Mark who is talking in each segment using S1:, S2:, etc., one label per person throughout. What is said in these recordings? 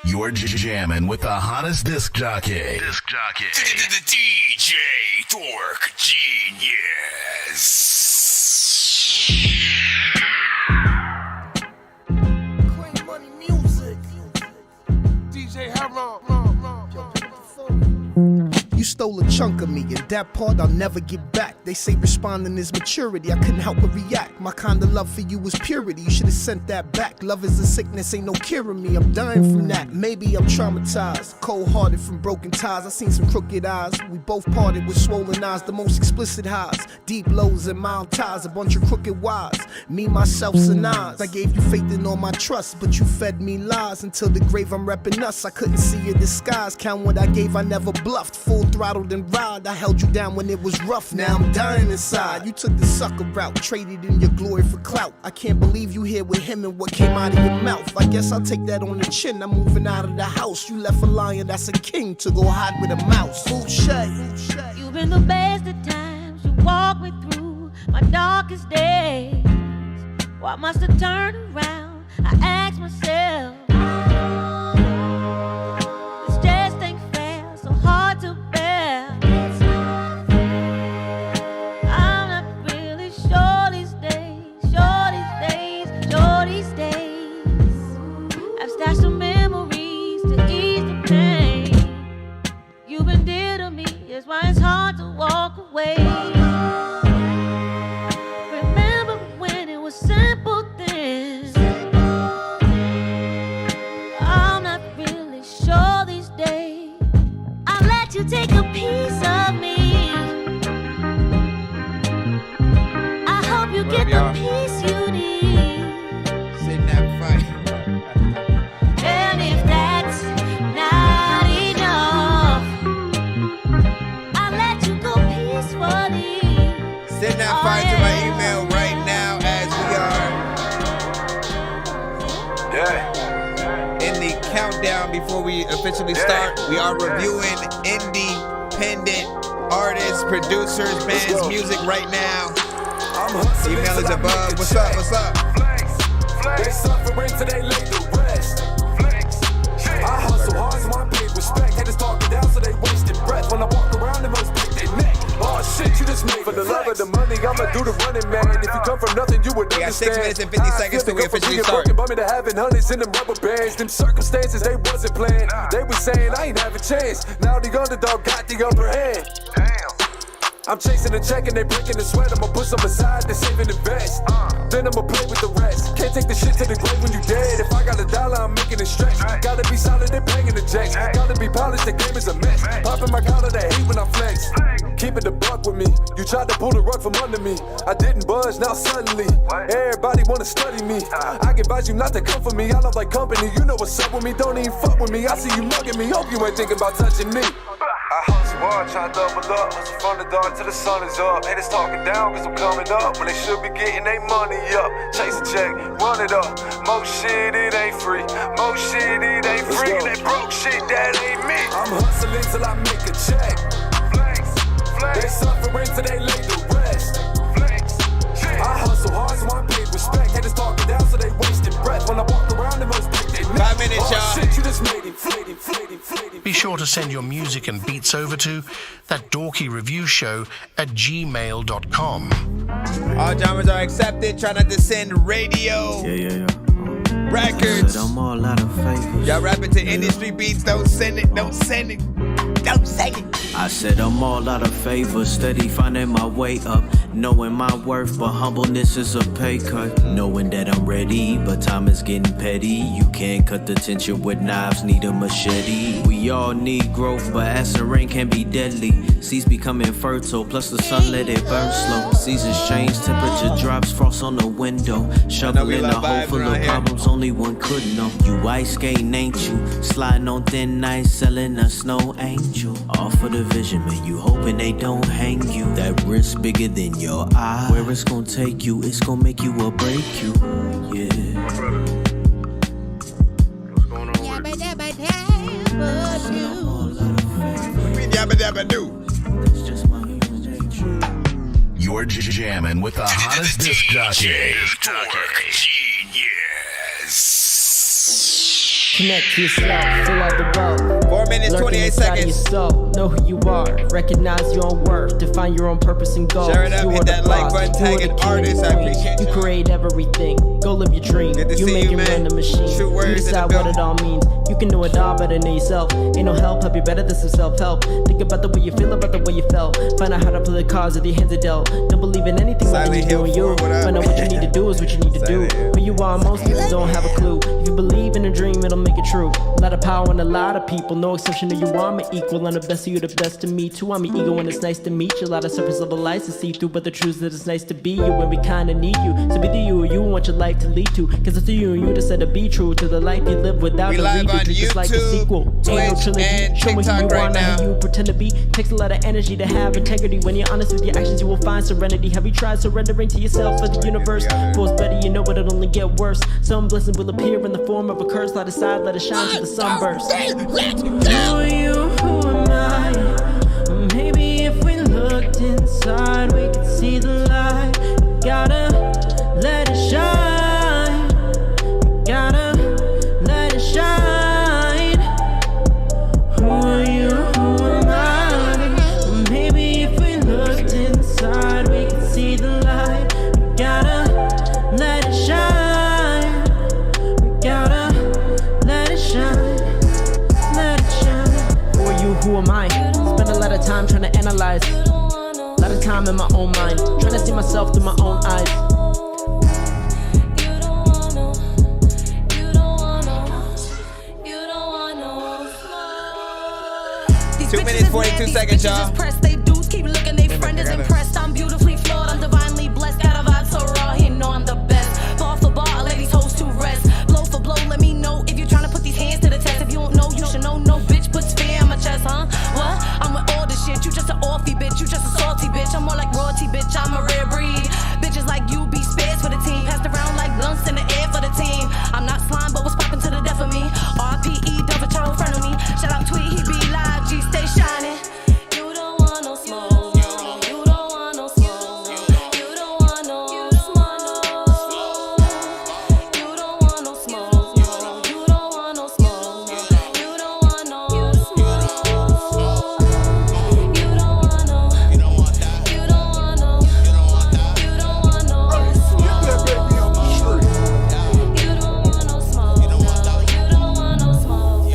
S1: You're jamming with the hottest disc jockey. The DJ Dork Genius.
S2: Clean money music. DJ Harold. You stole a chunk of me, and that part I'll never get back. They say responding is maturity, I couldn't help but react. My kind of love for you is purity, you should have sent that back. Love is a sickness, ain't no curing me, I'm dying from that. Maybe I'm traumatized, cold-hearted from broken ties. I seen some crooked eyes, we both parted with swollen eyes. The most explicit highs, deep lows and mild ties. A bunch of crooked whys, me, myself, and eyes. I gave you faith and all my trust, but you fed me lies. Until the grave I'm repping us, I couldn't see your disguise. Count what I gave, I never bluffed. Full throttled and ride, I held you down when it was rough. Now I'm dying inside. You took the sucker route, traded in your glory for clout. I can't believe you here with him and what came out of your mouth. I guess I'll take that on the chin. I'm moving out of the house. You left a lion that's a king to go hide with a mouse. Boucher.
S3: You've been the best of times. You walked me through my darkest days. Why must I turn around? I ask myself. This just ain't fair, so hard to bear. I'm not really sure these days. I've stashed some memories to ease the pain. You've been dear to me, that's why it's hard to walk away. Remember when it was simple things. I'm not really sure these days. I'll let you take a piece of me. I hope you get the peace you need.
S4: Sitting that fight.
S3: And if that's not enough, I'll let you go peacefully.
S4: Send that fight to my email right now as we are in the countdown before we officially start. We are reviewing independent artists, producers, bands, music right now. Email is above. What's up?
S5: They suffering till they lay the rest. I hustle hard so I pay respect. Haters talking down so they wasted breath. When I walk around they must break their neck. Oh shit, you just made for the love of the money. I'ma do the running, man. If you come from nothing, you would understand.
S4: We got 6 minutes and 50 seconds till we officially start.
S5: Bumming to having hundreds in them rubber bands. Them circumstances they wasn't planned. They was saying I ain't have a chance. Now the underdog got the upper hand. I'm chasing a check and they breaking the sweat. I'ma put some aside to save and invest. Then I'ma play with the rest. Can't take the shit to the grave when you dead. If I got $1, I'm making it stretch. Gotta be solid and banging the jacks. Gotta be polished, the game is a mess. Popping my collar, they hate when I flex. Keep it a buck with me. You tried to pull the rug from under me. I didn't budge, now suddenly everybody wanna study me. I can advise you not to come for me. I love like company, you know what's up with me. Don't even fuck with me. I see you mugging me. Hope you ain't thinking about touching me. I hustle hard, try to double up. Hustle from the dark till the sun is up. Haters talking down cause I'm coming up when they should be getting their money up. Chase a check, run it up. Most shit, it ain't free. Most shit, it ain't free. That broke shit, that ain't me. I'm hustling till I make a check. They suffering till they lay the rest. I hustle hard so I pay respect. Haters talking down so they wasting breath. When I walk around they must break their neck.
S4: 5 minutes, y'all.
S5: Shit, you just made it.
S1: Be sure to send your music and beats over to ThatDorkyReviewShow@gmail.com.
S4: All genres are accepted. Try not to send radio records.
S6: I'm all out of favors.
S4: Y'all rapping to industry beats. Don't send it.
S6: I said I'm all out of favor, steady finding my way up, knowing my worth, but humbleness is a pay cut. Knowing that I'm ready, but time is getting petty. You can't cut the tension with knives, need a machete. We all need growth, but acid rain can be deadly. Seeds becoming fertile, plus the sun let it burn slow. Seasons change, temperature drops, frost on the window. Shoveling a hole full of problems only one could know. You ice skating, ain't you? Sliding on thin ice, selling a snow angel. All for the vision, man, you hoping they don't hang you. That risk bigger than your eye. Where it's gonna take you, it's gonna make you or break you. Yeah.
S1: What's going on with it?
S4: Yabba dabba do.
S6: That's just my human nature.
S7: You're jamming with the hottest disc jockey.
S8: Connect to yourself, fill out the world.
S4: 4 minutes, 28 seconds.
S8: Know who you are, recognize your own worth, define your own purpose and goals.
S4: Share it up, hit that like button, tag an artist. I appreciate you.
S8: You create everything, go live your dream. You make it run the machine. You decide what it all means. You can know it all better than yourself. Ain't no help you better than some self-help. Think about the way you feel, about the way you felt. Find out how to play the cards with your hands are dealt. Don't believe in anything that you're doing you. Find out what you need to do is what you need to do. Who you are, most people don't have a clue. If you believe in a dream, it'll make it true. A lot of power in a lot of people, no exception to you. I'm an equal, I'm the best of you, the best to me too. I'm an ego and it's nice to meet you. A lot of surface level lights to see through, but the truth is that it's nice to be you and we kinda need you. So be the you want your life to lead to. Cause it's the you and you decide to be true to the life you live without a reboot. Just like a sequel, ain't no trilogy. Show me who you are, not who you pretend to be. Takes a lot of energy to have integrity. When you're honest with your actions, you will find serenity. Have you tried surrendering to yourself for the universe? For it's better, you know it, it'll only get worse. Some blessing will appear in the form of a curse. Let it shine, let it shine to the sunburst. Who are you? Who am I? Maybe if we looked inside, we could see the light. Gotta let it shine. Gotta let it shine. Who are you? Who am I? Maybe if we looked inside, we could see the light. Gotta let it shine. Gotta let it shine. Let it shine. Who are you? Who am I? Spend a lot of time trying to analyze. A lot of time in my own mind, trying to see myself through my own eyes.
S4: 2 minutes, 42 seconds, y'all.
S9: They dudes keep looking, they friend is impressed. I'm beautifully flawed, I'm divinely blessed. Got a vibe so raw, he know I'm the best. Ball for ball, ladies hoes to rest. Blow for blow, let me know if you're trying to put these hands to the test. If you don't know, you should know. No bitch puts fear in my chest, huh? What? I'm with all this shit. You just an offie bitch, you just a salty bitch. I'm more like royalty, bitch. I'm a rare breed. Bitches like you be spares for the team. Passed around like blunts in the air for the team. I'm not slime, but what's poppin' to the death of me? RPE, double turn in front of me. Shout out Tweet, he be live, G stay shining. You don't want no smoke. You don't want no smoke. You don't want no smoke. You don't want no smoke. You don't want no smoke. You don't want no smoke. You don't want no. You don't want that. You don't want no. You don't want that. You don't want no smoke. You don't want no smoke. You don't want that. You don't want no smoke.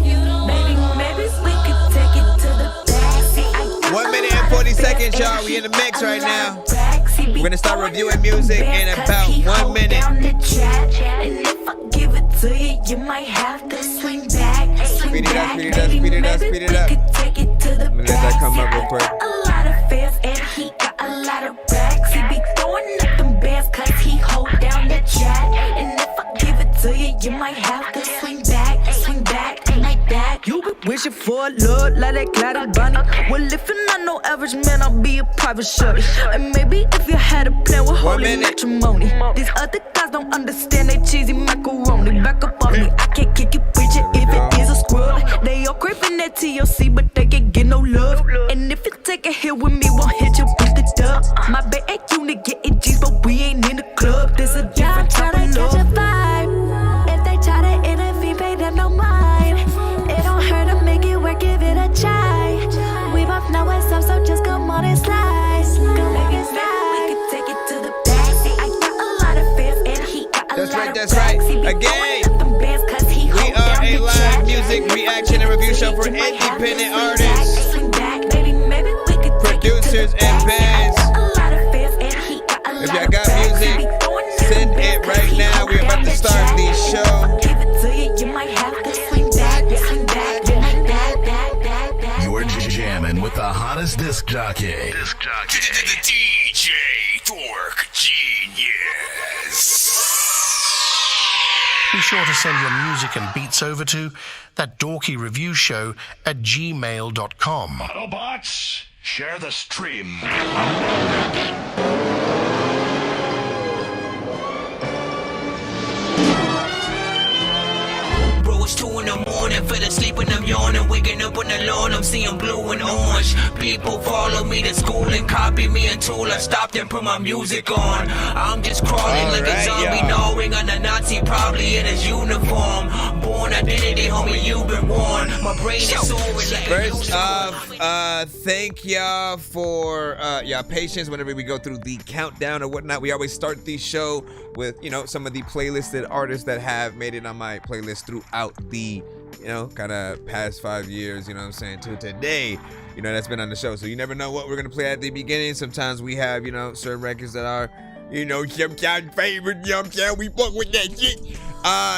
S9: You don't. Maybe we could take it to the back.
S4: 1 minute and 40 seconds, y'all. We in the mix right now. We're gonna start reviewing music in about 1 minute.
S9: And if I give it to you, you might have to swing back.
S4: Speed it up, speed it up, speed it up, speed it up.
S9: Take it to the
S4: Let me let that come up real quick.
S9: A lot of fans and he got a lot of racks. He be throwing up them bands cause he hold down the jack. And if I give it to you, you might have to swing back like that.
S10: You be wishing for a look like that clouded bunny. Well, if you're not no average man, I'll be a private shorty. And maybe if you had a plan with holy matrimony. These other guys don't understand they cheesy macaroni. Back up on me, I can't kick it with you if it is a scrub. They all craving that TLC, but they can't get no love. And if you take a hit with me, won't hit you with the dub. My bad ain't unit getting G's, but we ain't in the club. There's a different type of love.
S9: Catch a vibe. If they try to intervene, pay them no mind. It don't hurt to make it work, give it a try. We both know what's up, so just come on and slide. Come make it slide. We could take it to the back. I got a lot of fans and he got a
S4: That's
S9: lot
S4: right,
S9: of
S4: that's right. Again, we are a live music reaction and review show for independent artists, producers, and bands. If y'all got music, send it right now. We're about to start the show.
S7: You're jamming with the hottest disc jockey. The DJ Dork Genius.
S1: Be sure to send your music and beats over to That Dorky Review Show at gmail.com.
S7: Autobots, share the stream.
S11: Bro, it's 2 in the morning, fell asleep and I'm yawning, waking up
S6: open the Lord, I'm seeing blue and orange. People follow me to school and copy me until I stopped and put my music on. I'm just crawling like a zombie, gnawing on a Nazi, probably in his uniform. Born identity, homie, you've been warned. My brain is soaring like
S4: First off, thank y'all for y'all patience whenever we go through the countdown or whatnot. We always start the show with, you know, some of the playlisted artists that have made it on my playlist throughout the, you know, kind of past 5 years, you know what I'm saying, to today, you know, that's been on the show. So you never know what we're going to play at the beginning. Sometimes we have, you know, certain records that are, you know, sometimes favorite, you know what I'm saying, we fuck with that shit.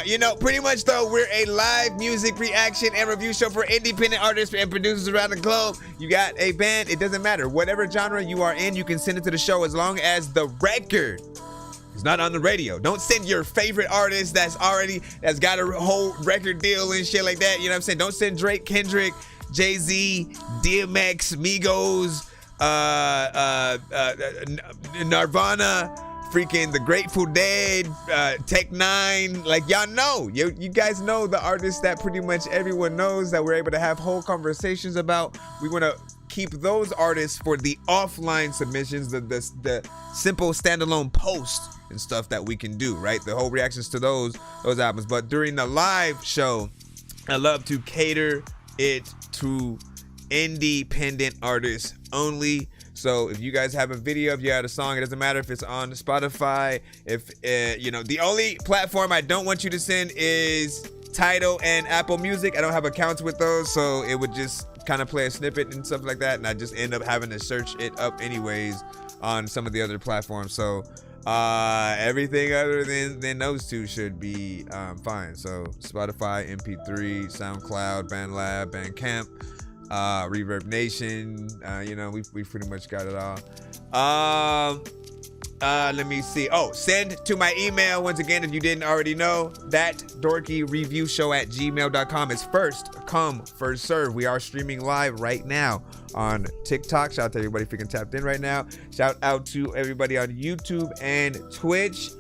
S4: You know, pretty much though, we're a live music reaction and review show for independent artists and producers around the globe. You got a band, it doesn't matter. Whatever genre you are in, you can send it to the show as long as the record is not on the radio. Don't send your favorite artist that's got a whole record deal and shit like that. You know what I'm saying? Don't send Drake, Kendrick, Jay-Z, DMX, Migos, Nirvana, freaking the Grateful Dead, Tech Nine. Like, y'all know, you guys know the artists that pretty much everyone knows that we're able to have whole conversations about. We want to keep those artists for the offline submissions, the simple standalone posts and stuff that we can do, right? The whole reactions to those albums. But during the live show, I love to cater it to independent artists only. So if you guys have a video, if you had a song, it doesn't matter if it's on Spotify. If, you know, the only platform I don't want you to send is Tidal and Apple Music. I don't have accounts with those, so it would just kind of play a snippet and stuff like that, and I just end up having to search it up anyways on some of the other platforms. So everything other than those two should be fine. So Spotify, MP3, SoundCloud, BandLab, Bandcamp, Reverb Nation, you know, we pretty much got it all. Let me see. Oh, send to my email once again if you didn't already know. ThatDorkyReviewShow@gmail.com is first come, first serve. We are streaming live right now on TikTok. Shout out to everybody freaking tapped in right now. Shout out to everybody on YouTube and Twitch.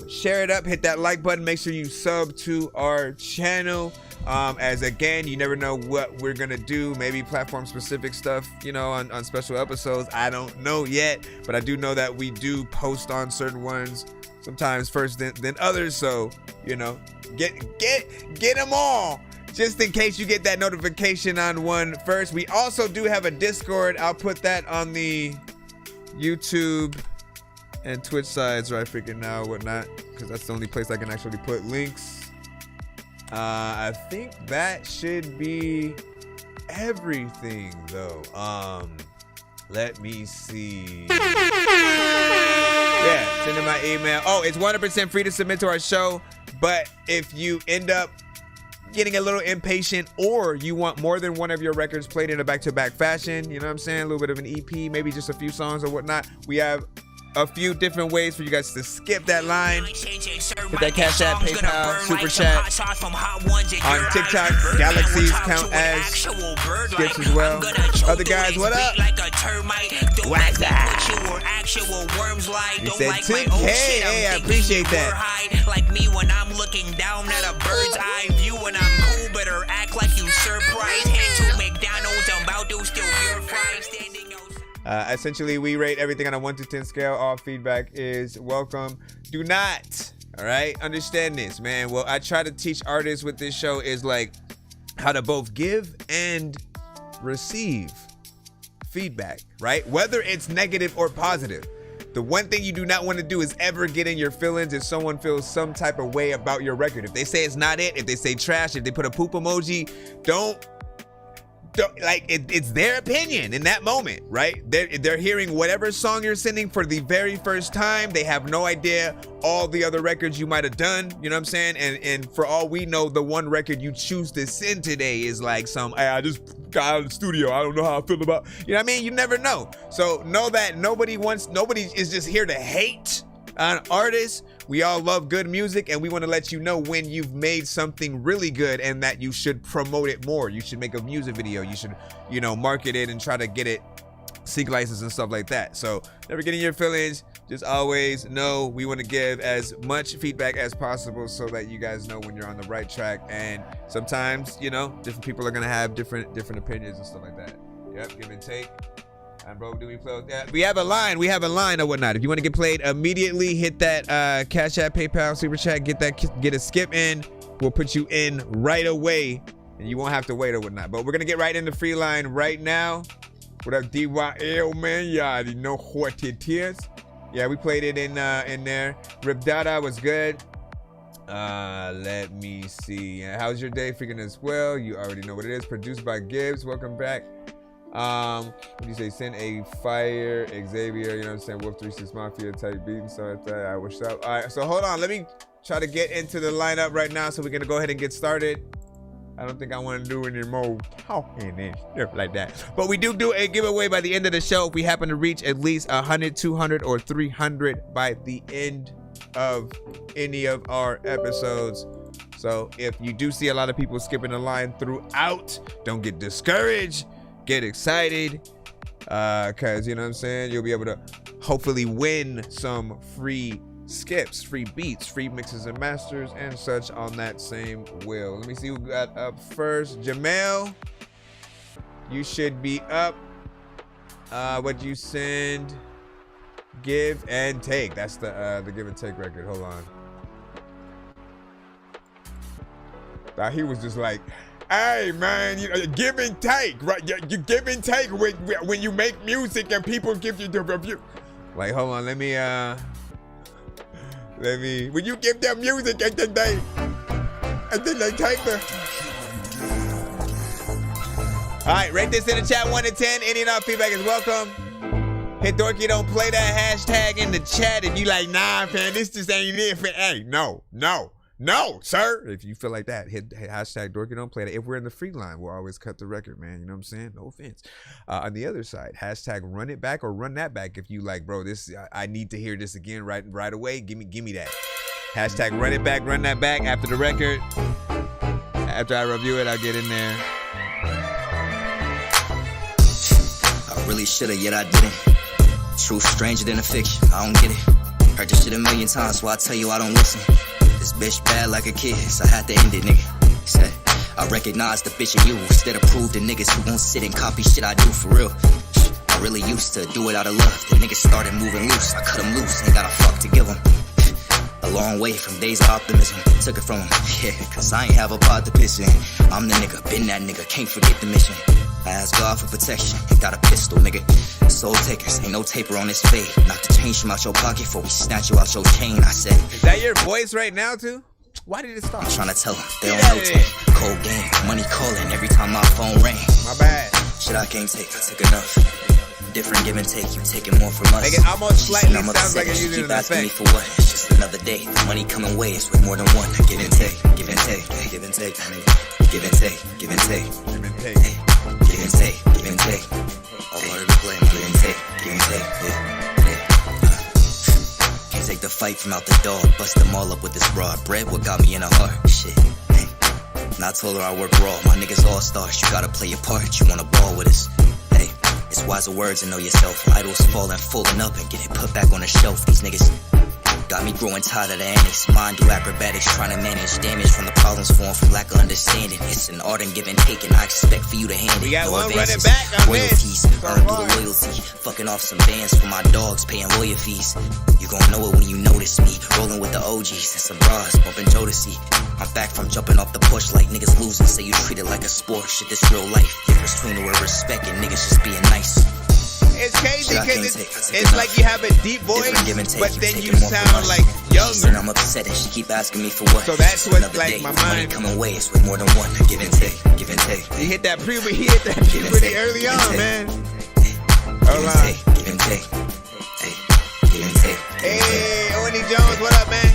S4: Share it up, hit that like button, make sure you sub to our channel. As again, you never know what we're gonna do, maybe platform specific stuff, you know, on special episodes. I don't know yet, but I do know that we do post on certain ones sometimes first than others. So, you know, get them all just in case you get that notification on one first. We also do have a Discord. I'll put that on the YouTube and Twitch sides right freaking now, whatnot, because that's the only place I can actually put links. I think that should be everything though. Let me see. Yeah, send in my email. Oh, it's 100% free to submit to our show, but if you end up getting a little impatient or you want more than one of your records played in a back-to-back fashion, you know what I'm saying, a little bit of an EP, maybe just a few songs or whatnot, we have a few different ways for you guys to skip that line. Hit that Cash App, PayPal, Super Chat. On TikTok, Galaxies count as skips as well. Other guys, what up? What's that? You said 2K. Hey, I appreciate that.
S6: Like me when I'm looking down at a bird's eye view, and I'm cool, better act like you surprised. Head to McDonald's, I'm about to steal your fries.
S4: Essentially, we rate everything on a 1 to 10 scale. All feedback is welcome. Do not, all right, understand this, man. Well, I try to teach artists with this show is like how to both give and receive feedback, right? Whether it's negative or positive. The one thing you do not want to do is ever get in your feelings if someone feels some type of way about your record. If they say it's not it, if they say trash, if they put a poop emoji, don't like it's their opinion in that moment, right? They're hearing whatever song you're sending for the very first time. They have no idea all the other records you might have done, you know what I'm saying? And for all we know, the one record you choose to send today is like some, hey, I just got out of the studio, I don't know how I feel about, you know what I mean? You never know. So know that nobody is just here to hate on artists. We all love good music, and we want to let you know when you've made something really good and that you should promote it more. You should make a music video. You should, you know, market it and try to get it sync license and stuff like that. So never get in your feelings. just always know we want to give as much feedback as possible so that you guys know when you're on the right track. And sometimes, you know, different people are gonna have different opinions and stuff like that. Yep, give and take. And bro, do we play? Yeah, we have a line or whatnot. If you want to get played immediately, hit that Cash App, PayPal, Super Chat, get a skip in. We'll put you in right away, and you won't have to wait or whatnot. But we're gonna get right in the free line right now. What up, DYL, man? Yeah, you know what it is. Yeah, we played it in there. Rip Dada was good. Let me see. How's your day? Freaking as well. You already know what it is. Produced by Gibbs. Welcome back. What do you say? Send a fire, Xavier. You know what I'm saying? Wolf 36 Mafia type beat and stuff like that. What's up? All right, so hold on. Let me try to get into the lineup right now. So we're gonna go ahead and get started. I don't think I want to do any more talking and stuff like that. But we do a giveaway by the end of the show. If we happen to reach at least 100, 200, or 300 by the end of any of our episodes. So if you do see a lot of people skipping the line throughout, don't get discouraged. Get excited, because you know what I'm saying, you'll be able to hopefully win some free skips, free beats, free mixes and masters and such on that same wheel. Let me see who got up first. Jamel, you should be up. What you send? Give and take. That's the give and take record. Hold on. He was just like, hey man, you know, give and take, right? You give and take when you make music and people give you the review. Like, hold on, let me. When you give them music and then they take the. All right, rate this in the chat 1 to 10. Any and all feedback is welcome. Hit Dorky, don't play that hashtag in the chat if you like, nah, man, this just ain't it. Hey, no, sir. If you feel like that, hit hashtag Dorky, don't play that. If we're in the free line, we'll always cut the record, man. You know what I'm saying? No offense. On the other side, hashtag run it back or run that back. If you like, bro, this I need to hear this again right away. Give me that. Hashtag run it back, run that back after the record. After I review it, I'll get in there.
S11: I really shoulda, yet I didn't. Truth stranger than a fiction. I don't get it. Heard this shit a million times, so I tell you I don't listen. This bitch bad like a kid, so I had to end it, nigga. Said, I recognize the bitch in you instead of prove the niggas who won't sit and copy shit I do for real. I really used to do it out of love. The niggas started moving loose. I cut them loose, ain't got a fuck to give them. A long way from days of optimism. Took it from him, yeah, cause I ain't have a pot to piss in. I'm the nigga, been that nigga, can't forget the mission. I asked God for protection, and got a pistol, nigga. Soul takers, ain't no taper on this fade. Knock the change from out your pocket before we snatch you out your chain. I said,
S4: is that your voice right now too? Why did it stop?
S11: I'm trying to tell them, they don't know take. Cold game, money calling every time my phone ring.
S4: My bad.
S11: Shit I can't take, I took enough. Different give and take, you taking more from us.
S4: Like it almost slightly sounds like it's using
S11: an effect. Keep asking me for what? It's just another day. The money coming ways with more than one. Give and take, give and take, give and take, give and take, give and take, give and take, give and take, give and take. All part of the play, give and take, give and take, Can't take the fight from out the dog. Bust them all up with this broad bread. What got me in a heart? Shit. And I told her I work raw. My niggas all stars. You gotta play your part. You wanna ball with us? It's wiser words and know yourself. Idols falling, folding up and getting put back on the shelf. These niggas got me growing tired of the annex. Mind do acrobatics, trying to manage damage from the problems formed from lack of understanding. It's an art and give and take, and I expect for you to hand it.
S4: We got
S11: no
S4: one
S11: advances,
S4: running back on
S11: royalties, earned through the loyalty. Fucking off some bands for my dogs, paying lawyer fees. You gon' know it when you notice me. Rolling with the OGs and some bras, bumping Jodeci. I'm back from jumping off the porch like niggas losing. Say you treat it like a sport. Shit, this real life. Difference between the word respect and niggas just being nice.
S4: It's crazy because it's like you have a deep voice, but then you sound like younger.
S11: And I'm upset and she keep asking me for what.
S4: So that's what like my mind
S11: coming ways with more than one. Give and take, give and take.
S4: He hit that puberty early on, man.
S11: Hold on. Give and take. Give and take.
S4: Hey, Oni Jones, what up, man?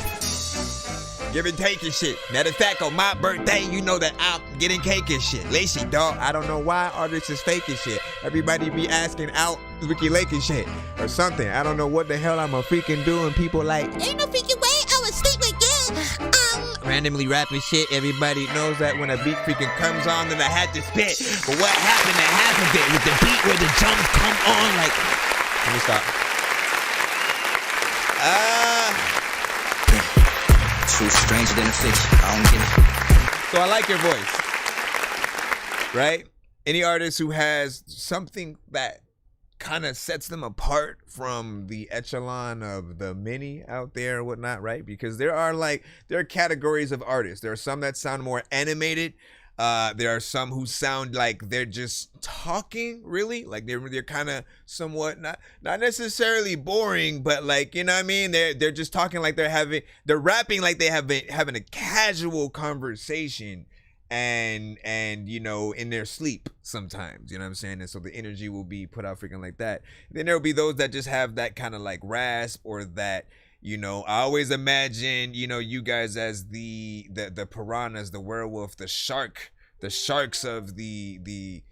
S4: Give and take and shit. Matter of fact, on my birthday, you know that I'm getting cake and shit. Lacy, dog. I don't know why artists is fake and shit. Everybody be asking out Ricky Lake and shit or something. I don't know what the hell I'm a freaking doing. People like, ain't no freaking way I would sleep with you. Randomly rapping shit. Everybody knows that when a beat freaking comes on, then I had to spit. But what happened to half of it with the beat where the drums come on? Like, let me stop.
S11: True stranger than a fiction. I don't get it.
S4: So I like your voice, right? Any artist who has something that kind of sets them apart from the echelon of the many out there or whatnot, right? Because there are categories of artists. There are some that sound more animated. There are some who sound like they're just talking, really, like they're kind of somewhat not necessarily boring, but like, you know what I mean? They're just talking like they're rapping like they have been having a casual conversation and you know, in their sleep sometimes, you know what I'm saying? And so the energy will be put out freaking like that. Then there will be those that just have that kind of like rasp, or that, you know, I always imagine, you know, you guys as the piranhas, the werewolf, the sharks of the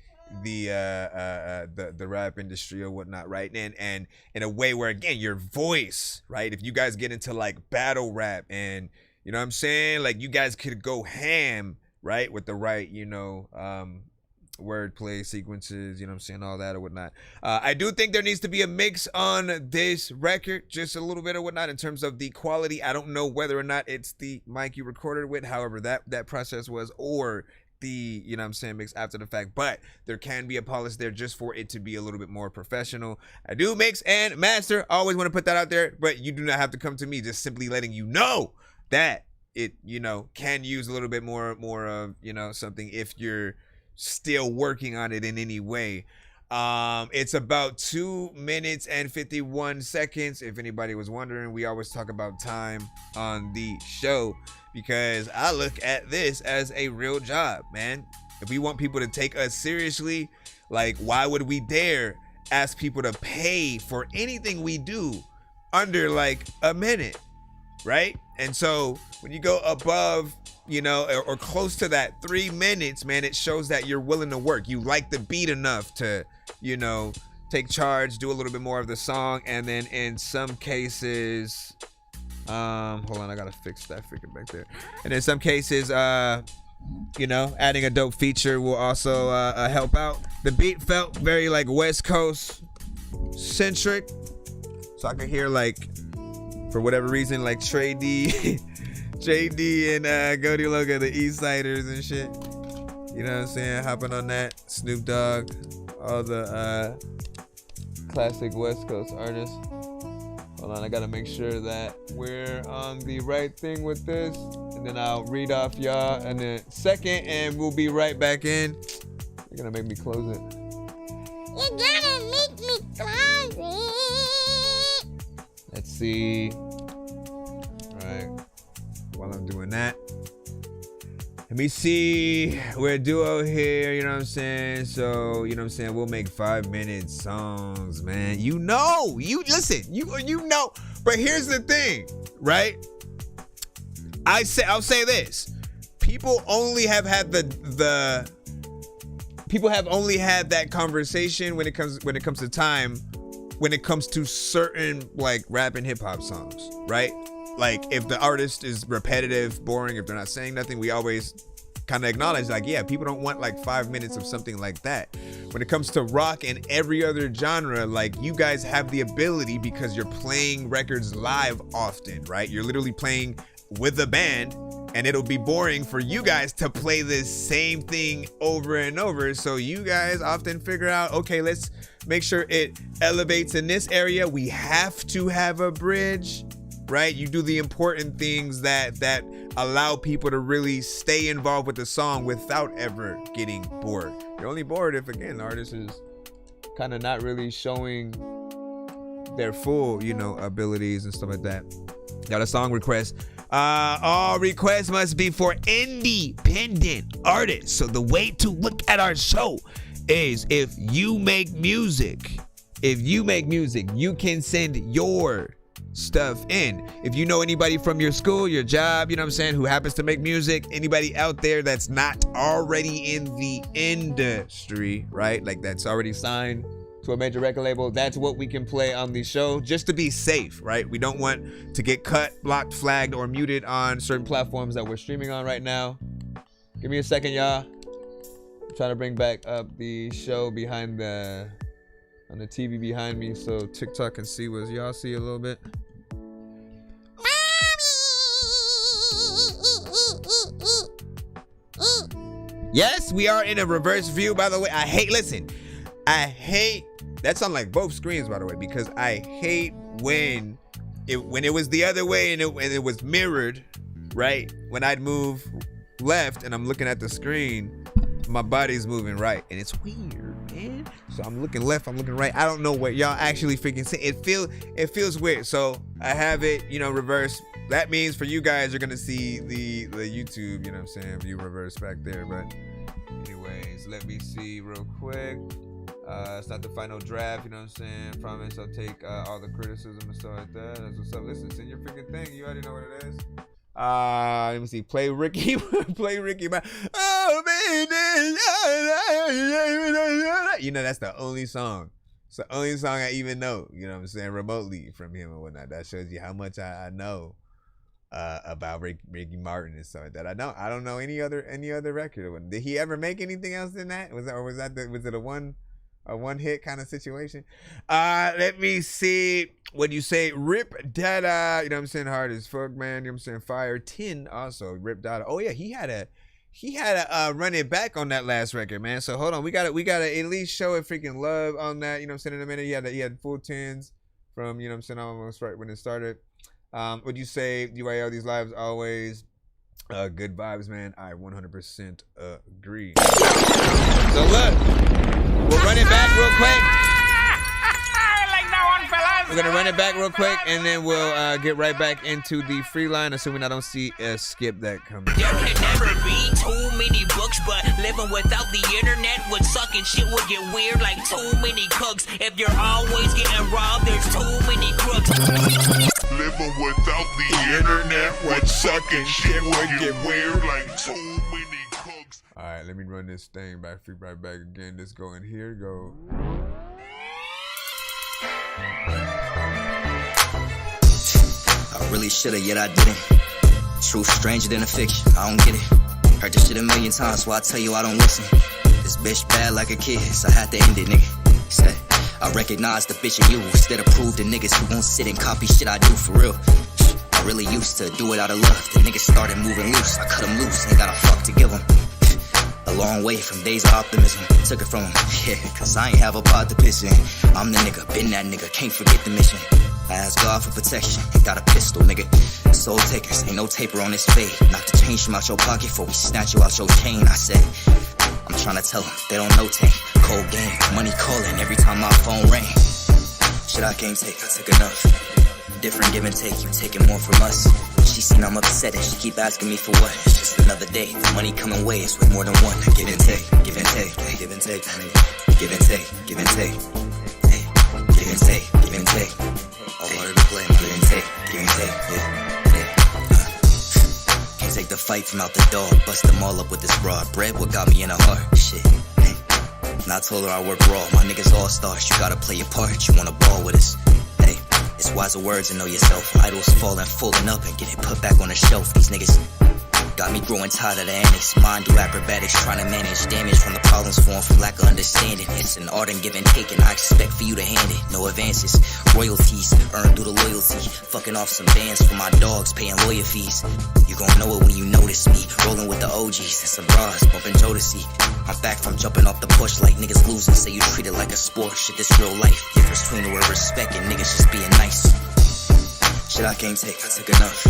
S4: rap industry or whatnot, right? And in a way where, again, your voice, right? If you guys get into like battle rap, and you know what I'm saying, like you guys could go ham, right, with the right, you know, wordplay sequences, you know what I'm saying, all that or whatnot. I do think there needs to be a mix on this record, just a little bit or whatnot, in terms of the quality. I don't know whether or not it's the mic you recorded with, however that process was, or the, you know what I'm saying, mix after the fact, but there can be a polish there just for it to be a little bit more professional. I do mix and master, always want to put that out there, but you do not have to come to me, just simply letting you know that it, you know, can use a little bit more of, you know, something if you're still working on it in any way. It's about 2 minutes and 51 seconds. If anybody was wondering, we always talk about time on the show because I look at this as a real job, man. If we want people to take us seriously, like, why would we dare ask people to pay for anything we do under like a minute, right? And so when you go above, you know, or close to that 3 minutes, man, it shows that you're willing to work. You like the beat enough to, you know, take charge, do a little bit more of the song. And then in some cases, hold on, I gotta fix that freaking back there. And in some cases, you know, adding a dope feature will also help out. The beat felt very like West Coast centric, so I could hear, like, for whatever reason, like Trey D and Cody Loca, the East Siders and shit. You know what I'm saying? Hopping on that. Snoop Dogg, all the classic West Coast artists. Hold on, I gotta make sure that we're on the right thing with this. And then I'll read off y'all in a second and we'll be right back in. You're gonna make me close it.
S12: You're gonna make me close it.
S4: Let's see. All right. While I'm doing that, let me see. We're a duo here, you know what I'm saying? So, you know what I'm saying, we'll make 5-minute songs, man. You know, you listen, you know. But here's the thing, right? I'll say this. People only have had people have only had that conversation when it comes to time, when it comes to certain like rap and hip hop songs, right? Like, if the artist is repetitive, boring, if they're not saying nothing, we always kind of acknowledge, like, yeah, people don't want like 5 minutes of something like that. When it comes to rock and every other genre, like, you guys have the ability, because you're playing records live often, right? You're literally playing with a band, and it'll be boring for you guys to play this same thing over and over. So you guys often figure out, okay, let's make sure it elevates in this area. We have to have a bridge, right? You do the important things that allow people to really stay involved with the song without ever getting bored. You're only bored if, again, the artist is kind of not really showing their full, you know, abilities and stuff like that. Got a song request. All requests must be for independent artists. So the way to look at our show is, if you make music, you can send your stuff in. If you know anybody from your school, your job, you know what I'm saying, who happens to make music, anybody out there that's not already in the industry, right? Like, that's already signed to a major record label, that's what we can play on the show, just to be safe, right? We don't want to get cut, blocked, flagged, or muted on certain platforms that we're streaming on right now. Give me a second, y'all. I'm trying to bring back up the show behind on the TV behind me, so TikTok can see what y'all see a little bit. Yes, we are in a reverse view, by the way. I hate that sounds like both screens, by the way, because I hate when it was the other way and it was mirrored, right? When I'd move left and I'm looking at the screen, my body's moving right, and it's weird, man. So I'm looking left, I'm looking right. I don't know what y'all actually freaking say. It feels weird. So I have it, reverse. That means for you guys, you're gonna see the YouTube, you know what I'm saying, view reverse back there. But anyways, let me see real quick. It's not the final draft, you know what I'm saying? Promise I'll take all the criticism and stuff like that. That's what's up. Listen, send your freaking thing. You already know what it is. Let me see. Play Ricky. Play Ricky. Oh, man. That's the only song. It's the only song I even know, you know what I'm saying, remotely from him and whatnot. That shows you how much I know about Ricky Martin and stuff like that. I don't know any other record. Did he ever make anything else than that? Was it a one hit kind of situation? Let me see. What do you say? Rip Dada, you know what I'm saying? Hard as fuck, man. You know what I'm saying? Fire 10 also. Rip Dada. Oh yeah, he had a run it back on that last record, man. So hold on, we gotta at least show it freaking love on that. You know what I'm saying? In a minute, he had full 10s from, you know what I'm saying, almost right when it started. Would you say UIL these lives always good vibes, man? I 100% agree. So look, we'll run it back real quick. We're gonna run it back real quick, and then we'll get right back into the free line, assuming I don't see a skip that coming.
S13: There can never be too many books, but living without the internet would suck and shit would get weird like too many cooks. If you're always getting robbed, there's too many crooks.
S7: Living without the internet would suck and shit would get weird like too many cooks.
S4: All right, let me run this thing back, right back again. Let's go in here, go.
S11: I really shoulda, yet I didn't. Truth stranger than a fiction, I don't get it. Heard this shit a million times, so I tell you I don't listen. This bitch bad like a kid, so I had to end it, nigga. Said, I recognize the bitch in you, instead of prove the niggas who won't sit and copy shit I do for real. I really used to do it out of love. The niggas started moving loose, I cut them loose, ain't got a fuck to give them. A long way from days of optimism, took it from him, yeah, cause I ain't have a pot to piss in. I'm the nigga, been that nigga, can't forget the mission. I asked God for protection, and got a pistol, nigga. Soul takers, ain't no taper on this fade. Knock the change from out your pocket before we snatch you out your chain. I said, I'm tryna tell them, they don't know tank. Cold game, money calling every time my phone ring. Shit I can't take, I took enough. Different give and take, you taking more from us. She seen I'm upset and she keep asking me for what. It's just another day, the money coming ways with more than one. Give and take, give and take, give and take, give and take, give and take, give and take, give and take. All part of the play, give and take, yeah. Can't take the fight from out the door, bust them all up with this broad bread. What got me in a heart, shit. And I told her I work raw, my niggas all stars. You gotta play your part, you wanna ball with us. It's wiser words and know yourself. Idols falling, folding up and getting put back on the shelf. These niggas got me growing tired of the annex. Mind do acrobatics, trying to manage damage from the problems formed from lack of understanding. It's an art and give and take, and I expect for you to hand it. No advances, royalties, earned through the loyalty. Fucking off some bands for my dogs, paying lawyer fees. You gon' know it when you notice me. Rolling with the OGs and some bras, bumping Jodeci. I'm back from jumping off the push like niggas losing. Say you treat it like a sport, shit this real life. Difference between the word respect and niggas just being nice. Shit I can't take, I took enough.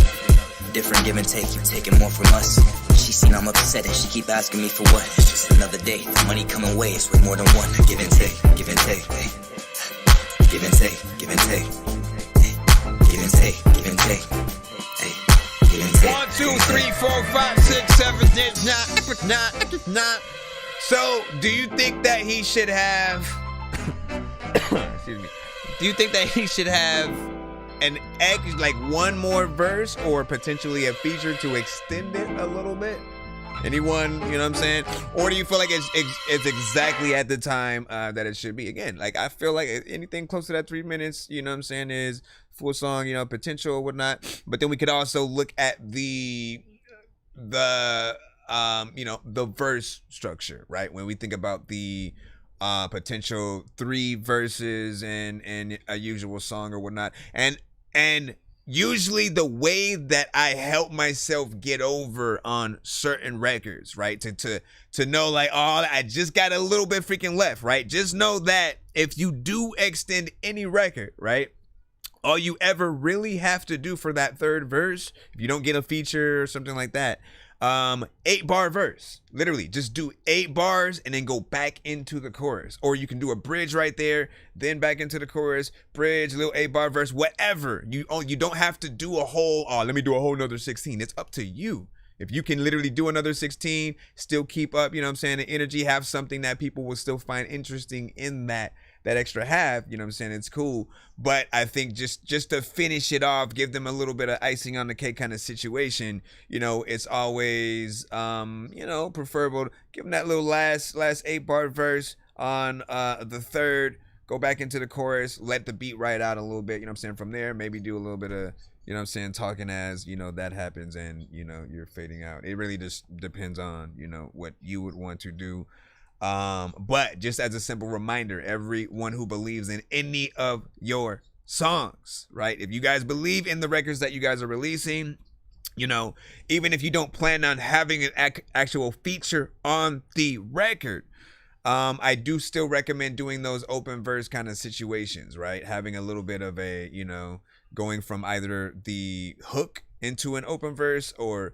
S11: Different give and take, you taking more from us. She seen I'm upset and she keep asking me for what. It's just another day, the money coming ways with more than one. Give and take, give and take, give and take, give and take, give and take, give and take, give and take.
S4: 1, 2, 3, 4, 5, 6, 7, 8, 9. So, do you think that he should have? Excuse me. Do you think that he should have an like one more verse or potentially a feature to extend it a little bit? Anyone, you know what I'm saying? Or do you feel like it's exactly at the time that it should be? Again, like I feel like anything close to that 3 minutes, you know what I'm saying, is full song, you know, potential or whatnot. But then we could also look at the you know, the verse structure, right? When we think about the potential 3 verses and a usual song or whatnot, and usually the way that I help myself get over on certain records, right? To know like, oh, I just got a little bit freaking left, right? Just know that if you do extend any record, right? All you ever really have to do for that third verse, if you don't get a feature or something like that, 8-bar verse. Literally, just do 8 bars and then go back into the chorus. Or you can do a bridge right there, then back into the chorus, bridge, little 8-bar verse, whatever. You don't have to do a whole, let me do a whole nother 16. It's up to you. If you can literally do another 16, still keep up, you know what I'm saying, the energy, have something that people will still find interesting in that extra half, you know what I'm saying, it's cool. But I think just to finish it off, give them a little bit of icing on the cake kind of situation, you know, it's always, you know, preferable to give them that little last 8-bar verse on the third, go back into the chorus, let the beat ride out a little bit, you know what I'm saying, from there, maybe do a little bit of, you know what I'm saying, talking as, you know, that happens and, you know, you're fading out. It really just depends on, you know, what you would want to do. But just as a simple reminder, everyone who believes in any of your songs, right? If you guys believe in the records that you guys are releasing, you know, even if you don't plan on having an actual feature on the record, I do still recommend doing those open verse kind of situations, right? Having a little bit of a, you know, going from either the hook into an open verse or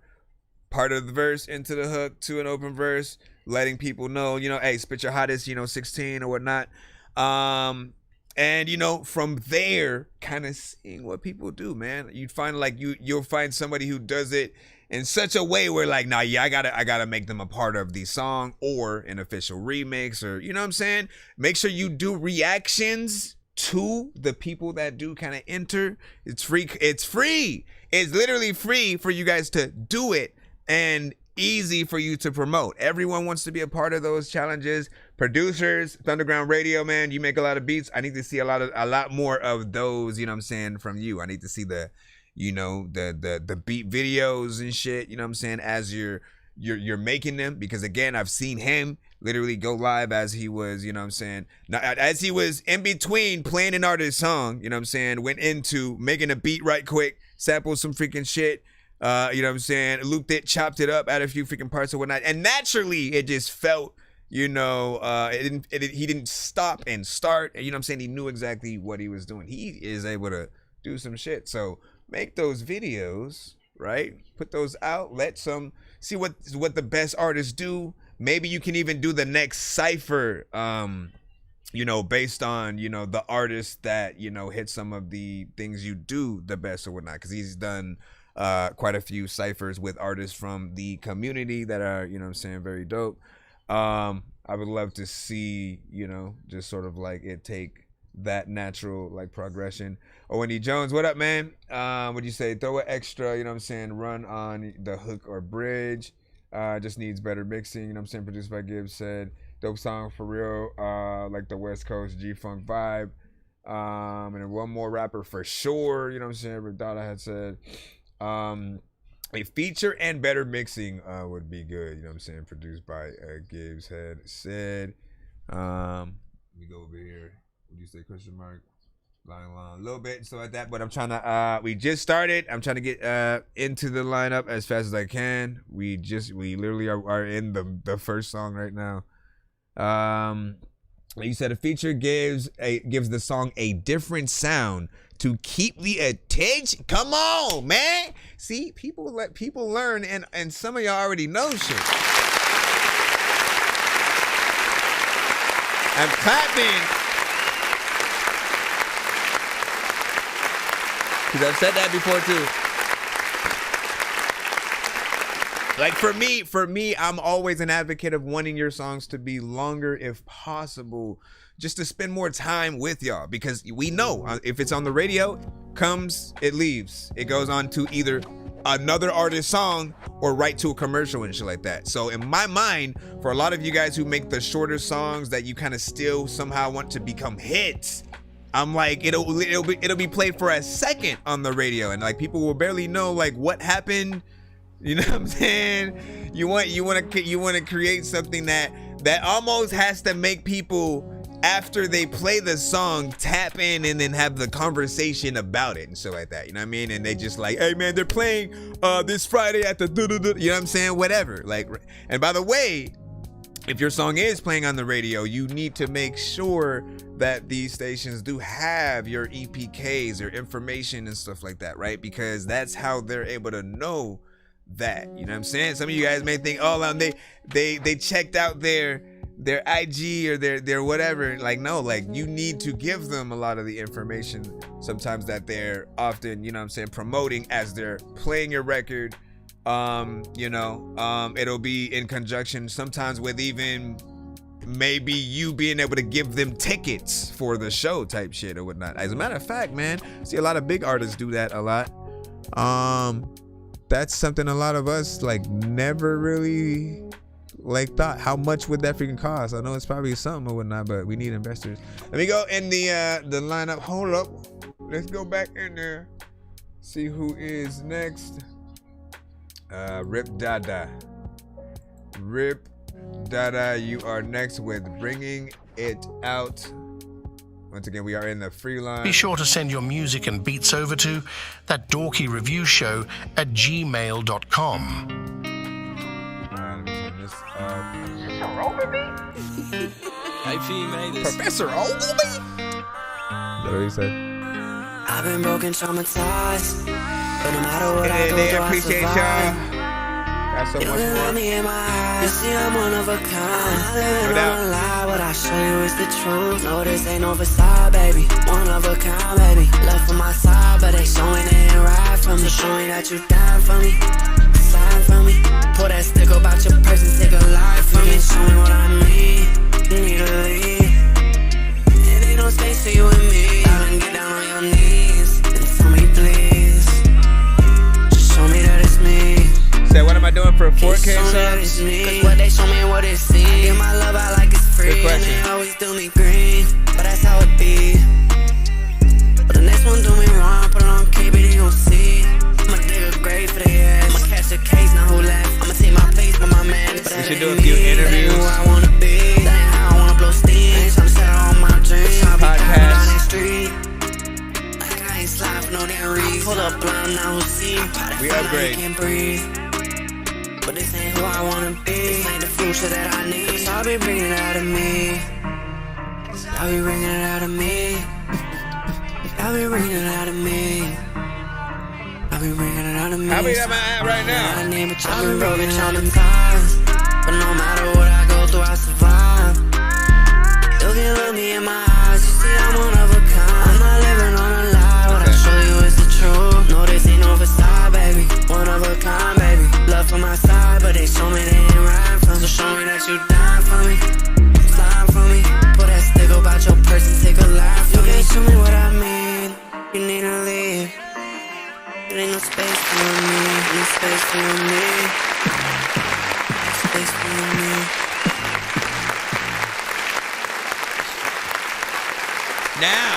S4: part of the verse into the hook to an open verse, letting people know, you know, hey, spit your hottest, you know, 16 or whatnot. And, you know, from there, kind of seeing what people do, man. You'd find like you'll find somebody who does it in such a way where like, nah, yeah, I gotta make them a part of the song or an official remix, or, you know what I'm saying? Make sure you do reactions to the people that do kind of enter. It's free. It's literally free for you guys to do it, and easy for you to promote. Everyone wants to be a part of those challenges. Producers, Thunderground Radio, man, you make a lot of beats. I need to see a lot more of those, you know what I'm saying, from you. I need to see the, you know, the beat videos and shit, you know what I'm saying, as you're making them, because again, I've seen him literally go live as he was, you know what I'm saying, as he was in between playing an artist's song, you know what I'm saying, went into making a beat right quick, sampled some freaking shit, you know what I'm saying, looped it, chopped it up, added a few freaking parts and whatnot, and naturally it just felt, you know, he didn't stop and start, you know what I'm saying, he knew exactly what he was doing. He is able to do some shit. So make those videos, right, put those out, see what the best artists do. Maybe you can even do the next cypher, you know, based on, you know, the artist that, you know, hit some of the things you do the best or whatnot, because he's done quite a few ciphers with artists from the community that are, you know what I'm saying, very dope. I would love to see, you know, just sort of like it take that natural like progression. Wendy Jones, what up, man? What'd you say? Throw an extra, you know what I'm saying, run on the hook or bridge. Just needs better mixing, you know what I'm saying, produced by Gibbs. Said dope song for real, like the West Coast G-Funk vibe. And then one more rapper for sure, you know what I'm saying, Radada had said a feature and better mixing would be good, you know what I'm saying, produced by Gibbs had said. Let me go over here. Would you say question mark? Line a little bit, so like that, but I'm trying to we just started. I'm trying to get into the lineup as fast as I can. We literally are in the first song right now. You said a feature gives the song a different sound to keep the attention. Come on, man. See, people let people learn, and some of y'all already know shit. I'm clapping. Because I've said that before too. Like for me, I'm always an advocate of wanting your songs to be longer if possible, just to spend more time with y'all. Because we know if it's on the radio, it leaves. It goes on to either another artist's song or right to a commercial and shit like that. So in my mind, for a lot of you guys who make the shorter songs that you kind of still somehow want to become hits, I'm like, it'll be played for a second on the radio, and like people will barely know like what happened. You know what I'm saying? You want to create something that almost has to make people after they play the song, tap in and then have the conversation about it and stuff like that. You know what I mean? And they just like, hey man, they're playing this Friday at the you know what I'm saying? Whatever. Like, and by the way, if your song is playing on the radio, you need to make sure that these stations do have your EPKs, your information and stuff like that, right? Because that's how they're able to know that. You know what I'm saying? Some of you guys may think, oh, they checked out their IG or their whatever. Like, no, like you need to give them a lot of the information sometimes that they're often, you know what I'm saying, promoting as they're playing your record. It'll be in conjunction sometimes with even maybe you being able to give them tickets for the show type shit or whatnot. As a matter of fact, man, I see a lot of big artists do that a lot. That's something a lot of us like never really like thought. How much would that freaking cost? I know it's probably something or whatnot, but we need investors. Let me go in the lineup. Hold up. Let's go back in there. See who is next. Rip Dada, you are next with Bringing It Out. Once again, we are in the free line.
S1: Be sure to send your music and beats over to ThatDorkyReviewShow at gmail.com.
S4: Professor Ogilvy? What did he say?
S14: I've been broken, traumatized, but no matter what I go through, I survive.
S4: Got so
S14: You
S4: much
S14: can
S4: more.
S14: look me in my eyes. You see I'm one of a kind. I'm living on a lie. What I show you is the truth. No, this ain't no facade, baby. One of a kind, baby. Left on my side, but they showing they ain't right from me. So show me that you down for me. Sign for me. Pull that stick about your person, take a life from me. Show me what I mean. You need to leave. It ain't no space for you and me. Darling, get down on your knees and tell me please. Just show me that it's me.
S4: Say, what am I doing for 4K subs?
S14: Cause what they show me and what it seems. I give my love out like it's free. And they always do me green, but that's how it be. But the next one do me wrong, put it on KB, they gon' see. I'ma dig a grave for their ass. I'ma catch a case, now who left? I'ma take my place, but my man.
S4: We should do a few interviews.
S14: That ain't who I wanna be. That ain't how I wanna blow steam. I ain't tryna settle on my dreams. Podcast. Like I ain't slide for no damn reason. Pull up blind, now who see?
S4: We upgrade.
S14: Can't breathe. But this ain't who I wanna be. This ain't the future that I need. Cause I'll be bringing it out of me. I'll be bringing it out of me. I'll be bringing it out of me. I'll be bringing it out of me.
S4: How many am I at right now?
S14: I need, but I've been broken, traumatized. But no matter what I go through, I survive. You can look me in my eyes. You see I'm one of a kind. I'm not living on a lie. What I show you is the truth. No, this ain't no facade, baby. One of a kind, baby. Love from my side, but they show me they ain't right from me. So show me that you down for me. Slide for me. Put that stick about your person, take a life for me. You can't show me what I mean. You need to leave. There ain't no space for you and me. No space for you and me. No space for you and me.
S4: Now,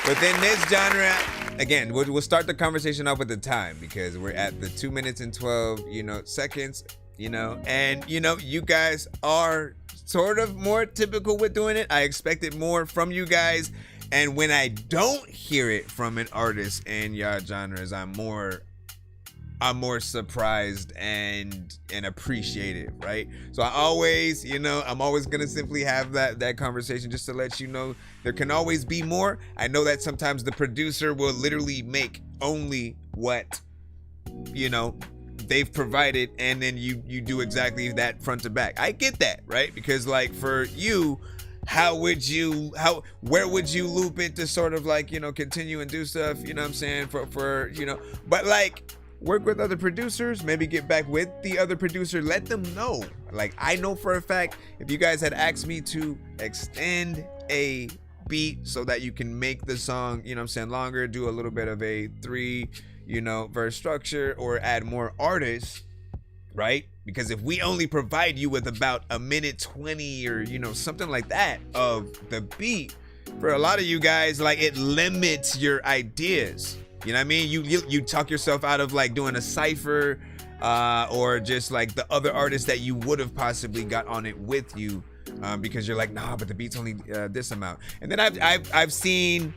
S4: within this genre, again, we'll start the conversation off with the time because we're at the 2 minutes and 12, seconds, and, you guys are sort of more typical with doing it. I expected more from you guys. And when I don't hear it from an artist in y'all genres, I'm more surprised and appreciative, right? So I always, I'm always gonna simply have that conversation just to let you know there can always be more. I know that sometimes the producer will literally make only what, they've provided, and then you do exactly that front to back. I get that, right? Because like for you, where would you loop it to sort of like, continue and do stuff, what I'm saying, for but like work with other producers, maybe get back with the other producer, let them know. Like I know for a fact, if you guys had asked me to extend a beat so that you can make the song, longer, do a little bit of a 3, verse structure or add more artists, right? Because if we only provide you with about a minute 20 or something like that of the beat, for a lot of you guys, like it limits your ideas. You know what I mean? You talk yourself out of like doing a cypher or just like the other artists that you would have possibly got on it with you. because you're like, nah, but the beat's only this amount. And then I've seen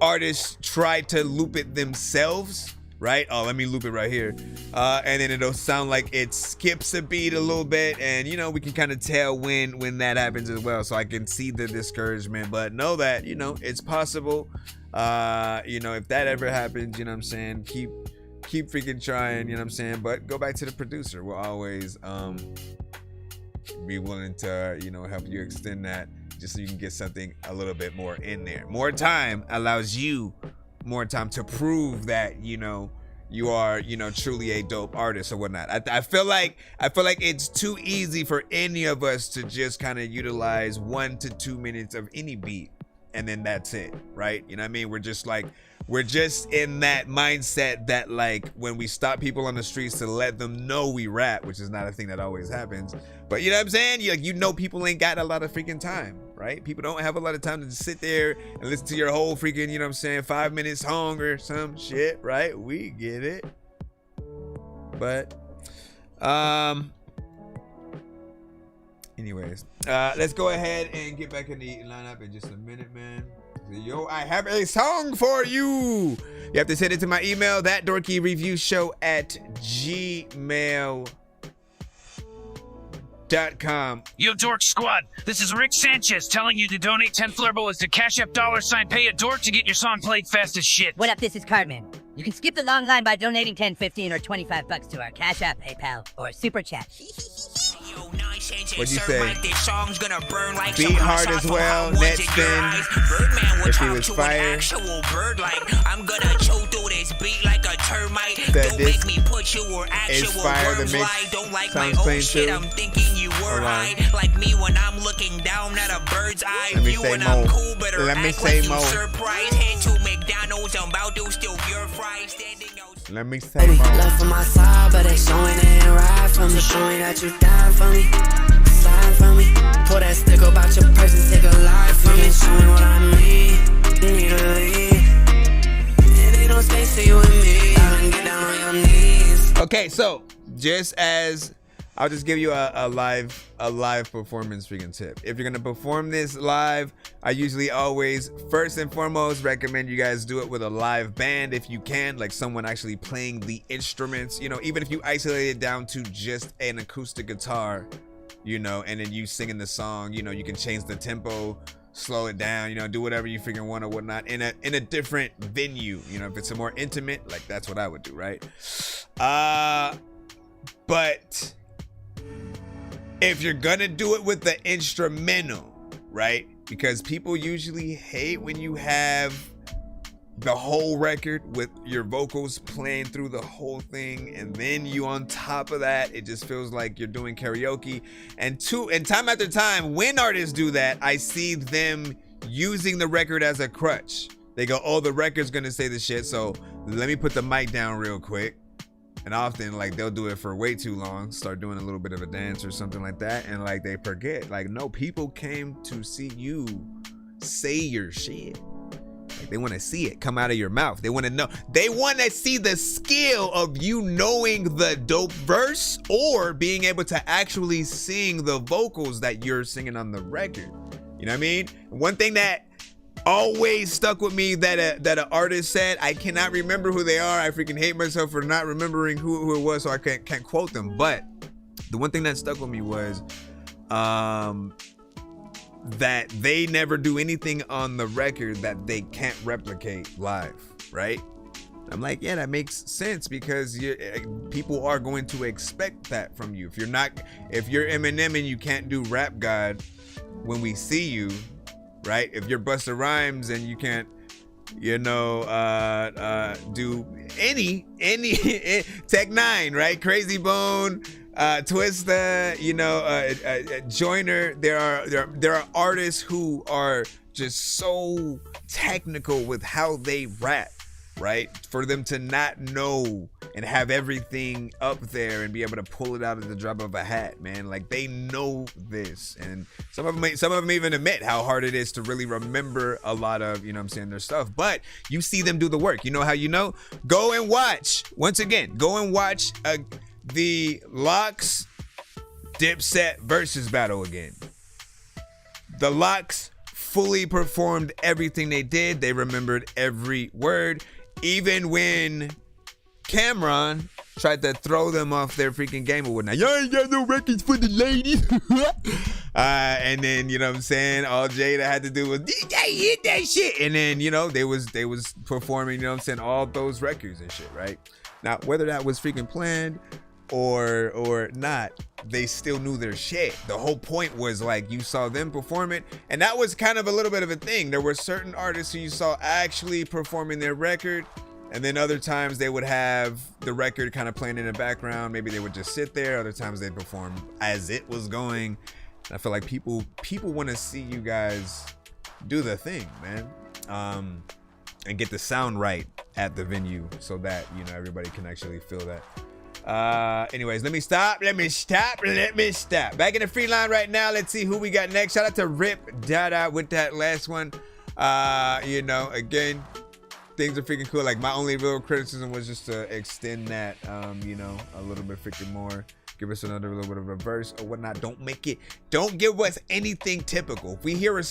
S4: artists try to loop it themselves, right? Oh, let me loop it right here, and then it'll sound like it skips a beat a little bit, and you know, we can kind of tell when that happens as well. So I can see the discouragement, but know that, you know, it's possible. You know, if that ever happens, you know what I'm saying, keep freaking trying, you know what I'm saying, but go back to the producer. We'll always be willing to, you know, help you extend that, just so you can get something a little bit more in there. More time allows you more time to prove that, you know, you are, you know, truly a dope artist or whatnot. I feel like it's too easy for any of us to just kind of utilize 1 to 2 minutes of any beat and then that's it, right? You know what I mean? We're just in that mindset that, like, when we stop people on the streets to let them know we rap, which is not a thing that always happens, but you know what I'm saying? You know, people ain't got a lot of freaking time, right? People don't have a lot of time to just sit there and listen to your whole freaking, you know what I'm saying, 5 minute song or some shit, right? We get it. But, anyways, let's go ahead and get back in the lineup in just a minute, man. Yo, I have a song for you. You have to send it to my email, ThatDorkyReviewShow@gmail.com.
S15: Yo, Dork Squad, this is Rick Sanchez telling you to donate 10 flurbles to Cash App $ pay a dork to get your song played fast as shit.
S16: What up, this is Cartman. You can skip the long line by donating 10, 15, or 25 bucks to our Cash App, PayPal, or Super Chat.
S4: What'd you say? Beat hard as well, net spin. If he was fire.
S13: I'm gonna chew through this beat like a termite. Don't make me put you or actual words right. Don't like my own shit, I'm thinking you were high. Like me when I'm looking down at a bird's eye view and I'm cool, better act like you surprised. Head to McDonald's, I'm about to steal your fries. Standing out.
S4: Let me say more.
S14: Left on my side, but they showing they ain't right from me. Showing that you down for me. Slide from me. Pull that stick about your purse and take a life from me. Showing what I mean. You need to leave. And ain't no space for you and me. I can get down on your knees.
S4: Okay, so just as I'll just give you a live performance freaking tip. If you're gonna perform this live, I usually always first and foremost recommend you guys do it with a live band if you can, like someone actually playing the instruments. You know, even if you isolate it down to just an acoustic guitar, you know, and then you singing the song, you know, you can change the tempo, slow it down, you know, do whatever you freaking want or whatnot in a different venue. You know, if it's a more intimate, like that's what I would do, right? But if you're gonna do it with the instrumental, right? Because people usually hate when you have the whole record with your vocals playing through the whole thing, and then you on top of that, it just feels like you're doing karaoke. And time after time, when artists do that, I see them using the record as a crutch. They go, oh, the record's gonna say the shit, so let me put the mic down real quick. And often, like, they'll do it for way too long, start doing a little bit of a dance or something like that, and like they forget, like, no, people came to see you say your shit. Like, they want to see it come out of your mouth. They want to know. They want to see the skill of you knowing the dope verse or being able to actually sing the vocals that you're singing on the record. You know what I mean? One thing that always stuck with me that an artist said, I cannot remember who they are. I freaking hate myself for not remembering who it was, so I can't quote them. But the one thing that stuck with me was that they never do anything on the record that they can't replicate live, right? I'm like, yeah, that makes sense, because people are going to expect that from you. If you're Eminem and you can't do Rap God when we see you, right? If you're Busta Rhymes and you can't, you know, do any Tech Nine, right? Crazy Bone, Twista, you know, Joyner. There are artists who are just so technical with how they rap, right? For them to not know and have everything up there and be able to pull it out at the drop of a hat, man. Like, they know this. And some of them even admit how hard it is to really remember a lot of, you know what I'm saying, their stuff. But you see them do the work. You know how you know? Go and watch. Once again, go and watch the Lox Dipset versus battle again. The Locks fully performed everything they did. They remembered every word, even when Cameron tried to throw them off their freaking game or whatnot. Y'all ain't got no records for the ladies. And then, you know what I'm saying, all Jada had to do was DJ hit that shit. And then, you know, they was performing, you know what I'm saying, all those records and shit, right? Now, whether that was freaking planned or not, they still knew their shit. The whole point was, like, you saw them perform it, and that was kind of a little bit of a thing. There were certain artists who you saw actually performing their record, and then other times they would have the record kind of playing in the background. Maybe they would just sit there. Other times they'd perform as it was going. And I feel like people want to see you guys do the thing, man, and get the sound right at the venue so that, you know, everybody can actually feel that. Anyways, let me stop. Back in the free line right now. Let's see who we got next. Shout out to Rip Dada with that last one. You know, again, things are freaking cool. Like, my only real criticism was just to extend that, you know, a little bit freaking more. Give us another little bit of a verse or whatnot. Don't give us anything typical. If we hear a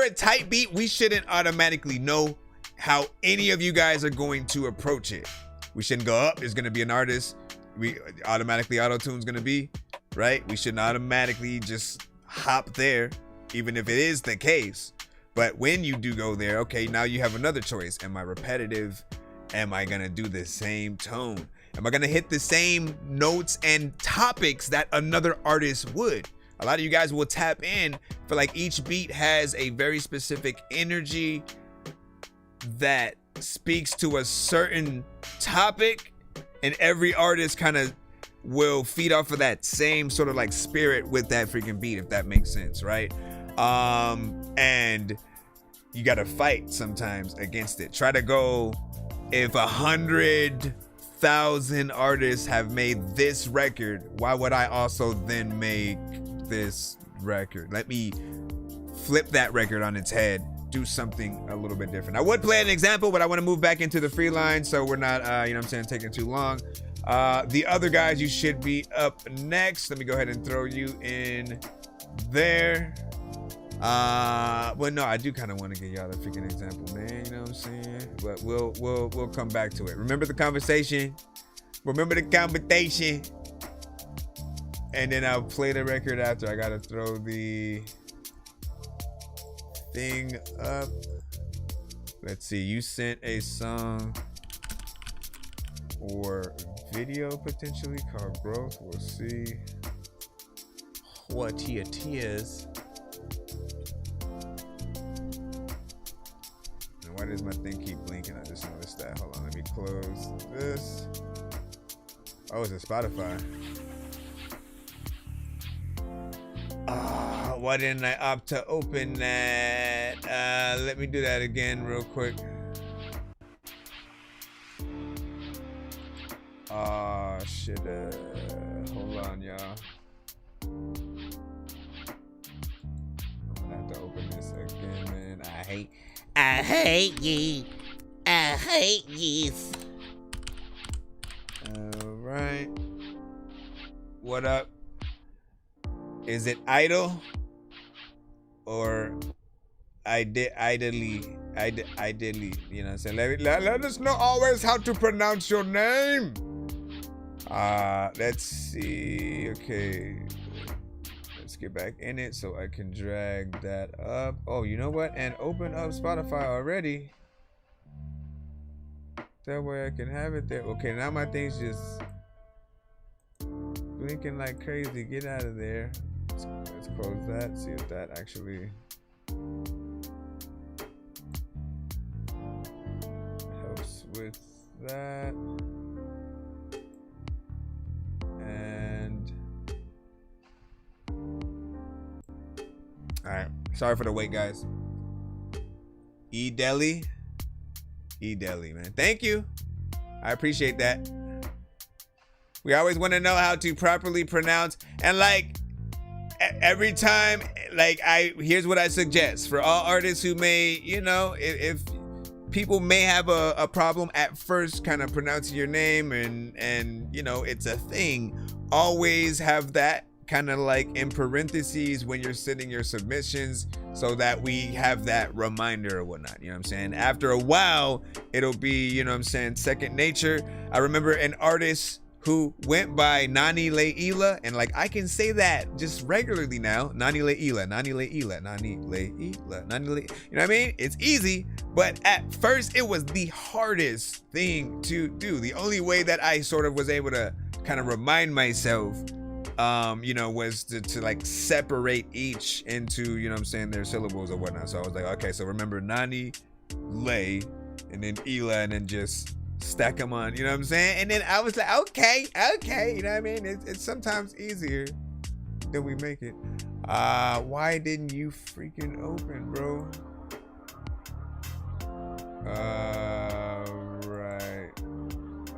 S4: tight beat, we shouldn't automatically know how any of you guys are going to approach it. We shouldn't go up. There's going to be an artist. We automatically auto-tune's going to be, right? We shouldn't automatically just hop there, even if it is the case. But when you do go there, okay, now you have another choice. Am I repetitive? Am I going to do the same tone? Am I going to hit the same notes and topics that another artist would? A lot of you guys will tap in for, like, each beat has a very specific energy that speaks to a certain topic, and every artist kind of will feed off of that same sort of like spirit with that freaking beat, if that makes sense, right? And you got to fight sometimes against it. Try to go, if 100,000 artists have made this record, why would I also then make this record? Let me flip that record on its head, do something a little bit different. I would play an example, but I want to move back into the free line so we're not, you know what I'm saying, taking too long. The other guys, you should be up next. Let me go ahead and throw you in there. Well, no, I do kind of want to give y'all a freaking example, man. You know what I'm saying? But we'll come back to it. Remember the conversation. And then I'll play the record after. I gotta throw the thing up. Let's see. You sent a song or video potentially called Growth. We'll see what it is. And why does my thing keep blinking? I just noticed that. Hold on, let me close this. Oh, it's a Spotify. Why didn't I opt to open that? Let me do that again real quick. Shit. Hold on, y'all. I'm gonna have to open this again, man. I hate ye. All right. What up? Is it idle or idly? You know what I'm saying? Let us know always how to pronounce your name. Let's see. Okay. Let's get back in it so I can drag that up. Oh, you know what? And open up Spotify already. That way I can have it there. Okay, now my thing's just blinking like crazy. Get out of there. Let's close that. See if that actually helps with that. And all right, sorry for the wait, guys. E-Deli, man. Thank you. I appreciate that. We always want to know how to properly pronounce, and like every time, like here's what I suggest for all artists who may, you know, if people may have a problem at first kind of pronouncing your name and you know, it's a thing, always have that kind of like in parentheses when you're sending your submissions so that we have that reminder or whatnot. You know what I'm saying? After a while, it'll be, you know what I'm saying, second nature. I remember an artist who went by Nani Leila, and like I can say that just regularly now. Nani Leila, Nani Leila, Nani Leila, Nani Leila. You know what I mean? It's easy, but at first it was the hardest thing to do. The only way that I sort of was able to kind of remind myself, you know, was to like separate each into, you know what I'm saying, their syllables or whatnot. So I was like, okay, so remember Nani, Lay, and then Ela, and then just stack them on, you know what I'm saying? And then I was like, okay, you know what I mean? It's sometimes easier than we make it. Why didn't you freaking open, bro? Right.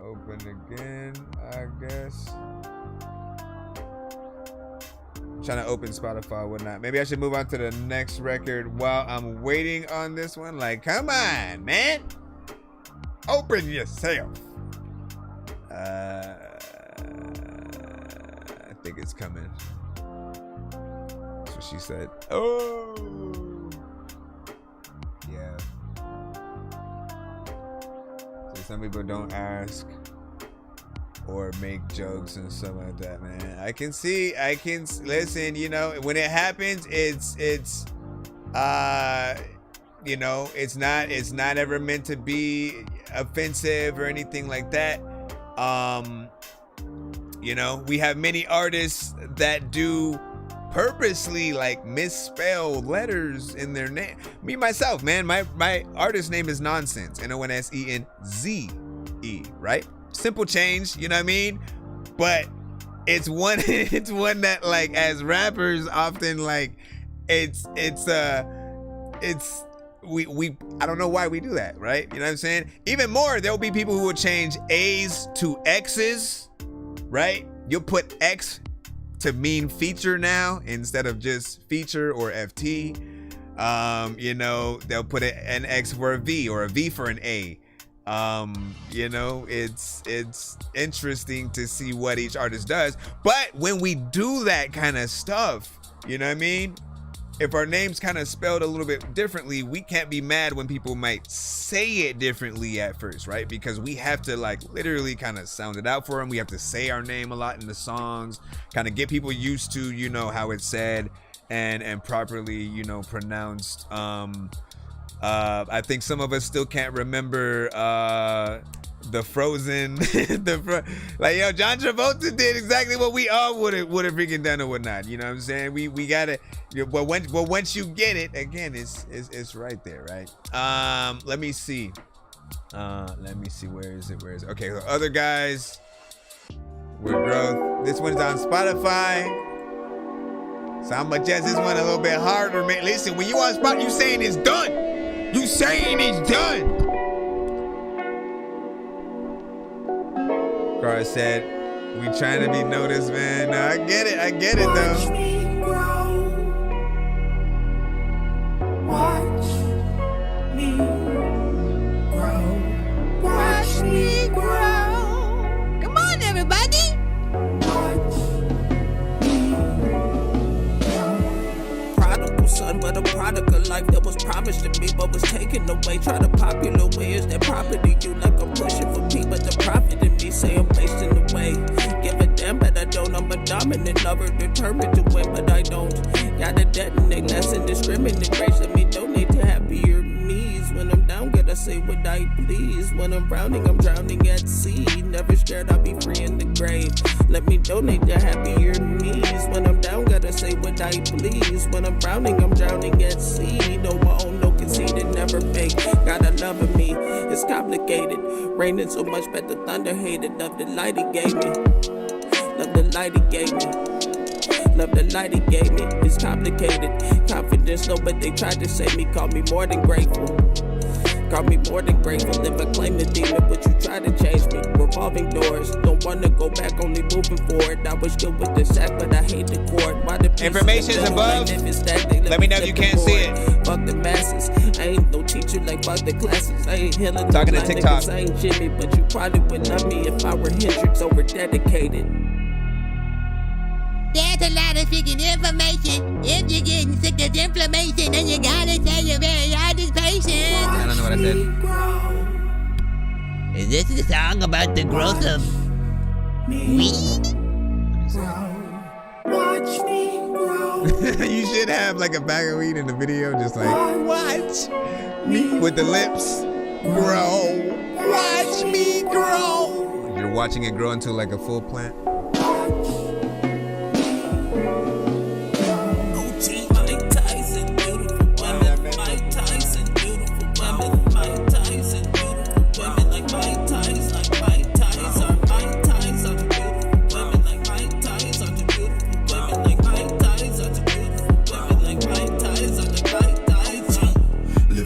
S4: Open again, I guess. Trying to open Spotify, whatnot. Maybe I should move on to the next record while I'm waiting on this one. Like, come on, man. Open yourself. I think it's coming. That's what she said. Oh. Yeah. So some people don't ask or make jokes and stuff like that, man. I can listen, you know, when it happens, it's you know, it's not ever meant to be offensive or anything like that. You know, we have many artists that do purposely like misspell letters in their name. Me myself, man, my artist name is Nonsense, Nonsenze, right? Simple change, you know what I mean? But it's one that like as rappers often like we I don't know why we do that, right? You know what I'm saying? Even more, there'll be people who will change A's to X's, right? You'll put X to mean feature now instead of just feature or FT. You know, they'll put an X for a V or a V for an A. You know, it's interesting to see what each artist does. But when we do that kind of stuff, you know what I mean? If our name's kind of spelled a little bit differently, we can't be mad when people might say it differently at first, right? Because we have to like literally kind of sound it out for them. We have to say our name a lot in the songs, kind of get people used to, you know, how it's said and properly, you know, pronounced. I think some of us still can't remember the Frozen, like yo, John Travolta did exactly what we all would have freaking done or whatnot. You know what I'm saying? We gotta. Well, once you get it, again, it's right there, right? Let me see. Where is it? Okay, so other guys with growth. This one's on Spotify. So I'm gonna judge this one a little bit harder, man. Listen, when you on Spotify, you saying it's done. You saying it's done. Carl said, we trying to be noticed, man. No, I get it though.
S17: Watch me grow. Watch me grow. Watch me grow. Come on, everybody. Watch me grow.
S18: Prodigal son, but a prodigal life that was promised to me, but was taken away. Try to popular way is that property you like I'm pushing for me, but the profit in me say I'm wasting away. Give a damn, but I don't. I'm a dominant lover, determined to win, but I don't. Gotta detonate, less indiscriminate grace. Let me donate to happier me's. When I'm down, gotta say what I please. When I'm drowning at sea. Never scared, I'll be free in the grave. Let me donate to happier me's. When I'm down, gotta say what I please. When I'm drowning at sea. No my own, no conceited, never fake. Got a love of me, it's complicated. Raining so much, but the thunder hated. Love the light he gave me. Love the light he gave me. Love the light he gave me. It's complicated. Confidence, no, but they tried to save me. Call me more than grateful. Call me more than grateful. If I claim the demon, but you try to change me. Revolving doors. Don't wanna go back, only moving forward. I was good with the sack, but I hate the cord. Why the
S4: information is above. Let me know if you can't see it.
S18: Fuck the masses. I ain't no teacher like fuck the classes. I ain't healing.
S4: Talking to TikTok.
S18: I ain't Jimmy, but you probably would love me if I were Hendrix over dedicated.
S12: There's a lot seeking information. If you're getting sick of inflammation, then you gotta tell your very hardest patient.
S4: I don't know what I said.
S12: Is this the song about the growth of weed?
S17: Watch me grow.
S4: You should have like a bag of weed in the video, just like, watch me with the lips grow. Watch me grow. You're watching it grow into like a full plant.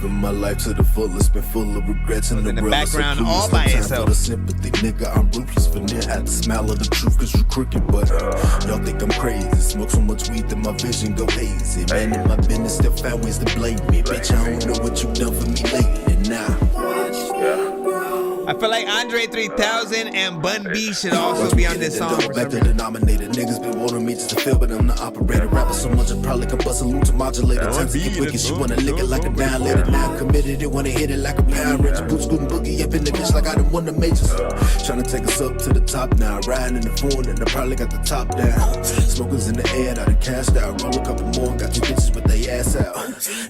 S19: My life to the fullest, been full of regrets and
S4: in the background all by itself.
S19: The sympathy, nigga, I'm ruthless for near. Had the smell of the truth, cause you crooked, but y'all think I'm crazy. Smoke so much weed that my vision go hazy. Man, in my business, still found ways to blame me. Bitch, I don't know what you done for me lately. Now,
S4: I feel like Andre 3000 and Bun B should also be on this song.
S19: Back to the denominator, niggas been wanting me just to feel, but I'm the operator. Rapper so much I probably could bust a loop to modulator. Time to get wicked, she wanna lick it like a down later. Now I'm committed, it wanna hit it like a Power Ranger. Boots scooting boogie up in the bitch like I done won the majors. Trying to take us up to the top now. Riding in the phone and I probably got the top down. Smokers in the air, now they cashed out. Roll a couple more, got two bitches with they ass out.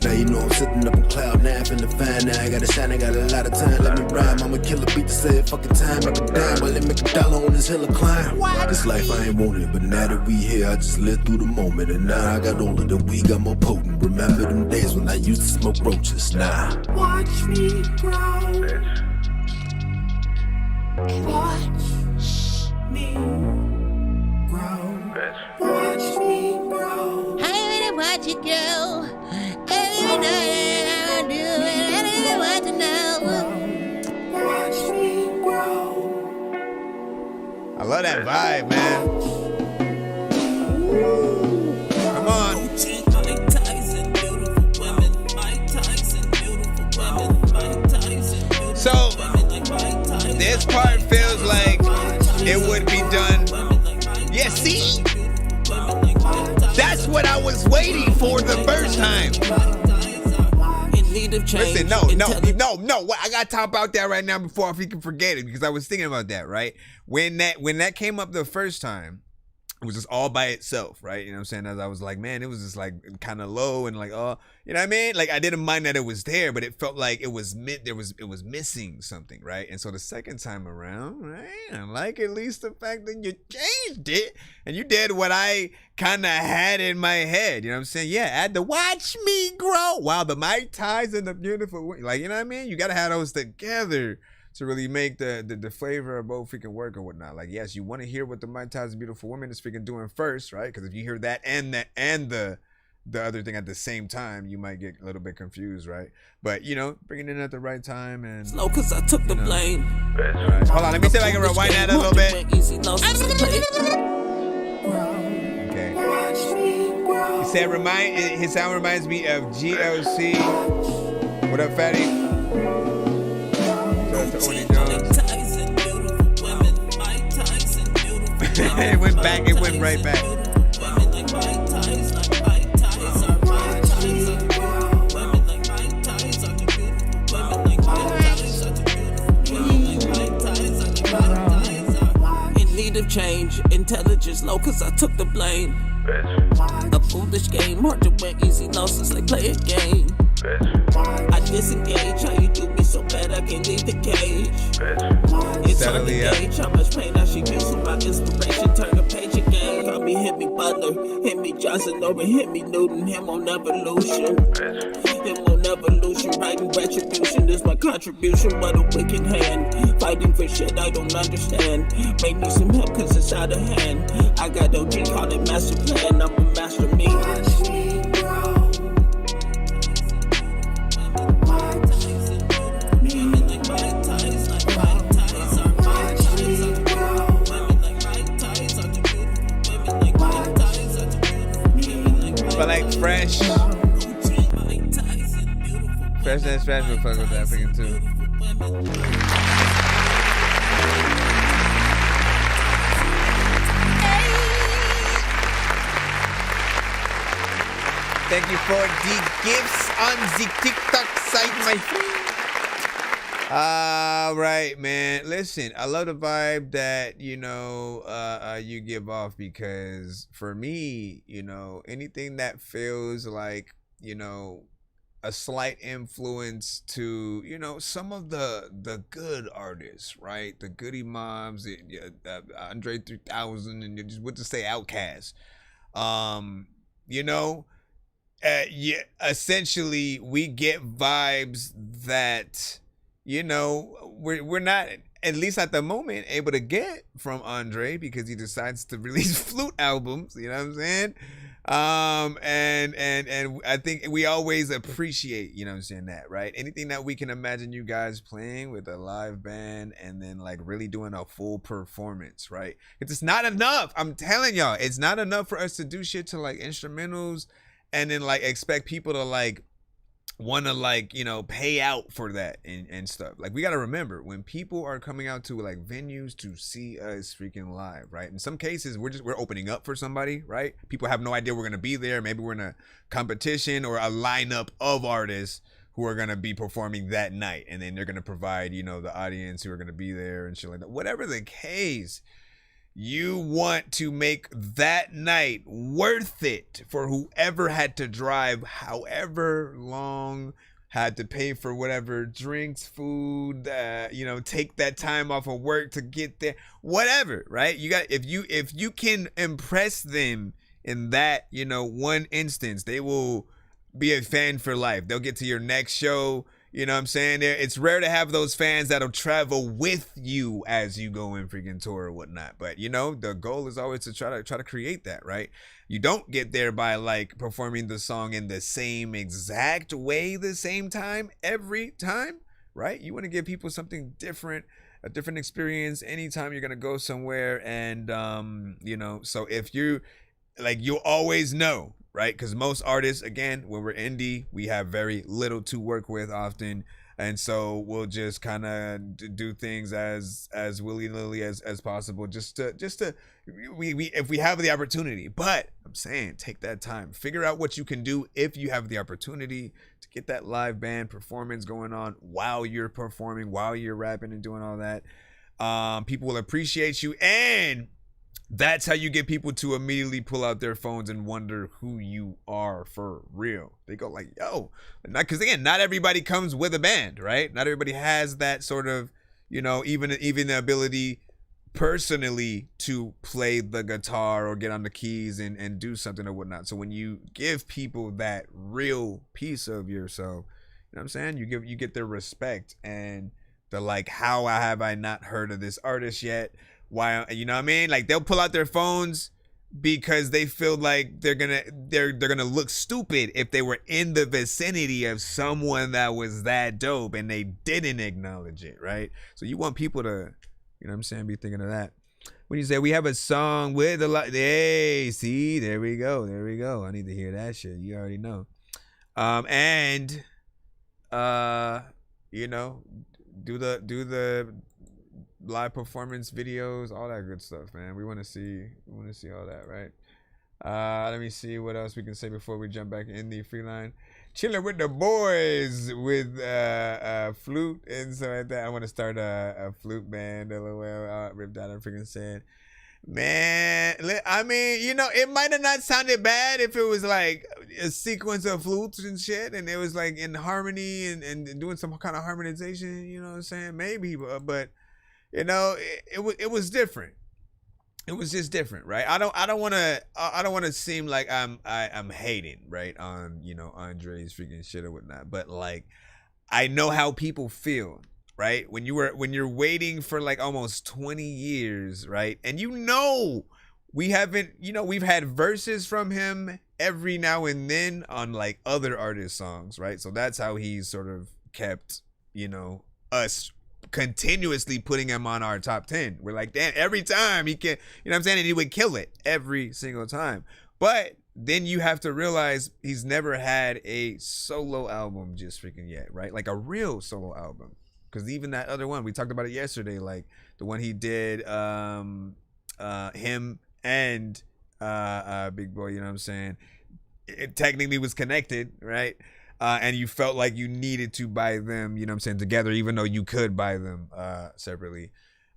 S19: Now you know I'm sitting up in cloud nine, feeling fine now. I gotta shine, I got a lot of time, let me rhyme. I'm a killer beat to say it fucking time, make a dime while they make a dollar on this hill of climb. This life I ain't want it, but now that we here, I just live through the moment. And now I got older, the weed got more potent. Remember them days when I used to smoke roaches, nah.
S17: Watch me grow. Watch me grow. Watch me grow.
S12: I really watch you grow. Every night I do it. I really want to know.
S17: Watch me grow.
S4: I love that vibe, man. Come on. So, this part feels like it would be done. Yeah, see? That's what I was waiting for the first time. Listen, no. I gotta talk about that right now before I freaking forget it, because I was thinking about that, right? When that came up the first time, it was just all by itself, right? You know what I'm saying? As I was like, man, it was just like kind of low and like, oh, you know what I mean? Like I didn't mind that it was there, but it felt like it was missing something, right? And so the second time around, right? I like at least the fact that you changed it and you did what I kind of had in my head. You know what I'm saying? Yeah, add the watch me grow. Wow, the Mike Ties and the beautiful, like, you know what I mean? You gotta have those together to really make the flavor of both freaking work or whatnot. Like, yes, you want to hear what the Mike Tyson Beautiful Woman is freaking doing first, right? Because if you hear that and the other thing at the same time, you might get a little bit confused, right? But, you know, bringing it in at the right time and...
S18: Slow, because I took the blame.
S4: Right. Hold on, let me see if I can rewind that a little bit. Okay. He said, his sound reminds me of GLC. What up, Fatty? It went back, it went right back.
S18: In need of change, intelligence low, cause I took the blame. A foolish game, hard to win, easy losses like play a game. I disengage, how you do me so bad I can't leave the cage. It's hard to gauge how much pain I should use for my inspiration. Turn the page again. Call me, hit me Butler, hit me Johnson, over hit me Newton. Him on evolution, him on evolution. Writing retribution is my contribution, but a wicked hand. Fighting for shit I don't understand. May need some help cause it's out of hand. I got OG, call it master plan. I'm a master me.
S4: But like fresh. Freshness, fresh will fuck with that freaking too. Thank you for the gifts on the TikTok site, my friend. All right, man. Listen, I love the vibe that, you give off, because for me, anything that feels like, a slight influence to, some of the good artists, right? The Goody Moms, Andre 3000, and just what to say, Outkast. Essentially we get vibes that, we're not, at least at the moment, able to get from Andre, because he decides to release flute albums, you know what I'm saying? And I think we always appreciate, that, right? Anything that we can imagine you guys playing with a live band and then like really doing a full performance, right? It's not enough. I'm telling y'all, it's not enough for us to do shit to like instrumentals and then like expect people to like want to like, pay out for that and stuff. Like, we got to remember, when people are coming out to like venues to see us freaking live, right? In some cases, we're opening up for somebody, right? People have no idea we're going to be there. Maybe we're in a competition or a lineup of artists who are going to be performing that night. And then they're going to provide, the audience who are going to be there and shit like that. Whatever the case, you want to make that night worth it for whoever had to drive however long, had to pay for whatever drinks, food, take that time off of work to get there, whatever, right? You got, if you can impress them in that, one instance, they will be a fan for life. They'll get to your next show. You know what I'm saying? It's rare to have those fans that'll travel with you as you go and freaking tour or whatnot. But the goal is always to try to create that, right? You don't get there by like performing the song in the same exact way the same time every time, right? You want to give people something different, a different experience anytime you're gonna go somewhere. And so if you like, you'll always know, right? Because most artists, again, when we're indie, we have very little to work with often, and so we'll just kind of do things as willy-nilly as possible, just to if we have the opportunity. But I'm saying, take that time, figure out what you can do if you have the opportunity to get that live band performance going on while you're performing, while you're rapping and doing all that. People will appreciate you, and that's how you get people to immediately pull out their phones and wonder who you are for real. They go like, yo, because again, not everybody comes with a band, right? Not everybody has that sort of, even the ability personally to play the guitar or get on the keys and do something or whatnot. So when you give people that real piece of yourself, you know what I'm saying? You get their respect and the like, how have I not heard of this artist yet? Why, you know what I mean? Like, they'll pull out their phones because they feel like they're gonna look stupid if they were in the vicinity of someone that was that dope and they didn't acknowledge it, right? So you want people to, be thinking of that. When you say we have a song with a lot, hey, see, there we go. I need to hear that shit. You already know. Do the live performance videos, all that good stuff, man. We want to see all that, right? Let me see what else we can say before we jump back in the free line. Chilling with the boys with flute and stuff like that. I want to start a flute band. LOL. Ripped out and freaking said, man, I mean, it might have not sounded bad if it was like a sequence of flutes and shit, and it was like in harmony and doing some kind of harmonization. You know what I'm saying? Maybe, but it was different. It was just different, right? I don't want to seem like I'm hating, right, on Andre's freaking shit or whatnot, but like, I know how people feel, right? When you're waiting for like almost 20 years, right? And we've had verses from him every now and then on like other artist songs, right? So that's how he's sort of kept, us continuously putting him on our top 10. We're like, damn, every time he can, what I'm saying? And he would kill it every single time. But then you have to realize he's never had a solo album just freaking yet, right? Like a real solo album. Because even that other one, we talked about it yesterday, like the one he did, him and Big Boy, you know what I'm saying? it technically was connected, right? And you felt like you needed to buy them, you know what I'm saying, together, even though you could buy them separately.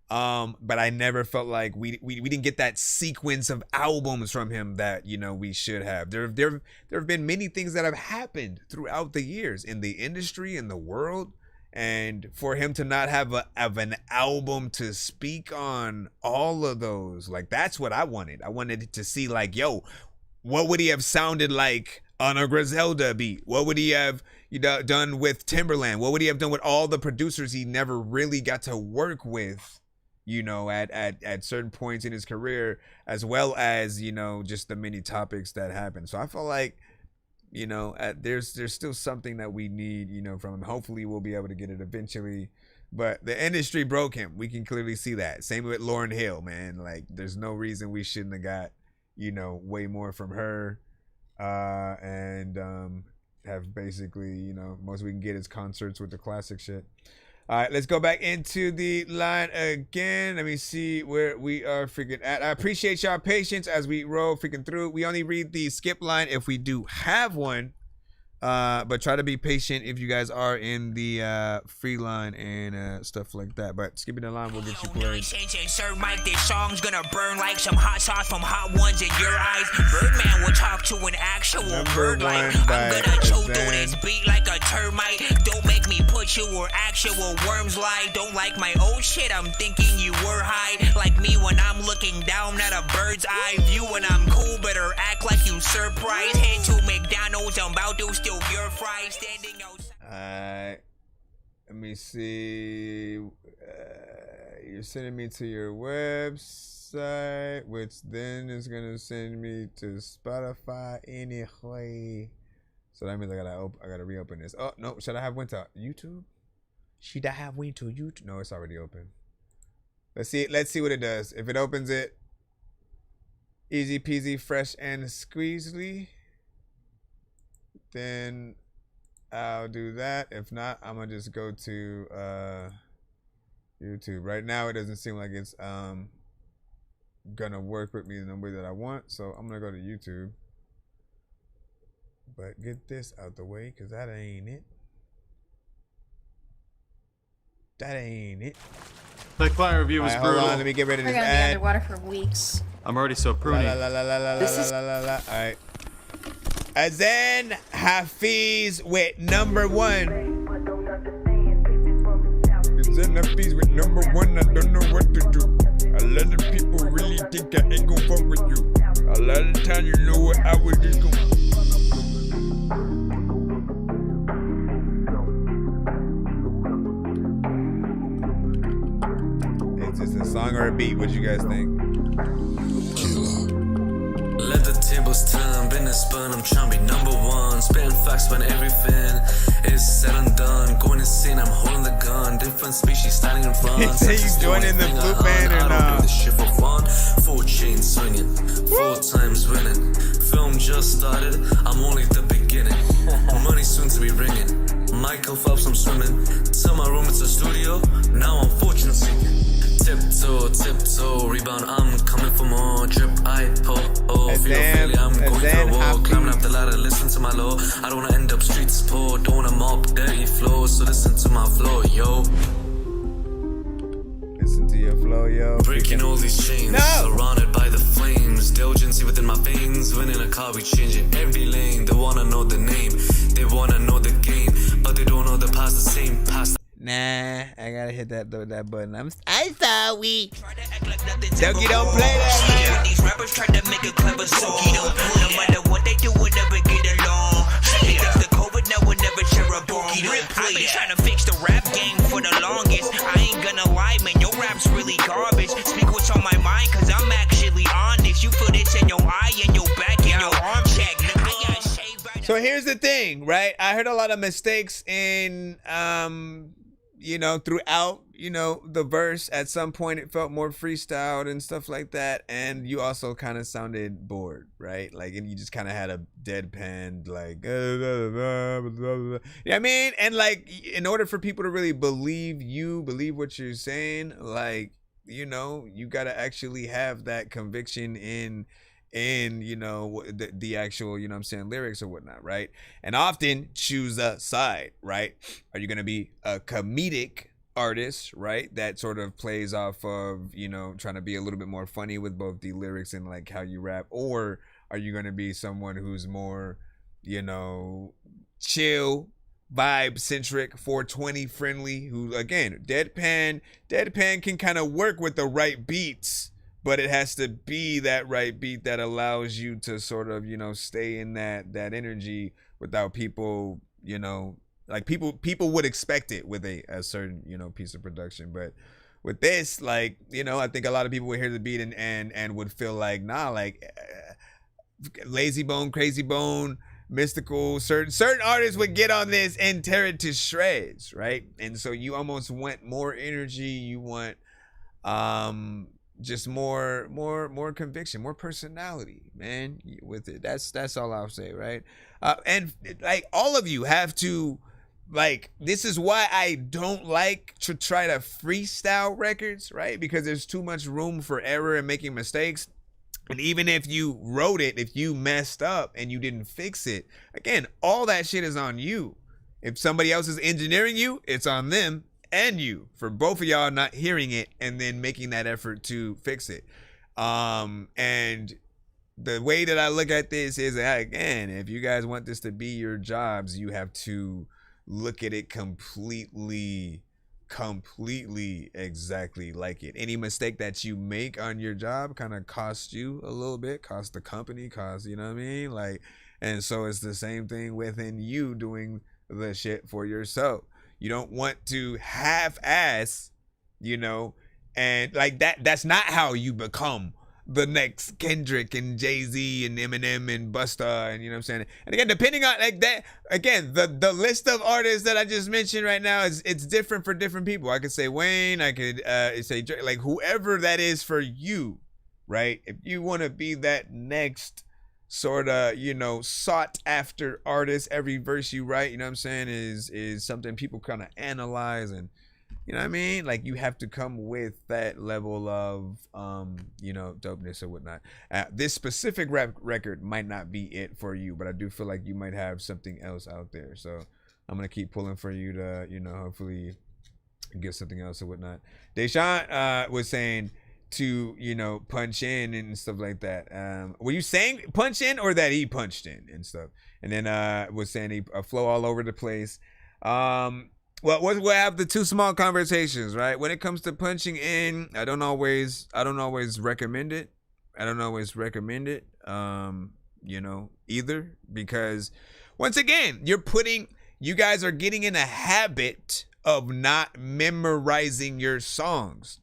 S4: But I never felt like we didn't get that sequence of albums from him that, you know, we should have. There have been many things that have happened throughout the years in the industry, in the world, and for him to not have an album to speak on all of those, like, that's what I wanted. I wanted to see, like, yo, what would he have sounded like on a Griselda beat? What would he have, you know, done with Timberland? What would he have done with all the producers he never really got to work with, you know, at certain points in his career, as well as, you know, just the many topics that happened. So I feel like, you know, there's still something that we need, you know, from him. Hopefully we'll be able to get it eventually. But the industry broke him. We can clearly see that. Same with Lauryn Hill, man. Like, there's no reason we shouldn't have got, you know, way more from her. And have basically, you know, most we can get is concerts with the classic shit. All right, let's go back into the line again. Let me see where we are freaking at. I appreciate y'all patience as we roll freaking through. We only read the skip line if we do have one. But try to be patient if you guys are in the free line and stuff like that. But skipping the line will get you played.
S13: Sir Mike, this song's gonna burn like some hot sauce from hot ones in your eyes. Birdman will talk to an actual bird like I'm gonna chew through this beat like a termite. Don't make me put you where actual worms lie. Don't like my old shit, I'm thinking you were high. Like me when I'm looking down at a bird's eye view. When I'm cool, better act like you surprised. Head to McDonald's, I'm about to your fries standing outside.
S4: Alright. Let me see. You're sending me to your website, which then is gonna send me to Spotify anyway. So that means I gotta reopen this. Oh no, should I have went to YouTube? Should I have went to YouTube? No, it's already open. Let's see what it does. If it opens it, easy peasy, fresh and squeezely, then I'll do that. If not, I'm gonna just go to YouTube. Right now it doesn't seem like it's gonna work with me in the way that I want, so I'm gonna go to YouTube. But get this out the way, cause that ain't it. That ain't it.
S20: The client review was brutal.
S4: Hold on, let me get rid of this
S21: We're gonna be
S4: ad.
S21: underwater for weeks.
S20: I'm already so pruny.
S4: All right. Azan Hafiz with number one. Azan Hafiz with number one. I don't know what to do. A lot of people really think I ain't gon' fuck with you. A lot of time, you know what I would just go. Is this a song or a beat? What you guys think?
S22: Let the tables turn, been a spun, I'm trying to be number one. Spitting facts when everything is said and done. Going insane, I'm holding the gun. Different species standing in front.
S4: Say you joining the flute band or
S22: I don't
S4: not?
S22: do this shit for fun. 4 chains swinging, 4 times winning. Film just started, I'm only the beginning. Money soon to be ringing. Michael Phelps, I'm swimming. Tell my room it's a studio, now I'm fortune seeking. Tiptoe, rebound, I'm coming for more. Drip, I pull, feel I'm going for a walk. Climbing up the ladder, listen to my law. I don't wanna end up streets poor, don't wanna mop dirty floors, so listen to my flow, yo.
S4: Listen to your flow, yo.
S22: Breaking all these chains, surrounded by the flames. The urgency within my veins. Winning a car, we changing every lane. They wanna know the name, they wanna know the game, but they don't know the past, the same past.
S4: Nah, I gotta hit that button. I'm sorry. Dougie, don't play that, man.
S13: These rappers try to make a clever song. No matter what they do, we'll never get along. They fix the COVID, now we'll never share a bomb. I've been trying to fix the rap game for the longest. I ain't gonna lie, man, your rap's really garbage. Speak what's on my mind, cause I'm actually honest. You feel this in your eye and your back and your arm check. I got shaved by
S4: So here's the thing, right? I heard a lot of mistakes in you know, throughout, you know, the verse. At some point it felt more freestyled and stuff like that, and you also kind of sounded bored, right? Like, and you just kind of had a deadpan, like, you know what I mean? And like, in order for people to really believe what you're saying, like, you know, you gotta actually have that conviction in in, you know, the actual, you know what I'm saying, lyrics or whatnot, right? And often choose a side, right? Are you going to be a comedic artist, right? That sort of plays off of, you know, trying to be a little bit more funny with both the lyrics and like how you rap? Or are you going to be someone who's more, you know, chill, vibe centric, 420 friendly, who again, deadpan can kind of work with the right beats, but it has to be that right beat that allows you to sort of, you know, stay in that energy without people, you know, like people would expect it with a certain, you know, piece of production. But with this, like, you know, I think a lot of people would hear the beat and would feel like, nah, like Lazy Bone, Crazy Bone, Mystical, certain artists would get on this and tear it to shreds, right? And so you almost want more energy, you want just more conviction, more personality, man, with it. That's all I'll say, right? And like all of you have to, like, this is why I don't like to try to freestyle records, right? Because there's too much room for error and making mistakes. And even if you wrote it, if you messed up and you didn't fix it, again, all that shit is on you. If somebody else is engineering you, it's on them and you, for both of y'all not hearing it and then making that effort to fix it. And the way that I look at this is, again, if you guys want this to be your jobs, you have to look at it completely exactly like it. Any mistake that you make on your job kind of costs you a little bit, costs the company, you know what I mean? Like, and so it's the same thing within you doing the shit for yourself. You don't want to half-ass, you know, and like that's not how you become the next Kendrick and Jay-Z and Eminem and Busta, and you know what I'm saying? And again, depending on like that, again, the list of artists that I just mentioned right now it's different for different people. I could say Wayne, I could say like whoever that is for you, right? If you want to be that next sort of, you know, sought after artist, every verse you write, you know what I'm saying, is something people kind of analyze, and you know what I mean? Like, you have to come with that level of, you know, dopeness or whatnot. This specific rap record might not be it for you, but I do feel like you might have something else out there. So I'm going to keep pulling for you to, you know, hopefully get something else or whatnot. Deshaun was saying to, you know, punch in and stuff like that. Were you saying punch in or that he punched in and stuff? And then was saying he flow all over the place. Well, we'll have the two small conversations, right? When it comes to punching in, I don't always recommend it. You know, either, because once again, you guys are getting in a habit of not memorizing your songs.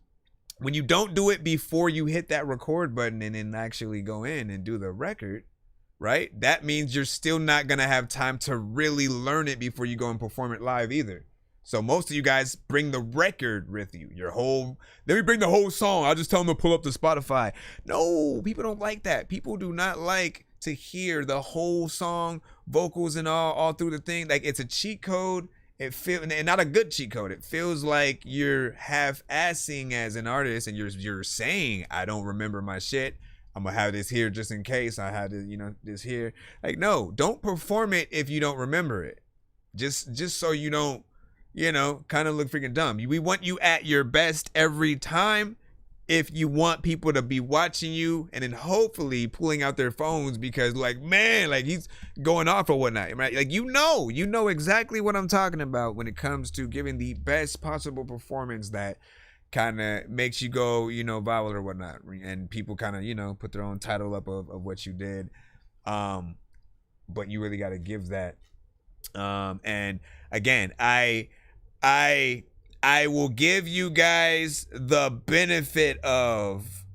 S4: When you don't do it before you hit that record button and then actually go in and do the record, right? That means you're still not going to have time to really learn it before you go and perform it live either. So most of you guys bring the record with you, let me bring the whole song. I'll just tell them to pull up the Spotify. No, people don't like that. People do not like to hear the whole song, vocals and all through the thing. Like, it's a cheat code. And not a good cheat code. It feels like you're half-assing as an artist, and you're saying, I don't remember my shit. I'm gonna have this here just in case. I had to, you know, this here. Like, no, don't perform it if you don't remember it. Just so you don't, you know, kind of look freaking dumb. We want you at your best every time. If you want people to be watching you and then hopefully pulling out their phones because, like, man, like, he's going off or whatnot, right? Like, you know exactly what I'm talking about when it comes to giving the best possible performance that kind of makes you go, you know, viral or whatnot. And people kind of, you know, put their own title up of what you did. But you really got to give that. And again, I will give you guys the benefit of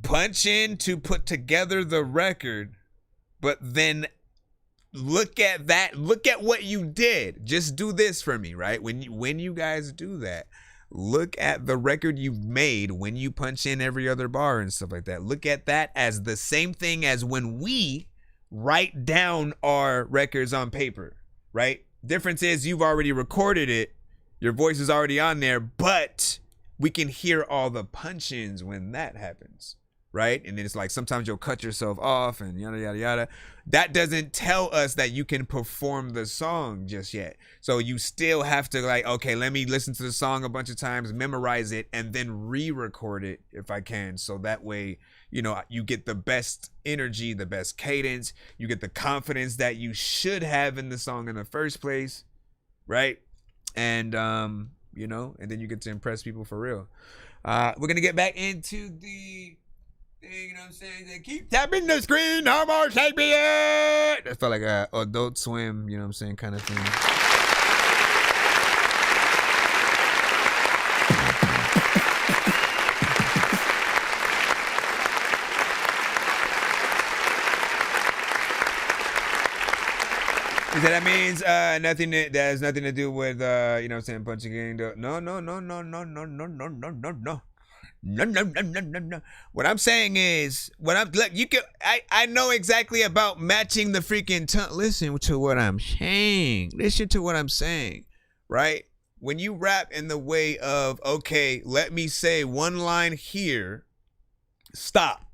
S4: punch in to put together the record, but then look at that. Look at what you did. Just do this for me, right? When you guys do that, look at the record you've made when you punch in every other bar and stuff like that. Look at that as the same thing as when we write down our records on paper, right? Difference is you've already recorded it. Your voice is already on there, but we can hear all the punch-ins when that happens, right? And then it's like sometimes you'll cut yourself off and yada yada yada. That doesn't tell us that you can perform the song just yet. So you still have to like, okay, let me listen to the song a bunch of times, memorize it, and then re-record it if I can. So that way, you know, you get the best energy, the best cadence, you get the confidence that you should have in the song in the first place, right? And you know, and then you get to impress people for real. We're gonna get back into the thing, you know what I'm saying? They keep tapping the screen, no more Shakespeare. That felt like a Adult Swim, you know what I'm saying, kind of thing. That means nothing. That has nothing to do with you know what I'm saying, punching in. No. What I'm saying is, look, you can. I know exactly about matching the freaking tongue. Listen to what I'm saying. Listen to what I'm saying, right? When you rap in the way of, okay, let me say one line here, stop.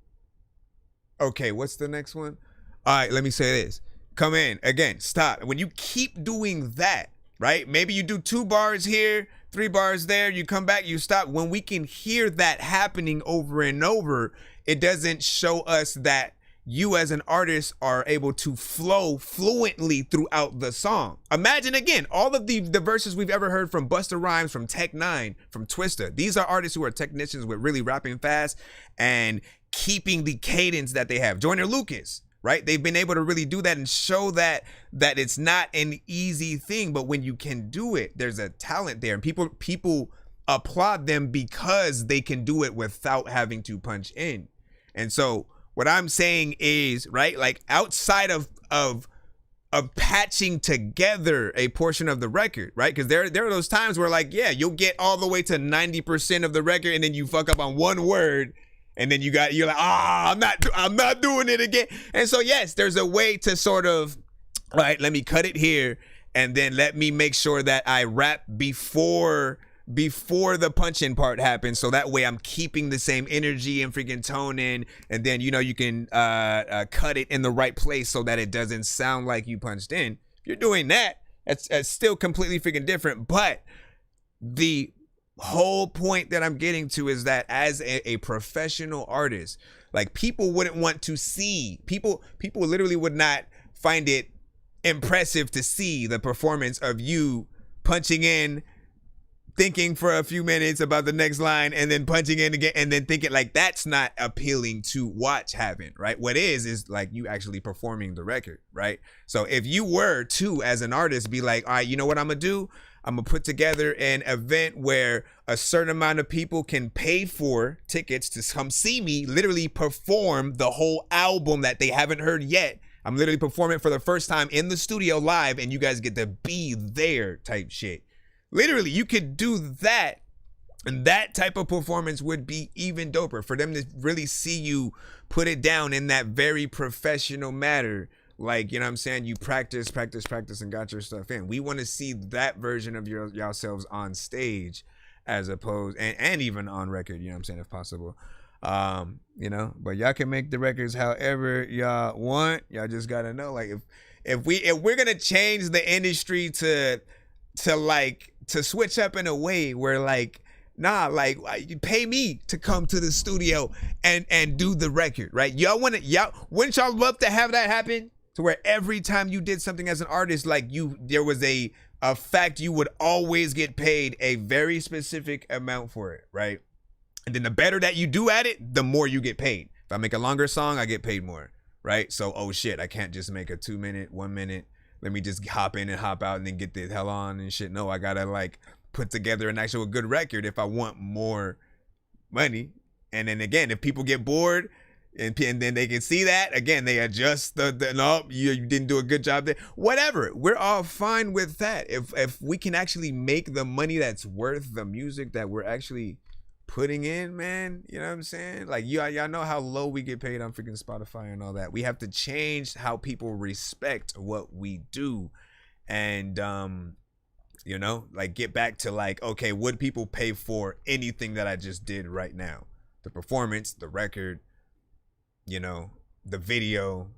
S4: Okay, what's the next one? All right, let me say this. Come in again, stop. When you keep doing that, right? Maybe you do 2 bars here, 3 bars there, you come back, you stop. When we can hear that happening over and over, it doesn't show us that you as an artist are able to flow fluently throughout the song. Imagine again, all of the verses we've ever heard from Busta Rhymes, from Tech Nine, from Twista. These are artists who are technicians with really rapping fast and keeping the cadence that they have. Joyner Lucas, right? They've been able to really do that and show that it's not an easy thing, but when you can do it, there's a talent there, and people applaud them because they can do it without having to punch in. And so what I'm saying is, right, like outside of patching together a portion of the record, right? Because there are those times where, like, yeah, you'll get all the way to 90% of the record, and then you fuck up on one word. And then you're like, I'm not doing it again. And so, yes, there's a way to sort of, right, let me cut it here, and then let me make sure that I rap before the punch-in part happens, so that way I'm keeping the same energy and freaking tone in, and then, you know, you can cut it in the right place so that it doesn't sound like you punched in. If you're doing that, that's still completely freaking different. But the whole point that I'm getting to is that as a professional artist, like, people wouldn't want to see, people literally would not find it impressive to see the performance of you punching in, thinking for a few minutes about the next line, and then punching in again, and then thinking, like, that's not appealing to watch happen, right? What is like you actually performing the record, right? So if you were to, as an artist, be like, all right, you know what I'm gonna do? I'm gonna put together an event where a certain amount of people can pay for tickets to come see me literally perform the whole album that they haven't heard yet. I'm literally performing for the first time in the studio live, and you guys get to be there type shit. Literally, you could do that, and that type of performance would be even doper for them to really see you put it down in that very professional manner. Like, you know what I'm saying? You practice, and got your stuff in. We want to see that version of yourselves on stage, as opposed, and even on record, you know what I'm saying, if possible. You know, but y'all can make the records however y'all want. Y'all just gotta know, like, if we're gonna change the industry to switch up in a way where, like, nah, like, you pay me to come to the studio and do the record, right? Wouldn't y'all love to have that happen? To where every time you did something as an artist, like, there was a fact you would always get paid a very specific amount for it, right? And then the better that you do at it, the more you get paid. If I make a longer song, I get paid more, right? So, oh shit, I can't just make a 2 minute, 1 minute, let me just hop in and hop out and then get the hell on and shit. No, I gotta, like, put together an actual good record if I want more money. And then again, if people get bored, and then they can see that, again, they adjust no, you didn't do a good job there. Whatever, we're all fine with that. If we can actually make the money that's worth the music that we're actually putting in, man, you know what I'm saying? Like, y'all know how low we get paid on freaking Spotify and all that. We have to change how people respect what we do, and you know, like, get back to, like, okay, would people pay for anything that I just did right now? The performance, the record, you know, the video,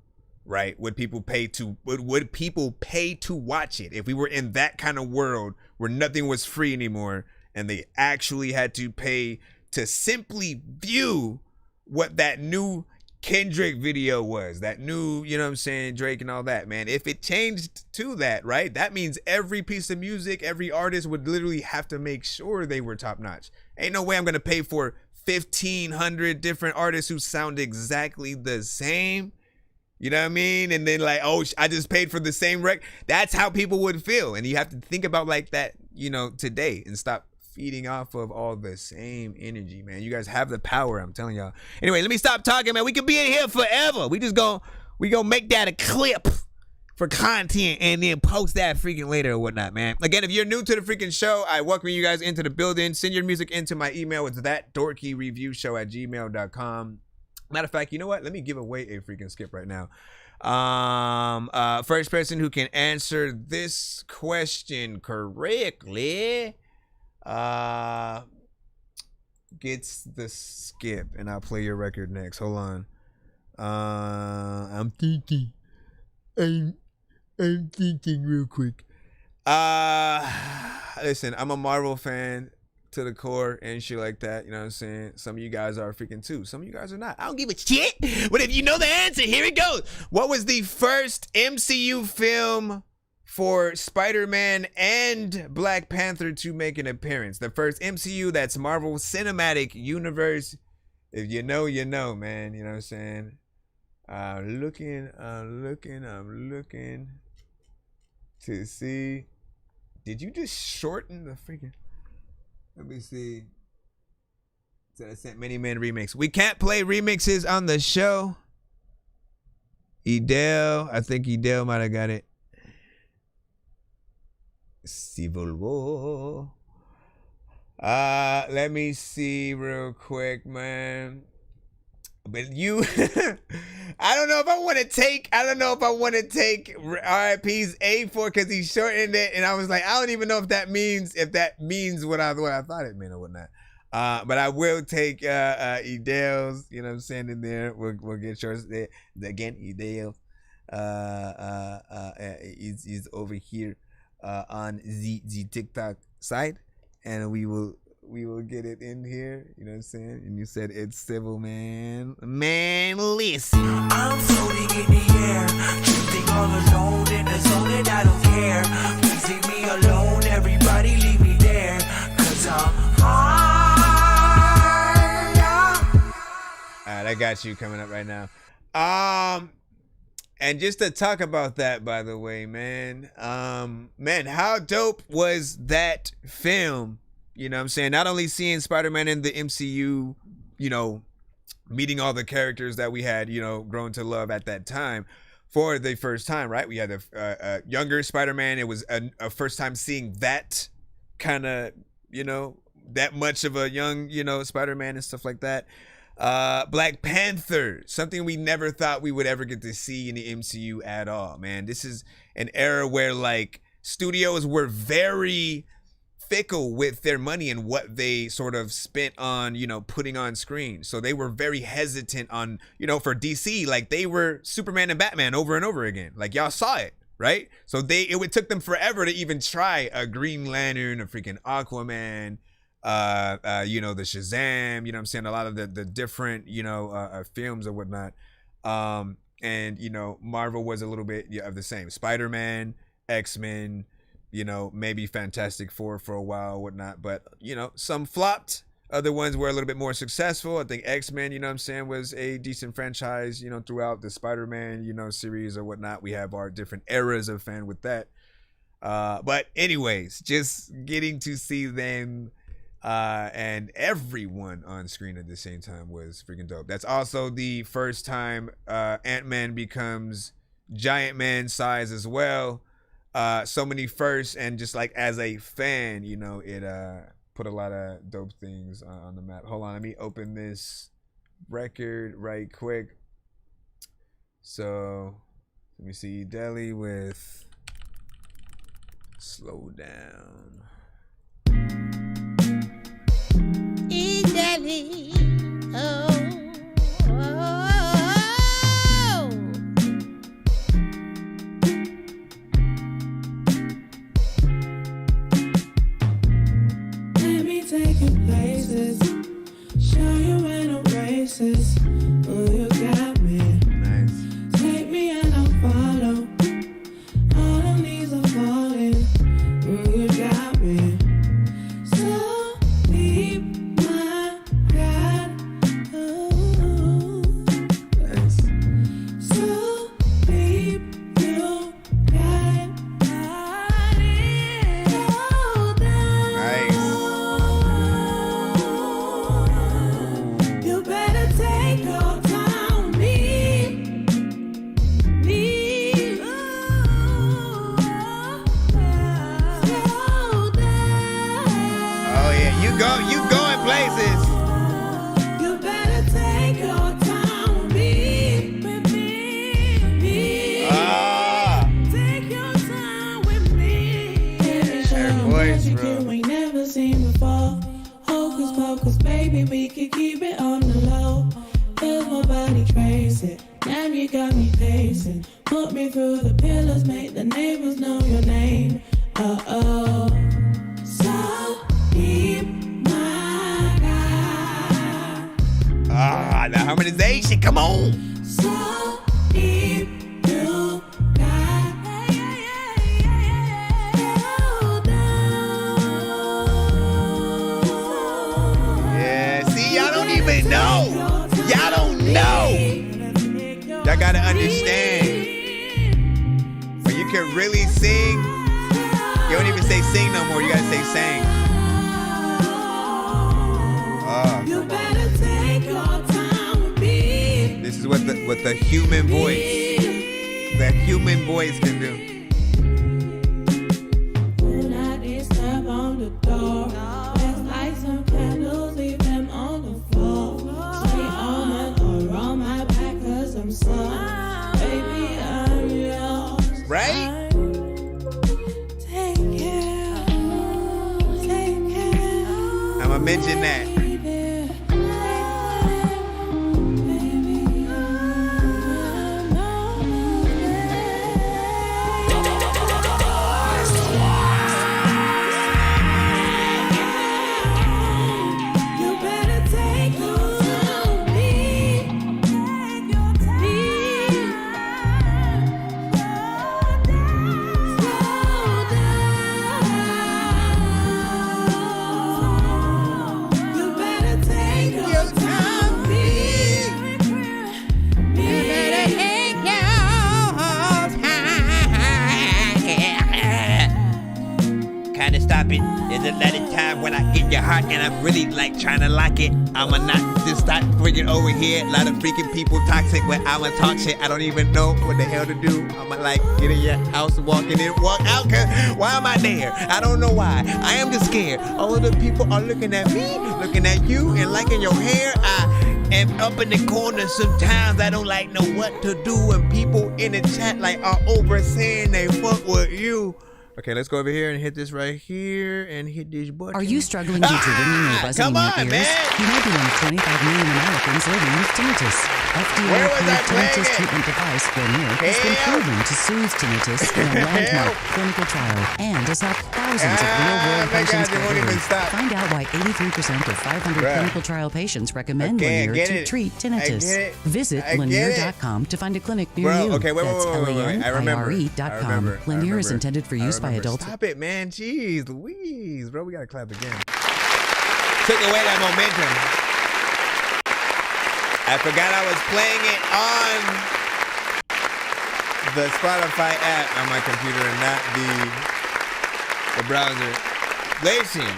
S4: right? Would people pay to watch it? If we were in that kind of world where nothing was free anymore and they actually had to pay to simply view what that new Kendrick video was, that new, you know what I'm saying, Drake and all that, man. If it changed to that, right, that means every piece of music, every artist would literally have to make sure they were top notch. Ain't no way I'm gonna pay for 1,500 different artists who sound exactly the same. You know what I mean? And then like, oh, I just paid for the same record. That's how people would feel. And you have to think about like that, you know, today, and stop feeding off of all the same energy, man. You guys have the power, I'm telling y'all. Anyway, let me stop talking, man. We could be in here forever. We gonna make that a clip for content and then post that freaking later or whatnot, man. Again, if you're new to the freaking show, I welcome you guys into the building. Send your music into my email. It's ThatDorkyReviewShow@gmail.com. Matter of fact, you know what? Let me give away a freaking skip right now. First person who can answer this question correctly gets the skip, and I'll play your record next. Hold on. I'm thinking real quick. Listen, I'm a Marvel fan to the core and shit like that. You know what I'm saying? Some of you guys are freaking too. Some of you guys are not. I don't give a shit. But if you know the answer, here it goes. What was the first MCU film for Spider-Man and Black Panther to make an appearance? The first MCU, that's Marvel Cinematic Universe. If you know, you know, man. You know what I'm saying? I'm looking to see. Did you just shorten the freaking? Let me see. So I sent Many Men remix. We can't play remixes on the show. Edel, I think Edel might have got it. Civil War. Let me see real quick, man. But you, I don't know if I want to take RIP's A4 because he shortened it, and I was like, I don't even know if that means what I thought it meant or whatnot. But I will take Edel's, you know what I'm saying, in there. We'll get shorts there. Again, Edel is over here on the TikTok side, and we will get it in here, you know what I'm saying? And you said it's civil, man. Man, listen.
S17: I'm floating in the air, drifting all alone in the zone, and I don't care. Please leave me alone, everybody leave me there, 'cause I'm high.
S4: Alright, I got you coming up right now. And just to talk about that, by the way, man, how dope was that film? You know what I'm saying? Not only seeing Spider-Man in the MCU, you know, meeting all the characters that we had, you know, grown to love at that time for the first time, right? We had a younger Spider-Man. It was a first time seeing that kind of, you know, that much of a young, you know, Spider-Man and stuff like that. Black Panther, something we never thought we would ever get to see in the MCU at all, man. This is an era where, like, studios were very fickle with their money and what they sort of spent on, you know, putting on screen. So they were very hesitant on, you know, for DC, like they were Superman and Batman over and over again. Like y'all saw it, right? So it took them forever to even try a Green Lantern, a freaking Aquaman, you know, the Shazam, you know what I'm saying? A lot of the different, you know, films or whatnot. And, you know, Marvel was a little bit of the same. Spider-Man, X-Men, you know, maybe Fantastic Four for a while, whatnot, but, you know, some flopped. Other ones were a little bit more successful. I think X-Men, you know what I'm saying, was a decent franchise, you know, throughout the Spider-Man, you know, series or whatnot. We have our different eras of fan with that. But anyways, just getting to see them and everyone on screen at the same time was freaking dope. That's also the first time Ant-Man becomes Giant Man size as well. So many firsts, and just like as a fan, you know, it put a lot of dope things on the map. Hold on, let me open this record right quick. So let me see Deli with Slow Down.
S12: Deli, oh, oh, oh.
S18: Oh, you got me.
S4: Nice.
S18: Take me and I'll follow. All the knees are falling. Oh, you got me. So deep, my God. Oh,
S4: nice.
S18: so deep, you got it. So down.
S4: Nice.
S18: You better take your time with me. Me. Slow down.
S4: Oh yeah, you going places.
S18: You better take your time with me. Me.
S4: Ah.
S18: Take your time with me.
S4: Her voice,
S18: Magic
S4: bro.
S18: you ain't never seen before. Hocus pocus, baby, we can keep it on the low. There's nobody trace it. Damn, you got me pacing. Put me through the pillars, make the neighbors know your name. Uh-oh. So deep, my God.
S4: Ah, the harmonization, come on.
S18: So deep, you got. Slow down.
S4: Yeah, see, y'all don't even know. Y'all don't know. Y'all gotta understand. When you can really sing, you don't even say sing no more. You gotta say sang.
S18: You better take your time with me.
S4: This is what the human voice, can do.
S18: When I did step on the door, let's light some candles, leave them on the floor. Straight almond or on my back, cause I'm sore. Baby, I'm yours.
S4: Right?
S18: Take care.
S4: I'ma mention that.
S18: You better take your time with me. Take your time. Slow down. You better take your time with me. You better take
S4: Kinda stop it. There's a lot of time when I get your heart and I'm really like trying to lock it. I'ma not just start freaking over here. A lot of freaking people toxic when I'ma talk shit. I don't even know what the hell to do. I'ma like get in your house, walking in, walk out. Cause why am I there? I don't know why. I am just scared. All of the people are looking at me, looking at you, and liking your hair. I am up in the corner. Sometimes I don't like know what to do. And people in the chat like are over saying they fuck with you. Okay, let's go over here and hit this right here and hit this button.
S2: Are you struggling due to ringing or buzzing in your ears? You might be one of 25 million Americans living with tinnitus. FDA-approved tinnitus treatment device, Lanier, has been proven to soothe tinnitus in a landmark clinical trial and has helped thousands of real-world patients get relief. Find out why 83% of 500 clinical trial patients recommend Lanier to treat tinnitus. Visit Lanier.com to find a clinic near you.
S4: Okay, wait. I remember.
S2: Lanier.com. Lanier is intended for use by adults.
S4: Stop it, man. Jeez Louise, bro. We gotta clap again. Took away that momentum. I forgot I was playing it on the Spotify app on my computer and not the browser. Lacing,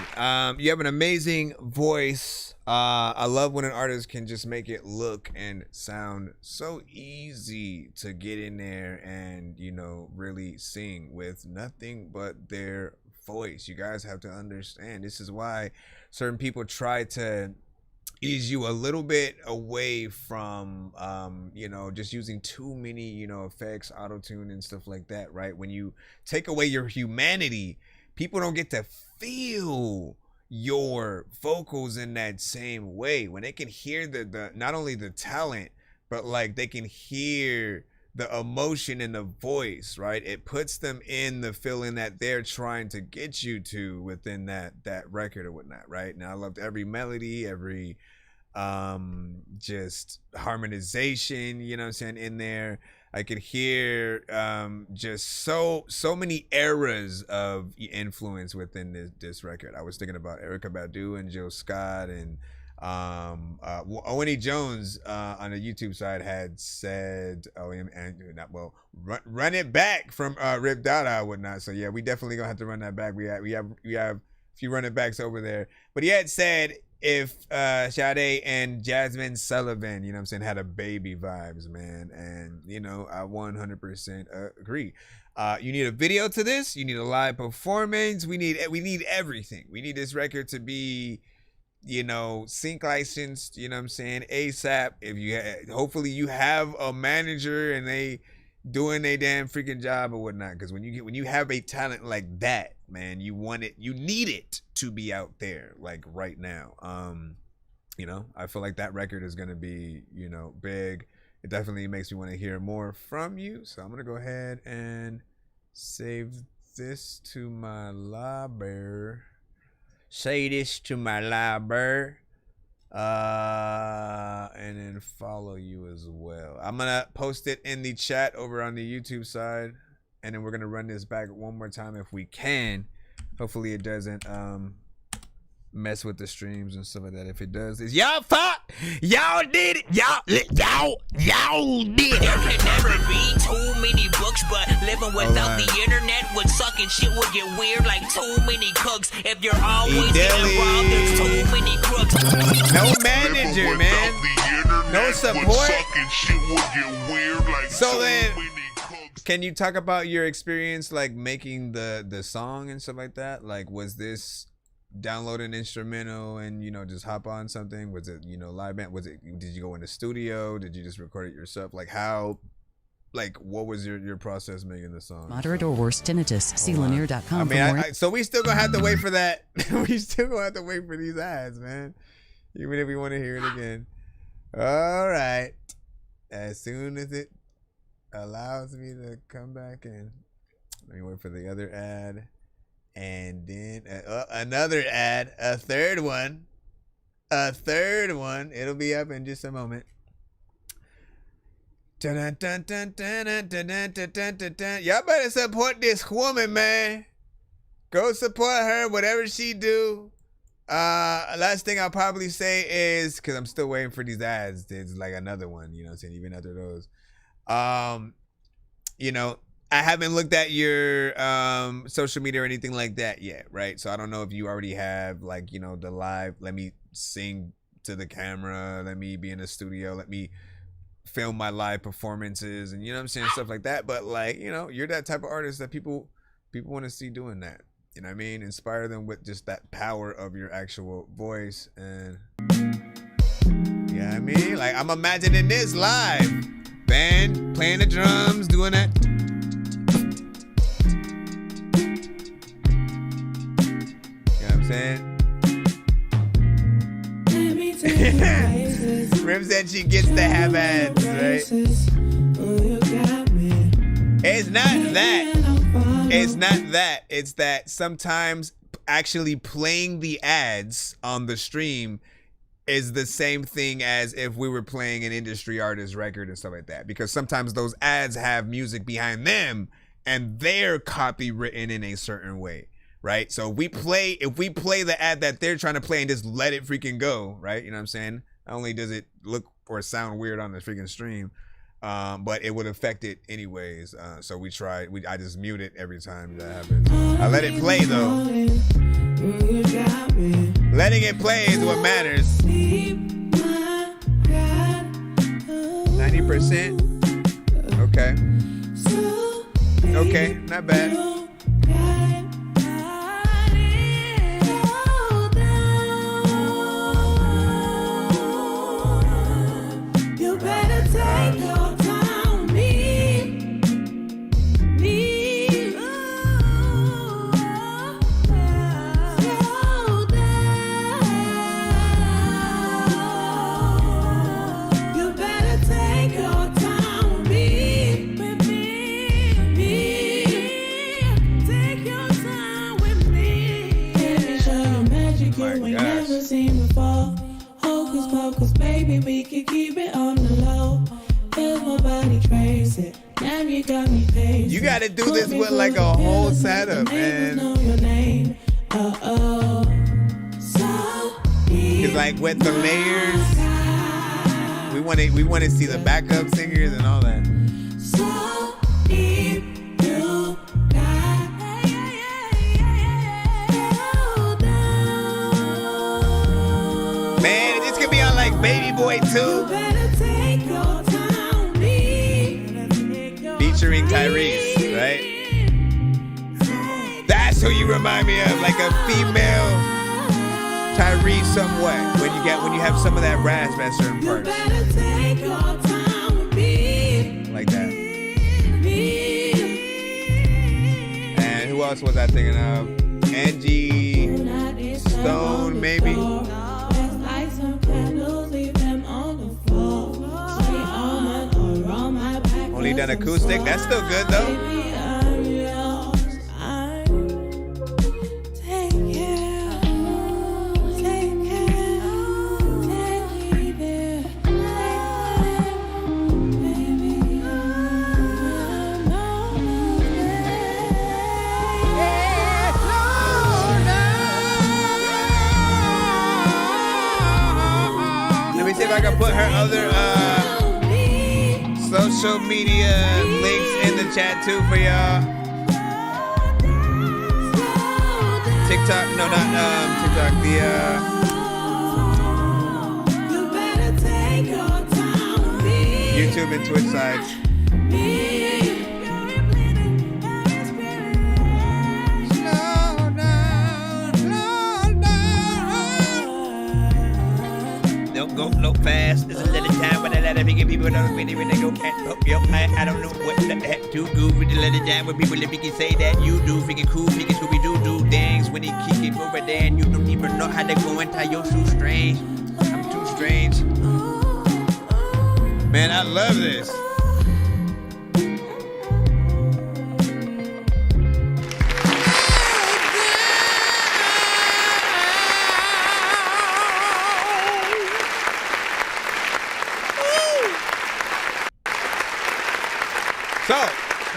S4: you have an amazing voice. I love when an artist can just make it look and sound so easy to get in there and, you know, really sing with nothing but their voice. You guys have to understand. This is why certain people try to ease you a little bit away from, you know, just using too many, you know, effects, auto-tune and stuff like that, right? When you take away your humanity, people don't get to feel your vocals in that same way. When they can hear the not only the talent, but like they can hear the emotion in the voice, right? It puts them in the feeling that they're trying to get you to within that record or whatnot, right? Now I loved every melody, every just harmonization, you know what I'm saying, in there. I could hear just so many eras of influence within this record. I was thinking about Erykah Badu and Jill Scott, and Owen E. Jones on the YouTube side had said, run it back from Rip Dada and whatnot. So yeah, we definitely gonna have to run that back. We have a few running backs over there. But he had said if Sade and Jasmine Sullivan, you know what I'm saying, had a baby vibes, man. And, you know, I 100% agree. You need a video to this. You need a live performance. We need everything. We need this record to be, you know, sync licensed, you know what I'm saying, ASAP. If you hopefully you have a manager and they doing their damn freaking job or whatnot, because when you have a talent like that, man, you need it to be out there like right now. You know, I feel like that record is gonna be, you know, big. It definitely makes me want to hear more from you, so I'm gonna go ahead and save this to my library. Say this to my library. And then follow you as well. I'm gonna post it in the chat over on the YouTube side, and then we're gonna run this back one more time if we can. Hopefully it doesn't mess with the streams and stuff like that. If it does, it's y'all fuck. Y'all did it. Y'all did it.
S13: There can never be too many books, but living without the internet would suck and shit would get weird like too many cooks. If you're always getting robbed, there's too many crooks.
S4: No manager, man. No support. So then, can you talk about your experience like making the song and stuff like that? Like, was this download an instrumental and, you know, just hop on something? Was it, you know, live band? Did you go in the studio? Did you just record it yourself? Like how, like what was your process making the song?
S2: Moderate or worse tinnitus. See Lanier.com.
S4: I mean, so we still gonna have to wait for that. We still gonna have to wait for these ads, man. Even if we want to hear it again. All right. As soon as it allows me to come back in, let me wait for the other ad. And then another ad, a third one. It'll be up in just a moment. Y'all better support this woman, man. Go support her, whatever she do. Last thing I'll probably say is, because I'm still waiting for these ads, there's like another one, you know what I'm saying, even after those. You know, I haven't looked at your social media or anything like that yet, right? So I don't know if you already have, like, you know, the live, let me sing to the camera, let me be in the studio, let me film my live performances, and, you know what I'm saying, stuff like that. But, like, you know, you're that type of artist that people want to see doing that. You know what I mean? Inspire them with just that power of your actual voice. And, you know what I mean? Like, I'm imagining this live. Band playing the drums, doing that. Rim said she gets to have ads, right? It's not that. It's that sometimes actually playing the ads on the stream is the same thing as if we were playing an industry artist record and stuff like that. Because sometimes those ads have music behind them and they're copywritten in a certain way. Right, so if we play the ad that they're trying to play and just let it freaking go, right? You know what I'm saying? Not only does it look or sound weird on the freaking stream, but it would affect it anyways. So we tried. I just mute it every time that happens. I let it play though. Letting it play is what matters. 90%. Okay, not bad.
S17: trace it. Damn, you got me pacing.
S4: You gotta do this with like a whole setup, man. Cause like with the layers, we want to see the backup singers and all that. Man, this could be on like Baby Boy 2. Featuring Tyrese, right? That's who you remind me of, like a female Tyrese somewhat. When you have some of that rasp at certain parts. Like that. And who else was I thinking of? Angie Stone, maybe? Only done acoustic. That's still good though. Let me see if I can put her other social media links in the chat too for y'all. TikTok, no, not TikTok. The YouTube and Twitch sites. Don't go no fast. There's a little time when I let people don't really when they go up your I don't know what the heck to do with the little time when people if you can say that you do freaking cool freaking Scooby do things when they kick it over there and you don't even know how they go and tie your shoe strange. I'm too strange. Man, I love this. So,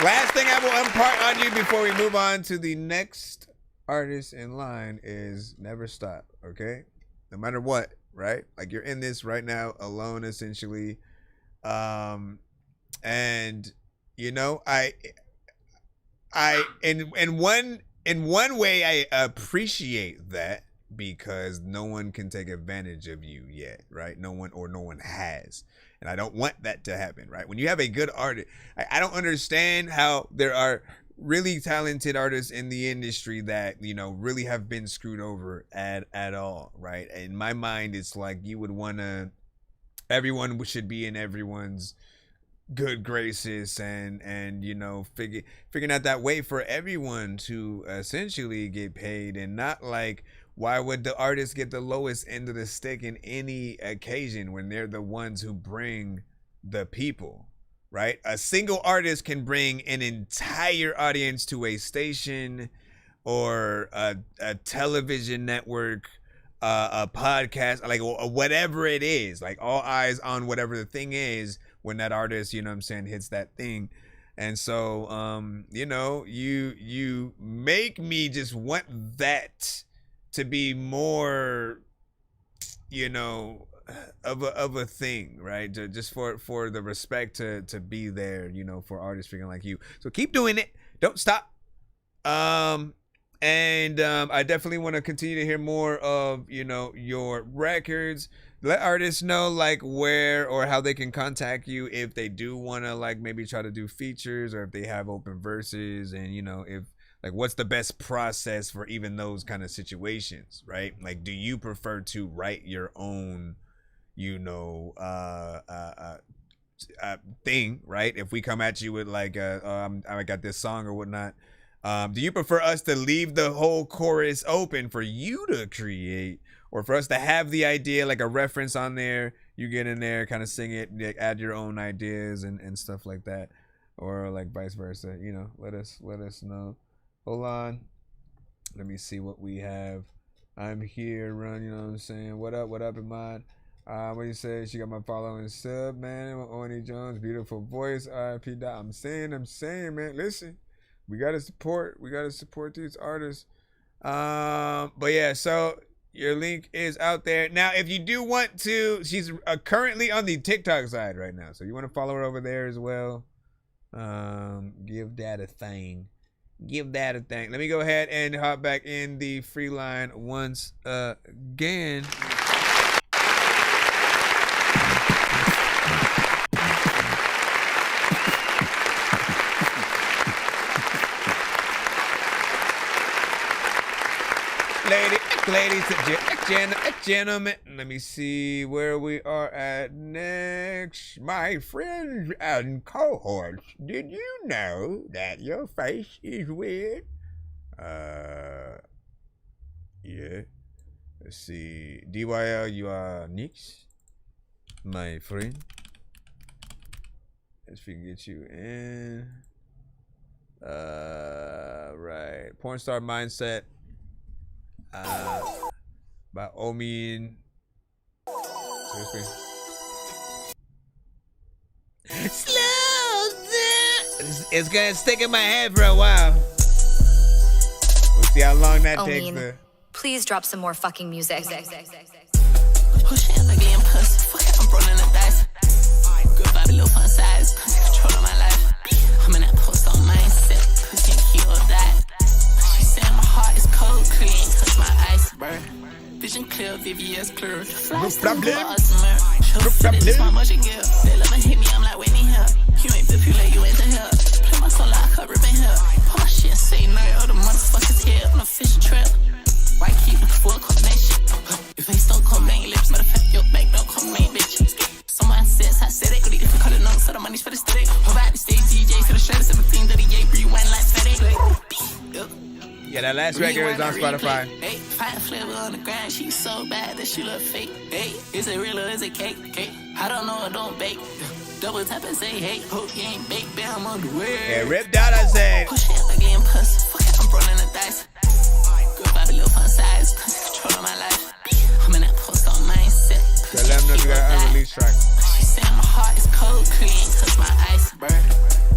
S4: last thing I will impart on you before we move on to the next artist in line is never stop, okay? No matter what, right? Like you're in this right now alone, essentially. And you know, in one way I appreciate that because no one can take advantage of you yet, right? No one has. And I don't want that to happen, right? When you have a good artist, I don't understand how there are really talented artists in the industry that, you know, really have been screwed over at all, right? In my mind, it's like you would want to, everyone should be in everyone's good graces and you know, figuring out that way for everyone to essentially get paid and not like, why would the artist get the lowest end of the stick in any occasion when they're the ones who bring the people, right? A single artist can bring an entire audience to a station or a television network, a podcast, like whatever it is, like all eyes on whatever the thing is when that artist, you know what I'm saying, hits that thing. And so, you know, you make me just want that to be more, you know, of a thing, right? Just for the respect to be there, you know, for artists freaking like you. So keep doing it. Don't stop. I definitely want to continue to hear more of, you know, your records. Let artists know like where or how they can contact you if they do want to like maybe try to do features or if they have open verses, and you know, if like what's the best process for even those kind of situations, right? Like, do you prefer to write your own, you know, thing, right? If we come at you with like I got this song or whatnot, do you prefer us to leave the whole chorus open for you to create, or for us to have the idea like a reference on there, you get in there, kind of sing it, add your own ideas and stuff like that, or like vice versa? You know, let us know. Hold on, let me see what we have. I'm here, run. You know what I'm saying? What up, Iman? What do you say? She got my following sub, man. Oni Jones, beautiful voice. RIP. I'm saying, man. Listen, we gotta support these artists. But yeah, so your link is out there now. If you do want to, she's currently on the TikTok side right now, so you want to follow her over there as well. Give that a thing. Let me go ahead and hop back in the free line once again. Ladies and gentlemen, let me see where we are at next. My friends and cohorts, did you know that your face is weird? Yeah. Let's see. DYL, you are Nix, my friend. Let's see, get you in. Right. Porn star mindset. By Omin. Seriously.
S12: Slow down.
S4: It's gonna stick in my head for a while. We'll see how long that takes.
S3: Please drop some more fucking music.
S14: Push it like getting pussy. Fuck it, I'm rolling the dice. Good vibe, little fun size. Control of my life. I'm in that post on mindset. Pussy and key all that. She said my heart is cold, clean, touch my iceberg. Vision clear, VVS clear. Fly still for Osmer. Show fitted, this my motion gear. They love and hit me, I'm like Whitney here. You ain't manipulate, you into here. Play my song like a ribbon here. Put my shit and say no, all the motherfuckers here on a fishing trip. Why keep looking for a combination? If face don't come, bang lips. Matter of fact, your bank don't come, main bitch. Someone says I said it. Really different color notes, so the money's for the steady. Provide the stage DJ for the shredder. 17 to the yay, breathe one like steady.
S4: Yeah, that last record is on Spotify.
S14: Hey, fire flavor on the ground. She's so bad that she look fake. Hey, is it real or is it cake? Hey, I don't know, I don't bake. Double tap and say, hey, hope you ain't baked. Bam on the way.
S4: Yeah, ripped out, I said.
S14: Push it like getting pussy. Fuck it, I'm rolling the dice. Good vibe, little fun size. Control of my life. I'm in that post on mindset.
S4: So let them know you got an unreleased track.
S14: She said my heart is cold, clean, touch my iceberg.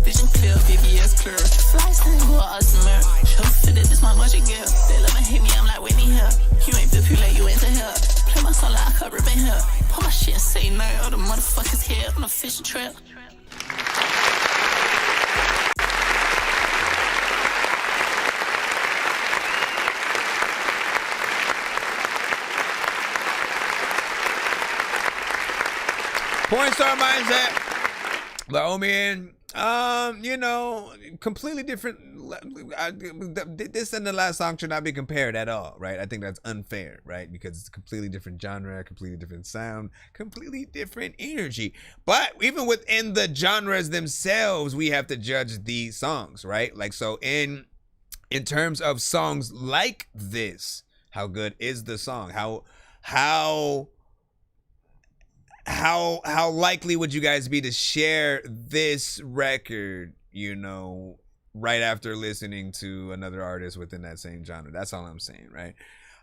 S14: Vision clear, VVS clear. Fly single, Osmer. Show fitted, this my motion gear. They love and hate me, I'm like Whitney here. You ain't manipulate, you into here. Play my song like a ribbon here. Put my shit and say no, all the motherfuckers here on a fishing trip.
S4: Porn star mindset. But Omin, you know, completely different. This and the last song should not be compared at all, right? I think that's unfair, right? Because it's a completely different genre, completely different sound, completely different energy. But even within the genres themselves, we have to judge the songs, right? Like, so in terms of songs like this, how good is the song? How likely would you guys be to share this record, you know, right after listening to another artist within that same genre? That's all I'm saying, right?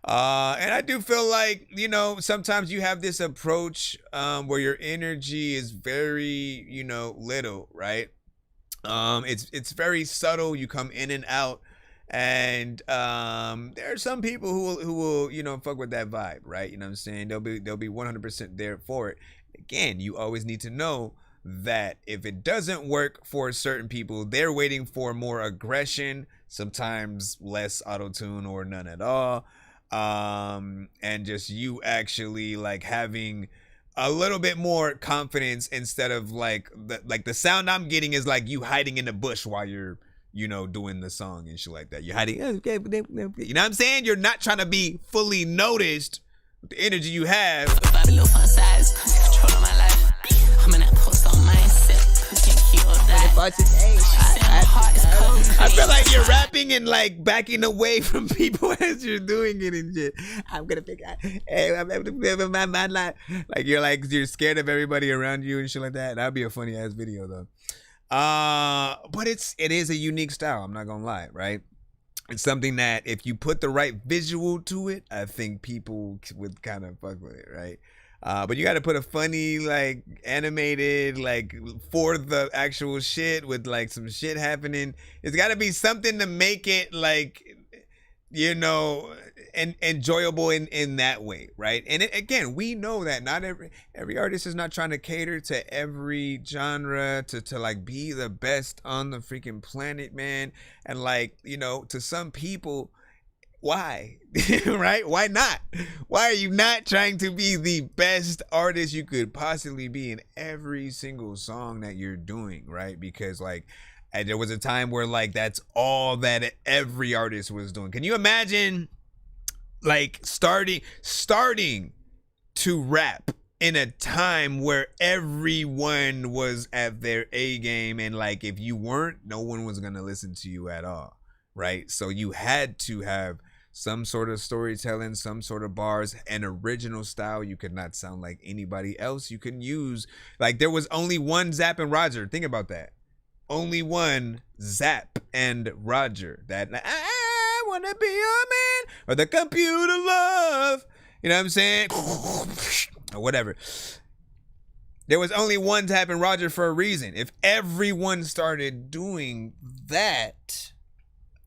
S4: And I do feel like, you know, sometimes you have this approach where your energy is very, you know, little, right? It's very subtle. You come in and out. And there are some people who will, you know, fuck with that vibe, right? You know what I'm saying? They'll be 100% there for it. Again, you always need to know that if it doesn't work for certain people, they're waiting for more aggression, sometimes less auto-tune or none at all. And just you actually like having a little bit more confidence instead of like the sound I'm getting is like you hiding in the bush while you're, you know, doing the song and shit like that. You're hiding, you know what I'm saying? You're not trying to be fully noticed with the energy you have.
S14: I'm in that post on mindset. Pussy and key all that.
S4: I feel like you're rapping and like backing away from people as you're doing it and shit. I'm gonna pick out, hey, my mind like you're scared of everybody around you and shit like that. That'd be a funny ass video though. But it is a unique style, I'm not gonna lie, right? It's something that if you put the right visual to it, I think people would kind of fuck with it, right? But you got to put a funny, like, animated, like, for the actual shit with, like, some shit happening. It's got to be something to make it, like, you know, and enjoyable in that way, right? And again, we know that not every artist is not trying to cater to every genre to like be the best on the freaking planet, man. And like, you know, to some people, why? Right? Why not? Why are you not trying to be the best artist you could possibly be in every single song that you're doing, right? Because like, and there was a time where like that's all that every artist was doing. Can you imagine like starting to rap in a time where everyone was at their A game, and like if you weren't, no one was gonna listen to you at all, right? So you had to have some sort of storytelling, some sort of bars, an original style. You could not sound like anybody else. You can use, like, there was only one Zapp and Roger. Think about that. Only one Zapp and Roger. That I wanna be your man, or the computer love. You know what I'm saying? Or whatever. There was only one Zapp and Roger for a reason. If everyone started doing that,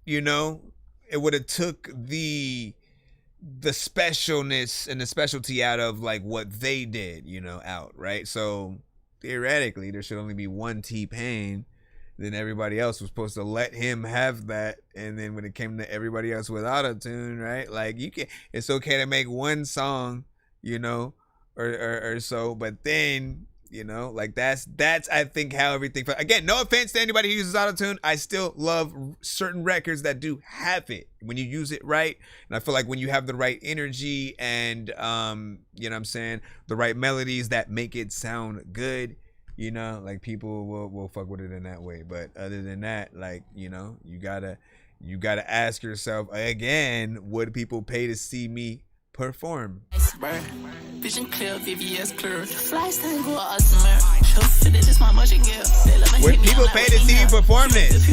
S4: you know, it would have took the specialness and the specialty out of like what they did, you know, out, right? So theoretically, there should only be one T-Pain. Then everybody else was supposed to let him have that. And then when it came to everybody else with auto-tune, right? Like you can, it's okay to make one song, you know, or so, but then, you know, like that's I think how everything, again, no offense to anybody who uses auto-tune. I still love certain records that do have it when you use it right. And I feel like when you have the right energy and you know what I'm saying, the right melodies that make it sound good, you know, like people will fuck with it in that way. But other than that, like, you know, you gotta ask yourself again, would people pay to see me perform?
S5: Vision clear, VVS clear. Would
S4: people pay to see you perform this?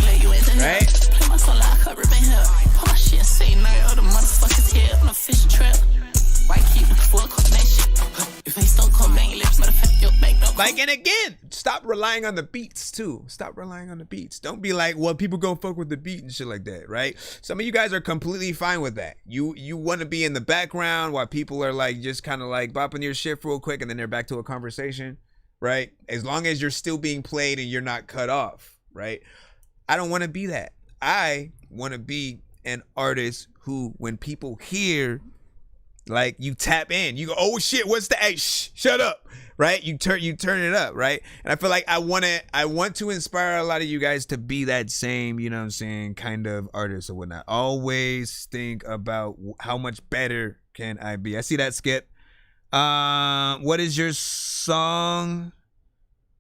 S4: Right?
S5: Play my song like a ribbon here. Pull my shit and say no, the motherfuckers here on a fishing trip. Why keep it full coordination? If they don't come bang lips, motherfucker, your bank don't.
S4: Like, and again, stop relying on the beats too. Stop relying on the beats. Don't be like, well, people gonna fuck with the beat and shit like that, right? Some of you guys are completely fine with that. You want to be in the background while people are like just kind of like bopping your shit real quick, and then they're back to a conversation, right? As long as you're still being played and you're not cut off, right? I don't want to be that. I want to be an artist who, when people hear, like, you tap in, you go, oh shit, what's the, hey, shut up, right? You turn it up, right? And I feel like I want to inspire a lot of you guys to be that same, you know what I'm saying, kind of artist or whatnot. Always think about how much better can I be. I see that, Skip. What is your song?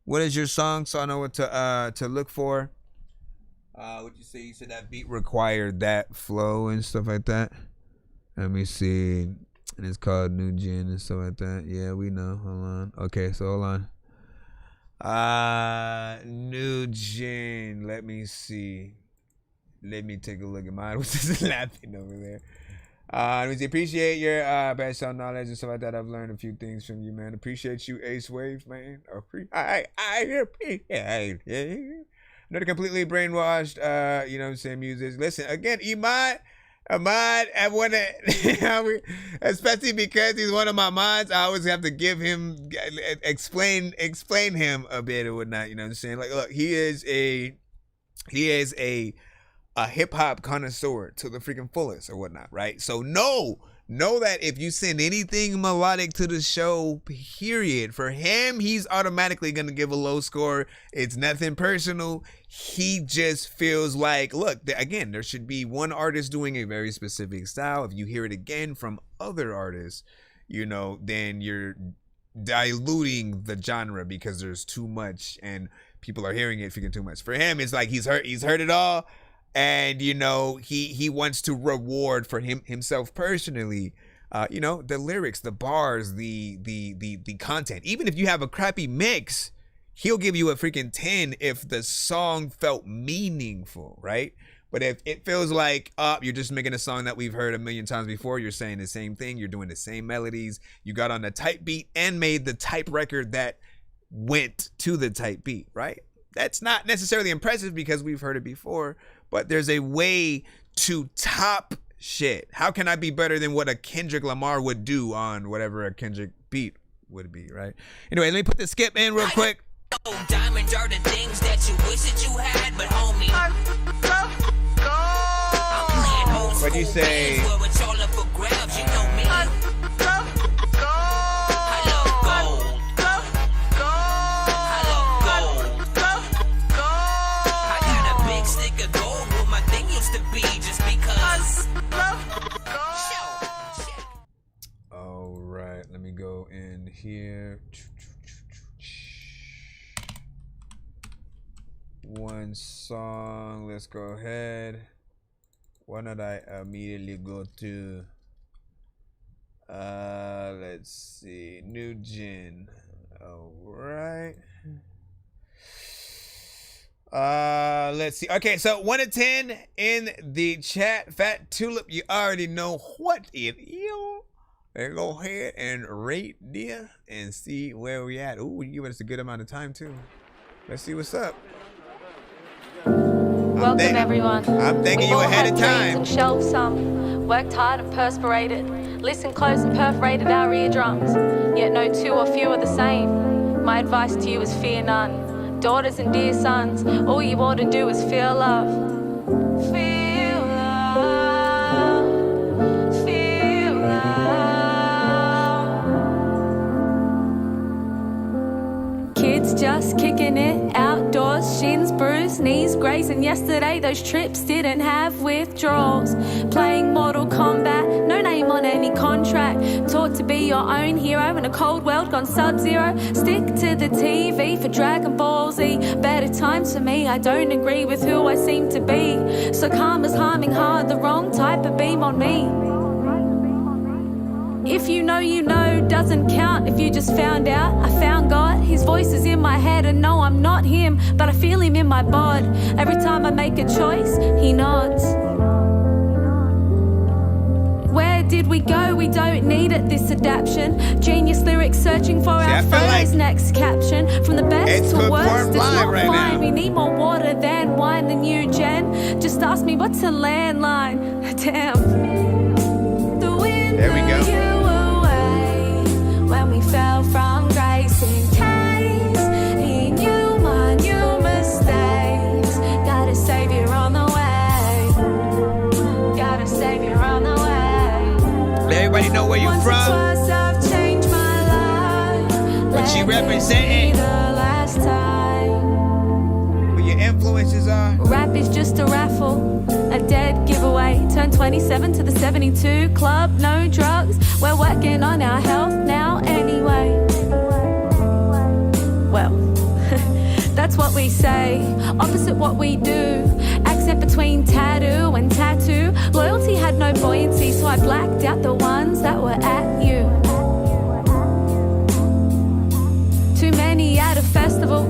S4: What is your song? So I know what to look for. What you say? You said that beat required that flow and stuff like that. Let me see. And it's called New Gen and stuff like that. Yeah, we know. Hold on. Okay, so hold on. New Gen. Let me see. Let me take a look at mine. What's this laughing over there? Let me see. Appreciate your background knowledge and stuff like that. I've learned a few things from you, man. Appreciate you, Ace Waves, man. I appreciate. Not completely brainwashed. You know what I'm saying? Music. Listen again, Ahmad, I want to, especially because he's one of my mods, I always have to give him, explain him a bit or whatnot, you know what I'm saying? Like, look, he is a hip hop connoisseur to the freaking fullest or whatnot, right? So know that if you send anything melodic to the show, period, for him, he's automatically going to give a low score. It's nothing personal. He just feels like, look, again, there should be one artist doing a very specific style. If you hear it again from other artists, you know, then you're diluting the genre because there's too much and people are hearing it freaking too much. For him, it's like he's heard it all. And, you know, he wants to reward for himself personally, you know, the lyrics, the bars, the content. Even if you have a crappy mix, he'll give you a freaking 10 if the song felt meaningful, right? But if it feels like you're just making a song that we've heard a million times before, you're saying the same thing, you're doing the same melodies, you got on the type beat and made the type record that went to the type beat, right? That's not necessarily impressive because we've heard it before, but there's a way to top shit. How can I be better than what a Kendrick Lamar would do on whatever a Kendrick beat would be, right? Anyway, let me put the skip in real quick.
S13: Diamonds are the things that you wish that you had, but homie,
S4: What'd you say?
S13: it's all up for grabs, you know me. I love gold. I love gold. I got a big stick of gold where my thing used to be just because.
S4: All right, let me go in here. One song, let's go ahead. Why not I immediately go to let's see, new gen. All right. Let's see. Okay, so 1 to 10 in the chat. Fat Tulip, you already know what it is. Let's go ahead and rate there and see where we at. Ooh, you give us a good amount of time too. Let's see what's up.
S8: Welcome everyone.
S4: I'm thanking you ahead of time.
S8: And shelved some, worked hard and perspirated, listened close and perforated our eardrums, yet no two or few are the same. My advice to you is fear none. Daughters and dear sons, all you ought to do is feel love. Feel love. Feel love. Kids just kicking it outdoors, shins bruised, knees grazing. Yesterday those trips didn't have withdrawals. Playing Mortal Kombat, no name on any contract. Taught to be your own hero in a cold world gone sub-zero. Stick to the TV for Dragon Ball Z. Better times for me, I don't agree with who I seem to be. So karma's harming hard, the wrong type of beam on me. If you know, doesn't count. If you just found out, I found God. His voice is in my head and no, I'm not him, but I feel him in my bod. Every time I make a choice, he nods. Where did we go? We don't need it, this adaptation. Genius lyrics searching for our phrase, next caption. From the best to worst, it's not right fine. Now. We need more water than wine, the new gen. Just ask me what's a landline. Damn.
S4: There we go.
S8: When we fell from grace in case he knew my new mistakes. Got a savior on the way. Got a savior on the way.
S4: Let everybody know where you're from.
S8: I've changed my life.
S4: What you representing. What your influences are.
S8: Rap is just a raffle, a dead giveaway. Turn 27 to the 72 club, no drugs. We're working on our health now anyway. Well, that's what we say, opposite what we do. Accent between tattoo and tattoo. Loyalty had no buoyancy, so I blacked out the ones that were at you. Too many at a festival.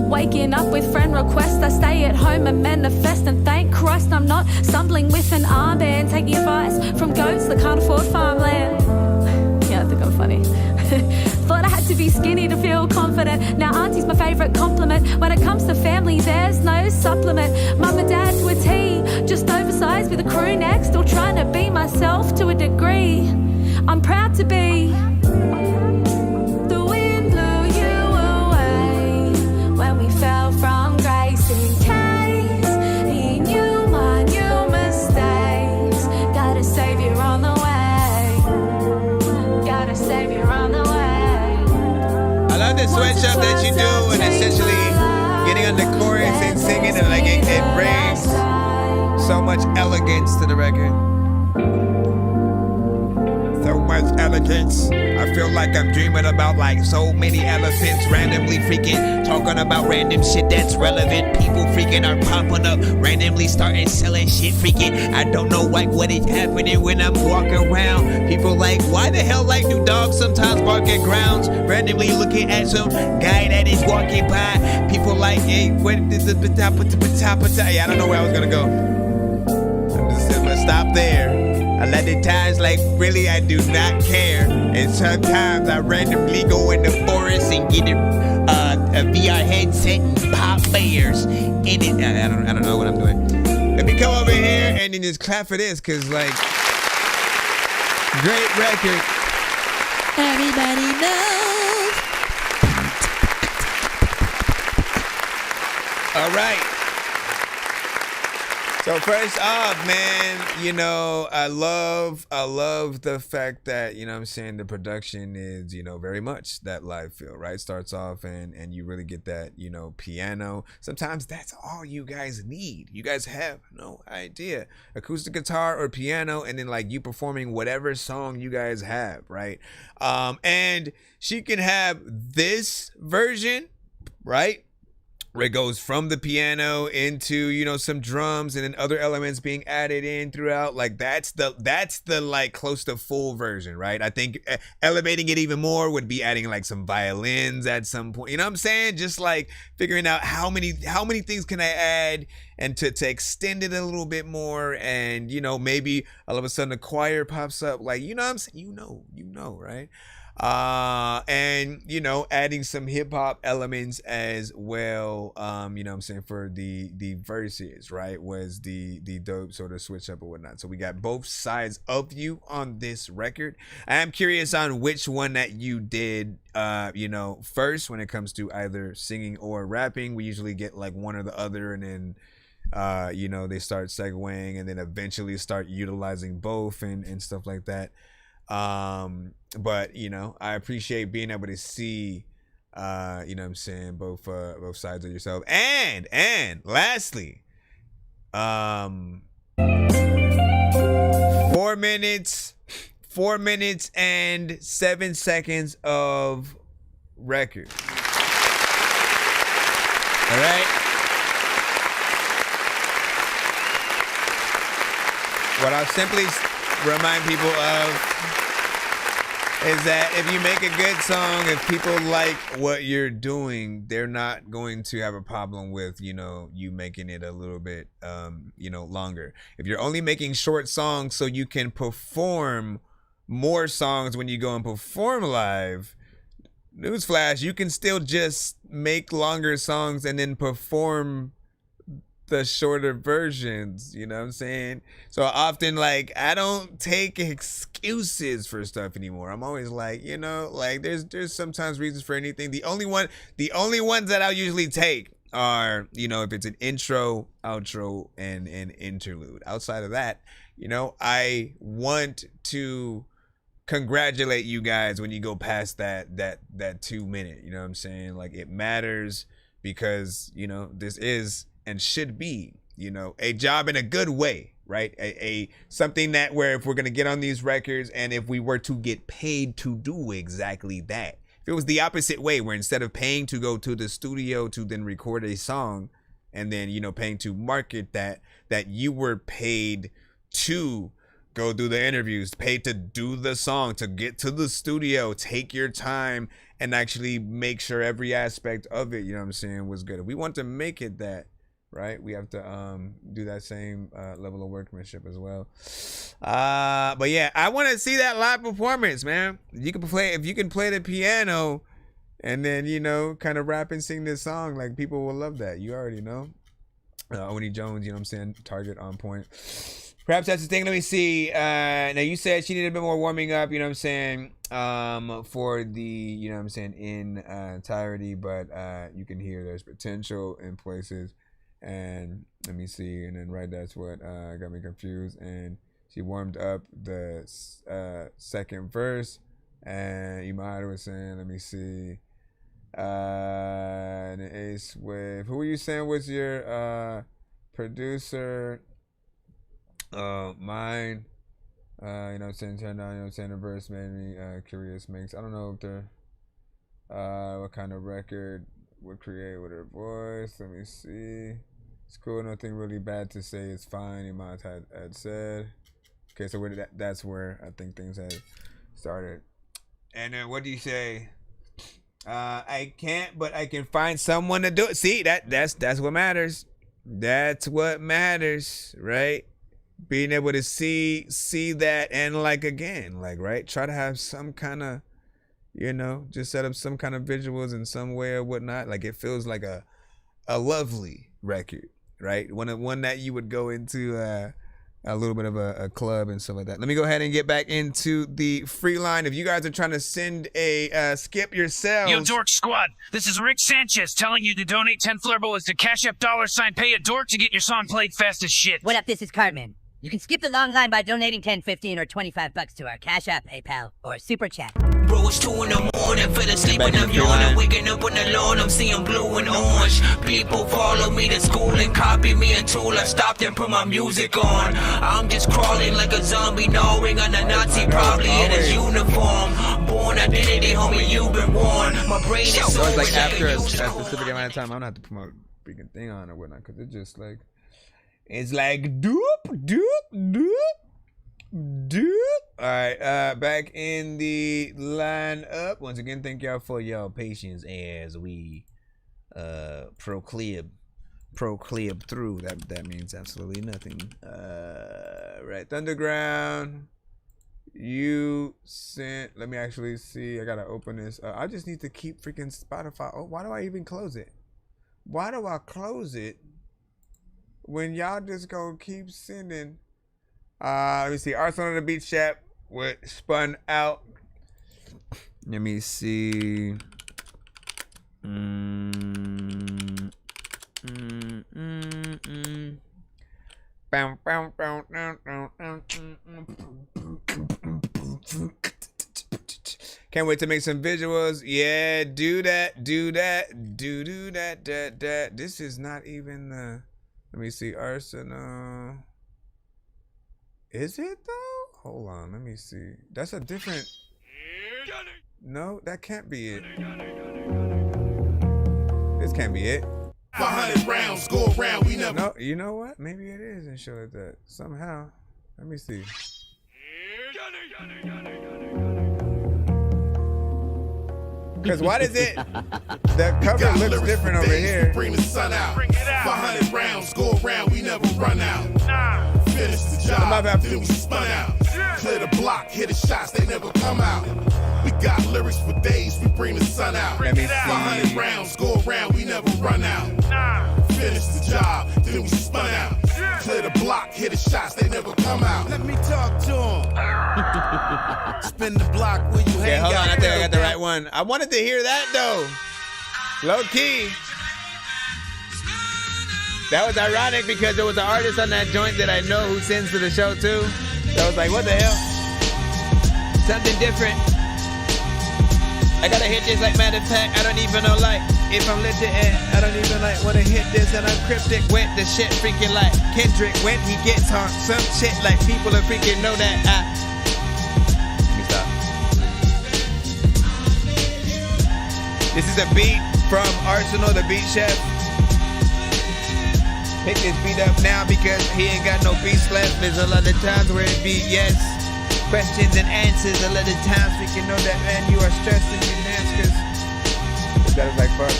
S8: Waking up with friend requests, I stay at home and manifest. And thank Christ I'm not stumbling with an armband. Taking advice from goats that can't afford farmland. Yeah, I think I'm funny. Thought I had to be skinny to feel confident. Now auntie's my favourite compliment. When it comes to family, there's no supplement. Mum and dad to a T, just oversized with a crew neck. Still trying to be myself to a degree. I'm proud to be. Fell from grace in case he knew my new mistakes. Got a savior on the way. Got a savior on the way.
S4: I love the switch up that you do and essentially getting on the chorus and singing it like it brings so much elegance to the record. So much elegance. I feel like I'm dreaming about like so many elephants randomly freaking talking about random shit that's relevant. People freaking are popping up, randomly starting selling shit freaking. I don't know like what is happening when I'm walking around. People like, why the hell like do dogs sometimes bark at grounds? Randomly looking at some guy that is walking by. People like, hey, what is the yeah, I don't know where I was gonna go. stop there. A lot of times, like, really, I do not care. And sometimes I randomly go in the forest and get a VR headset and pop bears in it. I don't know what I'm doing. Let me come over here and then just clap for this, because, like, great record.
S12: Everybody knows.
S4: All right. So first off, man, you know, I love the fact that, you know what I'm saying, the production is, you know, very much that live feel, right? Starts off and you really get that, you know, piano. Sometimes that's all you guys need. You guys have no idea. Acoustic guitar or piano, and then like you performing whatever song you guys have, right? And she can have this version, right? Where it goes from the piano into, you know, some drums and then other elements being added in throughout. Like that's the like close to full version, right? I think elevating it even more would be adding like some violins at some point. You know what I'm saying? Just like figuring out how many things can I add and to extend it a little bit more. And, you know, maybe all of a sudden a choir pops up. Like, you know what I'm saying? You know, right? And, you know, adding some hip hop elements as well, you know what I'm saying, for the verses, right, was the dope sort of switch up or whatnot. So we got both sides of you on this record. I am curious on which one that you did, you know, first when it comes to either singing or rapping. We usually get like one or the other, and then you know, they start segueing and then eventually start utilizing both and stuff like that. But, you know, I appreciate being able to see, you know what I'm saying, both sides of yourself. And lastly, 4 minutes and 7 seconds of record. All right. What I'll simply remind people of is that if you make a good song, if people like what you're doing, they're not going to have a problem with, you know, you making it a little bit, you know, longer. If you're only making short songs so you can perform more songs when you go and perform live, newsflash, you can still just make longer songs and then perform the shorter versions, you know what I'm saying? So often, like, I don't take excuses for stuff anymore. I'm always like, you know, like there's sometimes reasons for anything. The only ones that I'll usually take are, you know, if it's an intro, outro, and an interlude. Outside of that, you know, I want to congratulate you guys when you go past that 2 minute, you know what I'm saying? Like, it matters because, you know, this is and should be, you know, a job in a good way, right? A something that where if we're gonna get on these records and if we were to get paid to do exactly that, if it was the opposite way, where instead of paying to go to the studio to then record a song and then, you know, paying to market that you were paid to go do the interviews, paid to do the song, to get to the studio, take your time and actually make sure every aspect of it, you know what I'm saying, was good. If we want to make it that, right, we have to do that same level of workmanship as well. But yeah, I want to see that live performance, man. If you can play the piano and then, you know, kind of rap and sing this song, like, people will love that. You already know. Oni Jones, you know what I'm saying, target on point. Perhaps that's the thing. Let me see. Now, you said she needed a bit more warming up, you know what I'm saying, for the, you know what I'm saying, in entirety, but you can hear there's potential in places. And let me see, and then right, that's what got me confused. And she warmed up the second verse, and Imada was saying, let me see, and Ace Wave, who were you saying was your producer? Mine, you know what I'm saying, turned on, you know what I'm saying, the verse made me curious. Makes, I don't know if they're what kind of record would create with her voice. Let me see. It's cool. Nothing really bad to say. It's fine. Iman had said. Okay, so that's where I think things had started. And then what do you say? I can't, but I can find someone to do it. See, that's what matters. That's what matters, right? being able to see that and like again, like right, try to have some kind of, you know, just set up some kind of visuals in some way or whatnot. Like it feels like a lovely record, right? One that you would go into a little bit of a club and stuff like that. Let me go ahead and get back into the free line. If you guys are trying to send a skip yourselves.
S15: Yo, Dork Squad, this is Rick Sanchez telling you to donate 10 flurbles to Cash App $pay a dork to get your song played fast as shit.
S16: What up, this is Cartman. You can skip the long line by donating 10, 15, or 25 bucks to our Cash App, PayPal, or Super Chat.
S5: Bro, it's 2 in the morning, fell asleep and I'm yawning. Waking up on the lawn, I'm seeing blue and orange. People follow me to school and copy me until I stopped and put my music on. I'm just crawling like a zombie, gnawing on a Nazi, probably in his uniform. Born identity, homie, you've been warned. My brain is so
S4: like after a specific amount of time, I don't have to promote a freaking thing on or whatnot, because it's just like, it's like doop, doop, doop, doop. All right, back in the lineup. Once again, thank y'all for y'all patience as we proclib through. That means absolutely nothing. Right, Thunderground. You sent. Let me actually see. I gotta open this. I just need to keep freaking Spotify. Oh, why do I even close it? Why do I close it when y'all just gonna keep sending? Let me see. Arsenal on the Beach Chat with Spun Out. Let me see. Can't wait to make some visuals. Yeah, do that. This is not even the. Let me see. Arsenal. Is it though? Hold on, let me see. That's a different. No, that can't be it. This can't be it.
S19: 500 rounds go around, we never.
S4: No, you know what? Maybe it is and show it that somehow. Let me see. Because why does it? The cover looks different over here.
S19: Bring the sun out. 500 rounds go around, we never run out. Finish the job, then we spun out. Clear the block, hit the shots, they never come out. We got lyrics for days, we bring the sun out. 500 rounds go around, we never run out. Finish the job, then we spun out. Clear the block, hit the shots, they never come out. Let me talk to him. Spin the block where you hang out.
S4: Hold on, I think I got the right one. I wanted to hear that though. Low key. That was ironic because there was an artist on that joint that I know who sends to the show too. So I was like, what the hell? Something different. I gotta hit this like matter of fact. I don't even know like if I'm lit to end. I don't even like wanna hit this and I'm cryptic with the shit freaking like Kendrick when he gets on some shit like people are freaking know that I. Let me stop. This is a beat from Arsenal, the beat chef. Pick this beat up now because he ain't got no beats left. There's a lot of times where it be yes, questions and answers. A lot of times we can know that man you are stressed and you dance cause that is like fuck.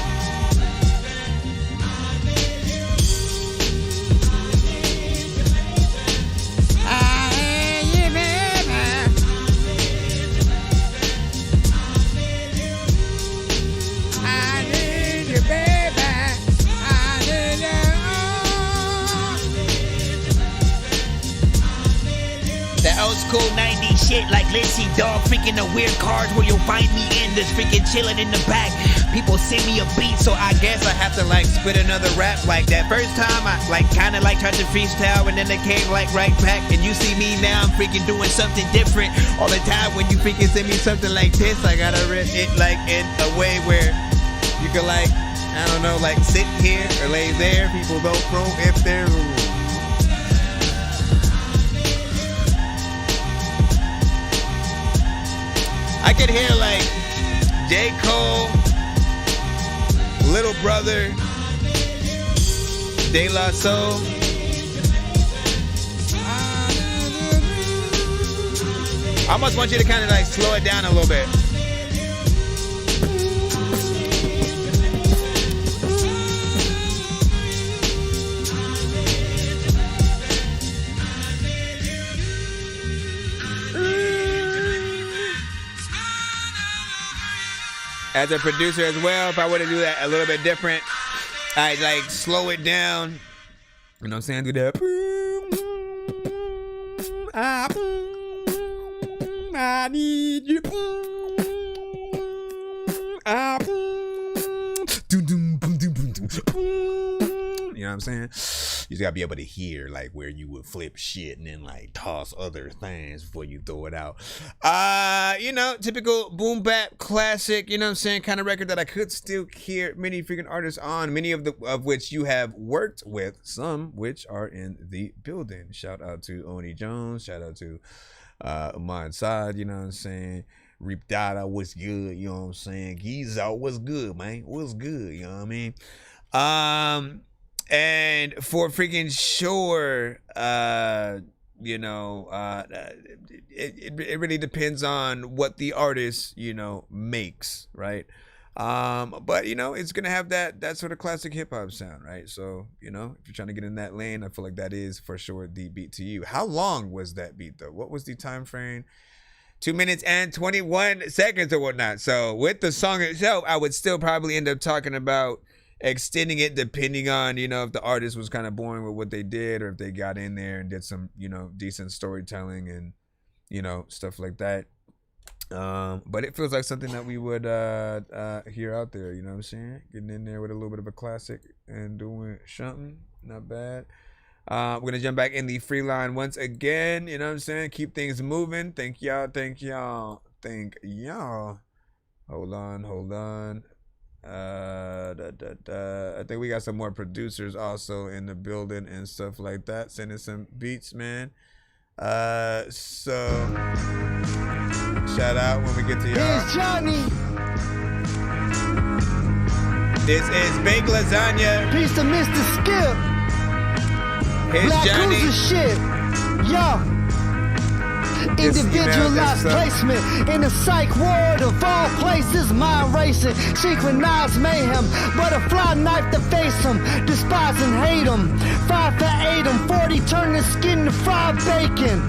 S13: Old school 90s shit like Lissy Dog, freaking the weird cars where you'll find me in this freaking chilling in the back. People send me a beat, so I guess I have to like spit another rap. Like that first time I like kinda like tried to freestyle and then it came like right back. And you see me now, I'm freaking doing something different all the time. When you freaking send me something like this, I gotta read it like in a way where you can like, I don't know, like sit here or lay there. People don't know if they're I could hear like J. Cole, Little Brother, De La Soul. I almost want you to kind of like slow it down a little bit.
S4: As a producer as well, if I were to do that a little bit different, I'd like slow it down. You know what I'm saying? Do that. I need you. You know what I'm saying? You just gotta be able to hear like where you would flip shit and then like toss other things before you throw it out. You know, typical boom bap classic, you know what I'm saying, kind of record that I could still hear many freaking artists on, many of which you have worked with, some which are in the building. Shout out to Oni Jones, shout out to Ahmad Saad, you know what I'm saying? Reap Dada, what's good, you know what I'm saying? Giza, what's good, man? What's good, you know what I mean? And for freaking sure, you know, it really depends on what the artist, you know, makes, right? But you know, it's gonna have that sort of classic hip hop sound, right? So, you know, if you're trying to get in that lane, I feel like that is for sure the beat to you. How long was that beat though? What was the time frame? 2 minutes and 21 seconds or whatnot. So with the song itself, I would still probably end up talking about extending it depending on, you know, if the artist was kind of boring with what they did or if they got in there and did some, you know, decent storytelling and, you know, stuff like that. But it feels like something that we would hear out there, you know what I'm saying? Getting in there with a little bit of a classic and doing something, not bad. We're gonna jump back in the free line once again, you know what I'm saying? Keep things moving. Thank y'all. Hold on. I think we got some more producers also in the building and stuff like that, sending some beats, man. So shout out when we get to y'all.
S10: Here's Johnny.
S4: This is Baked Lasagna.
S10: Peace to Mr. Skip.
S4: Here's
S10: Black
S4: Johnny.
S10: Cruiser shit. Yo. Individualized placement in a psych ward of all places, mind racing, synchronized mayhem, butterfly knife to face him, despise and hate him, 5 for 8 him, 40 turn his skin to fried bacon,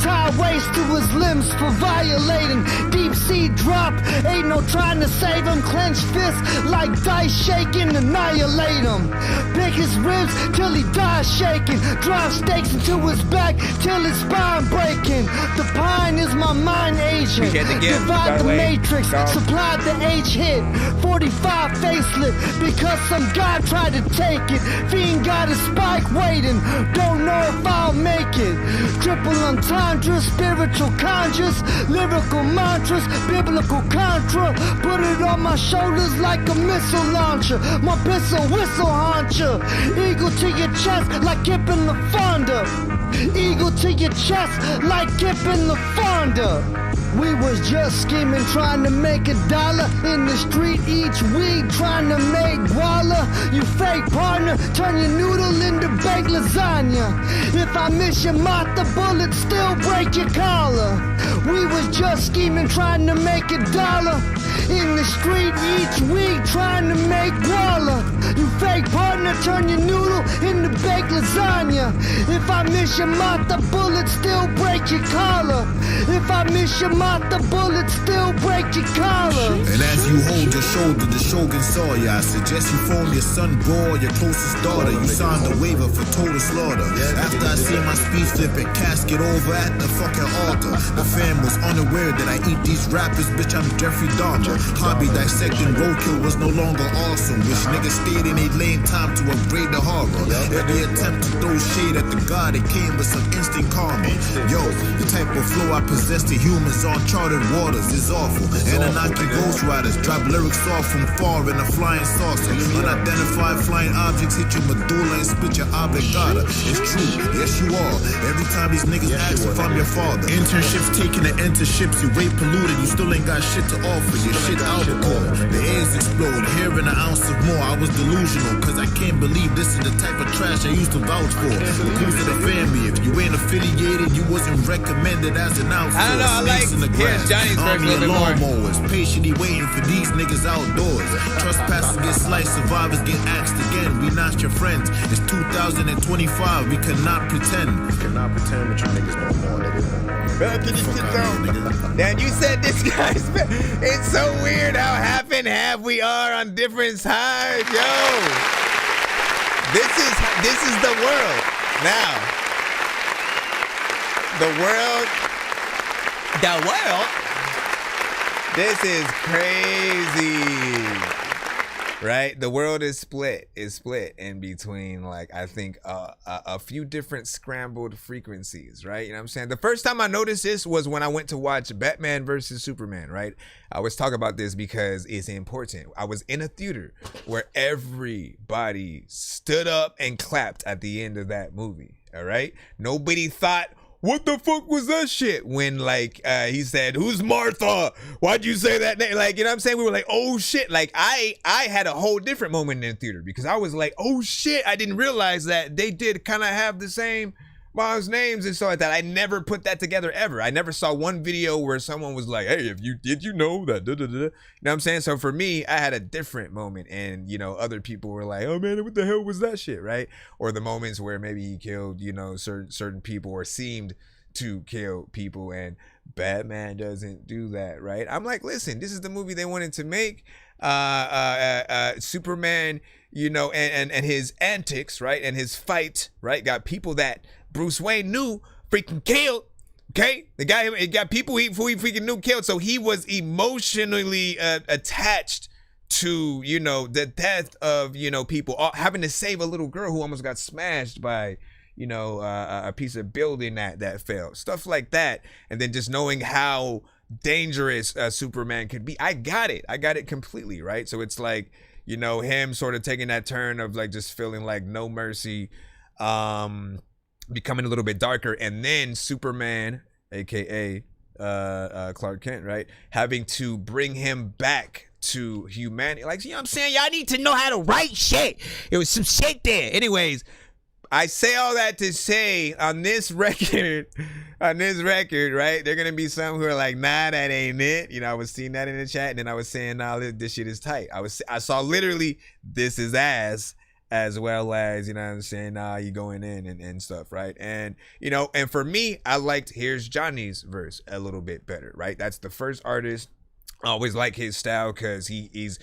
S10: tie waist to his limbs for violating, deep sea drop, ain't no trying to save him, clenched fist like dice shaking, annihilate him, pick his ribs till he dies shaking, drive stakes into his back till his spine breaking. The pine is my mind agent. Divide the matrix, supply the H hit. 45 facelift because some guy tried to take it. Fiend got a spike waiting. Don't know if I'll make it. Triple entendre, spiritual conjures, lyrical mantras, biblical contra. Put it on my shoulders like a missile launcher. My pistol whistle hauncher. Eagle to your chest like Kip in the Fonda. Eagle to your chest like Kip in the Fonda. We was just scheming, trying to make $1 in the street each week, trying to make guala. You fake partner, turn your noodle into baked lasagna. If I miss your mouth, the bullet still break your collar. We was just scheming, trying to make $1 in the street each week, trying to make guala. You fake partner, turn your noodle into baked lasagna. If I miss your mouth, the bullet still break your collar. If I miss your mouth, the bullet still break your collar.
S19: And as you hold your shoulder, the shogun saw ya. I suggest you phone your son, bro, or your closest daughter. You signed a waiver for total slaughter. After I see my speech flip and casket over at the fucking altar, the fam was unaware that I eat these rappers, bitch, I'm Jeffrey Dahmer. Hobby dissecting roadkill was no longer awesome. Which niggas stayed in a lane, time to upgrade the horror. Every attempt to throw shade at the god, it came with some instant karma. Yo, the type of flow I possess to humans on charted waters is awful. Anunnaki ghost riders drop lyrics off from far in a flying saucer. Unidentified flying objects hit your medulla and spit your oblongata. It's true, yes you are. Every time these niggas ask if I'm your father. Internships taking to enter ships, you weight polluted, you still ain't got shit to offer. Your shit albacore. The eggs explode, hearing an ounce of more. I was delusional, cause I can't believe this is the type of trash I used to to vouch for. Who's to the family? If you ain't affiliated, you wasn't recommended as an outsource.
S4: I don't know, I like here's Johnny's verse a little bit more.
S19: Mowers, patiently waiting for these niggas outdoors. Trespassers get sliced, survivors get axed again. We not your friends. It's 2025. We cannot pretend. We cannot pretend with you niggas no more, nigga.
S4: Now you said this guy's. It's so weird how half and half we are on different sides, yo. This is the world now. The world. This is crazy. Right? The world is split in between, like, I think a few different scrambled frequencies, right? You know what I'm saying? The first time I noticed this was when I went to watch Batman versus Superman, right? I always talk about this because it's important. I was in a theater where everybody stood up and clapped at the end of that movie, all right? Nobody thought, what the fuck was that shit? When, like, he said, who's Martha? Why'd you say that name? Like, you know what I'm saying? We were like, oh shit. Like, I had a whole different moment in the theater because I was like, oh shit. I didn't realize that they did kind of have the same mom's names and stuff like that. I never put that together ever. I never saw one video where someone was like, hey, did you know that? You know what I'm saying? So for me, I had a different moment, and, you know, other people were like, oh man, what the hell was that shit, right? Or the moments where maybe he killed, you know, certain people or seemed to kill people, and Batman doesn't do that, right? I'm like, listen, this is the movie they wanted to make. Superman, you know, and his antics, right, and his fight, right, got people that Bruce Wayne knew freaking killed. Okay, it got people who he freaking knew killed. So he was emotionally attached to, you know, the death of, you know, people, having to save a little girl who almost got smashed by, you know, a piece of building that fell, stuff like that. And then just knowing how dangerous Superman could be. I got it completely, right? So it's like, you know, him sort of taking that turn of like just feeling like no mercy, becoming a little bit darker, and then Superman, aka Clark Kent, right, having to bring him back to humanity. Like, you know what I'm saying? Y'all need to know how to write shit. It was some shit there. Anyways, I say all that to say on this record, right, there gonna be some who are like, nah, that ain't it. You know, I was seeing that in the chat, and then I was saying, nah, this shit is tight. I saw literally, this is ass, as well as, you know what I'm saying, nah, you going in and stuff, right? And, you know, and for me, I liked Here's Johnny's verse a little bit better, right? That's the first artist. I always like his style because he's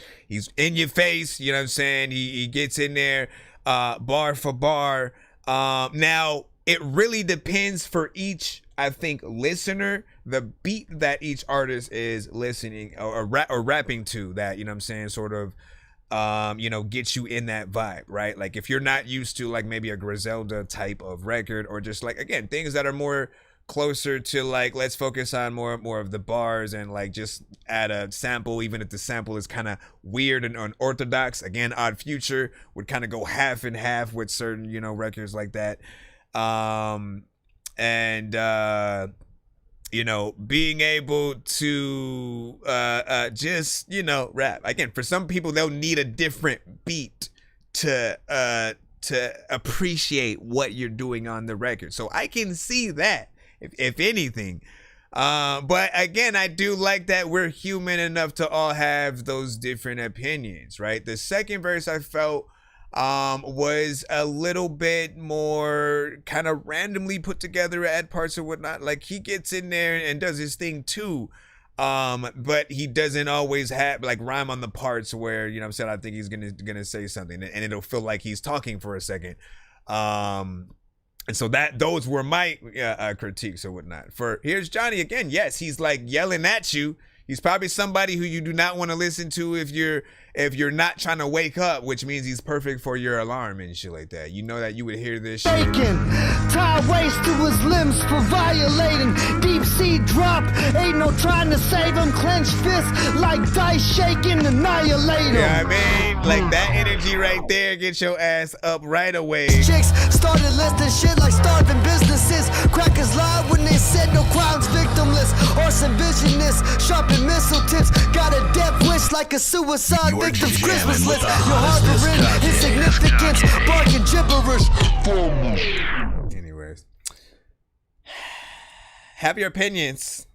S4: in your face, you know what I'm saying? He gets in there, bar for bar. Now, it really depends for each, I think, listener, the beat that each artist is listening or rapping to, that, you know what I'm saying, sort of, you know, gets you in that vibe, right? Like, if you're not used to like maybe a Griselda type of record, or just like, again, things that are more closer to like, let's focus on more of the bars and like just add a sample, even if the sample is kind of weird and unorthodox. Again, Odd Future would kind of go half and half with certain, you know, records like that. You know, being able to just, you know, rap. Again, for some people, they'll need a different beat to appreciate what you're doing on the record. So I can see that, if anything. But again, I do like that we're human enough to all have those different opinions, right? The second verse I felt was a little bit more kind of randomly put together at parts or whatnot. Like, he gets in there and does his thing too, but he doesn't always have like rhyme on the parts where, you know what I'm saying, I think he's gonna say something and it'll feel like he's talking for a second. And so those were my critiques or whatnot. For Here's Johnny, again, yes, he's like yelling at you. He's probably somebody who you do not want to listen to if you're not trying to wake up, which means he's perfect for your alarm and shit like that. You know that you would hear this shit.
S10: Tie waist to his limbs for violating. Deep sea drop, ain't no trying to save him. Clenched fist like dice shaking, annihilate him.
S4: Yeah, I mean, like that energy right there, get your ass up right away.
S10: Chicks started listing shit like starving businesses. Crackers lied when they said no crimes victimless. Orson Visionist, sharpen missile tips. Got a death wish like a suicide victim's Christmas list. You're harboring insignificance, barking gibberish. For
S4: have your opinions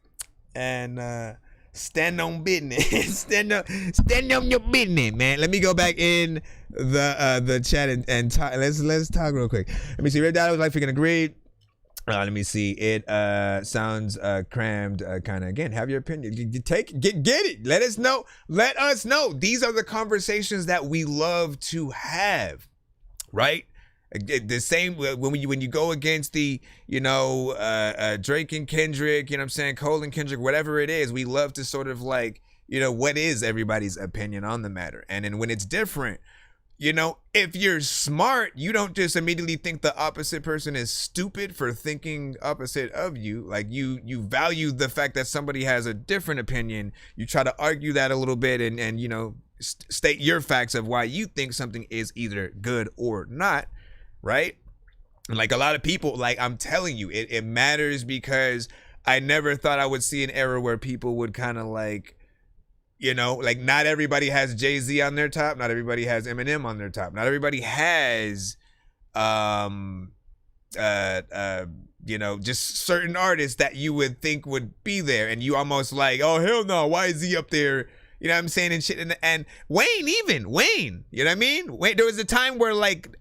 S4: and stand on business. stand on your business, man. Let me go back in the chat and talk. Let's talk real quick. Let me see. Red Dot was like freaking agreed. Let me see. It sounds crammed. Kind of again. Have your opinion. Get it. Let us know. Let us know. These are the conversations that we love to have, right? The same when you go against the Drake and Kendrick, you know what I'm saying, Cole and Kendrick, whatever it is, we love to sort of like, what is everybody's opinion on the matter? And then when it's different, if you're smart, you don't just immediately think the opposite person is stupid for thinking opposite of you. Like you value the fact that somebody has a different opinion. You try to argue that a little bit and state your facts of why you think something is either good or not. Right? Like a lot of people, like I'm telling you, it matters because I never thought I would see an era where people would kind of like, like not everybody has Jay-Z on their top. Not everybody has Eminem on their top. Not everybody has, just certain artists that you would think would be there. And you almost like, oh, hell no, why is he up there? You know what I'm saying? And shit. And Wayne, you know what I mean? Wayne, there was a time where like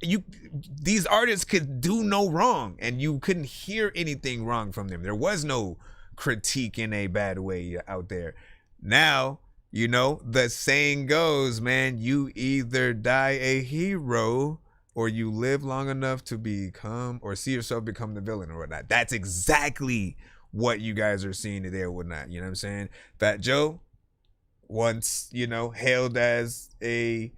S4: these artists could do no wrong and you couldn't hear anything wrong from them. There was no critique in a bad way out there. Now, the saying goes, man, you either die a hero or you live long enough to become or see yourself become the villain or whatnot. That's exactly what you guys are seeing today or whatnot. You know what I'm saying? Fat Joe, once hailed as a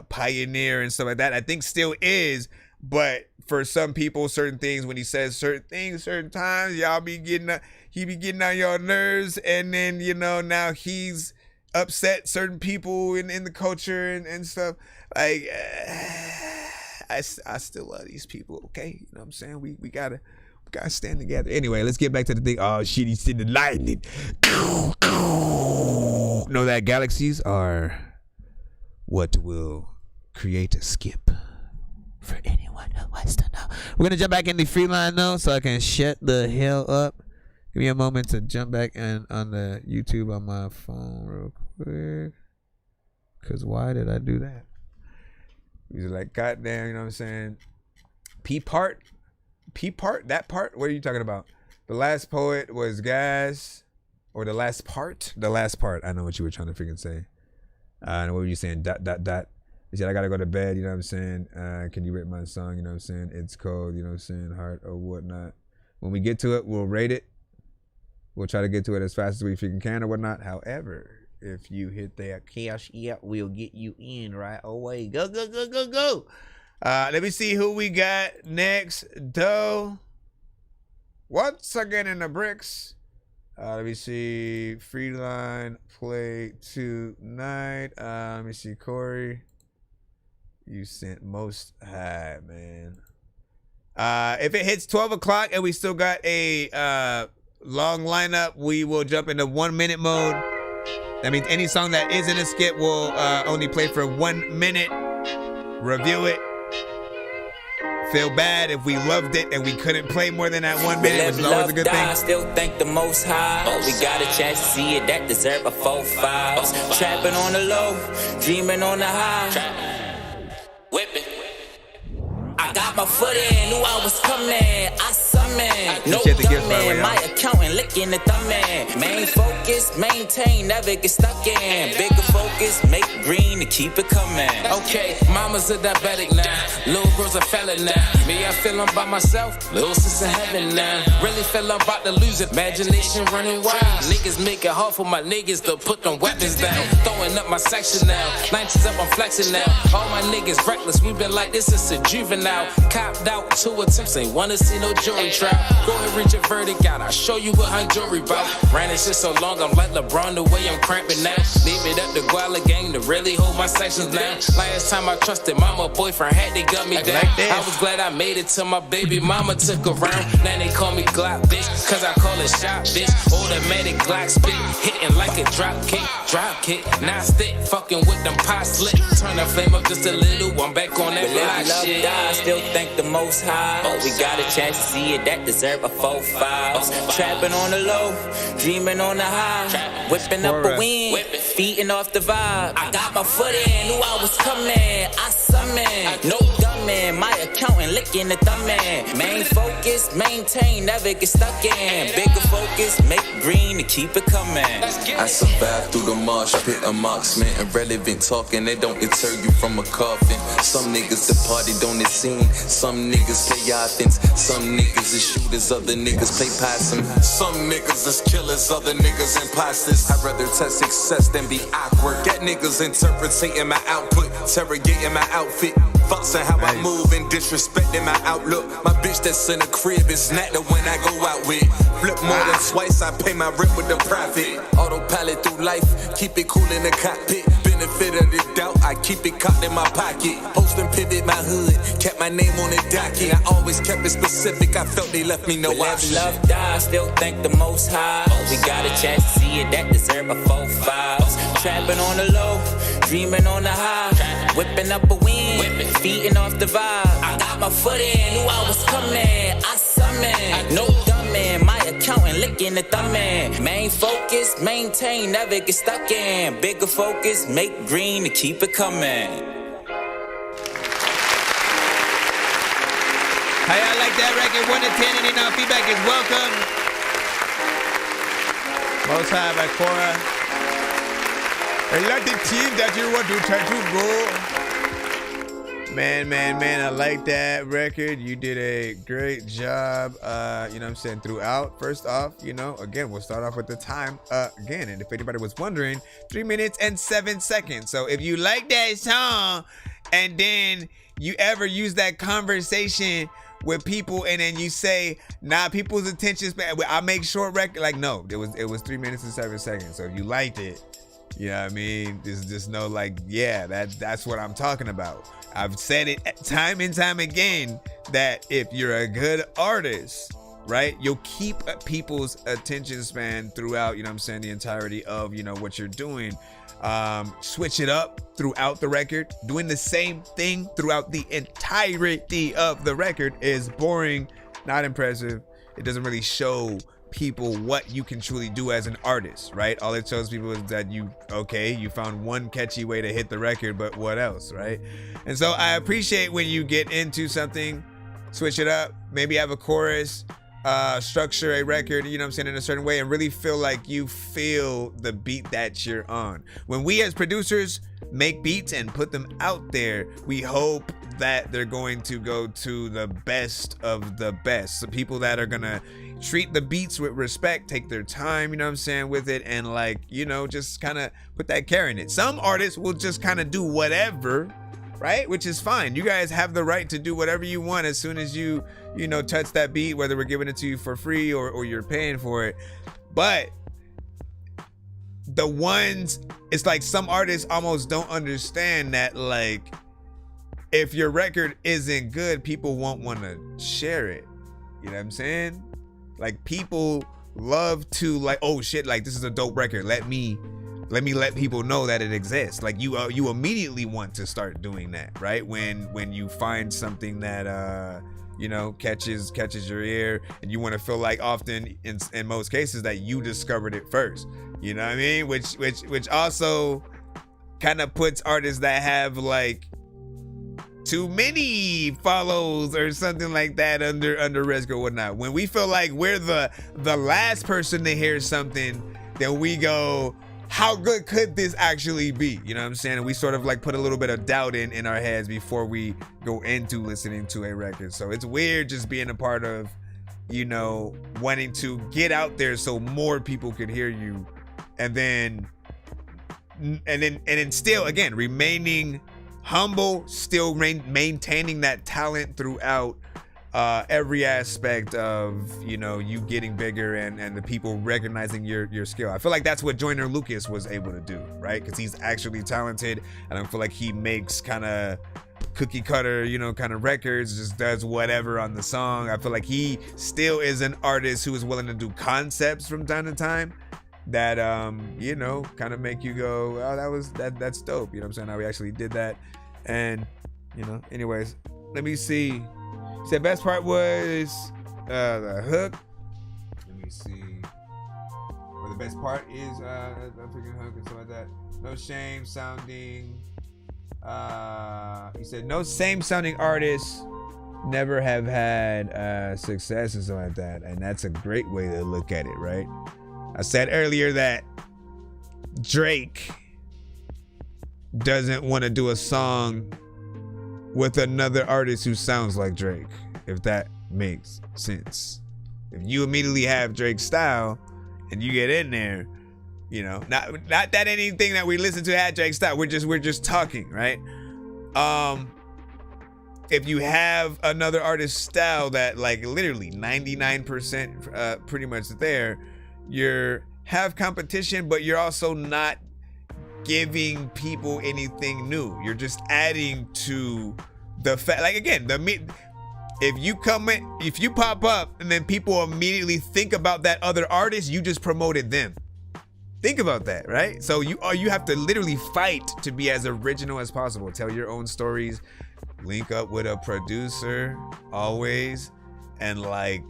S4: pioneer and stuff like that, I think still is, but for some people, certain things, when he says certain things certain times, he be getting on your nerves, and then now he's upset certain people in the culture and stuff like I still love these people, okay? You know what I'm saying? We gotta stand together. Anyway, let's get back to the thing. Oh shit, he's in the lightning. Know that galaxies are what will create a skip for anyone who wants to know. We're gonna jump back in the free line though, so I can shut the hell up. Give me a moment to jump back in on the YouTube on my phone real quick. Cause why did I do that? He's like, goddamn, you know what I'm saying? P part, that part? What are you talking about? The last poet was gas, or the last part? The last part. I know what you were trying to freaking say. And what were you saying? ... He said, I gotta go to bed, you know what I'm saying? Can you rate my song, you know what I'm saying? It's called, you know what I'm saying, Heart or whatnot. When we get to it, we'll rate it. We'll try to get to it as fast as we freaking can or whatnot. However, if you hit that cash, we'll get you in right away. Go. Let me see who we got next, though. Once again in the bricks. Let me see. Free line play tonight. Let me see. Corey, you sent most high, man. If it hits 12 o'clock and we still got a long lineup, we will jump into 1 minute mode. That means any song that is in a skip will only play for 1 minute. Review it. Feel bad if we loved it and we couldn't play more than that 1 minute, which is always a good thing.
S5: I still thank the Most High. We got a chance to see it that deserve a 4-5. Trapping on the low, dreaming on the high. Whipping. I got my foot in, knew I was coming. I summoned, no dumbing. My accountant licking the thumbing. Main focus, maintain, never get stuck in. Bigger focus, make green to keep it coming.
S9: Okay, mama's a diabetic now. Little girl's a fella now. Me, I feel I'm by myself. Little sister heaven now. Really feel I'm about to lose it. Imagination running wild. Niggas make it hard for my niggas to put them weapons down. Throwing up my section now. 90s up, I'm flexing now. All my niggas reckless. We been like this since a juvenile. Copped out 2 attempts, ain't wanna see no jury trial. Go ahead, read your verdict out, I'll show you what I'm jury about. Ran this shit so long, I'm like LeBron the way I'm cramping now. Leave it up to Guala gang to really hold my sections down. Last time I trusted mama, boyfriend had to gut me down. I was glad I made it till my baby mama took a round. Now they call me Glock bitch, cause I call it shot bitch. Automatic Glock spit, hitting hitting like a drop kick. Now stick, fucking with them pot slick. Turn the flame up just a little, I'm back on that fly shit.
S14: I still thank the Most High. Oh, we got a chance to see it that deserve a 4-5. Trapping on the low, dreaming on the high. Whipping up a win, feeding off the vibe. I got my foot in, knew I was coming. I summoned, no gunman. My accountant licking the thumb in. Main focus, maintain, never get stuck in. Bigger focus, make green to keep it coming.
S22: I survived through the marsh, pit of marksman. Irrelevant talking, they don't deter you from a coffin. Some niggas the party don't it seem. Some niggas play offense. Some niggas is shooters, other niggas play possum. Some niggas is killers, other niggas imposters. I'd rather test success than be awkward. Get niggas interpreting my output, interrogating my outfit. Fussing how I move and disrespecting my outlook. My bitch that's in the crib is not the one I go out with. Flip more than twice, I pay my rent with the profit. Autopilot through life, keep it cool in the cockpit. Benefit of the doubt, I keep it cocked in my pocket. Post and pivot my hood, kept my name on the docket. I always kept it specific, I felt they left me no option.
S14: Love die, still thank the Most High. Oh, we got a chance to see it that deserve a 4-5. Trapping on the low, dreaming on the high. Whipping up a win, feeding off the vibe. I got my foot in, knew I was coming. I summoned, no gunman. My accountant licking the thumb in. Main focus, maintain, never get stuck in. Bigger focus, make green to keep it coming.
S4: How y'all like that record? 1 to 10, any non-feedback is welcome. Most High by Cora. A lot of teams that you want to try to go. Man, I like that record. You did a great job, you know what I'm saying, throughout. First off, you know, again, we'll start off with the time again. And if anybody was wondering, 3 minutes and 7 seconds. So if you like that song and then you ever use that conversation with people and then you say, nah, people's attention span, I make short record, like, no, it was 3 minutes and 7 seconds. So if you liked it, you know what I mean? Just know, like, yeah, that's what I'm talking about. I've said it time and time again that if you're a good artist, right, you'll keep people's attention span throughout, you know what I'm saying, the entirety of, you know, what you're doing. Switch it up throughout the record. Doing the same thing throughout the entirety of the record is boring, not impressive. It doesn't really show people what you can truly do as an artist, right? All it shows people is that you found one catchy way to hit the record, but what else, right? And so I appreciate when you get into something, switch it up, maybe have a chorus, structure a record, you know what I'm saying, in a certain way, and really feel like you feel the beat that you're on. When we as producers make beats and put them out there, we hope that they're going to go to the best of the best. So people that are gonna treat the beats with respect, take their time, you know what I'm saying, with it, and like, you know, just kind of put that care in it. Some artists will just kind of do whatever, right? Which is fine. You guys have the right to do whatever you want as soon as you know, touch that beat, whether we're giving it to you for free or you're paying for it. But the ones, it's like some artists almost don't understand that, like, if your record isn't good, people won't want to share it. You know what I'm saying? Like, people love to, like, oh shit, like, this is a dope record. Let me let people know that it exists. Like, you immediately want to start doing that, right? When you find something that you know, catches your ear, and you want to feel like often in most cases that you discovered it first. You know what I mean? Which also kind of puts artists that have like too many follows or something like that under risk or whatnot. When we feel like we're the last person to hear something, then we go, how good could this actually be? You know what I'm saying? And we sort of like put a little bit of doubt in our heads before we go into listening to a record. So it's weird just being a part of, you know, wanting to get out there so more people could hear you, and then still, again, remaining humble, still maintaining that talent throughout every aspect of, you know, you getting bigger and the people recognizing your skill. I feel like that's what Joyner Lucas was able to do, right? Because he's actually talented, and I feel like he makes kind of cookie cutter, you know, kind of records, just does whatever on the song. I feel like he still is an artist who is willing to do concepts from time to time, that you know, kind of make you go, oh, that's dope. You know what I'm saying? How we actually did that. And you know, anyways, let me see. So the best part was the hook. Let me see. Or the best part is the freaking hook and stuff like that. No shame sounding. He said no same sounding artists never have had success and stuff like that. And that's a great way to look at it, right? I said earlier that Drake doesn't want to do a song with another artist who sounds like Drake, if that makes sense. If you immediately have Drake's style and you get in there, you know, not that anything that we listen to had Drake's style. We're just talking, right? If you have another artist's style that like literally 99% pretty much there, you have competition, but you're also not giving people anything new. You're just adding to the fact, like again, if you pop up and then people immediately think about that other artist, you just promoted them. Think about that, right? So you have to literally fight to be as original as possible. Tell your own stories, link up with a producer always, and like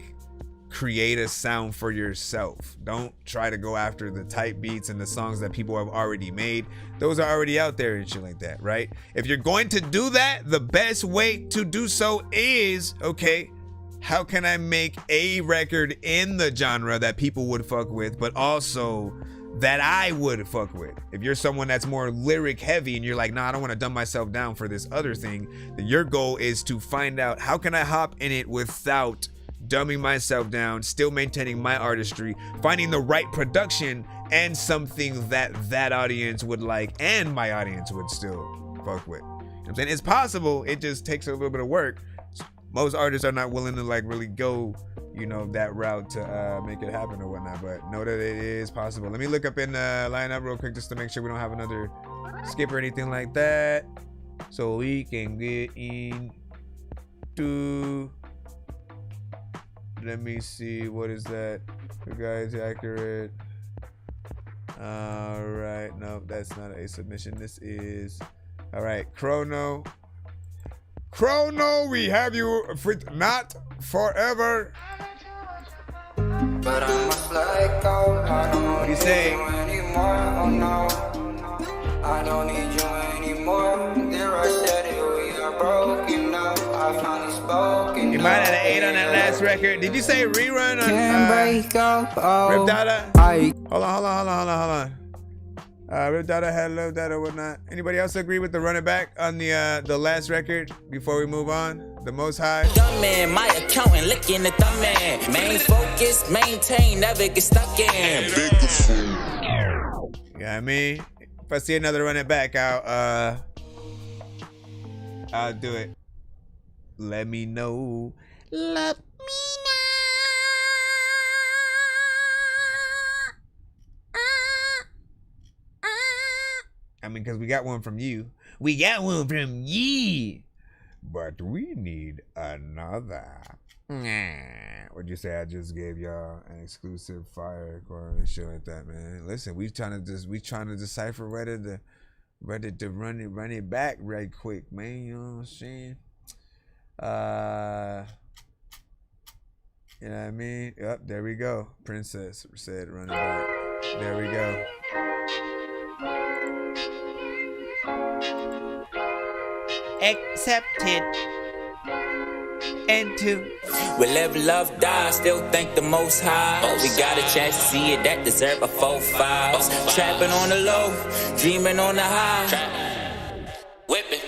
S4: create a sound for yourself. Don't try to go after the type beats and the songs that people have already made. Those are already out there and shit like that, right? If you're going to do that, the best way to do so is, okay, how can I make a record in the genre that people would fuck with, but also that I would fuck with? If you're someone that's more lyric heavy and you're like, nah, I don't want to dumb myself down for this other thing, then your goal is to find out how can I hop in it without dumbing myself down, still maintaining my artistry, finding the right production and something that audience would like and my audience would still fuck with. You know what I'm saying? It's possible, it just takes a little bit of work. Most artists are not willing to like really go, you know, that route to make it happen or whatnot, but know that it is possible. Let me look up in the lineup real quick just to make sure we don't have another skip or anything like that, so we can get into. Let me see, what is that? The guy's accurate. All right, no, that's not a submission. This is, all right, Chrono, we have you for not forever.
S14: But I must let go. I don't
S4: what do you say?
S14: Anymore. Oh no, I don't need you anymore. There I said it, we are broken up. I finally spoken.
S4: You might have an 8 on that last record. Did you say rerun on
S14: break up,
S4: Rip Dada? Hold on. Rip Dada had Love Dada, whatnot. Anybody else agree with the run it back on the last record before we move on? The Most High.
S9: Thumbin', my accountant licking the thumbin'. Main focus, maintain, never get stuck in.
S4: You know what I mean? If I see another run it back, I'll do it. Let me know.
S12: Let me
S4: I mean, because we got one from you. We got one from ye. But we need another. What'd you say? I just gave y'all an exclusive fire core and shit like that, man. Listen, we trying to decipher whether to run it back right quick, man. You know what I'm saying? You know what I mean? Yep, there we go. Princess said run it back. There we go. Accepted. And two.
S9: Wherever love dies, still thank the Most High. We got a chance to see it that deserve a 4-5. Trapping on the low, dreaming on the high. Whipping.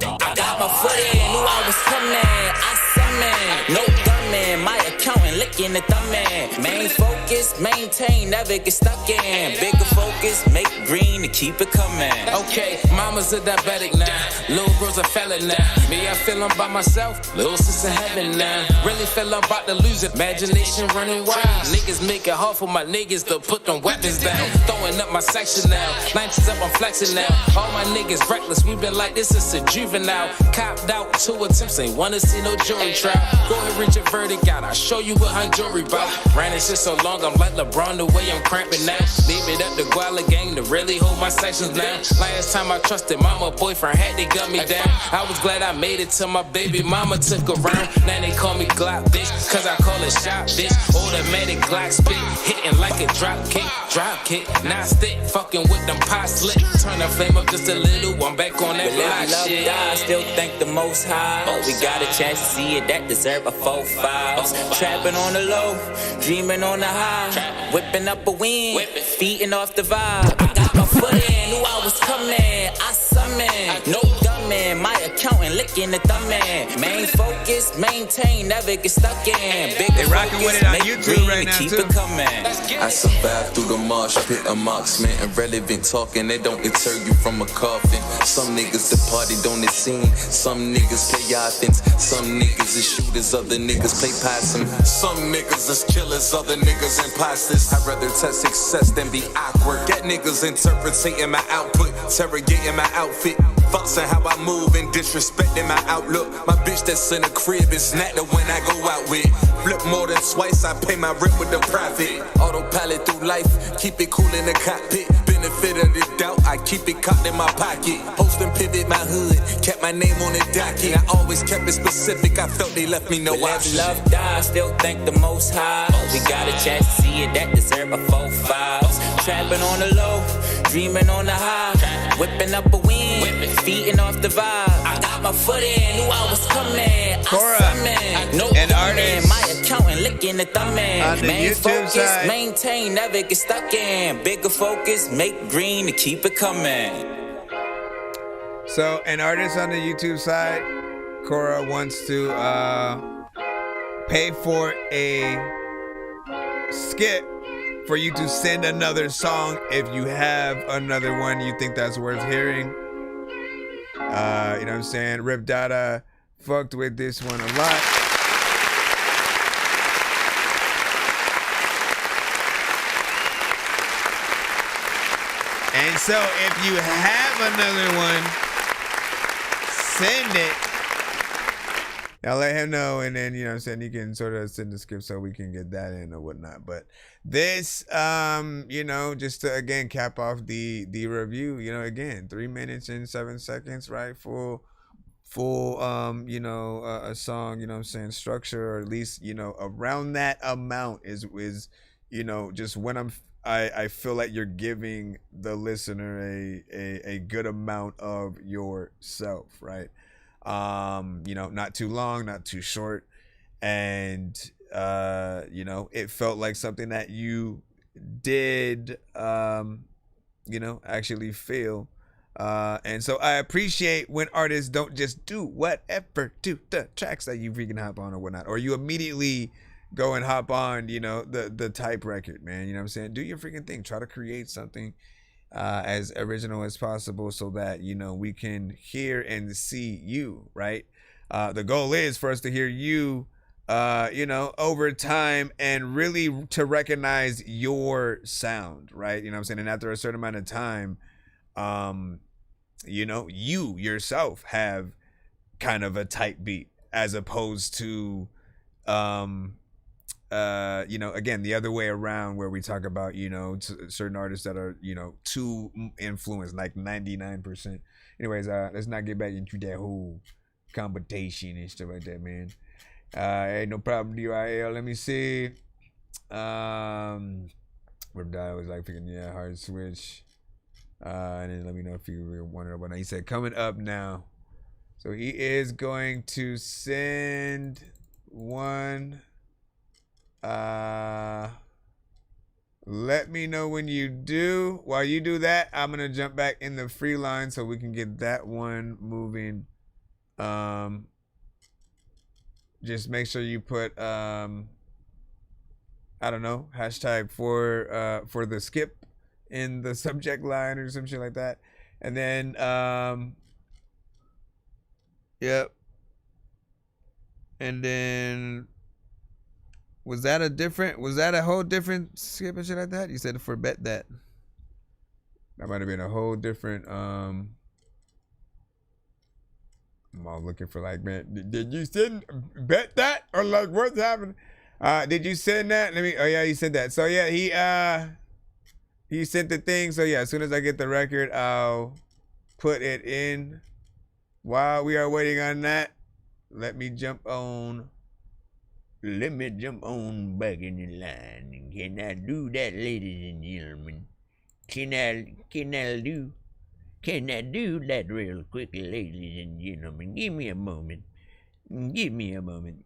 S9: I got my foot in, knew I was coming. I summoned, no gunman. My accountant licking the thumbin'. Main focus, maintain, never get stuck in. Bigger focus, make green to keep it coming.
S15: Okay, mama's a diabetic now. Little bro's a felon now. Me, I feel I'm by myself. Little sis in heaven now. Really feel I'm about to lose it. Imagination running wild. Niggas make it hard for my niggas to put them weapons down. Throwing up my section now. 90s up, I'm flexing now. All my niggas reckless. We been like this since a juvenile. Copped out 2 attempts, ain't wanna see no jury trial. Go and reach your verdict out. I'll show you 100
S9: fine jewelry by. Ran this shit so long, I'm like LeBron the way I'm cramping now. Leave it up to Guala gang to really hold my sections now. Last time I trusted mama, boyfriend had to gut me down. I was glad I made it till my baby mama took around. Now they call me Glock bitch, cause I call it shot bitch. Automatic Glock spit, hitting like a drop kick. Now stick, fucking with them pot slick. Turn the flame up just a little, I'm back on that block shit.
S6: I still thank the most high. We got a chance to see it, that deserve a 4-5. Trapping on the low, dreaming on the high. Whipping up a win, feeding off the vibe. I got my foot in, knew I was coming. I summoned, no dumbin'. My accountant licking the thumbin'. Main focus, maintain, never get stuck in. Big
S4: rockin' with it on YouTube right now,
S6: keep
S4: too.
S6: it coming.
S22: I survived through the marsh pit of marksman. Irrelevant talking, they don't deter you from a coffin. Some niggas the party on the scene. Some niggas play offense. Some niggas is shooters, other niggas play possum. Some niggas is killers, other niggas imposters. I'd rather test success than be awkward. Get niggas interpreting my output, interrogating my outfit. Fussing how I move and disrespecting my outlook. My bitch that's in the crib is not the one I go out with. Flip more than twice, I pay my rent with the profit. Autopilot through life, keep it cool in the cockpit. Benefit of the doubt, I keep it cocked in my pocket. Post and pivot my hood, kept my name on the docket. I always kept it specific, I felt they left me no option.
S6: Love die, still thank the most high. We got a chance to see it, that deserve a 4-5. Trapping on the low, dreaming on the high. Whipping up a win, feeding off the vibe. I got my foot in, knew I was coming.
S4: Cora,
S6: no
S4: an artist.
S6: My accountant licking the thumbin'.
S4: On the
S6: Main
S4: YouTube
S6: focus,
S4: side.
S6: maintain, never get stuck in. Bigger focus, make green to keep it coming.
S4: So, an artist on the YouTube side, Cora wants to pay for a skip for you to send another song if you have another one you think that's worth hearing. You know what I'm saying? Rip Dada fucked with this one a lot. And so if you have another one, send it. Now let him know, and then, you know what I'm saying, he can sort of send the skip so we can get that in or whatnot. But this, you know, just to, again, cap off the review, you know, again, 3 minutes and 7 seconds, right? Full, you know, a song, you know what I'm saying, structure, or at least, you know, around that amount is, you know, just when I feel like you're giving the listener a good amount of yourself, right? You know, not too long, not too short. And, you know, it felt like something that you did, you know, actually feel. And so I appreciate when artists don't just do whatever to the tracks that you freaking hop on or whatnot, or you immediately go and hop on, you know, the type record, man. You know what I'm saying? Do your freaking thing. Try to create something as original as possible so that, you know, we can hear and see you, right? The goal is for us to hear you, you know, over time, and really to recognize your sound, right? You know what I'm saying? And after a certain amount of time, you know, you yourself have kind of a tight beat, as opposed to, you know, again, the other way around, where we talk about, you know, certain artists that are, you know, too influenced, like 99%. Anyways, let's not get back into that whole competition and stuff like that, man. Ain't no problem, DIL. Let me see. Rip Dye was like, yeah, hard switch. And then let me know if you really wanted what. He said, coming up now. So he is going to send one. Let me know when you do. While you do that, I'm gonna jump back in the free line so we can get that one moving. Just make sure you put I don't know, hashtag for the skip in the subject line or some shit like that. And then yep. And then was that a whole different skip and shit like that? You said for bet that. That might have been a whole different I'm all looking for, like, man, did you send bet that, or like what's happening? Did you send that? Let me. Oh yeah, you sent that. So yeah, he sent the thing. So yeah, as soon as I get the record, I'll put it in. While we are waiting on that, let me jump on. Let me jump on back in the line. Can I do that, ladies and gentlemen? Can I do that real quick, ladies and gentlemen? Give me a moment. Give me a moment.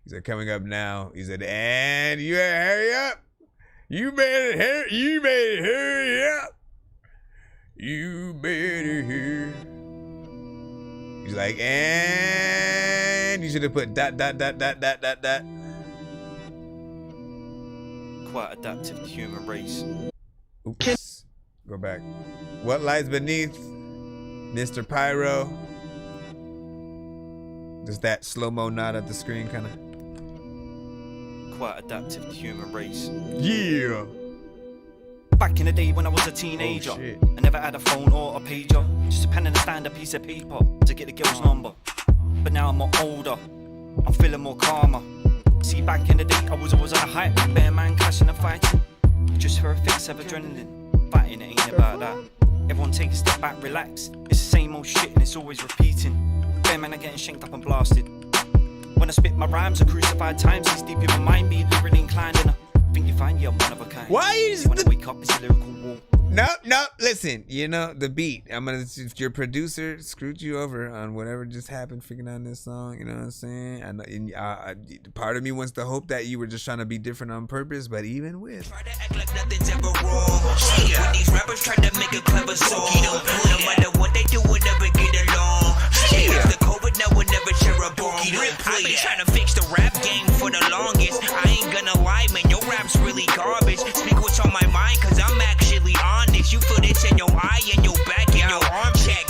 S4: He said, coming up now. He said, and you better hurry up. You better hurry up. You better hurry. He's like, and you should have put ...
S7: Quite adaptive to human race.
S4: Oops. Go back. What lies beneath Mr. Pyro? Does that slow-mo nod at the screen kind of?
S7: Quite adaptive to human race.
S4: Yeah.
S7: Back in the day when I was a teenager, I never had a phone or a pager, just a pen and a standard piece of paper to get the girl's number. But now I'm more older, I'm feeling more calmer. See, back in the day I was always on a hype, bear man clashing and fighting, just for a fix of adrenaline. Fighting it ain't about that. Everyone take a step back, relax. It's the same old shit and it's always repeating. Bear man are getting shanked up and blasted. When I spit my rhymes are crucified times, it's deep in my mind, be lyrically inclined and I think you find you're one of a kind.
S4: Why is
S7: when I wake up, it's a lyrical war.
S4: No, listen, you know, the beat. If your producer screwed you over on whatever just happened figuring out this song, you know what I'm saying? I know, part of me wants to hope that you were just trying to be different on purpose, but even with.
S5: Try to act like nothing's ever wrong. When these rappers try to make a clever song, no matter what they do, we'll never get along. After COVID, no one never share a bong. I've been trying to fix the rap game for the longest. I ain't gonna lie, man, your rap's really garbage. Speak what's on my mind, cause I'm actually honest. You feel this in your eye and your back and your arm check.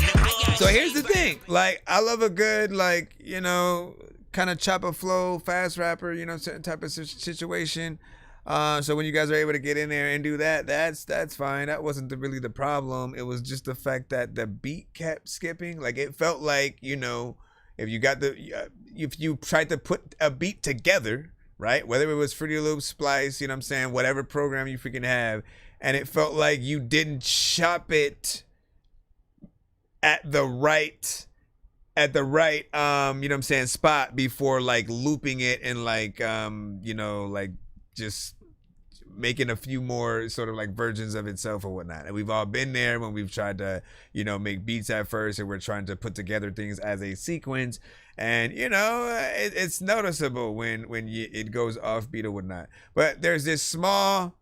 S4: So here's the thing, like, I love a good, like, you know, kind of chopper flow, fast rapper, you know, certain type of situation. So when you guys are able to get in there and do that, that's fine. That wasn't really the problem. It was just the fact that the beat kept skipping. Like, it felt like, you know, if you tried to put a beat together, right? Whether it was Fruity Loops, Splice, you know what I'm saying, whatever program you freaking have, and it felt like you didn't chop it at the right you know what I'm saying, spot before like looping it and like you know, like just making a few more sort of like versions of itself or whatnot. And we've all been there when we've tried to, you know, make beats at first and we're trying to put together things as a sequence, and you know, it's noticeable when it goes offbeat or whatnot. But there's this small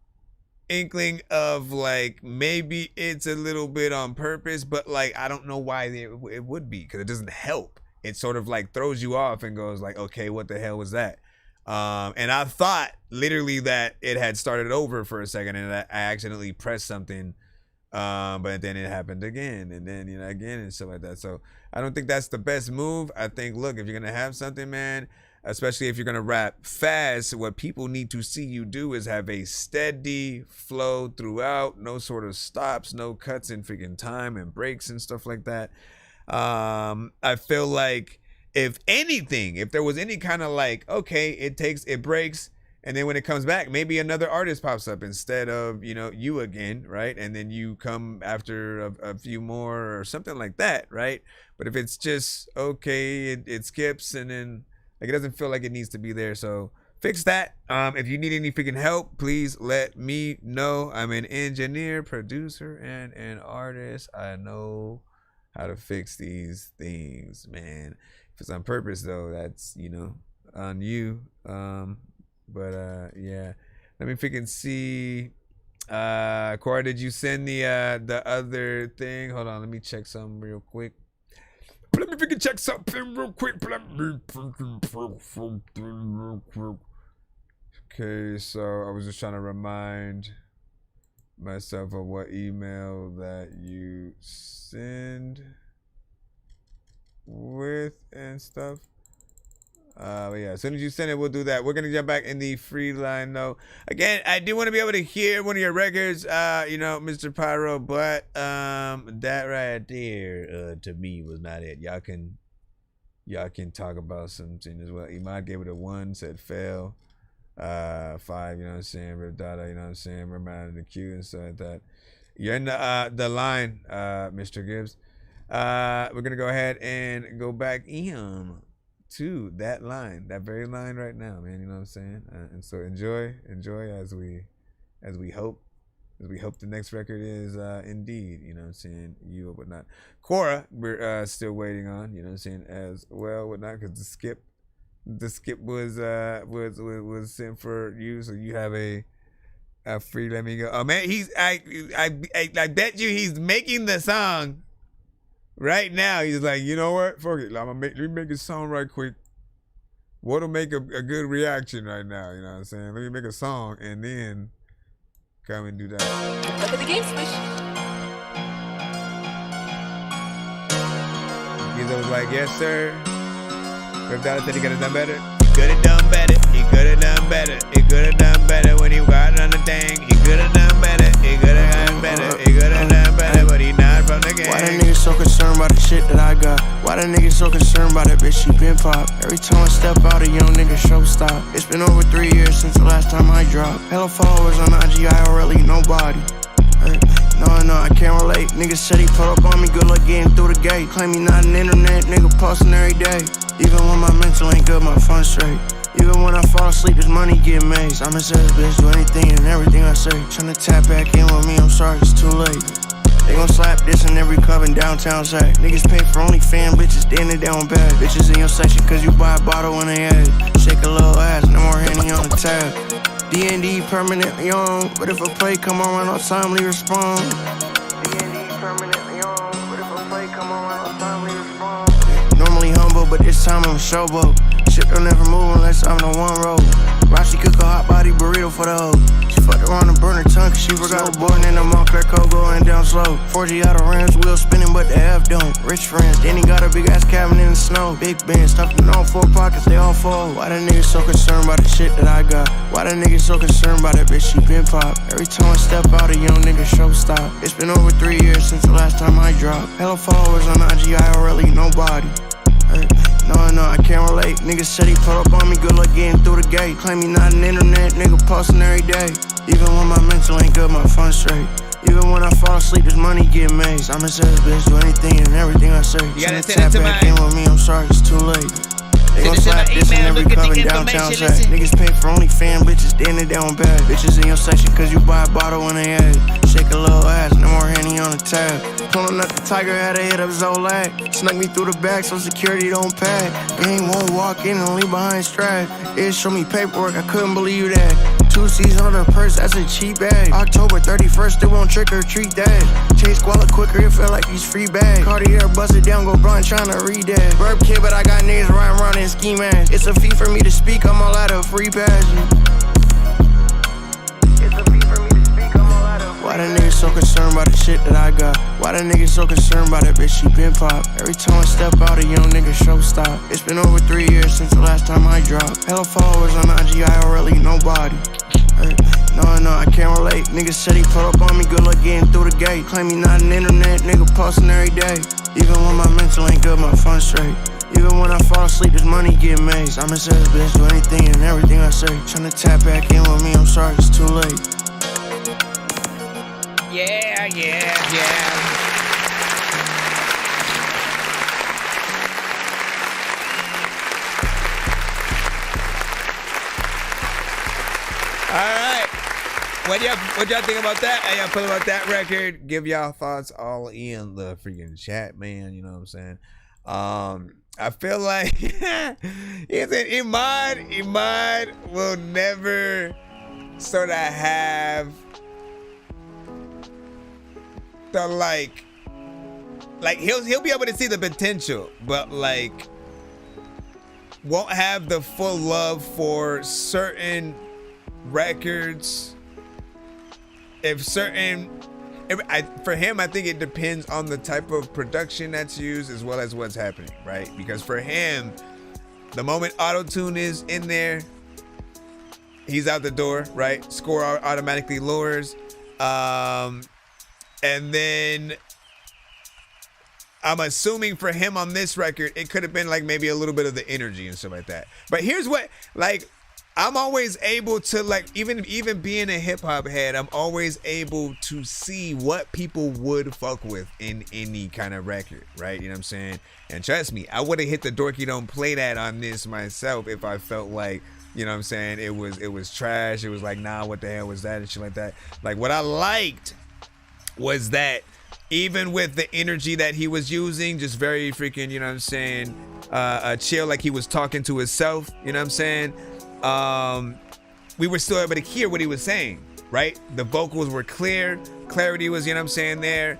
S4: inkling of like maybe it's a little bit on purpose, but like I don't know why it would be, because it doesn't help. It sort of like throws you off and goes like, okay, what the hell was that? And I thought literally that it had started over for a second and I accidentally pressed something, but then it happened again, and then, you know, again and stuff like that. So I don't think that's the best move. I think, look, if you're gonna have something, man, especially if you're gonna rap fast, what people need to see you do is have a steady flow throughout, no sort of stops, no cuts in freaking time and breaks and stuff like that. I feel like if anything, if there was any kind of like, okay, it breaks, and then when it comes back, maybe another artist pops up instead of, you know, you again, right? And then you come after a few more or something like that, right? But if it's just, okay, it skips and then like it doesn't feel like it needs to be there. So fix that. If you need any freaking help, please let me know. I'm an engineer, producer, and an artist. I know how to fix these things, man. If it's on purpose though, that's, you know, on you. Yeah, let me freaking see. Cora, did you send the other thing? Hold on, let me check something real quick. Let me freaking check something real quick. Okay, so I was just trying to remind myself of what email that you send with and stuff. But yeah, as soon as you send it, we'll do that. We're gonna jump back in the free line though. Again, I do want to be able to hear one of your records, you know, Mr. Pyro, but that right there to me was not it. Y'all can talk about something as well. Imad gave it a 1, said fail. 5, you know what I'm saying? Rip Dada, you know what I'm saying? Remember out of the queue and stuff like that. You're in the line, Mr. Gibbs. We're gonna go ahead and go back in to that line, that very line right now, man. You know what I'm saying? And so enjoy as we hope the next record is indeed, you know what I'm saying, you or whatnot. Cora, we're still waiting on, you know what I'm saying, as well, whatnot, because the skip was sent for you, so you have a free Let Me Go. Oh man, I bet you he's making the song right now. He's like, you know what? Fuck it. Let me make a song right quick. What'll make a good reaction right now? You know what I'm saying? Let me make a song and then come and do that.
S11: Look at the game switch.
S4: Giza was like, yes, sir. Rip Dada said he could have done better. He could have done better. He could have done better. He could have done better when he got on the thing. He could have done better. He could have done better. He could have done better, but he not from the game.
S21: Why that nigga so concerned about the shit that I got? Why that nigga so concerned about that bitch she been pop? Every time I step out, a young nigga show stop. It's been over 3 years since the last time I dropped. Hella followers on IG, I don't really nobody. No, I can't relate. Nigga said he put up on me, good luck getting through the gate. Claim he not an internet, nigga posting every day. Even when my mental ain't good, my fun straight. Even when I fall asleep, this money get made. I'm a says bitch, do anything and everything I say. Tryna tap back in with me, I'm sorry, it's too late. They gon' slap this in every club in downtown Sac. Niggas pay for OnlyFans, bitches standing down bad. Bitches in your section cause you buy a bottle when they ass. Shake a little ass, no more Henny on the tab. D&D permanently on, but if a play come on, no timely respond. D&D permanently on, but if a play come on, no timely respond. Normally humble, but this time I'm a showboat. Shit don't never move unless I'm the one road. Roxy cook a hot body burrito for the hoe. She fucked around and burned her tongue cause she forgot boarding in the Montclair Cold going down slow. 4G out of rims, wheel spinning but the F don't. Rich friends, then he got a big ass cabin in the snow. Big Ben stuffed in all 4 pockets, they all fold. Why that nigga so concerned about the shit that I got? Why that nigga so concerned about that bitch she been pop? Every time I step out, a young nigga show stop. It's been over 3 years since the last time I dropped. Hella followers on IG, I don't really nobody. No, I can't relate. Nigga said he put up on me, good luck getting through the gate. Claim he not an internet, nigga posting every day. Even when my mental ain't good, my fun straight. Even when I fall asleep, this money get made. I'm a says bitch, do anything and everything I say.
S13: You gotta
S21: tap back in with me, I'm sorry, it's too late. They gon' slap this in every club in downtown Sac. Niggas pay for OnlyFans, bitches standing down bad. Bitches in your section cause you buy a bottle when they ass. Shake a little ass, no more Henny on the tab. Pulling up the Tiger, had to hit up Zolak. Snuck me through the back so security don't pack. Gang won't walk in and leave behind strap. It show me paperwork, I couldn't believe that. 2 C's on her purse, that's a cheap bag. October 31st, they won't trick or treat that. Chase Squalla quicker, it felt like these free bags. Cartier busted down, go blind tryna read that. Burp kid, but I got niggas riding around in ski masks. It's a fee for me to speak, I'm all out of free passes. Why that nigga so concerned about the shit that I got? Why that nigga so concerned about that bitch she been pop? Every time I step out, a young nigga show stop. It's been over 3 years since the last time I dropped. Hella followers on IG, I don't really nobody. No, I can't relate. Nigga said he put up on me, good luck getting through the gate. Claim he not an internet, nigga posting every day. Even when my mental ain't good, my fun straight. Even when I fall asleep, this money get made. I'm a says bitch, do anything and everything I say. Tryna tap back in with me, I'm sorry, it's too late.
S13: Yeah. All right. What y'all think about that? How y'all feel about that record? Give y'all thoughts all in the freaking chat, man. You know what I'm saying? I feel like Iman will never sort of have the like he'll be able to see the potential, but like won't have the full love for certain records. For him, I think it depends on the type of production that's used as well as what's happening, right? Because for him, the moment auto-tune is in there, he's out the door, right? Score automatically lowers. And then I'm assuming for him on this record, it could have been like maybe a little bit of the energy and stuff like that. But here's what, like,
S4: I'm always able to, like, even being a hip hop head, I'm always able to see what people would fuck with in any kind of record, right? You know what I'm saying? And trust me, I would have hit the Dorky Don't Play That on this myself if I felt like, you know what I'm saying, it was trash. It was like, nah, what the hell was that and shit like that. Like, what I liked was that even with the energy that he was using, just very freaking, you know what I'm saying, chill, like he was talking to himself, you know what I'm saying? We were still able to hear what he was saying, right? The vocals were clear, clarity was, you know what I'm saying, there.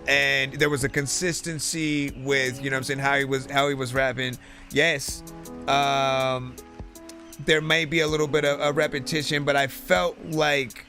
S4: And there was a consistency with, you know what I'm saying, how he was rapping. Yes, there may be a little bit of a repetition, but I felt like,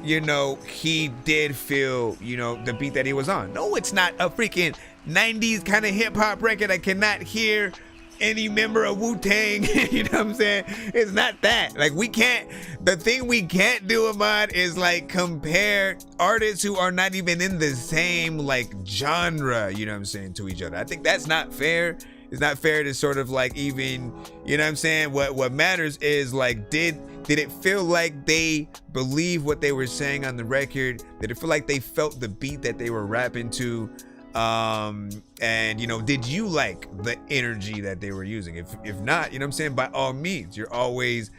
S4: you know, he did feel, you know, the beat that he was on. No, it's not a freaking 90s kind of hip hop record. I cannot hear any member of Wu-Tang, you know what I'm saying? It's not that. Like, the thing we can't do, Ahmad, is like compare artists who are not even in the same like genre, you know what I'm saying, to each other. I think that's not fair. It's not fair to sort of like even, you know what I'm saying? What matters is like, did it feel like they believe what they were saying on the record? Did it feel like they felt the beat that they were rapping to? And you know, did you like the energy that they were using? If not, you know what I'm saying, by all means, you're always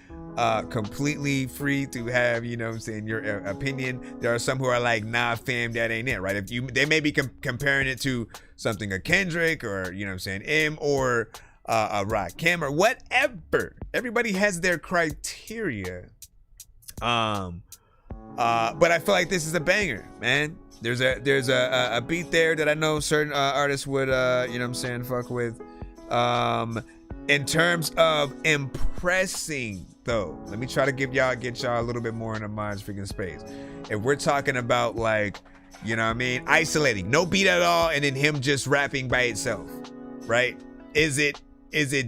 S4: completely free to have, you know what I'm saying, your opinion. There are some who are like, nah fam, that ain't it, right? They may be comparing it to something a Kendrick or, you know what I'm saying, M or a Rakim or whatever. Everybody has their criteria. But I feel like this is a banger, man. There's a beat there that I know certain artists would, you know what I'm saying, fuck with. In terms of impressing, though, let me try to get y'all a little bit more in the mind's freaking space. If we're talking about like, you know what I mean, isolating, no beat at all, and then him just rapping by itself, right? Is it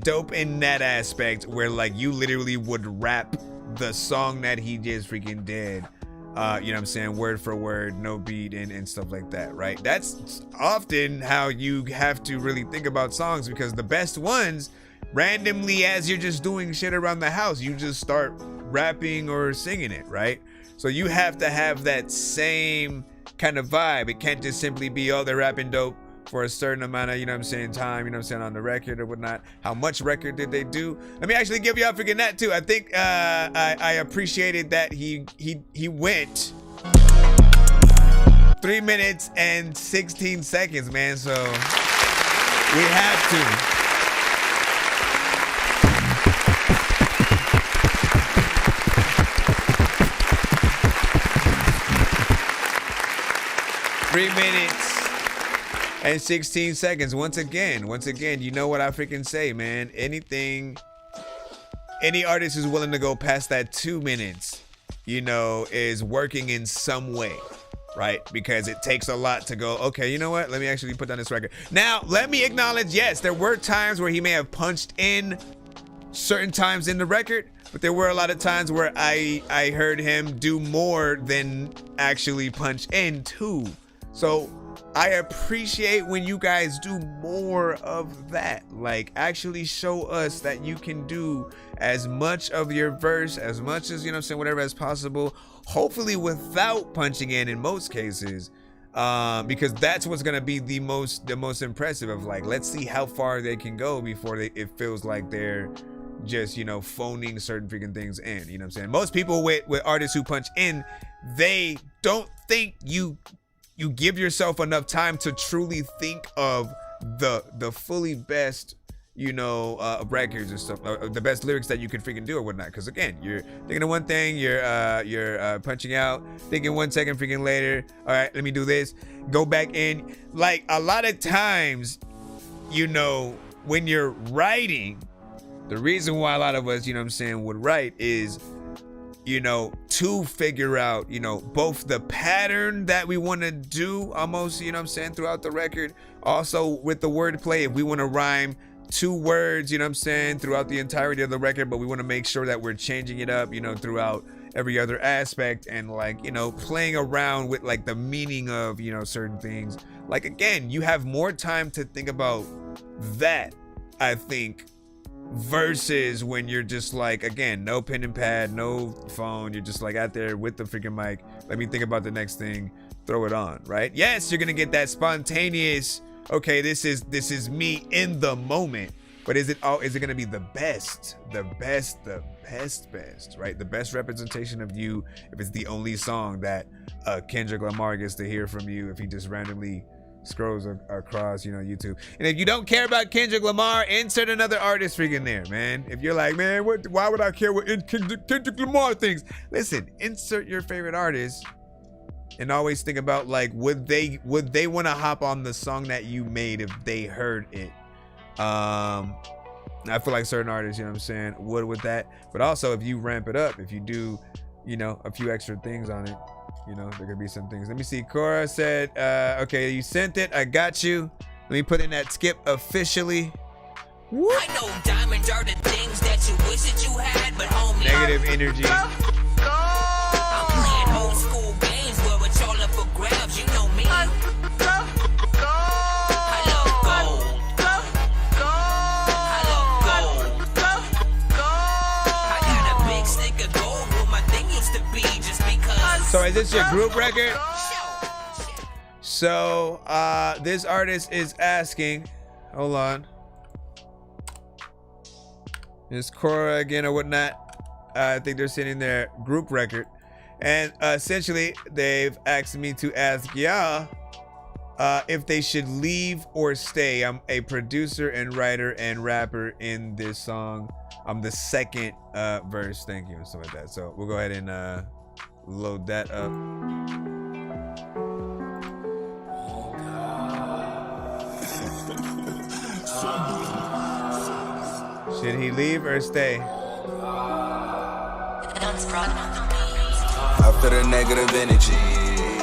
S4: dope in that aspect where like you literally would rap the song that he just freaking did? You know what I'm saying, word for word, no beat and stuff like that, right? That's often how you have to really think about songs, because the best ones, randomly as you're just doing shit around the house, you just start rapping or singing it, right? So you have to have that same kind of vibe. It can't just simply be, oh, they're rapping dope for a certain amount of, you know what I'm saying, time, you know what I'm saying, on the record or whatnot. How much record did they do? Let me actually give y'all freaking that too. I think I appreciated that he went 3 minutes and 16 seconds, man. So we have to. 3 minutes and 16 seconds. Once again, you know what I freaking say, man. Any artist who's willing to go past that 2 minutes, you know, is working in some way, right? Because it takes a lot to go, okay, you know what? Let me actually put down this record. Now, let me acknowledge, yes, there were times where he may have punched in certain times in the record, but there were a lot of times where I heard him do more than actually punch in too. So I appreciate when you guys do more of that. Like, actually show us that you can do as much of your verse, as much as, you know what I'm saying, whatever as possible, hopefully without punching in most cases, because that's what's gonna be the most impressive of, like, let's see how far they can go before it feels like they're just, you know, phoning certain freaking things in. You know what I'm saying? Most people with artists who punch in, they don't think you give yourself enough time to truly think of the fully best, you know, records and stuff, the best lyrics that you could freaking do or whatnot. Because again, you're thinking of one thing, you're punching out, thinking 1 second freaking later, all right, let me do this, go back in. Like, a lot of times, you know, when you're writing, the reason why a lot of us, you know what I'm saying, would write is, you know, to figure out, you know, both the pattern that we want to do almost, you know what I'm saying, throughout the record. Also with the wordplay, if we want to rhyme 2 words, you know what I'm saying, throughout the entirety of the record, but we want to make sure that we're changing it up, you know, throughout every other aspect, and like, you know, playing around with like the meaning of, you know, certain things. Like, again, you have more time to think about that, I think, versus when you're just like, again, no pen and pad, no phone, you're just like out there with the freaking mic, let me think about the next thing, throw it on, right? Yes, you're gonna get that spontaneous, okay, this is me in the moment, but is it gonna be the best, right? The best representation of you if it's the only song that Kendrick Lamar gets to hear from you if he just randomly scrolls across, YouTube. And if you don't care about Kendrick Lamar, insert another artist freaking there, man. If you're like, man, why would I care what Kendrick Lamar thinks? Listen, insert your favorite artist and always think about, like, would they want to hop on the song that you made if they heard it? I feel like certain artists, would with that. But also, if you ramp it up, if you do, a few extra things on it, there could be some things. Let me see. Cora said, okay, you sent it. I got you. Let me put in that skip officially. Whoop.
S5: I know diamonds are the things that you wish that you had, but homie,
S4: negative energy.
S5: I'm playing old school games where it's all up for grabs. You know me. I love gold. I love gold. I got a big stick of gold where my thing used to be just because.
S4: So is this your group record? So this artist is asking, hold on. It's Cora again or whatnot. I think they're sending their group record. And essentially they've asked me to ask y'all if they should leave or stay. I'm a producer and writer and rapper in this song. I'm the second verse, thank you, and stuff like that. So we'll go ahead and load that up. Should he leave or stay?
S1: After the negative energy,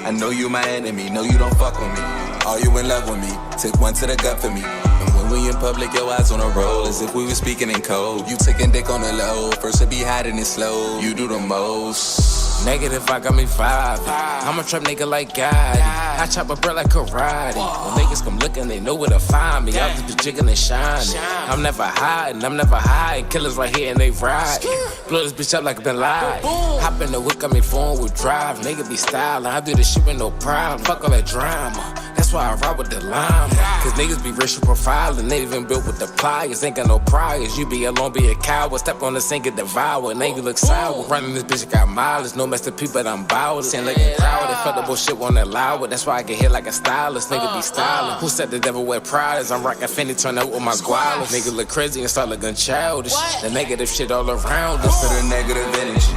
S1: I know you my enemy, know you don't fuck with me. Are you in love with me? Took one to the gut for me. And when we in public, your eyes on a roll as if we were speaking in code. You taking dick on the low, first to be hiding it slow. You do the most.
S9: Negative, I got me vibing. I'm a trap nigga like God. I chop a bird like karate. When niggas come looking, they know where to find me. I'll just be jigging and shining. I'm never hiding. Killers right here and they ride. Blow this bitch up like Bin Laden. Hop in the whip, got me phone with drive. Nigga be styling. I do this shit with no problem. Fuck all that drama. That's why I ride with the lime. Cause niggas be racial profiling. They even built with the pliers. Ain't got no priors. You be alone, be a coward. Step on the sink, get devoured. Nigga look sour. Running this bitch, got mileage. No mess to people, but I'm bowed. Ain't looking crowded. Fuck the bullshit, won't allow it. That's why I get hit like a stylist. Nigga be styling. Who said the devil wear Pradas? I'm rocking Fendi, turn out with my squalors. Nigga look crazy and start looking childish. The negative shit all around us.
S1: For the negative energy,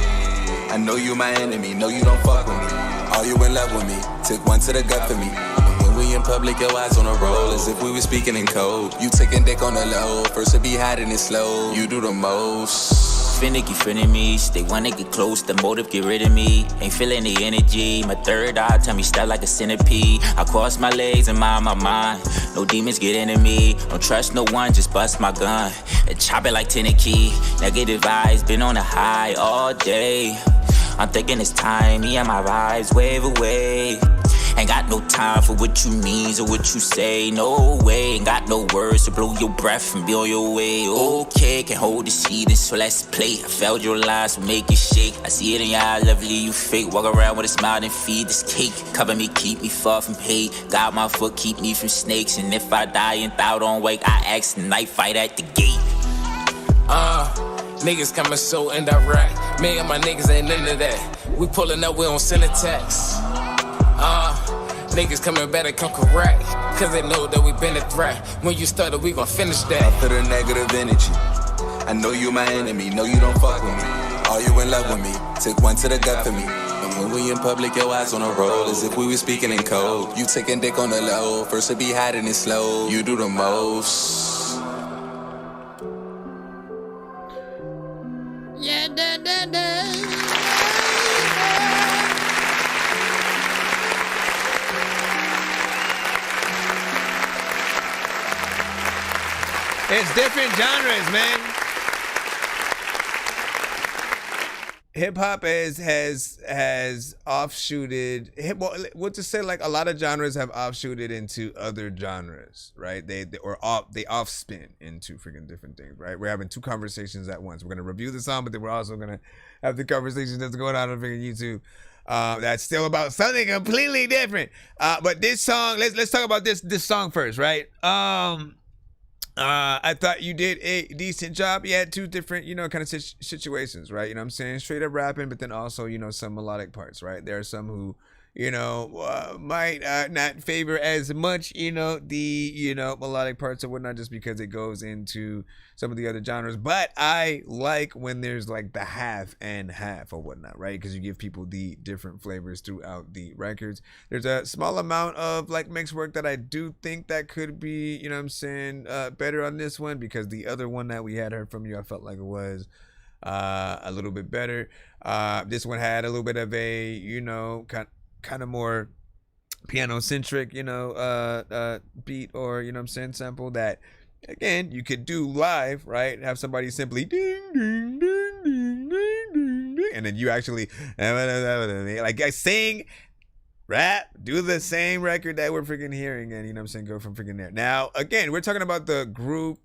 S1: I know you my enemy, know you don't fuck with me. Are you in love with me? Took one to the gut for me. We in public, your eyes on a roll as if we were speaking in code. You taking dick on the low, first to be hiding it slow. You do the most.
S6: Finicky frenemies, they wanna get close, the motive get rid of me. Ain't feeling the energy, my third eye tell me step like a centipede. I cross my legs and mind my mind. No demons get into me, don't trust no one, just bust my gun and chop it like Tennessee. Negative vibes, been on a high all day. I'm thinking it's time, me and my vibes wave away. Ain't got no time for what you mean or what you say, no way. Ain't got no words to blow your breath and be on your way. Okay, can hold the seat, so let's play. I failed your lies, so make it shake. I see it in your eye, lovely, you fake. Walk around with a smile and feed this cake. Cover me, keep me far from hate. Got my foot, keep me from snakes. And if I die and thou don't wake, I ask the night fight at the gate.
S9: Niggas coming so indirect. Me and my niggas ain't into that. We pulling up, we don't send a text. Niggas coming better come correct. Cause they know that we been a threat. When you started, we gon' finish that.
S1: After the negative energy, I know you my enemy, know you don't fuck with me. Are you in love with me? Took one to the gut for me. And when we in public, your eyes on a roll as if we were speaking in code. You taking dick on the low, first to be hiding it slow. You do the most.
S12: Yeah, da, da, da.
S4: It's different genres, man. hip hop has offshooted. What to say? Like a lot of genres have offshooted into other genres, right? They offspin into freaking different things, right? We're having two conversations at once. We're gonna review the song, but then we're also gonna have the conversation that's going on freaking YouTube. That's still about something completely different. But this song, let's talk about this song first, right? I thought you did a decent job. You had two different, kind of situations, right? You know what I'm saying? Straight up rapping, but then also, some melodic parts, right? There are some who, might not favor as much, the, melodic parts or whatnot, just because it goes into some of the other genres. But I like when there's like the half and half or whatnot, right? Because you give people the different flavors throughout the records. There's a small amount of like mixed work that I do think that could be, better on this one, because the other one that we had heard from you, I felt like it was a little bit better. This one had a little bit of a, kind of more piano centric, beat or, sample that, again, you could do live, right? Have somebody simply ding, ding, ding, ding, ding, ding, ding, and then you actually like I sing, rap, do the same record that we're freaking hearing, and go from freaking there. Now, again, we're talking about the group,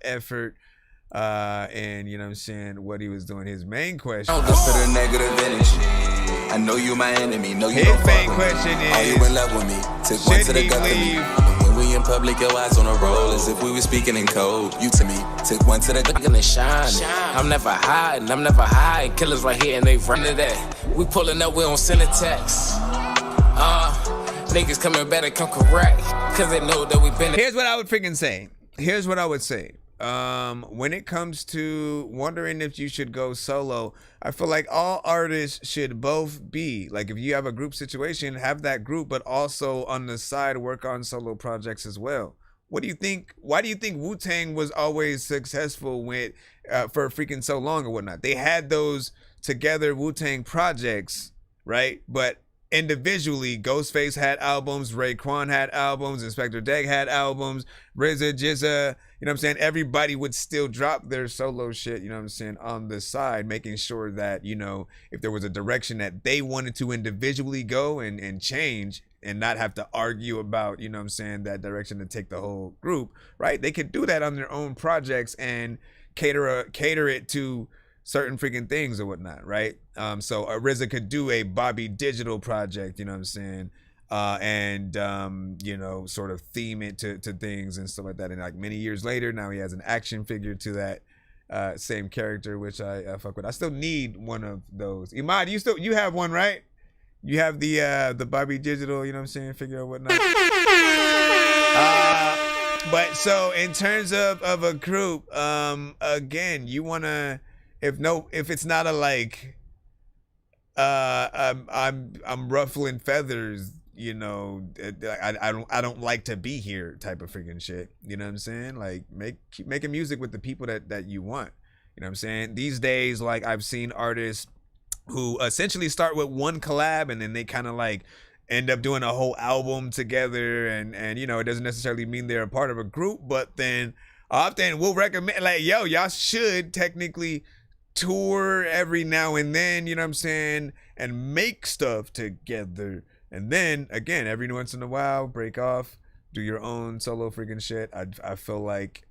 S4: effort. And what he was doing. His main question.
S1: Don't listen to the negative energy. I know you my enemy. Know you don't
S4: main
S1: fuck
S4: question
S1: with me.
S4: is,
S1: are you in love with me? Took one to the gut for me. When we in public, your eyes on a roll as if we were speaking in code. You to me, took one to the gut.
S9: And shine. I'm never hiding. I'm never hiding. Killers right here and they running that. We pulling up, we don't send a text. Niggas coming better, come correct. Cause they know that we been.
S4: Here's what I would freaking say. Here's what I would say. When it comes to wondering if you should go solo, I feel like all artists should both be like, if you have a group situation, have that group, but also on the side work on solo projects as well. What do you think? Why do you think Wu-Tang was always successful with for freaking so long or whatnot? They had those together Wu-Tang projects, right? But individually, Ghostface had albums, Raekwon had albums, Inspector Deck had albums, RZA, Jizza, everybody would still drop their solo shit, on the side, making sure that, if there was a direction that they wanted to individually go and change and not have to argue about, that direction to take the whole group, right? They could do that on their own projects and cater it to certain freaking things or whatnot, right? So RZA could do a Bobby Digital project, and sort of theme it to things and stuff like that. And like many years later, now he has an action figure to that same character, which I fuck with. I still need one of those. Imad, you have one, right? You have the Bobby Digital, figure or whatnot. But so in terms of a group, again, you wanna, if it's not a like I'm ruffling feathers, I don't like to be here type of freaking shit. You know what I'm saying? Like keep making music with the people that you want. You know what I'm saying? These days, like I've seen artists who essentially start with one collab and then they kind of like end up doing a whole album together, and it doesn't necessarily mean they're a part of a group, but then often we'll recommend like, yo, y'all should technically tour every now and then, and make stuff together. And then again, every once in a while, break off, do your own solo freaking shit. I feel like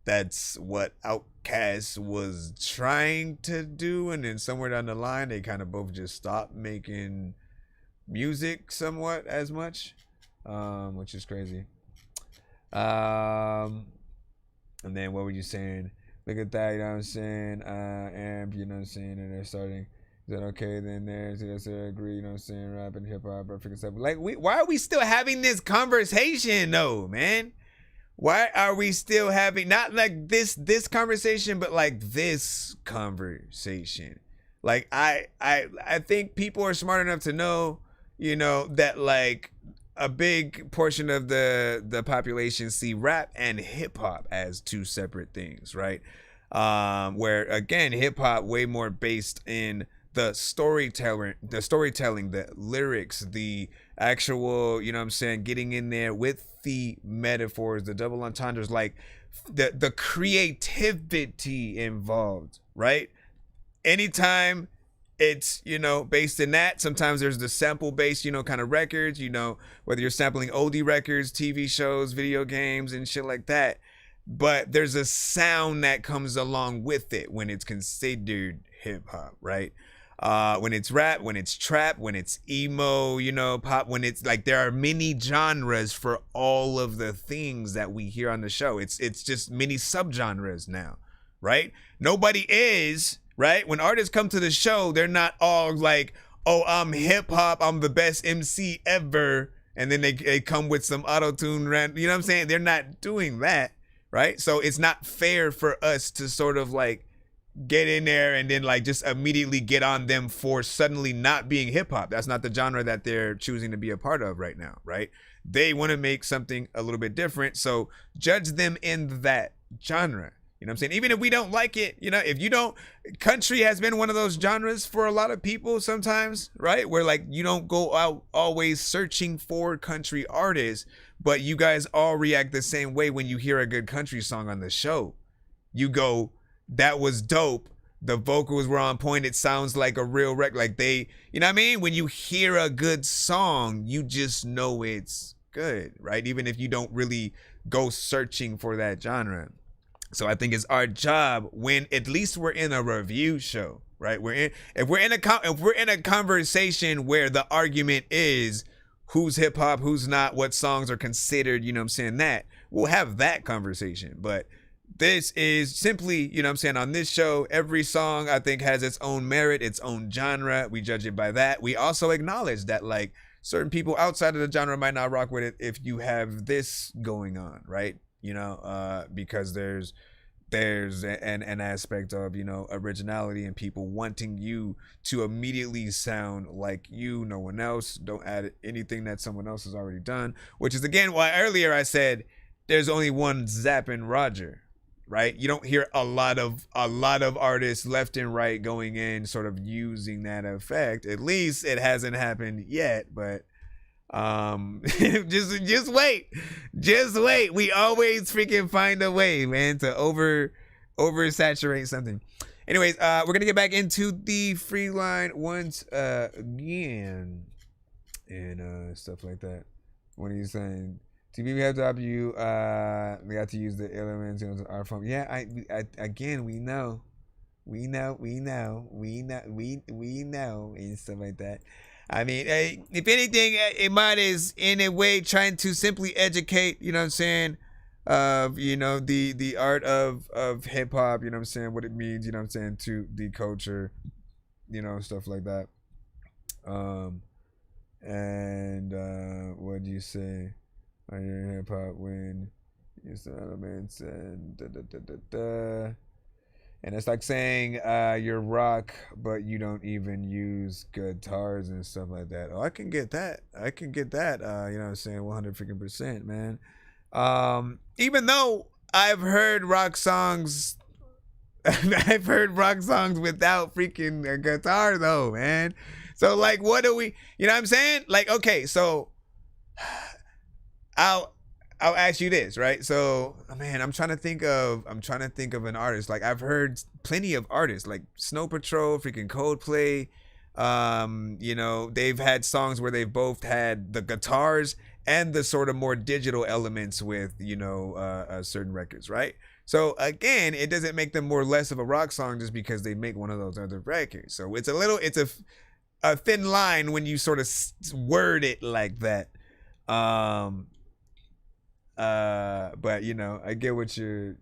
S4: that's what Outkast was trying to do, and then somewhere down the line, they kind of both just stopped making music somewhat as much, which is crazy. And then what were you saying? Look at that, you know what I'm saying? Amp, you know what I'm saying? And they're starting. Is that okay? Then there's, I agree, you know what I'm saying? Rap and hip hop, freaking stuff. Like, why are we still having this conversation, though, man? Why are we still having, not like this conversation, but like this conversation? Like, I think people are smart enough to know, that like a big portion of the population see rap and hip hop as two separate things, right? Where again, hip hop way more based in the storytelling, the lyrics, the actual, getting in there with the metaphors, the double entendres, like the creativity involved, right? anytime it's, you know, based in that, sometimes there's the sample based, you know, kind of records, you know, whether you're sampling oldie records, TV shows, video games and shit like that. But there's a sound that comes along with it when it's considered hip hop, right? When it's rap, when it's trap, when it's emo, you know, pop, when it's like there are many genres for all of the things that we hear on the show. It's just many subgenres now, right? Nobody is, right? When artists come to the show, they're not all like, oh, I'm hip hop, I'm the best MC ever, and then they come with some auto-tune, you know what I'm saying? They're not doing that, right? So it's not fair for us to sort of like get in there and then like just immediately get on them for suddenly not being hip hop. That's not the genre that they're choosing to be a part of right now, right? They want to make something a little bit different. So judge them in that genre. You know what I'm saying? Even if we don't like it, you know, if you don't, country has been one of those genres for a lot of people sometimes, right? Where like you don't go out always searching for country artists, but you guys all react the same way when you hear a good country song on the show. You go, that was dope. The vocals were on point. It sounds like a real record. Like they, you know what I mean? When you hear a good song, you just know it's good, right? Even if you don't really go searching for that genre. So I think it's our job when at least we're in a review show, right? If we're in a conversation where the argument is who's hip hop, who's not, what songs are considered, you know what I'm saying, that we'll have that conversation. But this is simply, you know what I'm saying, on this show, every song I think has its own merit, its own genre. We judge it by that. We also acknowledge that like certain people outside of the genre might not rock with it if you have this going on, right? You know, because there's an aspect of, you know, originality and people wanting you to immediately sound like you, no one else. Don't add anything that someone else has already done, which is again why earlier I said there's only one Zappin' Roger, right? You don't hear a lot of artists left and right going in sort of using that effect. At least it hasn't happened yet, but just wait. We always freaking find a way, man, to oversaturate something. Anyways, we're gonna get back into the free line once again and stuff like that. What are you saying? TV, we have to help you. We have to use the elements in our phone. Yeah, I again, we know, and stuff like that. I mean, if anything, Imad is in a way trying to simply educate, you know what I'm saying, of, you know, the art of hip hop, you know what I'm saying, what it means, you know what I'm saying, to the culture, you know, stuff like that. What do you say on your hip hop when you the elements and And it's like saying you're rock, but you don't even use guitars and stuff like that. Oh, I can get that. You know what I'm saying? 100% man. Even though I've heard rock songs, without freaking a guitar though, man. So like, what do we, you know what I'm saying? Like, okay, so I'll ask you this, right? So, man, I'm trying to think of an artist. Like, I've heard plenty of artists, like Snow Patrol, freaking Coldplay. You know, they've had songs where they've both had the guitars and the sort of more digital elements with, you know, certain records, right? So again, it doesn't make them more or less of a rock song just because they make one of those other records. So it's a thin line when you sort of word it like that. But you know, I get what you're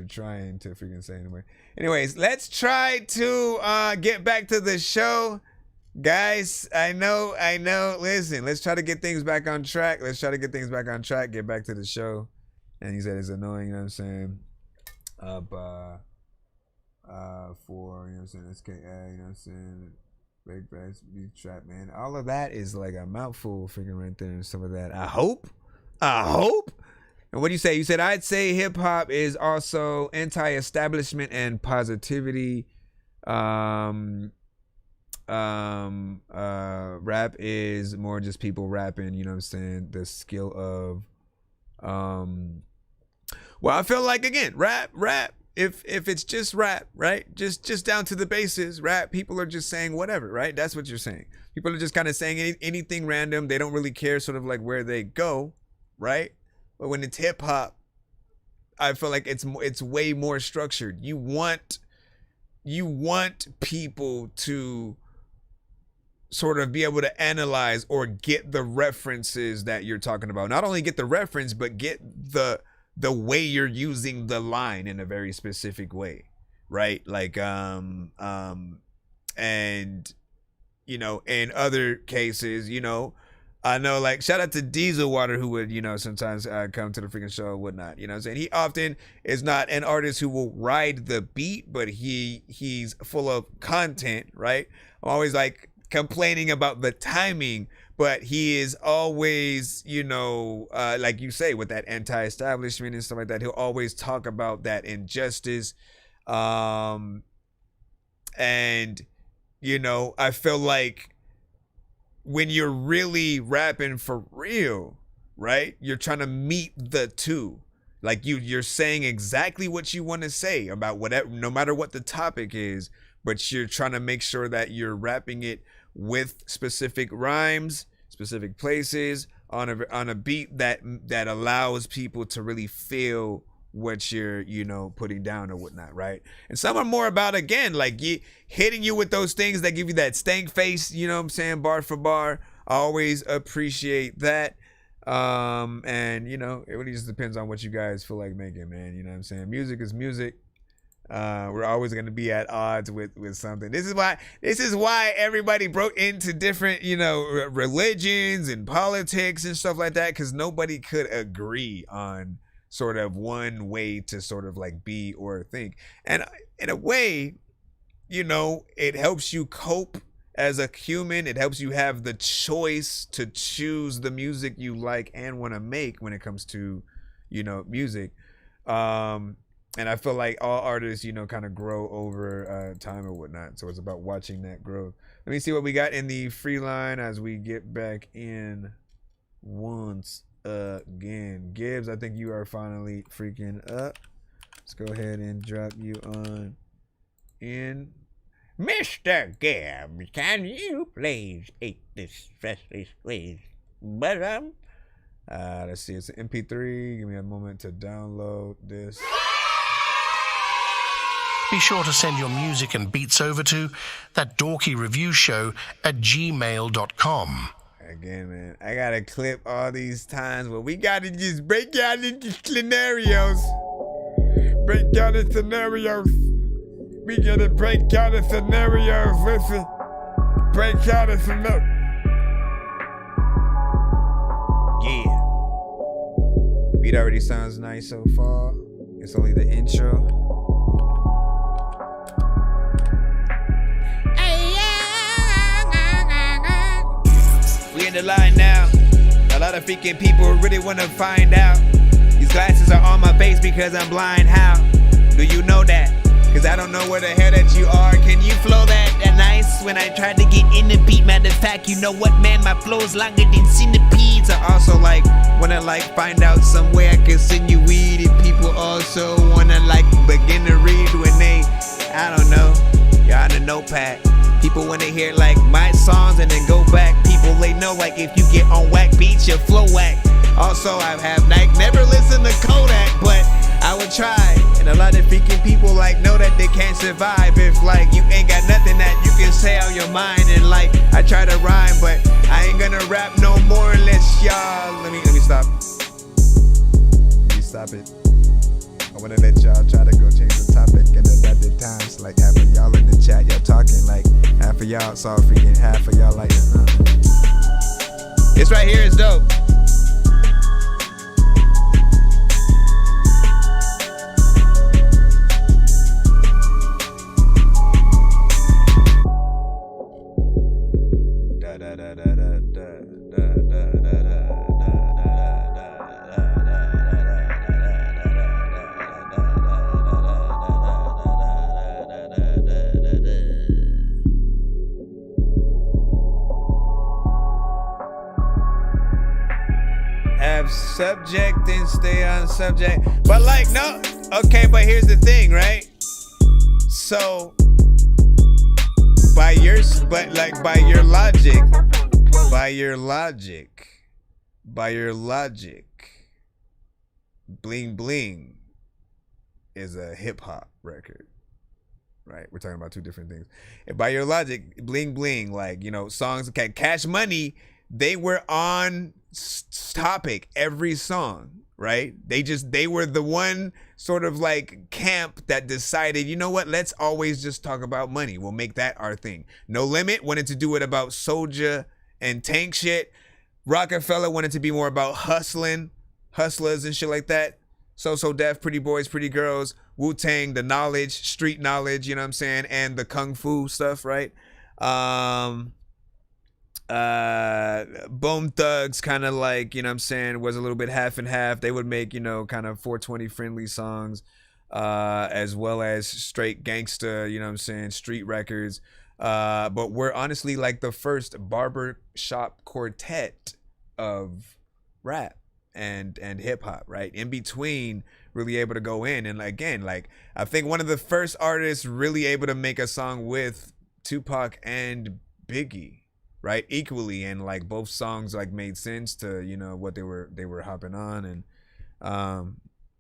S4: trying to freaking say anyway. Anyways, let's try to get back to the show, guys. I know. Listen, let's try to get things back on track. Get back to the show. And he said it's annoying, you know what I'm saying? For, you know what I'm saying, SKA, you know what I'm saying, Big Bass, Beat Trap, man. All of that is like a mouthful freaking right there and some of that. I hope. And what do you say? You said, I'd say hip hop is also anti-establishment and positivity. Rap is more just people rapping, you know what I'm saying? The skill of, well, I feel like, again, rap if it's just rap, right? Just down to the bases, rap, people are just saying whatever, right? That's what you're saying. People are just kind of saying anything random. They don't really care sort of like where they go, right? But when it's hip hop, I feel like it's way more structured. You want people to sort of be able to analyze or get the references that you're talking about. Not only get the reference, but get the way you're using the line in a very specific way, right? Like and you know, in other cases, you know, I know, like, shout out to Diesel Water, who would, you know, sometimes come to the freaking show and whatnot. You know what I'm saying? He often is not an artist who will ride the beat, but he's full of content, right? I'm always like complaining about the timing, but he is always, you know, like you say, with that anti-establishment and stuff like that, he'll always talk about that injustice. And, you know, I feel like when you're really rapping for real, right? You're trying to meet the two. Like you're saying exactly what you want to say about whatever, no matter what the topic is, but you're trying to make sure that you're rapping it with specific rhymes, specific places, on a beat that allows people to really feel what you're, you know, putting down or whatnot, right? And some are more about, again, like hitting you with those things that give you that stank face, you know what I'm saying, bar for bar. I always appreciate that. And, you know, it really just depends on what you guys feel like making, man. You know what I'm saying? Music is music. We're always going to be at odds with something. This is why everybody broke into different, you know, religions and politics and stuff like that, because nobody could agree on sort of one way to sort of like be or think. And in a way, you know, it helps you cope as a human. It helps you have the choice to choose the music you like and want to make when it comes to, you know, music. And I feel like all artists, you know, kind of grow over time or whatnot. So it's about watching that growth. Let me see what we got in the free line as we get back in once again. Gibbs, I think you are finally freaking up. Let's go ahead and drop you on in.
S11: Mr. Gibbs, can you please eat this freshly squeezed butter?
S4: Let's see, it's an MP3. Give me a moment to download this.
S20: Be sure to send your music and beats over to ThatDorkyReviewShow at gmail.com.
S4: Again, man, I gotta clip all these times, but we gotta just break out into scenarios. Break out the scenarios. We gotta break out the scenarios. Listen, break out the scenario. Yeah. Beat already sounds nice so far. It's only the intro. We in the line now. A lot of freaking people really want to find out. These glasses are on my face because I'm blind. How do you know that? Cause I don't know where the hell that you are. Can you flow that nice? When I tried to get in the beat, matter of fact, you know what, man, my flow's longer than centipedes. I also like wanna like find out some way I can send you weed. If people also wanna like begin to read when they, I don't know, you're on a notepad. People wanna hear like my songs and then go back. People they know like if you get on whack beats, your flow whack. Also I have never listened to Kodak, but I would try. And a lot of freaking people like know that they can't survive if like you ain't got nothing that you can say on your mind. And like I try to rhyme, but I ain't gonna rap no more unless y'all. Let me stop. Let me stop it. I wanna let y'all try to go change the topic and at the times like half of y'all in the chat, y'all talking like half of y'all saw freaking half of y'all like It's right here, it's dope. Subject and stay on subject, but like no, Okay, but here's the thing, right? So by your logic, Bling Bling is a hip hop record, right? We're talking about two different things. And by your logic, Bling Bling, like, you know, songs, okay, Cash Money, they were on topic every song, right? They were the one sort of like camp that decided, you know what, let's always just talk about money. We'll make that our thing. No Limit wanted to do it about Soulja and Tank shit. Rockefeller wanted to be more about hustlers and shit like that. So Def, Pretty Boys, Pretty Girls, Wu-Tang, the knowledge, street knowledge, you know what I'm saying? And the Kung Fu stuff, right? Bone Thugs kind of like, you know what I'm saying, was a little bit half and half. They would make, you know, kind of 420 friendly songs, as well as straight gangsta, you know what I'm saying, street records. But we're honestly like the first barbershop quartet of rap and hip hop, right? In between, really able to go in. And again, like, I think one of the first artists really able to make a song with Tupac and Biggie, right, equally, and like both songs like made sense to, you know, what they were hopping on. And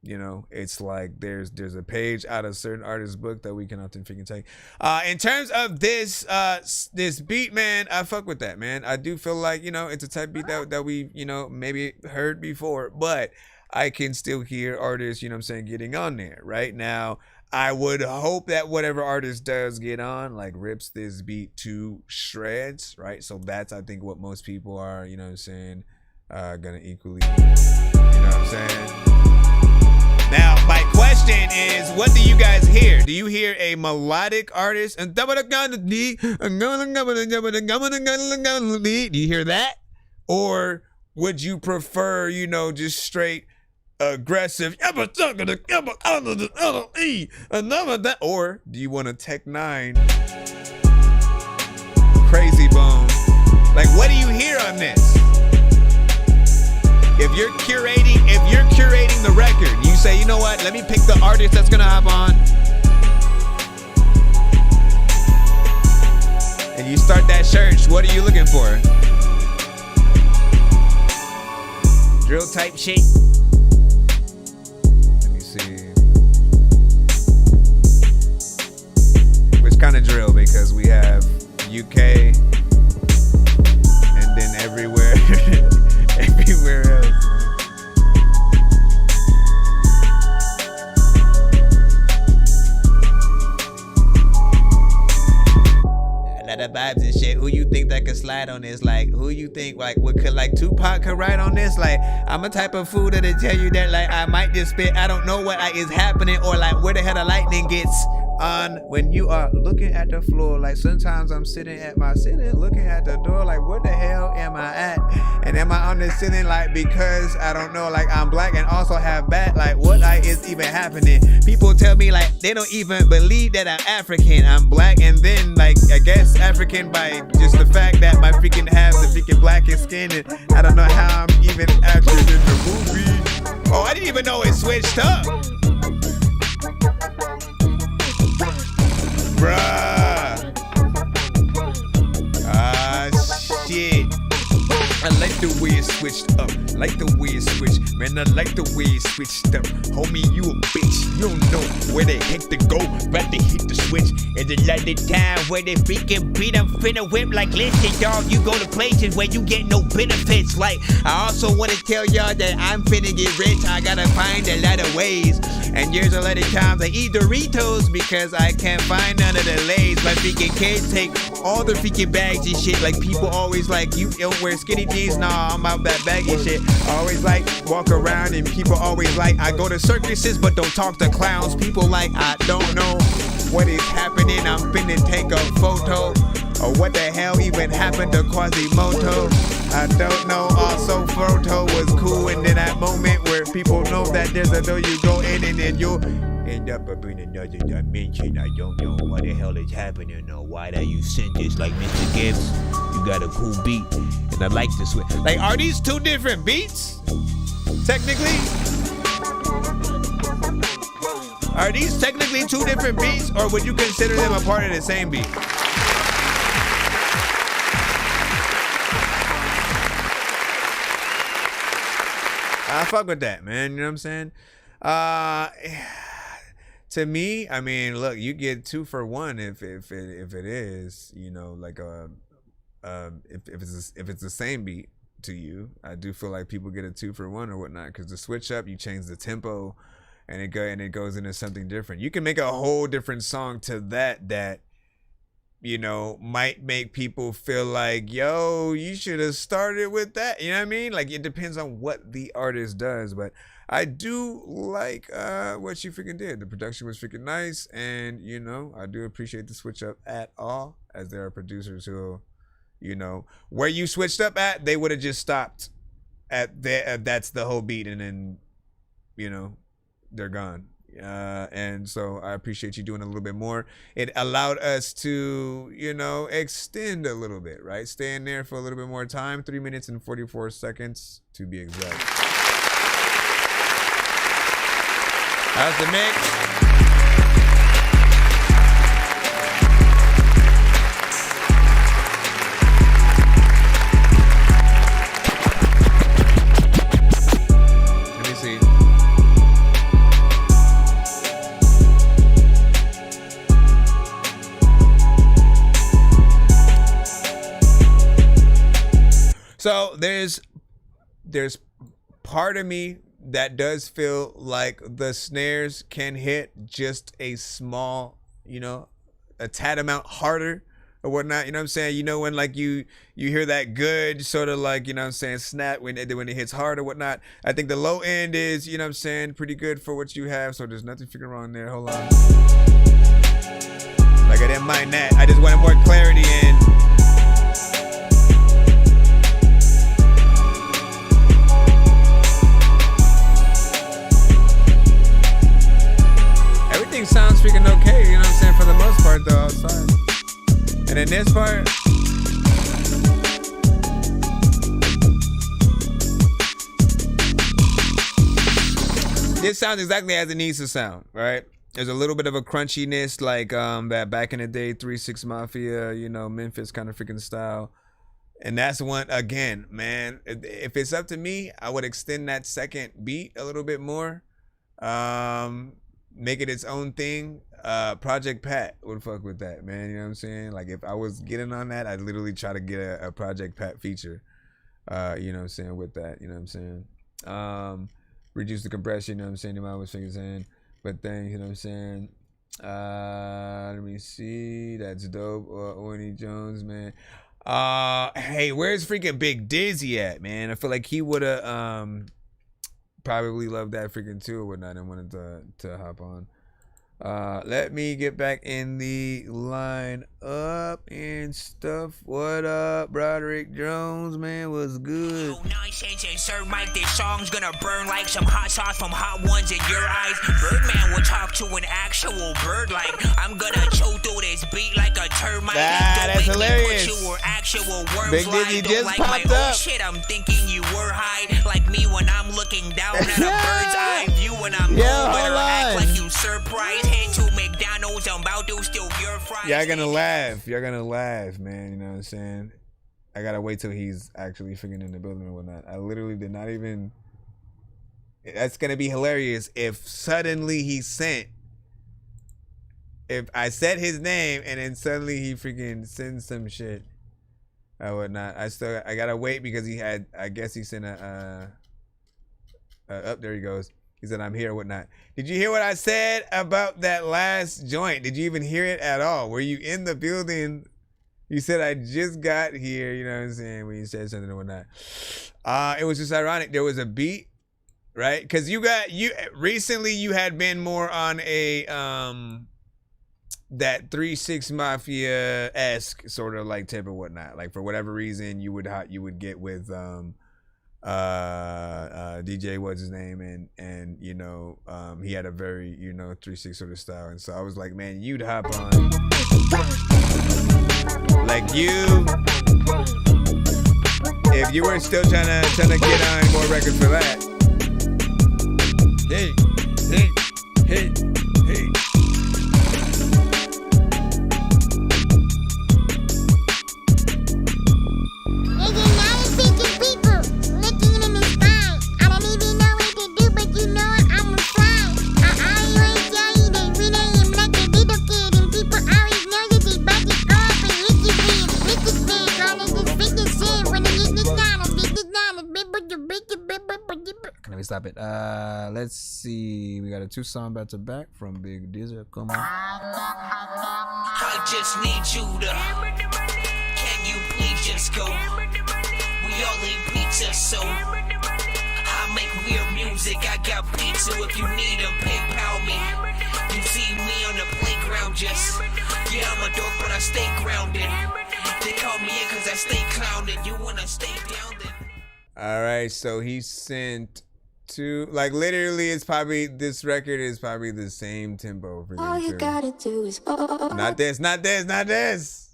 S4: you know, it's like there's a page out of certain artist's book that we can often freaking take. In terms of this beat, man, I fuck with that, man. I do feel like, you know, it's a type beat that we, you know, maybe heard before, but I can still hear artists, you know what I'm saying, getting on there right now. I would hope that whatever artist does get on, like, rips this beat to shreds, right? So that's, I think, what most people are, you know what I'm saying, gonna equally, you know what I'm saying? Now, my question is, what do you guys hear? Do you hear a melodic artist? Do you hear that? Or would you prefer, you know, just straight aggressive, or do you want a Tech 9 Crazy Bone? Like, what do you hear on this? If you're curating the record, you say, you know what, let me pick the artist that's gonna hop on, and you start that search, what are you looking for? Drill type shit? Let me see. Which kind of drill? Because we have UK and then everywhere else. A lot of vibes and shit. Who you think that could slide on this? Like, who you think, like, what could, like, Tupac could ride on this? Like, I'm a type of fool that'll tell you that, like, I might just spit, I don't know what is happening, or like where the hell the lightning gets on when you are looking at the floor. Like, sometimes I'm sitting looking at the door, like, where the hell am I at? And am I on the ceiling, like, because I don't know, like, I'm black and also have bat, like, what is even happening? People tell me, like, they don't even believe that I'm African. I'm black, and then, like, I guess African by just the fact that my freaking have the freaking blackest skin, and I don't know how I'm even acting in the movie. Oh, I didn't even know it switched up. Bruh. Ah, shit. I like the way it switched up. Like the way it switched. Man, I like the way it switched up. Homie, you a bitch. You don't know where the heck to go. About to hit the switch. It's a lot of time where they freaking beat. I'm finna whip like, listen, dog, you go to places where you get no benefits. Like, I also want to tell y'all that I'm finna get rich. I gotta find a lot of ways. And there's a lot of times I eat Doritos because I can't find none of the Lays. My freaking kids take all the freaking bags and shit. Like, people always like, you don't wear skinny jeans? Nah, I'm out that baggy shit. I always like walk around and people always like, I go to circuses but don't talk to clowns. People like, I don't know what is happening. I'm finna take a photo. Or what the hell even happened to Quasimodo? I don't know. Also, photo was cool, and then that moment where people know that there's a door you go in, and then you'll end up in another dimension. I don't know what the hell is happening or why that you sent this. Like, Mr. Gibbs, you got a cool beat, and I like this one. Like, are these two different beats? Technically? Are these technically two different beats, or would you consider them a part of the same beat? I fuck with that, man. You know what I'm saying? To me, I mean, look, you get 2 for 1 if it is, you know, like if it's the same beat to you. I do feel like people get a 2 for 1 or whatnot, because the switch up, you change the tempo, and it goes into something different. You can make a whole different song to that you know, might make people feel like, yo, you should have started with that. You know what I mean? Like, it depends on what the artist does, but I do like what you freaking did. The production was freaking nice, and, you know, I do appreciate the switch up at all, as there are producers who, you know, where you switched up at, they would have just stopped at that's the whole beat, and then, you know, they're gone. And so I appreciate you doing a little bit more. It allowed us to, you know, extend a little bit, right? Stay in there for a little bit more time. 3 minutes and 44 seconds to be exact. How's the mix? So there's part of me that does feel like the snares can hit just a small, you know, a tad amount harder or whatnot. You know what I'm saying? You know, when like you hear that good sort of like, you know what I'm saying, snap when it hits hard or whatnot. I think the low end is, you know what I'm saying, pretty good for what you have. So there's nothing freaking wrong there. Hold on. Like I didn't mind that. I just wanted more clarity in. Everything sounds freaking okay, you know what I'm saying, for the most part though, outside. And in this part, this sounds exactly as it needs to sound, right? There's a little bit of a crunchiness, like that back in the day 3-6 Mafia, you know, Memphis kind of freaking style. And that's one, again, man, if it's up to me, I would extend that second beat a little bit more. Make it its own thing. Project Pat would fuck with that, man. You know what I'm saying? Like, if I was getting on that, I'd literally try to get a Project Pat feature. You know what I'm saying, with that. You know what I'm saying? Reduce the compression, you know what I'm saying? The mind was fingers in. But things, you know what I'm saying? Let me see. That's dope. Orny Jones, man. Hey, where's freaking Big Dizzy at, man? I feel like he would have probably loved that freaking too or whatnot and wanted to hop on. Let me get back in the line up and stuff. What up, Broderick Jones, man? What's good?
S5: No nonsense and Sir Mike, this song's gonna burn like some hot sauce from hot ones in your eyes. Birdman will talk to an actual bird like I'm gonna chew through this beat like a termite.
S4: That's hilarious.
S5: You were actual worms.
S4: Big Dizzy just
S5: like
S4: popped
S5: my
S4: up.
S5: Oh shit, I'm thinking you were high like me when I'm looking down at a bird's eye view when I'm
S4: Yo,
S5: cool,
S4: hold
S5: better act
S4: on.
S5: like you surprised. Head to McDonald's, I'm about to steal your fries.
S4: Y'all gonna laugh. Y'all gonna laugh, man. You know what I'm saying? I gotta wait till he's actually freaking in the building or whatnot. I literally did not even. That's gonna be hilarious if suddenly he sent. If I said his name and then suddenly he freaking sends some shit or whatnot. I gotta wait because he had. I guess he sent a. Up there he goes. He said, I'm here, whatnot. Did you hear what I said about that last joint? Did you even hear it at all? Were you in the building? You said, I just got here, you know what I'm saying, when you said something or whatnot. It was just ironic. There was a beat, right? Because recently you had been more on a, that 3-6 Mafia-esque sort of like tip or whatnot. Like for whatever reason you would get with, DJ what's his name and you know he had a very, you know, 3-6 sort of style, and so I was like, man, you'd hop on like you if you were still trying to get on more records for that. Hey
S2: stop it. Let's see. We got a 2-song back to back from Big Dizzy. Come on.
S5: I just need you to. Can you please just go? We all eat pizza, so I make weird music. I got pizza if you need them. PayPal me. You see me on the playground, just yeah, I'm a dork, but I stay grounded. They call me in cause I stay clowned. You wanna stay grounded.
S4: All right, so he sent 2, like literally it's probably, this record is probably the same tempo for
S18: All you gotta do is
S4: not this.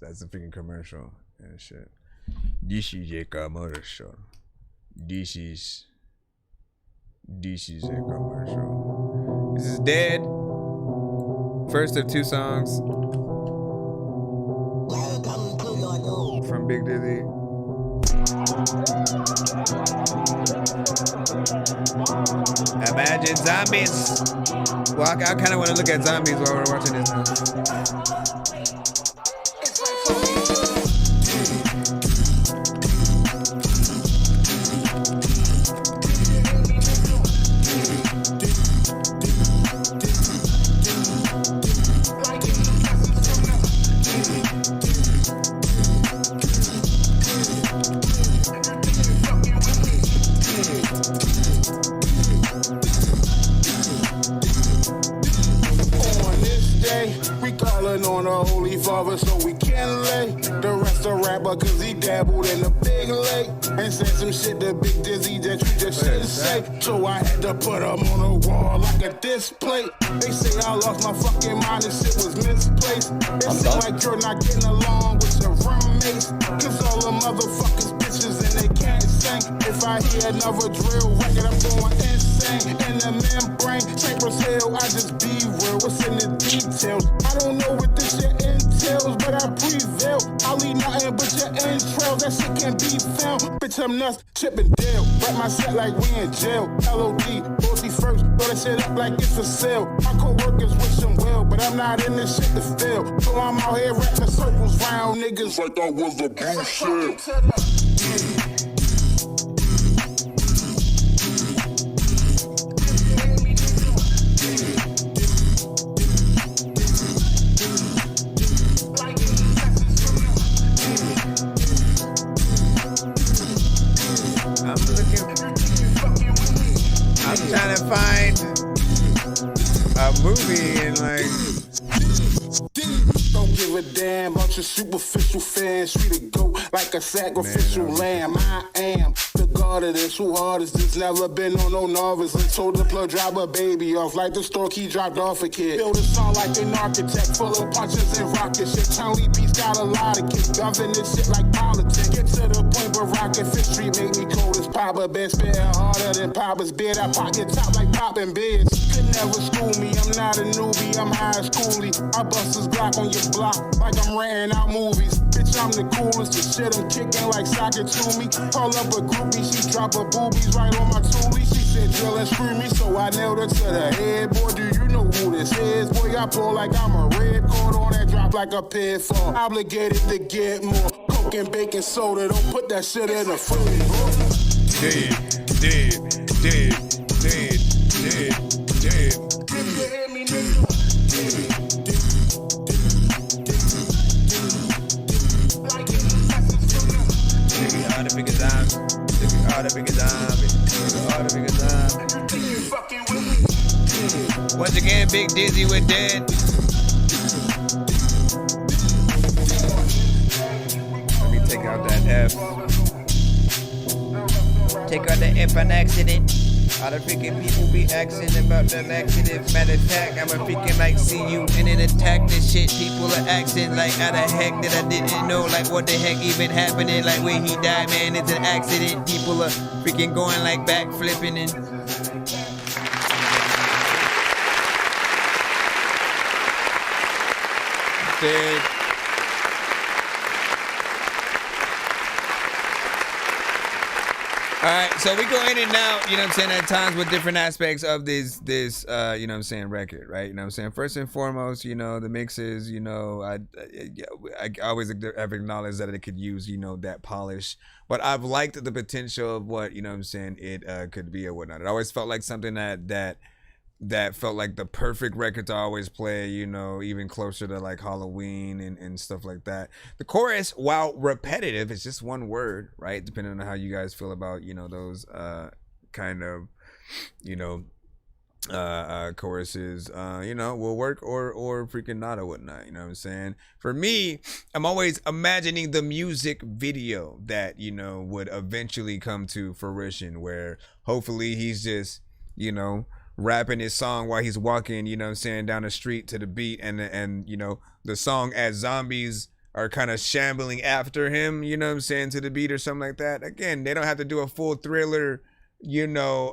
S4: That's a freaking commercial. Yeah, shit. This is a commercial. This is a commercial. This is Dead. First of 2 songs from Big Dizzy. Imagine zombies. Well, I kind of want to look at zombies while we're watching this now.
S23: On a holy father so we can lay the rest of rapper cause he dabbled in the big lake and said some shit to Big Dizzy that you just shouldn't say, so I had to put him on a wall like a display. They say I lost my fucking mind and shit was misplaced. It seems like you're not getting along with your roommates cause all the motherfuckers bitches and they can't sing. If I hear another drill record I'm going insane. In the membrane, Cypress Hill, I just be real. What's in the details? I don't know what this shit entails, but I prevail. I'll leave nothing but your entrails. That shit can't be found. Bitch, I'm nuts, Chip and Dale. Write my set like we in jail. LOD, Bossy first, throw that shit up like it's a sale. My co-workers wish them well, but I'm not in this shit to fail. So I'm out here rapping circles round niggas like I was a bullshit.
S4: I'm trying to find a movie and like.
S23: Don't give a damn about your superficial fans. Treat a goat like a sacrificial lamb. I am the god of this. Who hard is this? Never been on no novice. And told the plug drop a baby off like the store key dropped off a kid. Build a song like an architect, full of punches and rocket shit. Charlie Beats got a lot of kids. Govern this shit like politics. Get to the point where Rocket Fish Street make me cold as Papa. Been spitting harder than Papa's beard. I pop your top like popping beers. Could never school me. I'm not a newbie. I'm high schooly. I bust this Glock on your block like I'm renting out movies. Bitch, I'm the coolest. The shit I'm kicking like soccer to me. Call up a groupie. She drop her boobies right on my toolie. She said drill and screw me, so I nailed her to the head. Boy, do you know who this is? Boy, I pull like I'm a red cord on that drop like a pitfall. Obligated to get more. Coke and baking soda. Don't put that shit in the food.
S4: Dead. All the biggest zombie. All the biggest zombie. All the biggest zombie. Once again, Big Dizzy with Dead. Let me take out that F. Take out the F on accident. All the freaking people be asking about the laxative. Matter of fact, I'm a freaking like see you and then attack this shit. People are asking like how the heck that I didn't know. Like what the heck even happening? Like when he died, man, it's an accident. People are freaking going like back flipping and dead. All right, so we go in and out, you know what I'm saying, at times with different aspects of this you know what I'm saying, record, right? You know what I'm saying? First and foremost, you know, the mixes, you know, I always have acknowledged that it could use, you know, that polish. But I've liked the potential of what, you know what I'm saying, it could be or whatnot. It always felt like something that felt like the perfect record to always play, you know, even closer to like Halloween and stuff like that. The chorus, while repetitive, it's just one word, right? Depending on how you guys feel about, you know, those kind of, you know, choruses, you know, will work or freaking not or whatnot, you know what I'm saying? For me, I'm always imagining the music video that, you know, would eventually come to fruition, where hopefully he's just, you know, rapping his song while he's walking, you know what I'm saying, down the street to the beat, and you know, the song as zombies are kind of shambling after him, you know what I'm saying, to the beat or something like that. Again, they don't have to do a full Thriller, you know,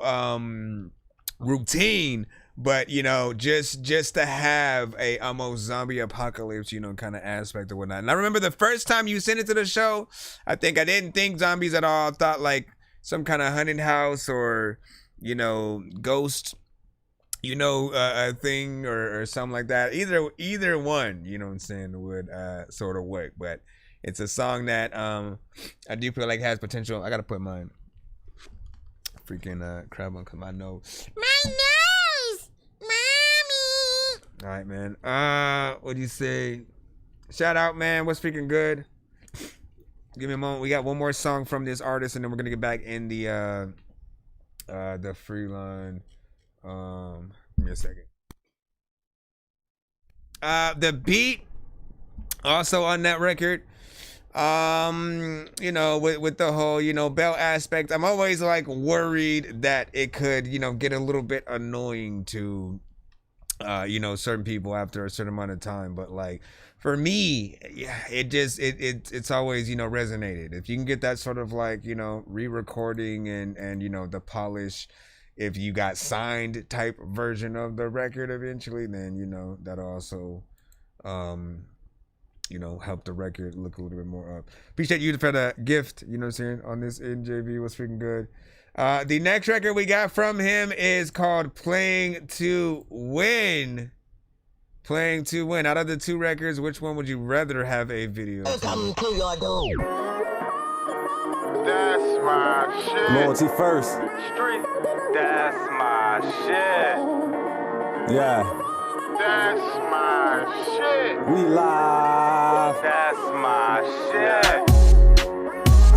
S4: routine, but you know, just to have a almost zombie apocalypse, you know, kind of aspect or whatnot. And I remember the first time you sent it to the show, I didn't think zombies at all. I thought like some kind of hunting house or, you know, ghost, you know, a thing or something like that. Either one, you know what I'm saying, would sort of work. But it's a song that I do feel like has potential. I gotta put my freaking crab on, cause my nose.
S12: My nose! Mommy!
S4: All right, man. What do you say? Shout out, man. What's freaking good? Give me a moment. We got one more song from this artist, and then we're gonna get back in the free line. Give me a second. The beat also on that record, you know, with the whole, you know, bell aspect, I'm always like worried that it could, you know, get a little bit annoying to you know, certain people after a certain amount of time. But like for me, yeah, it's always, you know, resonated. If you can get that sort of like, you know, re-recording and you know, the polish, if you got signed type version of the record eventually, then, you know, that'll also, you know, help the record look a little bit more up. Appreciate you for the gift, you know what I'm saying, on this NJV. Was freaking good. The next record we got from him is called Playing to Win. Playing to Win. Out of the two records, which one would you rather have a video?
S3: That's my shit. Loyalty first. Street. That's my shit. Yeah. That's my shit. We live. That's my shit.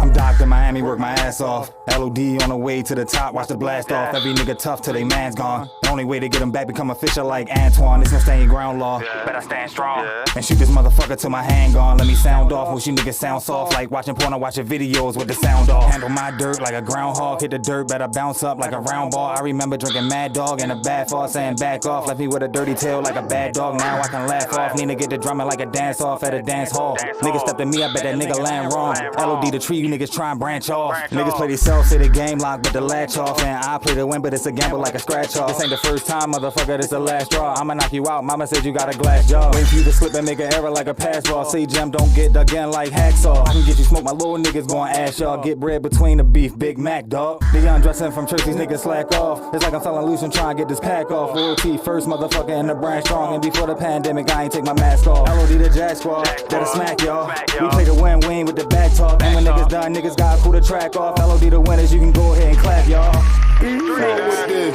S3: I'm Dr. Miami, work my ass off. LOD on the way to the top, watch the blast off. Every nigga tough till they man's gone. The only way to get them back, become official like Antoine. This no staying ground law, better stand strong. And shoot this motherfucker till my hand gone. Let me sound off, wish you niggas sound soft. Like watching porn or watching videos with the sound off. Handle my dirt like a groundhog, hit the dirt, better bounce up like a round ball. I remember drinking Mad Dog in a bad fall, saying back off. Left me with a dirty tail like a bad dog, now I can laugh off. Need to get the drumming like a dance off at a dance hall. Niggas stepped at me, I bet that nigga land wrong. LOD the tree, you niggas try and branch off. Niggas play themselves, say the game locked, but the latch off. And I play to win, but it's a gamble like a scratch off. This ain't the first time, motherfucker, this the last straw. I'ma knock you out, mama said you got a glass jaw. Wait for you to slip and make an error like a pass ball. Say Jim, don't get dug in like hacksaw. I can get you smoke, my little niggas gon' ash y'all. Get bread between the beef, Big Mac, dog. Nigga undressing from church, these niggas slack off. It's like I'm selling loose and trying to get this pack off. Loyalty first, motherfucker, in the brand strong. And before the pandemic, I ain't take my mask off. LOD the Jack Squad, that'll smack y'all. We play the win, we ain't with the back talk. And when niggas done, niggas gotta cool the track off. LOD the winners, you can go ahead and clap, y'all.
S23: You know what this is.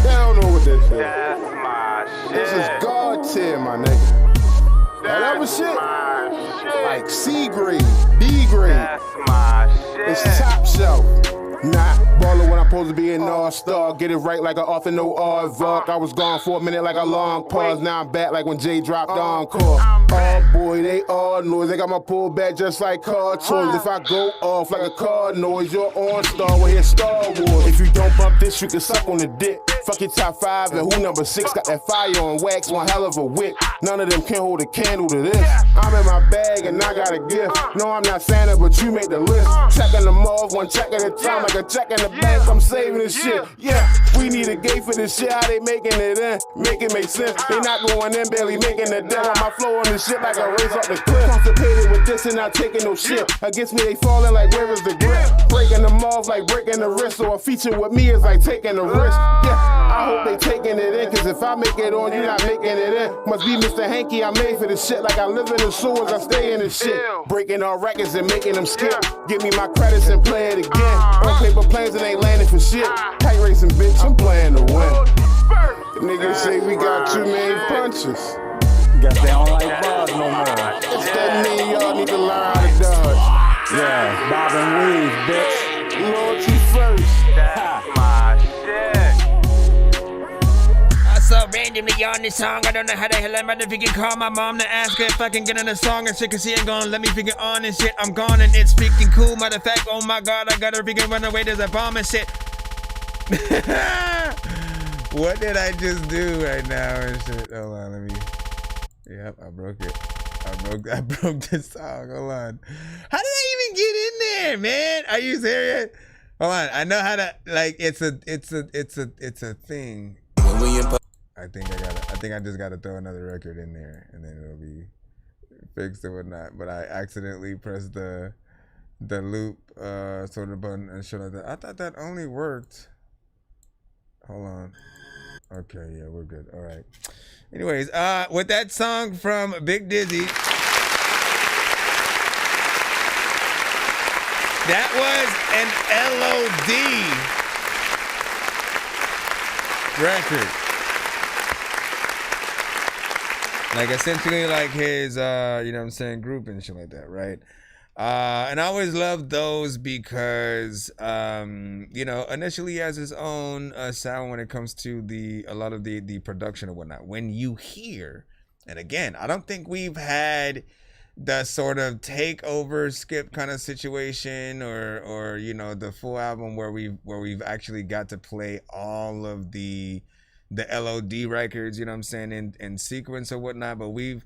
S23: They don't know what this is.
S3: That's my shit.
S23: This is God tier, my nigga. Now that was shit. Like C grade, D grade.
S3: That's my shit.
S23: It's top shelf. Nah, baller when I'm supposed to be an all-star. Get it right like an author, no aardvark. I was gone for a minute like a long pause. Now I'm back like when Jay dropped encore. Oh boy, they all noise. They got my pull back just like car toys. If I go off like a car noise, you're on Star. We're here Star Wars. If you don't bump this, you can suck on the dick. Fuck your top 5 and who number 6 got that fire on wax, one hell of a wick. None of them can hold a candle to this. I'm in my bag and I got a gift. No, I'm not Santa, but you make the list. Checking them off, one check at a time, like a check in the bank. I'm saving this shit. Yeah, we need a gate for this shit. How they making it in? Make it make sense. They not going in, barely making it down. My flow on this shit like a race up the cliff. Constipated with this and not taking no shit. Against me, they falling like where is the grip? Breaking them off like breaking the wrist. So a feature with me is like taking the risk. Yeah, I hope they taking it in, cause if I make it on, you not making it in. Must be Mr. Hanky, I made for this shit. Like I live in the sewers, I stay in this shit. Breaking all records and making them skip. Give me my credits and play it again. On paper planes and ain't landing for shit. Kite racing, bitch, I'm playing to win. Niggas say we got too many punches.
S3: Guess they don't like bars no more.
S23: It's that mean y'all need to learn how to dodge.
S3: Yeah, bob and weave, bitch.
S23: Loyalty first.
S3: That's my shit.
S4: I saw randomly on this song. I don't know how the hell I'm about to freaking call my mom to ask her if I can get on the song and shit, cause she ain't gonna let me freaking on and shit. I'm gone and it's freaking cool. Matter of fact, oh my god, I gotta freaking run away. There's a bomb and shit. What did I just do right now and shit? Hold on, let me. Yep, I broke it. I broke this song. Hold on. How did I even get in there, man? Are you serious? Hold on. I know how to, like, it's a thing. I think I just gotta throw another record in there and then it'll be fixed or whatnot. But I accidentally pressed the loop sort of button and shit like that. I thought that only worked. Hold on. Okay, yeah, we're good. All right. Anyways, with that song from Big Dizzy, that was an LOD record. Like essentially like his, you know what I'm saying, group and shit like that, right? And I always loved those because, you know, initially he has his own sound when it comes to a lot of the production and whatnot. When you hear, and again, I don't think we've had the sort of takeover skip kind of situation or you know, the full album where we've actually got to play all of the LOD records, you know what I'm saying, in sequence or whatnot, but we've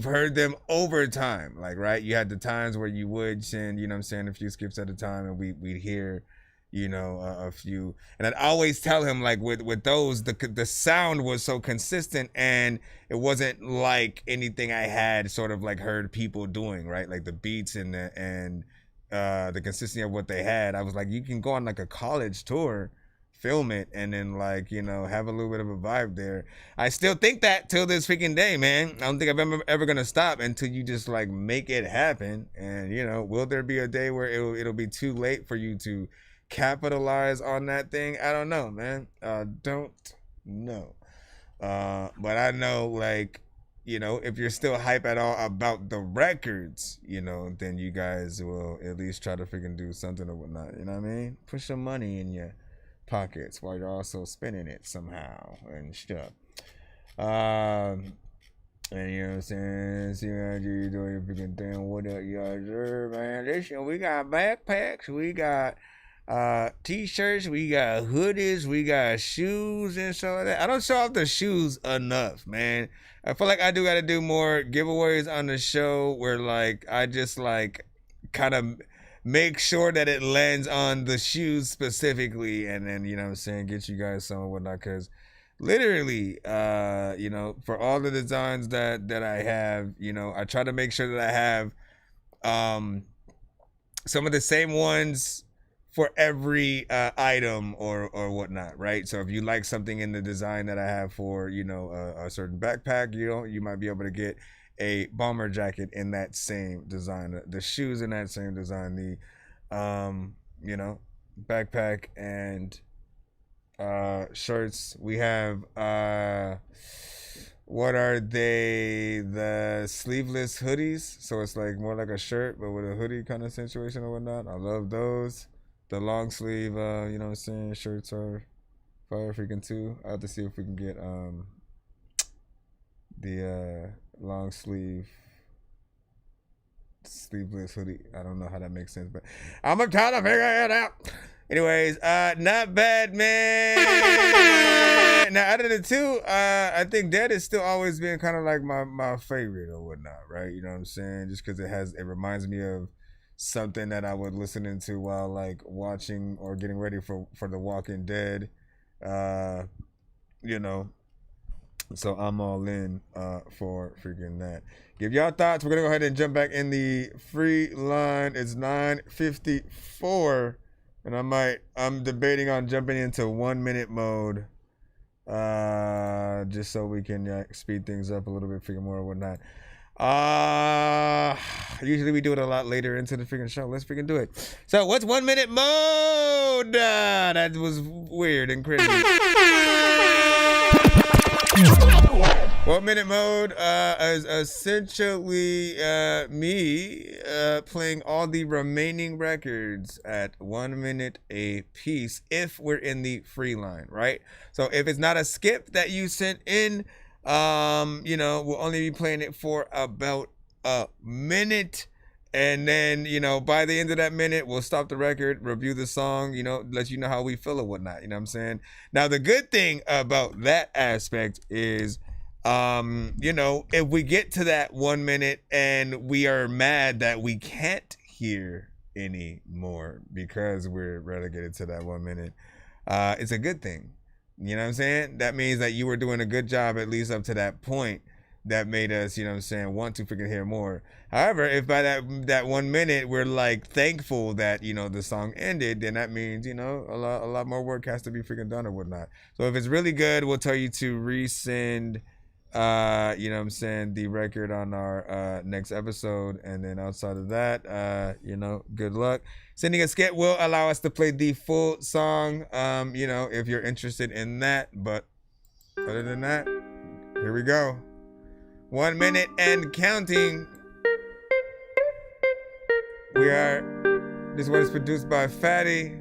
S4: heard them over time, like, right? You had the times where you would send, you know what I'm saying, a few skips at a time and we'd hear, you know, a few. And I'd always tell him, like, with those, the sound was so consistent and it wasn't like anything I had sort of like heard people doing, right? Like the beats and the consistency of what they had. I was like, you can go on like a college tour, film it, and then, like, you know, have a little bit of a vibe there. I still think that till this freaking day, man. I don't think I'm ever gonna stop until you just like make it happen. And, you know, will there be a day where it'll be too late for you to capitalize on that thing? I don't know, man. Don't know. But I know, like, you know, if you're still hype at all about the records, you know, then you guys will at least try to freaking do something or whatnot. You know what I mean? Put some money in your pockets while you're also spending it somehow and stuff. And you know what I'm saying? See how you doing your freaking thing. What up, y'all? Man, listen, we got backpacks, we got t-shirts, we got hoodies, we got shoes and stuff like that. I don't show off the shoes enough, man. I feel like I do gotta do more giveaways on the show where, like, I just like kind of make sure that it lands on the shoes specifically, and then, you know what I'm saying, get you guys some and whatnot, because literally, you know, for all the designs that I have, you know, I try to make sure that I have some of the same ones for every item or whatnot, right? So if you like something in the design that I have for, you know, a certain backpack, you might be able to get a bomber jacket in that same design, the shoes in that same design, the you know, backpack and shirts. We have what are they, the sleeveless hoodies, so it's like more like a shirt but with a hoodie kind of situation or whatnot. I love those. The long sleeve, you know what I'm saying, shirts are fire freaking too. I have to see if we can get the long sleeveless hoodie. I don't know how that makes sense, but I'm trying to figure it out. Anyways, not bad, man. Now, out of the two, I think Dead is still always been kind of like my favorite or whatnot, right? You know what I'm saying? Just because it reminds me of something that I would listen into while like watching or getting ready for The Walking Dead. You know, so I'm all in for freaking that. Give y'all thoughts. We're gonna go ahead and jump back in the free line. It's 9:54, and I'm debating on jumping into 1 minute mode, just so we can speed things up a little bit, freaking more or whatnot. Usually we do it a lot later into the freaking show. Let's freaking do it. So what's 1 minute mode? That was weird and crazy. 1 minute mode is essentially me playing all the remaining records at 1 minute a piece if we're in the free line, right? So if it's not a skip that you sent in, you know, we'll only be playing it for about a minute. And then, you know, by the end of that minute, we'll stop the record, review the song, you know, let you know how we feel or whatnot. You know what I'm saying? Now, the good thing about that aspect is, you know, if we get to that 1 minute and we are mad that we can't hear any more because we're relegated to that 1 minute, it's a good thing. You know what I'm saying? That means that you were doing a good job, at least up to that point, that made us, you know what I'm saying, want to freaking hear more. However, if by that 1 minute we're like thankful that, you know, the song ended, then that means, you know, a lot more work has to be freaking done or whatnot. So if it's really good, we'll tell you to resend, you know what I'm saying, the record on our next episode. And then outside of that, you know, good luck. Sending a skit will allow us to play the full song, you know, if you're interested in that. But other than that, here we go. 1 minute and counting. This one is produced by Fatty,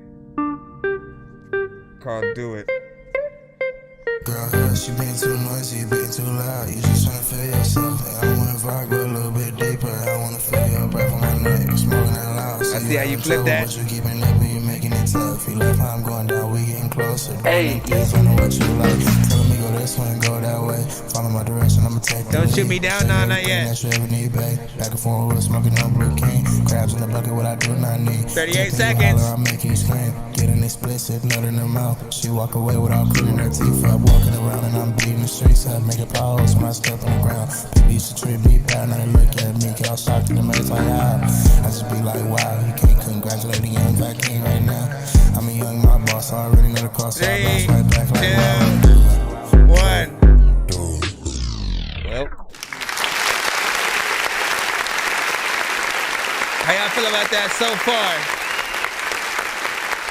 S4: called Do It.
S21: Girl, she being too noisy, being too loud. You just tryna feel yourself. I wanna vibe, go a little bit deeper. I wanna feel your breath on my neck, smoking that loud.
S4: I see how you flip that.
S21: But you keeping up, but you making it tough. You love how I'm going down, we getting closer. Hey, please, I know what you like. Telling me go this way and go that way. Follow my direction, I'ma take.
S4: Don't shoot me down, no, not yet.
S21: That you ever need, babe. Back and forth, we're smoking on Blue King. Crabs in the bucket, what I do not need.
S4: 38 seconds.
S21: I'm making you scream. Getting explicit, nut in her mouth. She walk away without cleaning her teeth up. Walking around and I'm beating the streets up. Make a pause when I step on the ground. People used to treat me bad, now they look at me. Get all shocked in the maze like, ah. I just be like, wow. You can't congratulate a young fat king right now. I'm a young mob boss, I already know the cost. So I bounce right back like, wow.
S4: 1. Well, how y'all feel about that so far?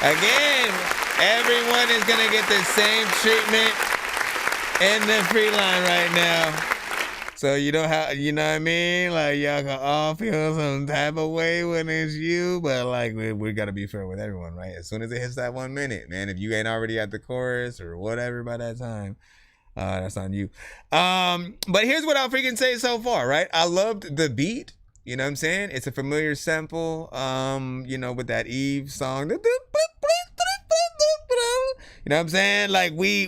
S4: Again, everyone is gonna get the same treatment in the free line right now. So you know how, you know what I mean? Like y'all can all feel some type of way when it's you, but like we gotta be fair with everyone, right? As soon as it hits that 1 minute, man, if you ain't already at the chorus or whatever by that time, that's on you. But here's what I'll freaking say so far, right? I loved the beat. You know what I'm saying? It's a familiar sample, you know, with that Eve song. You know what I'm saying? Like we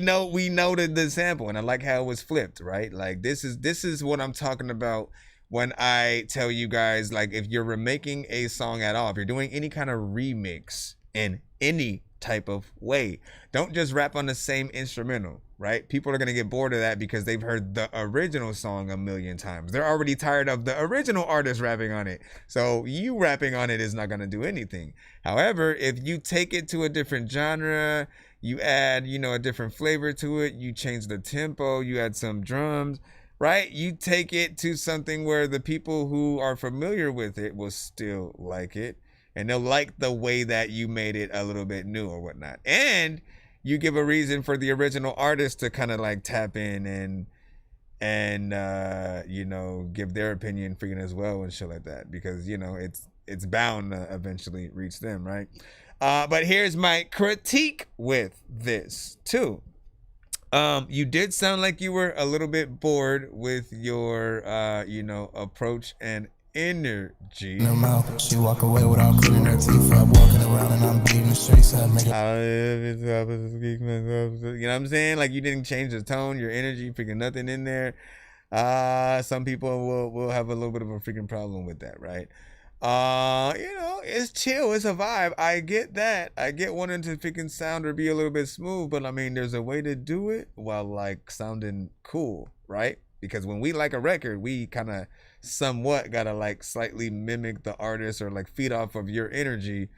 S4: noted the sample, and I like how it was flipped, right? Like this is what I'm talking about when I tell you guys, like, if you're remaking a song at all, if you're doing any kind of remix in any type of way, don't just rap on the same instrumental, right? People are gonna get bored of that because they've heard the original song a million times. They're already tired of the original artist rapping on it. So you rapping on it is not gonna do anything. However, if you take it to a different genre, you add, you know, a different flavor to it, you change the tempo, you add some drums, right? You take it to something where the people who are familiar with it will still like it. And they'll like the way that you made it a little bit new or whatnot. And you give a reason for the original artist to kind of like tap in and you know, give their opinion freaking as well and shit like that. Because, you know, it's bound to eventually reach them, right? But here's my critique with this too. You did sound like you were a little bit bored with your, you know, approach and energy.
S21: She walk away without cleaning her teeth up, walking around and I'm beating the streets up.
S4: You know what I'm saying? Like, you didn't change the tone, your energy, freaking nothing in there. Some people will have a little bit of a freaking problem with that, right? You know, it's chill, it's a vibe. I get that. I get wanting to freaking sound or be a little bit smooth, but I mean, there's a way to do it while like sounding cool, right? Because when we like a record, we kind of somewhat gotta like slightly mimic the artist or like feed off of your energy.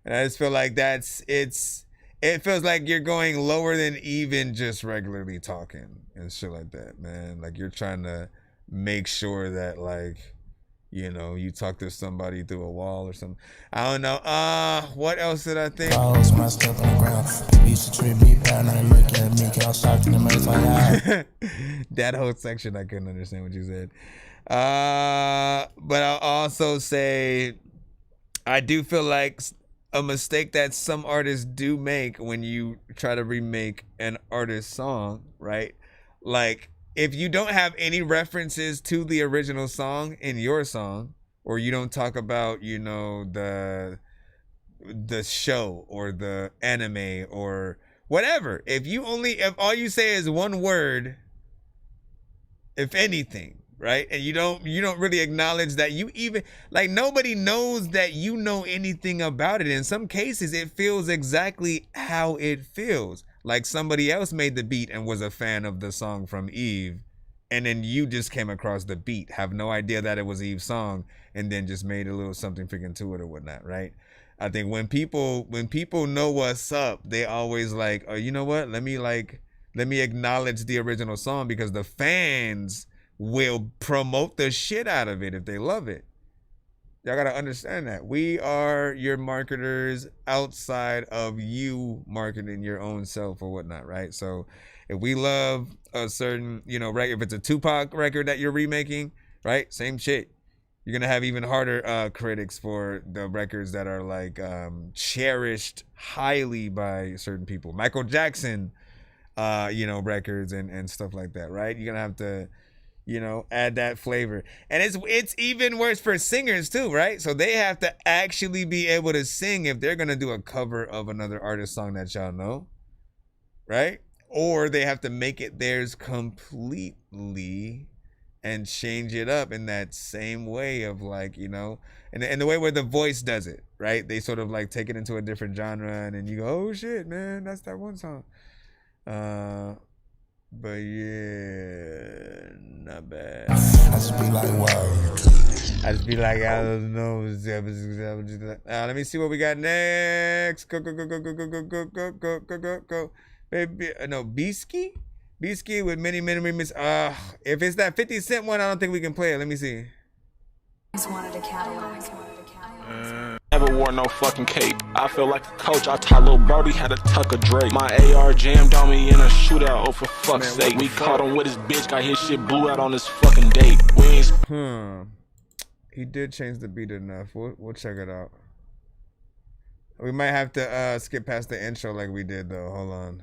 S4: And I just feel like it feels like you're going lower than even just regularly talking and shit like that, man. Like, you're trying to make sure that, like, you know, you talk to somebody through a wall or something. I don't know. What else did I think?
S21: When I step on the ground, people used to treat me bad, now they look at me, get all shocked in the maze like
S4: that whole section, I couldn't understand what you said. But I'll also say, I do feel like a mistake that some artists do make when you try to remake an artist's song, right? Like, if you don't have any references to the original song in your song, or you don't talk about, you know, the show or the anime or whatever, if all you say is one word, if anything, right? And you don't really acknowledge that you even, like, nobody knows that you know anything about it. In some cases, it feels exactly how it feels. Like somebody else made the beat and was a fan of the song from Eve, and then you just came across the beat, have no idea that it was Eve's song, and then just made a little something freaking to it or whatnot, right? I think when people know what's up, they always like, oh, you know what? Let me acknowledge the original song, because the fans will promote the shit out of it if they love it. Y'all gotta understand that. We are your marketers outside of you marketing your own self or whatnot, right? So if we love a certain, you know, right, if it's a Tupac record that you're remaking, right, same shit. You're gonna have even harder critics for the records that are like cherished highly by certain people. Michael Jackson, you know, records and stuff like that, right? You're gonna have to, you know, add that flavor. And it's even worse for singers too, right? So they have to actually be able to sing if they're gonna do a cover of another artist song that y'all know, right? Or they have to make it theirs completely and change it up in that same way of, like, you know, and the way where the voice does it, right? They sort of like take it into a different genre, and then you go, oh shit, man, that's that one song. But yeah, not bad.
S21: I just be like, wow.
S4: I just be like, I don't know. Let me see what we got next. Go. Baby, no, Beasky with many remix. If it's that 50 Cent one, I don't think we can play it. Let me see.
S8: Never wore no fucking cape. I feel like a coach. I taught Lil Brody how to tuck a Drake. My AR jammed on me in a shootout. Oh, for fuck's sake. We caught him with his bitch. Got his shit blew out on his fucking date. We ain't.
S4: He did change the beat enough. We'll check it out. We might have to skip past the intro like we did though. Hold on.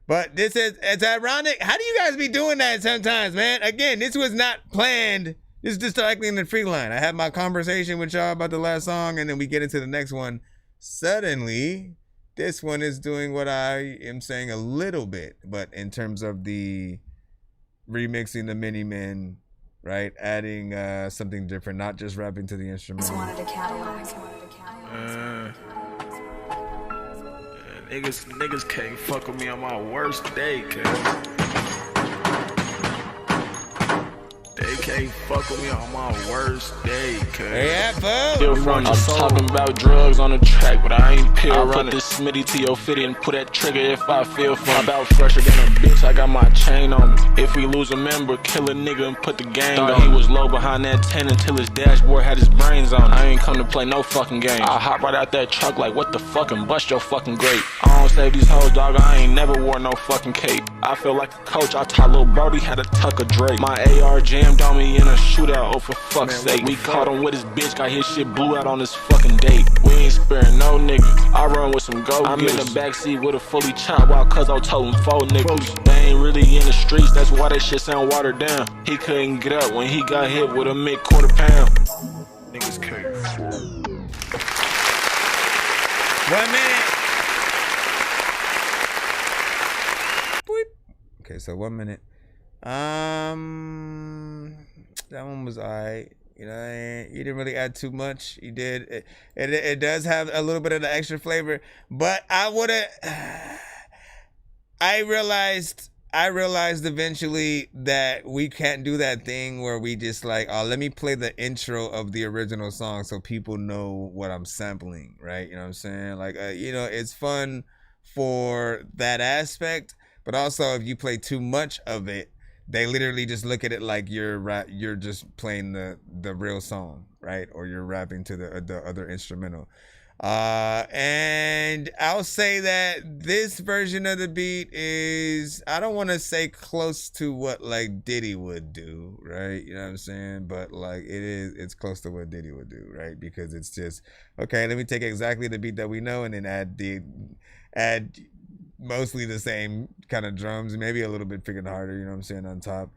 S4: But it's ironic. How do you guys be doing that sometimes, man? Again, this was not planned. This is just directly in the free line. I had my conversation with y'all about the last song, and then we get into the next one. Suddenly, this one is doing what I am saying a little bit, but in terms of the remixing the Mini Men, right? Adding something different, not just rapping to the instrument.
S8: Niggas can't fuck with me on my worst day, cuz. They can't fuck with me on my worst day, cuz.
S4: Yeah,
S8: I'm talking about drugs on the track, but I ain't pill running. I'll put this Smitty to your fitty and put that trigger if I feel fun. About fresher than a bitch, I got my chain on me. If we lose a member, kill a nigga and put the gang on. He was low behind that 10 until his dashboard had his brains on. I ain't come to play no fucking game. I hop right out that truck like what the fuck and bust your fucking grape. I don't save these hoes, dog, I ain't never wore no fucking cape. I feel like a coach, I taught Lil Brody how to tuck a Drake. My AR jammed on me in a shootout, oh for fuck's sake. We caught him with his bitch, got his shit blew out on his fucking date. We ain't sparing no nigga, I run with some go. I'm in the backseat with a fully chopped while cuz I told him 4 niggas. They ain't really in the streets, that's why that shit sound watered down. He couldn't get up when he got hit with a mid-quarter pound. Niggas curve.
S4: 1 minute. Okay, so 1 minute. That one was alright. You know, he didn't really add too much. He did. It does have a little bit of the extra flavor, but I realized eventually that we can't do that thing where we just like, oh, let me play the intro of the original song so people know what I'm sampling, right? You know what I'm saying? Like, you know, it's fun for that aspect, but also if you play too much of it, they literally just look at it like you're just playing the real song, right? Or you're rapping to the other instrumental. And I'll say that this version of the beat is, I don't want to say close to what like Diddy would do, right? You know what I'm saying? But like it's close to what Diddy would do, right? Because it's just, okay, let me take exactly the beat that we know and then add mostly the same kind of drums, maybe a little bit freaking harder, you know what I'm saying, on top.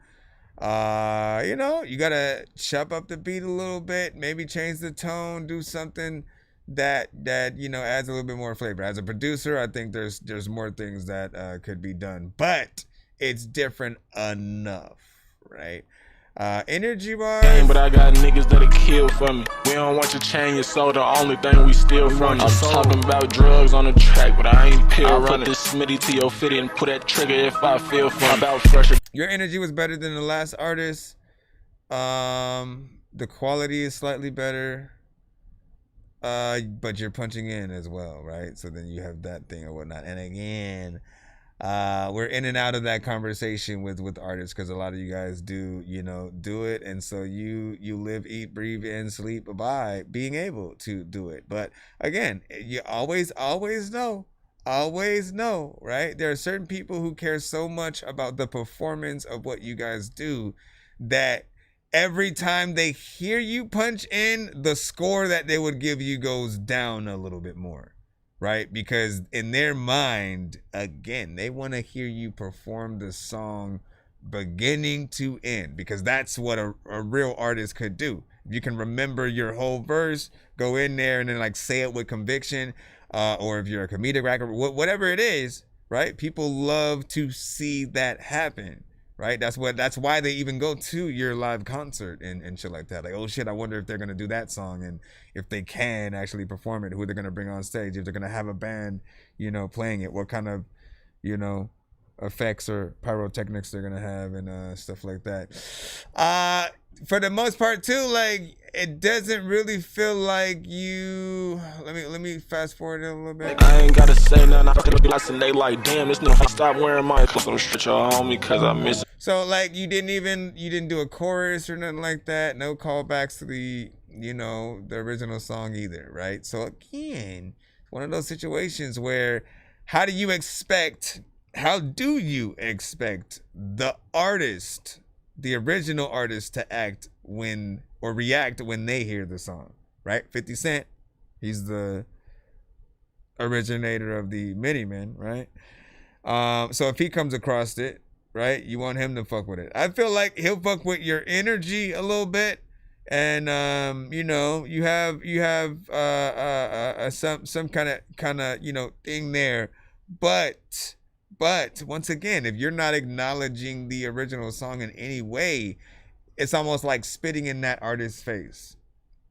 S4: You know, you gotta chop up the beat a little bit, maybe change the tone, do something that you know adds a little bit more flavor. As a producer, I think there's more things that could be done, but it's different enough, right? Energy bars.
S8: But I got niggas that'll kill for me. We don't want you to change your soul, the only thing we steal from you. I'm talking about drugs on the track, but I ain't pill running. I'll put this Smitty to your fitty and put that trigger if I feel fun. About fresher.
S4: Your energy was better than the last artist. The quality is slightly better. But you're punching in as well, right? So then you have that thing or whatnot. And again, we're in and out of that conversation with artists because a lot of you guys do it, and so you live, eat, breathe, and sleep by being able to do it. But again, you always know, right? There are certain people who care so much about the performance of what you guys do that every time they hear you punch in, the score that they would give you goes down a little bit more, right? Because in their mind, again, they want to hear you perform the song beginning to end, because that's what a real artist could do. If you can remember your whole verse, go in there and then like say it with conviction, or if you're a comedic rapper, whatever it is, right? People love to see that happen. Right, that's why they even go to your live concert and shit like that. Like, oh shit, I wonder if they're gonna do that song, and if they can actually perform it, who they're gonna bring on stage, if they're gonna have a band, playing it, what kind of, effects or pyrotechnics they're gonna have and stuff like that. For the most part too, like it doesn't really feel like you. Let me fast forward a little bit.
S8: I ain't gotta say nothing. I feel like they like, damn, this nigga stop wearing my clothes. I'm shit y'all on me because I miss it.
S4: So like you didn't do a chorus or nothing like that. No callbacks to the the original song either, right? So again, one of those situations where how do you expect the artist, the original artist, to act when or react when they hear the song, right? 50 Cent, he's the originator of the Miniman, right? So if he comes across it, right, you want him to fuck with it. I feel like he'll fuck with your energy a little bit, and you have some kind of thing there, but once again, if you're not acknowledging the original song in any way, it's almost like spitting in that artist's face.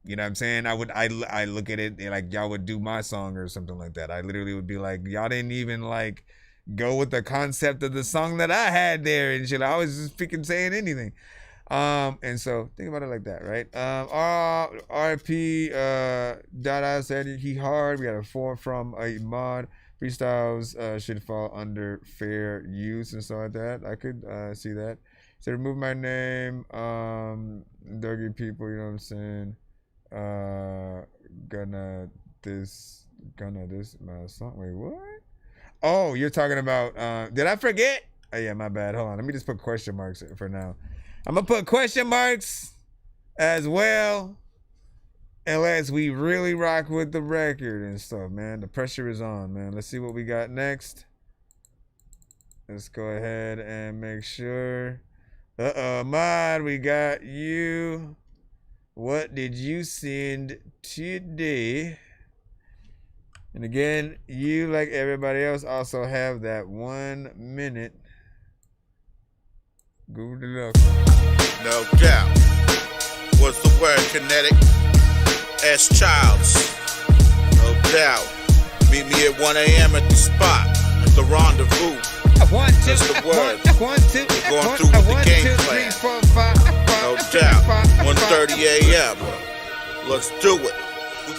S4: You know what I'm saying? I look at it like y'all would do my song or something like that. I literally would be like, y'all didn't even like go with the concept of the song that I had there and shit. I was just freaking saying anything. And so think about it like that, right? RP Dada said he hard. We got a 4 from a mod. Freestyles should fall under fair use and stuff like that. I could see that. So remove my name, Dougie people, you know what I'm saying? Gonna this my song. Wait, what? Oh, you're talking about did I forget? Oh yeah, my bad. Hold on. Let me just put question marks for now. I'm gonna put question marks as well, unless we really rock with the record and stuff, man. The pressure is on, man. Let's see what we got next.
S2: Let's go ahead and make sure. Mod, we got you. What did you send today? And again, you, like everybody else, also have that 1 minute. Good luck.
S16: No doubt. What's the word, kinetic? S. Childs. No doubt. Meet me at 1 a.m. at the spot, at the rendezvous. That's the word. We're going through with the game plan. No doubt. 1:30 a.m. Let's do it.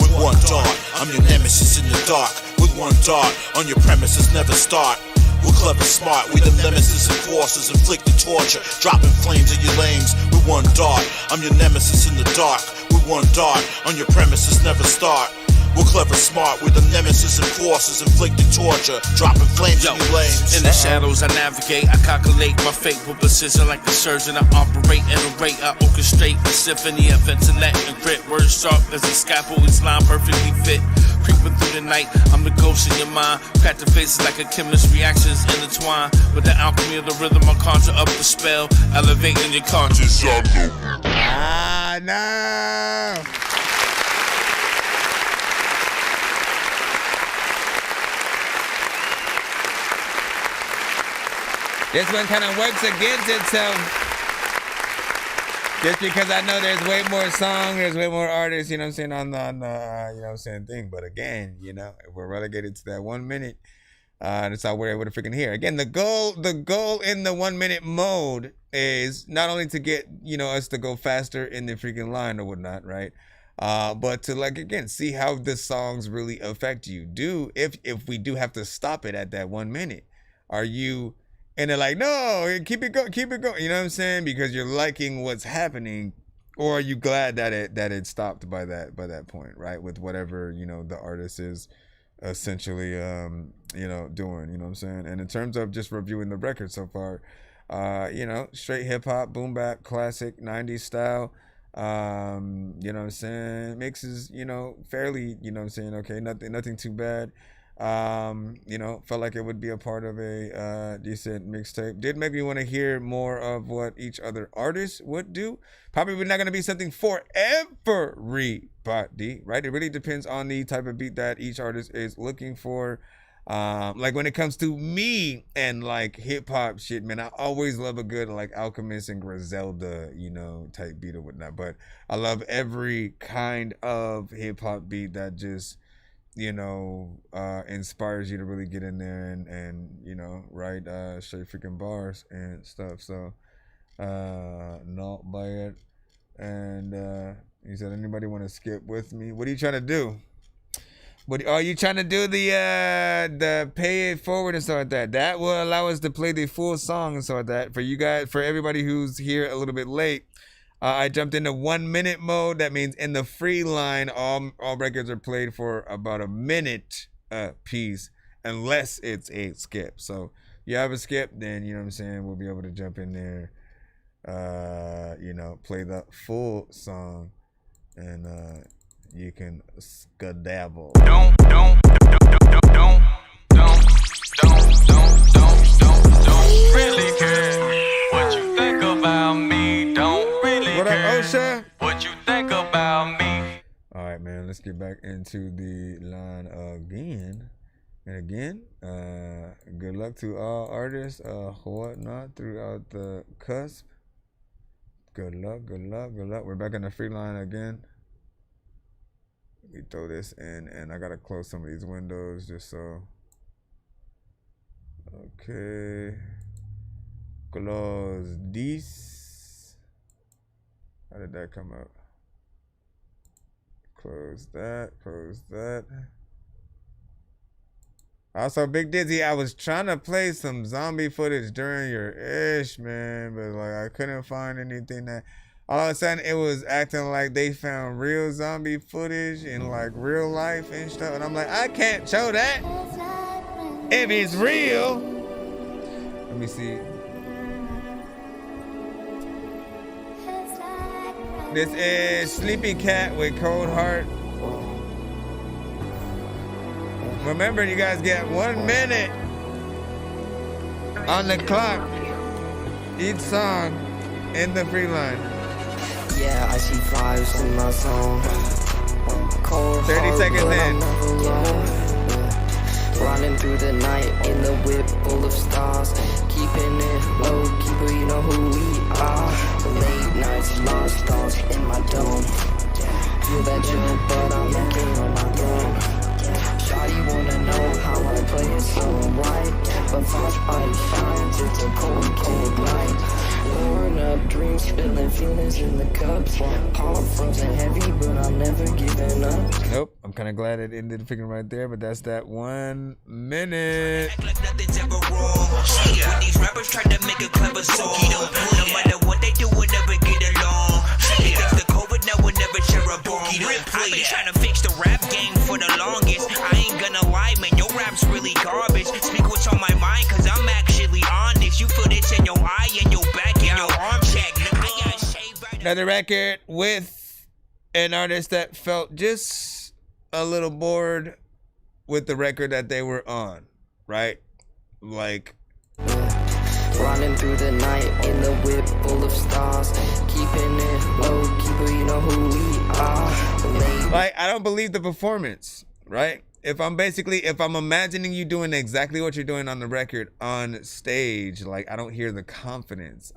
S17: With one dart, I'm your nemesis in the dark. With one dart, on your premises never start. We're clever, smart, we the nemesis enforcers, inflicting torture, dropping flames in your lanes. With one dart, I'm your nemesis in the dark. With one dart, on your premises never start. We're clever, smart, we're the nemesis enforcers, inflicting torture, dropping flames in your lanes.
S18: In the shadows I navigate, I calculate my fate with precision like a surgeon. I operate at a rate, I orchestrate a symphony of intellect and grit. Words sharp as a scalpel, each line perfectly fit. Creeping through the night, I'm the ghost in your mind. Crack the faces like a chemist, reactions intertwine. With the alchemy of the rhythm, I conjure up the spell, elevating your conscience.
S4: Ah, no. This one kind of works against itself. Just because I know there's way more songs, there's way more artists, you know what I'm saying, on the you know what I'm saying, thing. But again, you know, if we're relegated to that 1 minute, that's all we're able to freaking hear. Again, the goal in the 1 minute mode is not only to get, you know, us to go faster in the freaking line or whatnot, right? But to, like, again, see how the songs really affect you. If we do have to stop it at that 1 minute, are you... And they're like, no, keep it going. You know what I'm saying? Because you're liking what's happening, or are you glad that it stopped by that point, right? With whatever, you know, the artist is essentially, you know, doing. You know what I'm saying? And in terms of just reviewing the record so far, you know, straight hip hop, boom bap, classic 90s style. You know what I'm saying? Mixes, you know, fairly, you know what I'm saying? Okay, nothing too bad. You know, felt like it would be a part of a decent mixtape. Did make me want to hear more of what each other artist would do. Probably not going to be something for everybody, right? It really depends on the type of beat that each artist is looking for. Like when it comes to me and like hip hop shit, man, I always love a good like Alchemist and Griselda, you know, type beat or whatnot. But I love every kind of hip hop beat that just, you know, inspires you to really get in there and you know, write straight freaking bars and stuff. So not bad. And he said, anybody want to skip with me? What are you trying to do? What are you trying to do? The pay it forward and stuff like that. That will allow us to play the full song and stuff like that. For you guys, for everybody who's here a little bit late, I jumped into 1 minute mode. That means in the free line, all records are played for about a minute piece, unless it's a skip. So you have a skip, then you know what I'm saying, we'll be able to jump in there, you know, play the full song, and you can skedaddle. Don't
S24: really care what you think about me. Don't really
S4: what up,
S24: care
S4: Osha?
S24: What you think about me.
S4: All right, man, let's get back into the line again. And again, good luck to all artists, whatnot, throughout the cusp. Good luck. We're back in the free line again. We throw this in, and I gotta close some of these windows just so. Okay. Close this. How did that come up? Close that. Also, Big Dizzy, I was trying to play some zombie footage during your ish, man, but like I couldn't find anything that. All of a sudden, it was acting like they found real zombie footage in like real life and stuff, and I'm like, I can't show that if it's real. Let me see. This is Sleepy Cat with Cold Heart. Remember, you guys get 1 minute.
S2: on the clock. Each song in the free line.
S21: Yeah, I see flies in my zone. Cold
S2: 30 seconds in.
S21: Running through the night in the whip full of stars. Keeping it low, keeper, you know who we are. The late nights, lost stars in my dome. Feel that chill, but I'm the king on my throne. Shawty wanna know how I play it so right. But frostbite shines, it's a cold, cold night. Pouring up dreams, spilling feelings in the cups. Heart frozen heavy, but I'm never giving up.
S2: Nope, I'm kind of glad it ended the figure right there, but that's that 1 minute.
S13: When these rappers try to make a clever song, no matter what they do, we'll never get along. They fix the COVID, now we'll never share a bomb. I've been trying to fix the rap game for the longest. I ain't gonna lie, man, your rap's really garbage. Speak what's on my mind, cause I'm actually honest. You feel this in your eye, in your back, in your arm check.
S2: Another record with an artist that felt just a little bored with the record that they were on, right? Like,
S21: running through the night in the whip full of stars. Keeping it low, keeper, you know who we are.
S2: Like, I don't believe the performance, right? If I'm imagining you doing exactly what you're doing on the record on stage, like, I don't hear the confidence.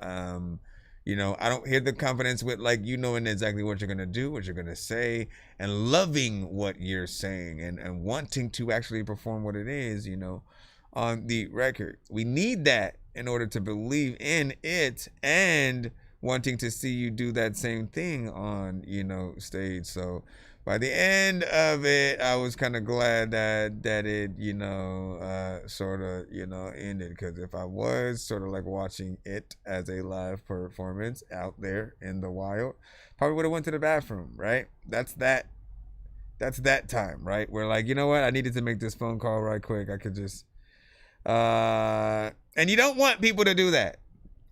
S2: You know, I don't hear the confidence with, like, you knowing exactly what you're going to do, what you're going to say, and loving what you're saying and wanting to actually perform what it is, you know, on the record. We need that in order to believe in it and wanting to see you do that same thing on, you know, stage. So by the end of it, I was kind of glad that it, you know, sort of, you know, ended. Because if I was sort of like watching it as a live performance out there in the wild, probably would have went to the bathroom, right? That's that time, right? Where, like, you know what? I needed to make this phone call right quick. I could just, and you don't want people to do that,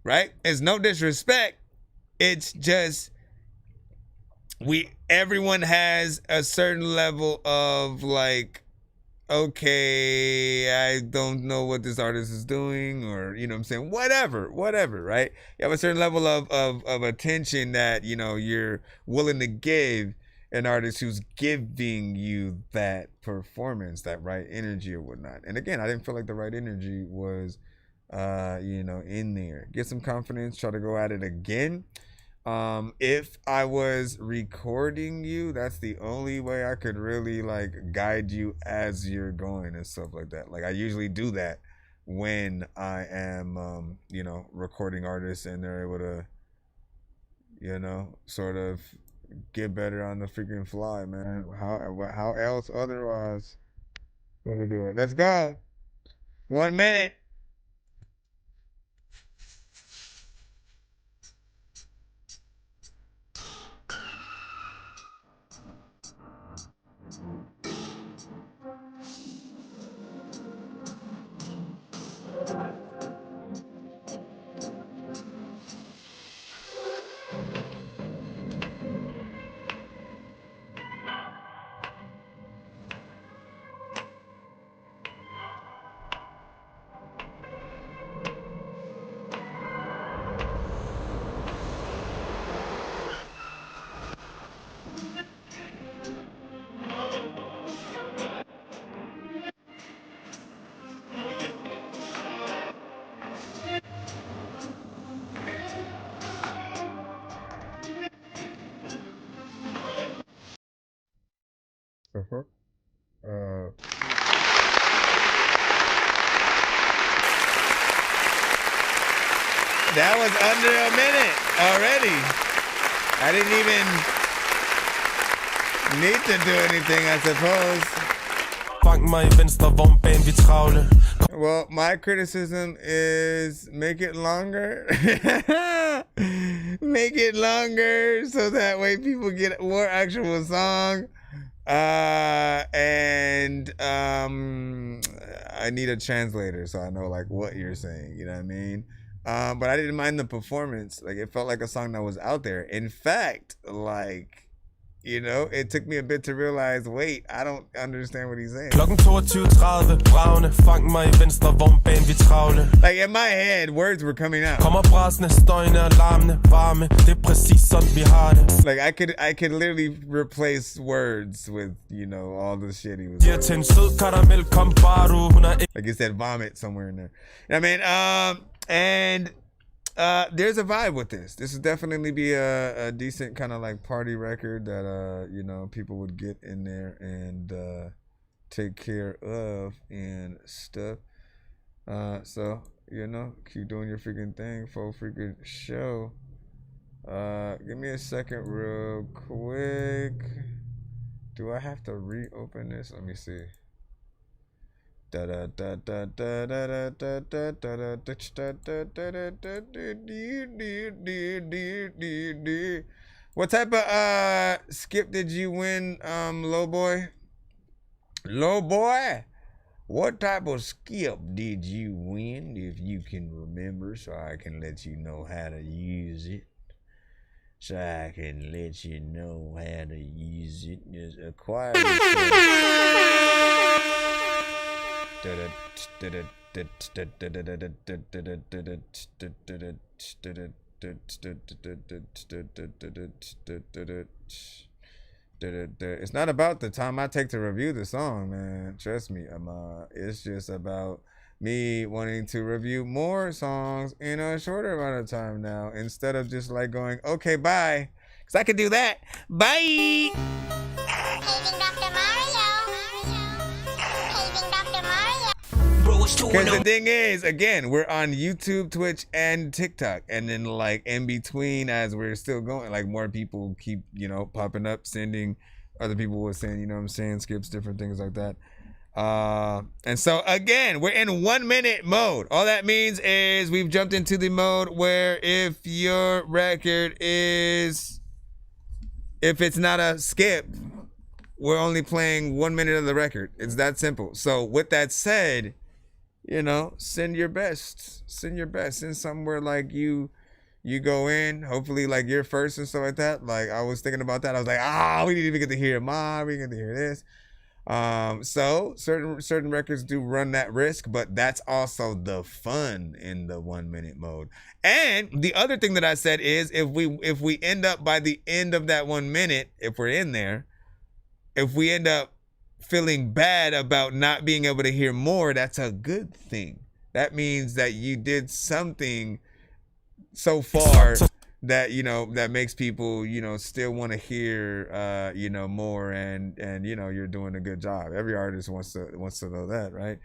S2: right? It's no disrespect. It's just, everyone has a certain level of, like, okay, I don't know what this artist is doing, or, you know what I'm saying, whatever, right? You have a certain level of attention that, you know, you're willing to give an artist who's giving you that performance, that right energy or whatnot. And again, I didn't feel like the right energy was, you know, in there. Get some confidence, try to go at it again. If I was recording you, that's the only way I could really, like, guide you as you're going and stuff like that. Like, I usually do that when I am, you know, recording artists and they're able to, you know, sort of get better on the freaking fly, man. How else otherwise gonna do it? Let's go. 1 minute. That was under a minute already. I didn't even need to do anything, I suppose. Well, my criticism is make it longer. Make it longer so that way people get more actual song. And I need a translator so I know, like, what you're saying, you know what I mean? But I didn't mind the performance. Like, it felt like a song that was out there. In fact, like, You know, it took me a bit to realize, wait, I don't understand what he's saying.
S10: Klokken 22:30, braune, fang mig i venstre vomben, vi travle.
S2: Like in my head, words were coming out.
S10: Kommer brasende, støjende, alarmende, varme, det er præcis sådan vi har det.
S2: Like I could literally replace words with, you know, all the shit he was
S10: Giver til en sød karamel, kom bare du, hun er
S2: like it said vomit somewhere in there. I mean, and there's a vibe with this. This would definitely be a decent kind of like party record that you know, people would get in there and take care of and stuff. So, you know, keep doing your freaking thing, full freaking show. Give me a second real quick. Do I have to reopen this? Let me see. What type of skip did you win, low boy? Low boy, what type of skip did you win, if you can remember, so I can let you know how to use it? So I can let you know how to use it. Just acquire It's not about the time I take to review the song, man. Trust me, it's just about me wanting to review more songs in a shorter amount of time now, instead of just like going, okay, bye, because I can do that. Bye. Because the thing is, again, we're on YouTube, Twitch, and TikTok, and then like in between, as we're still going, like more people keep, you know, popping up, sending, other people were saying, you know what I'm saying, skips, different things like that. And so again, we're in 1 minute mode. All that means is we've jumped into the mode where if your record is, if it's not a skip, we're only playing 1 minute of the record. It's that simple. So with that said, you know, send your best. Send your best. Send somewhere like you go in, hopefully like you're first and stuff like that. Like I was thinking about that. I was like, we didn't even get to hear mine. We get to hear this. So certain records do run that risk, but that's also the fun in the 1 minute mode. And the other thing that I said is if we end up by the end of that 1 minute, if we're in there, if we end up feeling bad about not being able to hear more, that's a good thing. That means that you did something so far that, you know, that makes people, you know, still want to hear, you know, more, and you know, you're doing a good job. Every artist wants to know that, right?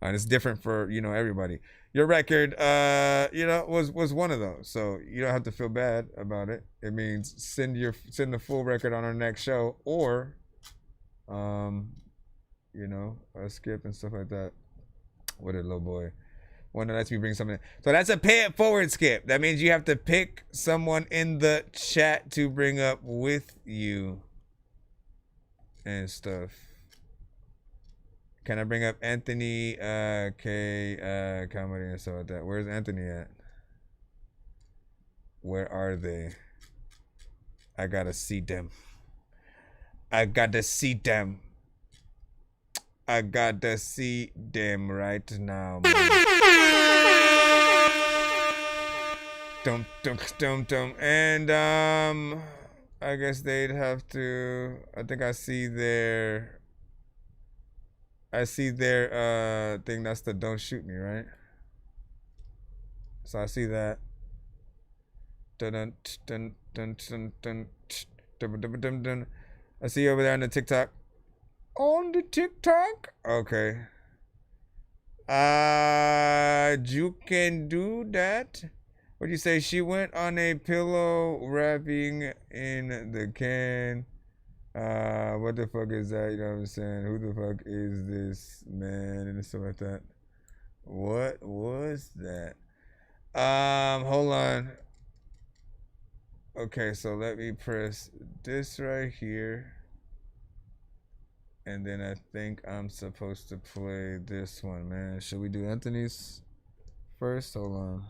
S2: And it's different for, you know, everybody. Your record, you know, was one of those, so you don't have to feel bad about it. It means send the full record on our next show, or you know, a skip and stuff like that. What a low boy. One that lets me bring something in. So that's a pay it forward skip. That means you have to pick someone in the chat to bring up with you and stuff. Can I bring up Anthony K comedy and stuff like that? Where's Anthony at? Where are they? I gotta see them. I gotta see them. I gotta see them right now, man. Dum. And I guess they'd have to, I think I see their thing. That's the don't shoot me, right? So I see that. Dun. I see you over there on the TikTok. On the TikTok? Okay. You can do that. What'd you say? She went on a pillow wrapping in the can. What the fuck is that? You know what I'm saying? Who the fuck is this man? And stuff like that. What was that? Hold on. Okay, so let me press this right here. And then I think I'm supposed to play this one, man. Should we do Anthony's first? Hold on.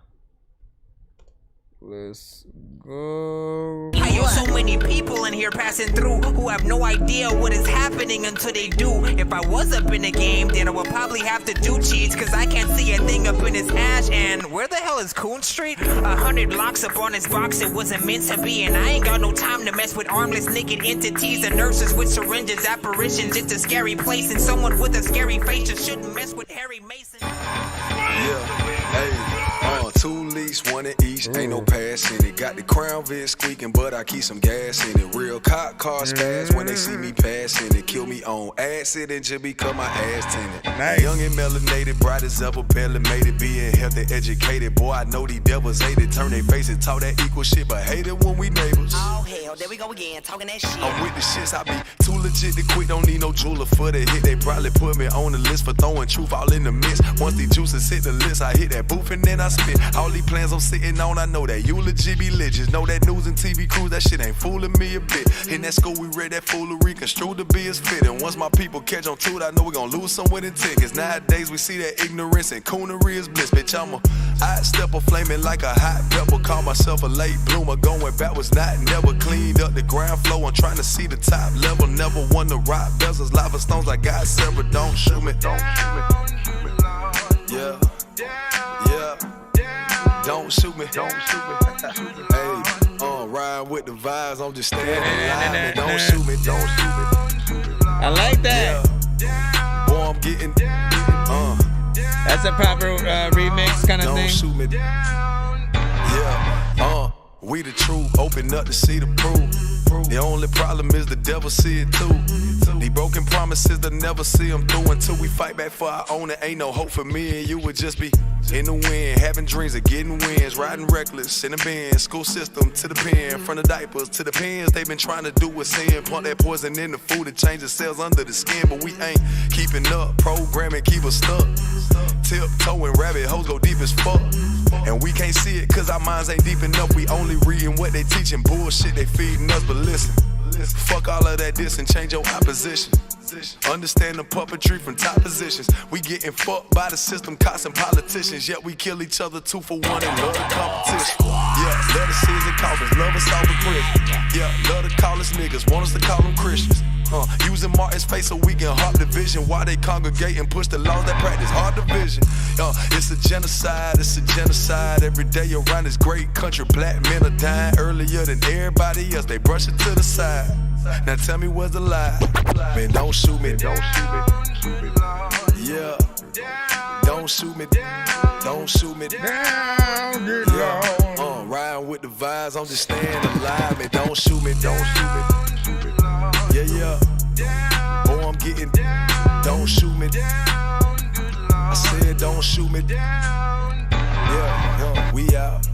S2: Let's go.
S13: I know so many people in here passing through who have no idea what is happening until they do. If I was up in the game, then I would probably have to do cheats, cause I can't see a thing up in his hash. And where the hell is Coon Street? 100 blocks up on his box, it wasn't meant to be. And I ain't got no time to mess with armless naked entities and nurses with syringes, apparitions. It's a scary place, and someone with a scary face just shouldn't mess with Harry Mason.
S1: Yeah, hey. 2 leaks, 1 in each, ain't no pass in it. Got the Crown Vic squeaking, but I keep some gas in it. Real cop cars fast when they see me passing it. Kill me on acid and just become my ass tenant.
S2: Nice.
S1: Young and melanated, bright as ever, barely made it. Being healthy, educated, boy, I know these devils hate it. Turn their face and talk that equal shit, but hate it when we neighbors.
S13: Oh hell, there we go again, talking that shit.
S1: I'm with the shits, I be too legit to quit. Don't need no jeweler for the hit. They probably put me on the list for throwing truth all in the mix. Once these juices hit the list, I hit that booth and then I spit. All these plans I'm sitting on, I know that eulogy be legends. Know that news and TV crews, that shit ain't fooling me a bit. In that school, we read that foolery, construed to be as fit. And once my people catch on to it, I know we gon' lose some with intent. Cause nowadays we see that ignorance and coonery is bliss. Bitch, I'm a hot stepper, flaming like a hot pepper. Call myself a late bloomer, going backwards, not never cleaned up the ground floor. I'm trying to see the top level, never won the rock bezels. Lava stones like God severed, don't shoot me, don't shoot me. Yeah, yeah. Don't shoot me, don't shoot me. Hey, ride with the vibes, I'm just standing alive. Don't shoot me, don't shoot me.
S2: I like that.
S1: Yeah. Boy, I'm getting,
S2: That's a proper remix kind of thing.
S1: Don't shoot me. Yeah, we the truth, open up to see the proof. The only problem is the devil see it too. These broken promises, they'll never see them through. Until we fight back for our own, there ain't no hope for me and you. Would just be in the wind, having dreams of getting wins, riding reckless in the Benz, school system to the pen, from the diapers to the pens. They've been trying to do what's sin, pump that poison in the food to change the cells under the skin, but we ain't keeping up. Programming keep us stuck, tiptoeing rabbit holes go deep as fuck, and we can't see it cause our minds ain't deep enough. We only reading what they teaching, bullshit they feeding us. But listen, fuck all of that diss and change your opposition. Understand the puppetry from top positions. We getting fucked by the system, cops and politicians. Yet we kill each other 2 for 1 and love the competition. Yeah, let us see us in coffins, love us all with prison. Yeah, love to call us niggas, want us to call them Christians. Using Martin's face so we can harp division while they congregate and push the laws that practice hard division. It's a genocide, it's a genocide. Every day around this great country, black men are dying earlier than everybody else. They brush it to the side. Now tell me what's the lie. Man, don't shoot me, don't shoot me. Yeah, don't shoot me, don't shoot me. Yeah, riding with the vibes, I'm just staying alive. Man, don't shoot me, don't shoot me. Yeah, yeah. Oh, I'm getting, don't shoot me. I said, don't shoot me. Yeah, we out,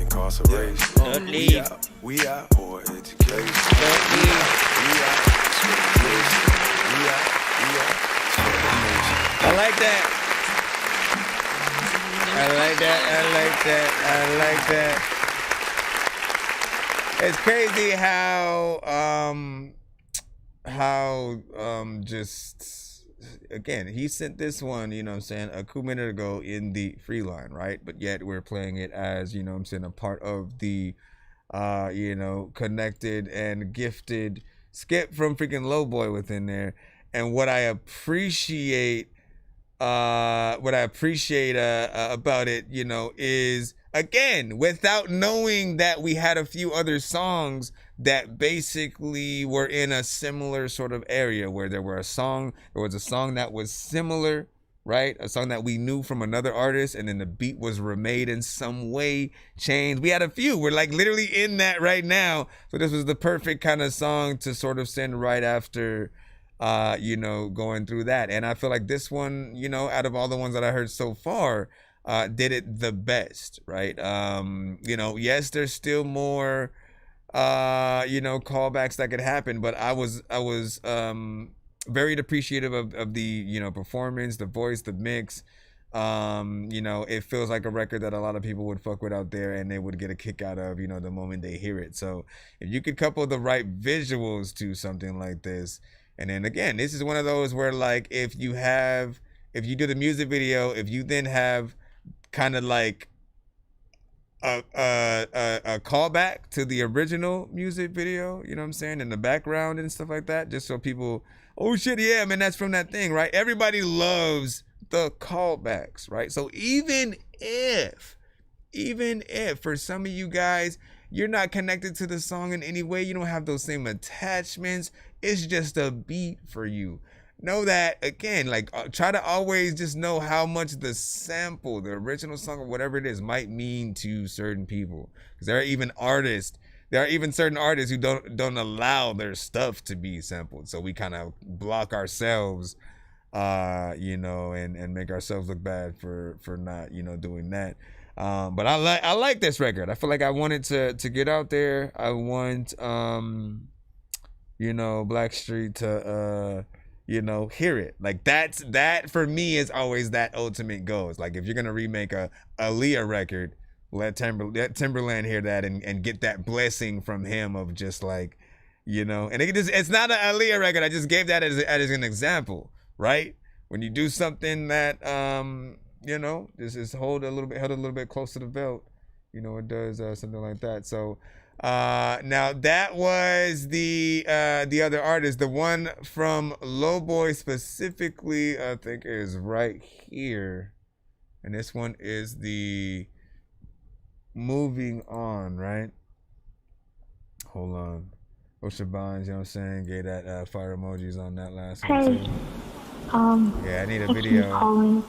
S1: incarceration. We out, for education. We out.
S2: I like that. It's crazy how just again he sent this one, you know what I'm saying, a cool minute ago in the free line, right? But yet we're playing it as, you know what I'm saying, a part of the connected and gifted skip from freaking Lowboy within there. And what I appreciate about it, is, again, without knowing that we had a few other songs that basically were in a similar sort of area, where there was a song that was similar, right? A song that we knew from another artist, and then the beat was remade in some way, changed. We had a few. We're like literally in that right now. So this was the perfect kind of song to sort of send right after going through that. And I feel like this one, out of all the ones that I heard so far, did it the best, right? Yes, there's still more callbacks that could happen, but I was very appreciative of the performance, the voice, the mix. It feels like a record that a lot of people would fuck with out there, and they would get a kick out of the moment they hear it. So if you could couple the right visuals to something like this, and then again, this is one of those where, like, if you do the music video, if you then have kind of like a callback to the original music video, you know what I'm saying, in the background and stuff like that, just so people, oh shit, yeah, man, that's from that thing, right? Everybody loves the callbacks, right? So even if for some of you guys, you're not connected to the song in any way, you don't have those same attachments, it's just a beat for you. Know that, again, like, try to always just know how much the sample, the original song or whatever it is, might mean to certain people. Because there are even certain artists who don't allow their stuff to be sampled. So we kind of block ourselves, you know, and make ourselves look bad for not, you know, doing that. But I like this record. I feel like I wanted to get out there. I want, you know, Blackstreet to, you know, hear it. Like that for me is always that ultimate goal. It's like, if you're gonna remake a Aaliyah record, let Timberland hear that and get that blessing from him of just like, you know, and it's not an Aaliyah record. I just gave that as an example, right? When you do something that you know, this is held a little bit close to the belt, you know, it does something like that. So now that was the other artist. The one from Lowboy specifically, I think, is right here, and this one is the Moving On, right? Hold on. Osha Bonds, you know what I'm saying? Gave that fire emojis on that last one too. Yeah, I need a video.
S14: Calling.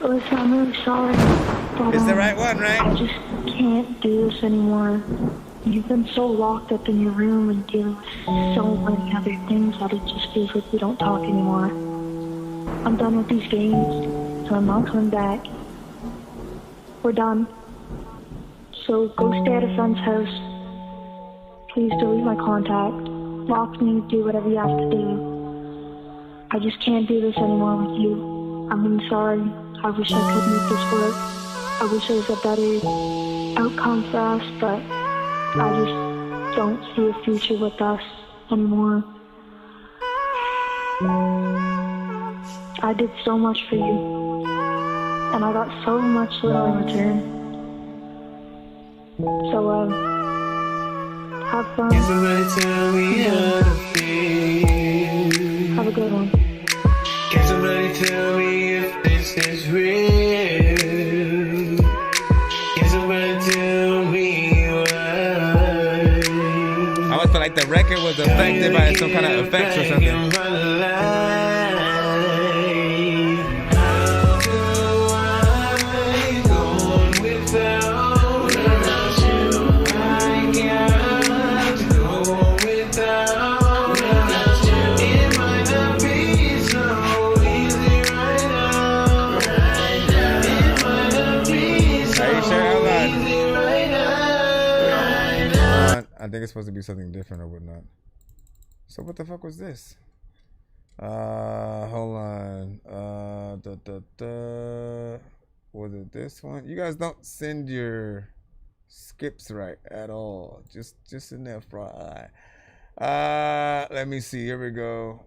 S14: Listen, I'm really sorry. But,
S2: it's the right one, right?
S14: I just can't do this anymore. You've been so locked up in your room and dealing with so many other things that it just feels like we don't talk anymore. I'm done with these games, and I'm not coming back. We're done. So go stay at a friend's house. Please delete my contact. Block me, do whatever you have to do. I just can't do this anymore with you. I'm really sorry. I wish I could make this work. I wish there was a better outcome for us, but I just don't see a future with us anymore. I did so much for you, and I got so much little in return. So, have fun. Have a good one.
S15: Can somebody tell me if this is real? Can somebody tell me why?
S2: I always feel like the record was affected by some kind of effects or something. I think it's supposed to be something different or whatnot. So what the fuck was this? Hold on. Was it this one? You guys don't send your skips right at all. Just an FYI. Let me see. Here we go.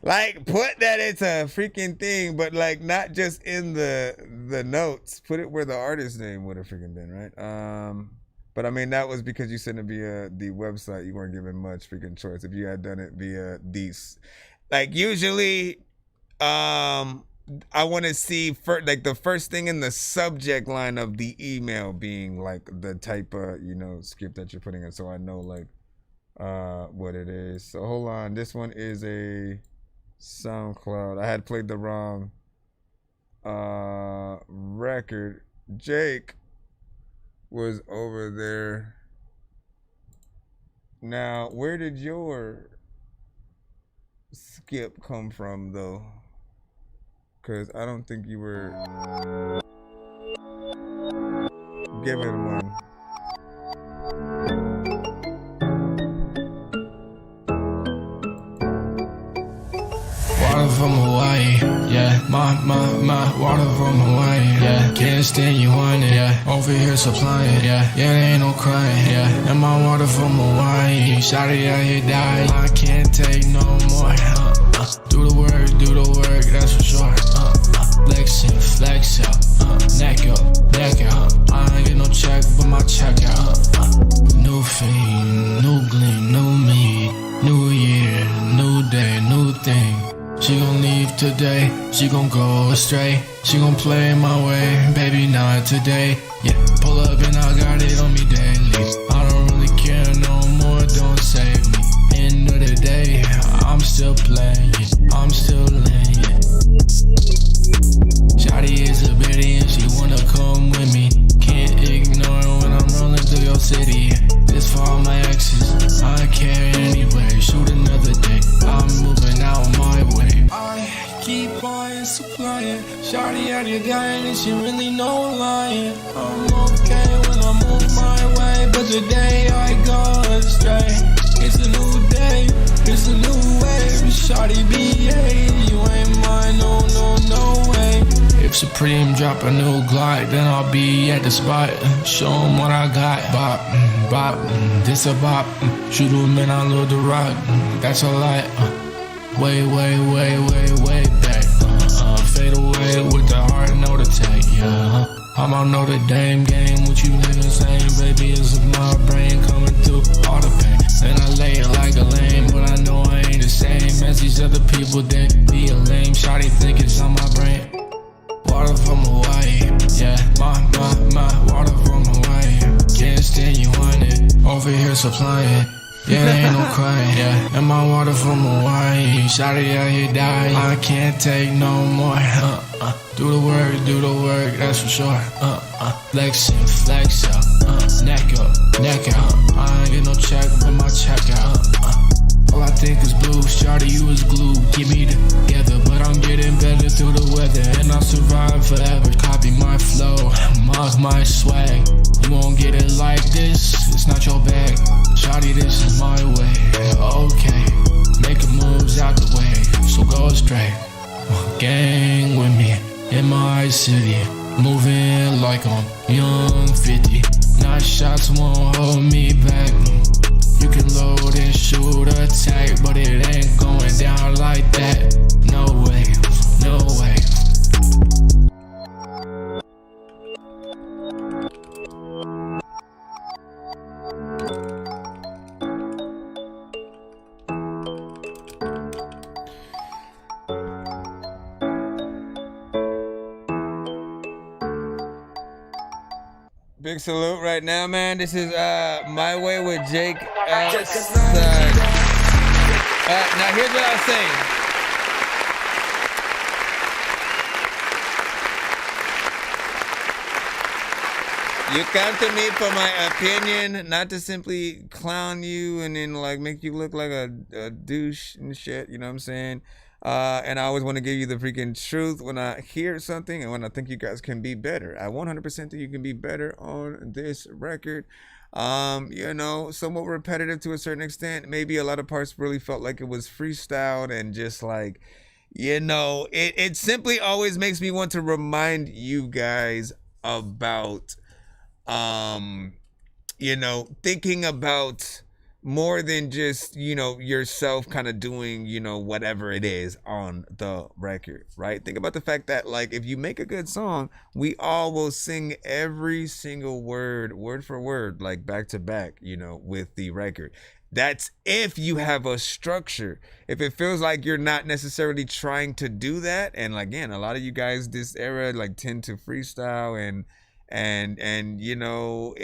S2: Like, put that into a freaking thing, but like not just in the notes. Put it where the artist name would have freaking been, right? But I mean, that was because you sent it via the website. You weren't given much freaking choice. If you had done it via these, like, usually I want to see like the first thing in the subject line of the email being like the type of, you know, script that you're putting in, so I know like what it is. So hold on, this one is a SoundCloud. I had played the wrong record. Jake was over there. Now, where did your skip come from though? Because I don't think you were given one.
S15: Water from Hawaii, yeah. My water from Hawaii, yeah. Can't stand you on it, yeah. Over here supplying, yeah. Yeah, there ain't no crying, yeah. And my water from Hawaii, shawty out here dying. I can't take no more, Do the work, that's for sure. Flexing, flex out, neck out. I ain't get no check, but my check out. New fame, new gleam, new me, new year, new day, new thing. She gon' leave today, she gon' go astray. She gon' play my way, baby, not today. Yeah, pull up and I got it on me daily. I don't really care no more, don't save me. End of the day, I'm still playing, I'm still laying. Shawty is a bitty and she wanna come with me. Can't ignore when I'm rolling through your city. This for all my exes, I care anyway. Shoot another day, I'm moving out my way. I keep buying, supplying. Shawty out here dying and she really no lying. I'm okay when I move my way, but today I go astray. It's a new day, it's a new wave. Shawty behave, you ain't mine, no way. If Supreme drop a new Glock, then I'll be at the spot. Show 'em what I got. Bop, this a bop. Shoot 'em and I load the rock. That's a lot. Way back. Fade away with the heart, no to take. Yeah. I'm on Notre Dame game. What you niggas saying, baby? Is my brain coming through all the pain. And I lay it like a lame, but I know I ain't the same as these other people. Then be a lame. Shawty think it's on my brain. Water from Hawaii, yeah, my water from Hawaii. Can't stand you on it, over here supplying. Yeah, ain't no crying, yeah. And my water from Hawaii, shawty out here dying. I can't take no more, Do the work, that's for sure. Flexing, flex out, neck out. I ain't get no check, but my check out. All I think is blue, shawty, you was glue. Keep me together, but I'm getting better through the weather. And I'll survive forever, copy my flow, mark my swag. You won't get it like this, it's not your bag. Shawty, this is my way, okay. Making moves out the way, so go straight. Gang with me, in my city. Moving like I'm young 50. Nice shots won't hold me back. You can load and shoot, attack, but it ain't going down like that. No way, no way.
S2: Big salute right now, man. This is My Way with Jake. Now here's what I was saying. You come to me for my opinion, not to simply clown you and then like make you look like a douche and shit. You know what I'm saying? And I always want to give you the freaking truth when I hear something and when I think you guys can be better. I 100% think you can be better on this record. You know, somewhat repetitive to a certain extent. Maybe a lot of parts really felt like it was freestyled and just like, you know, it simply always makes me want to remind you guys about, you know, thinking about more than just, you know, yourself kind of doing, you know, whatever it is on the record, right? Think about the fact that, like, if you make a good song, we all will sing every single word for word, like back to back, you know, with the record. That's if you have a structure. If it feels like you're not necessarily trying to do that, and again, a lot of you guys this era like tend to freestyle and you know,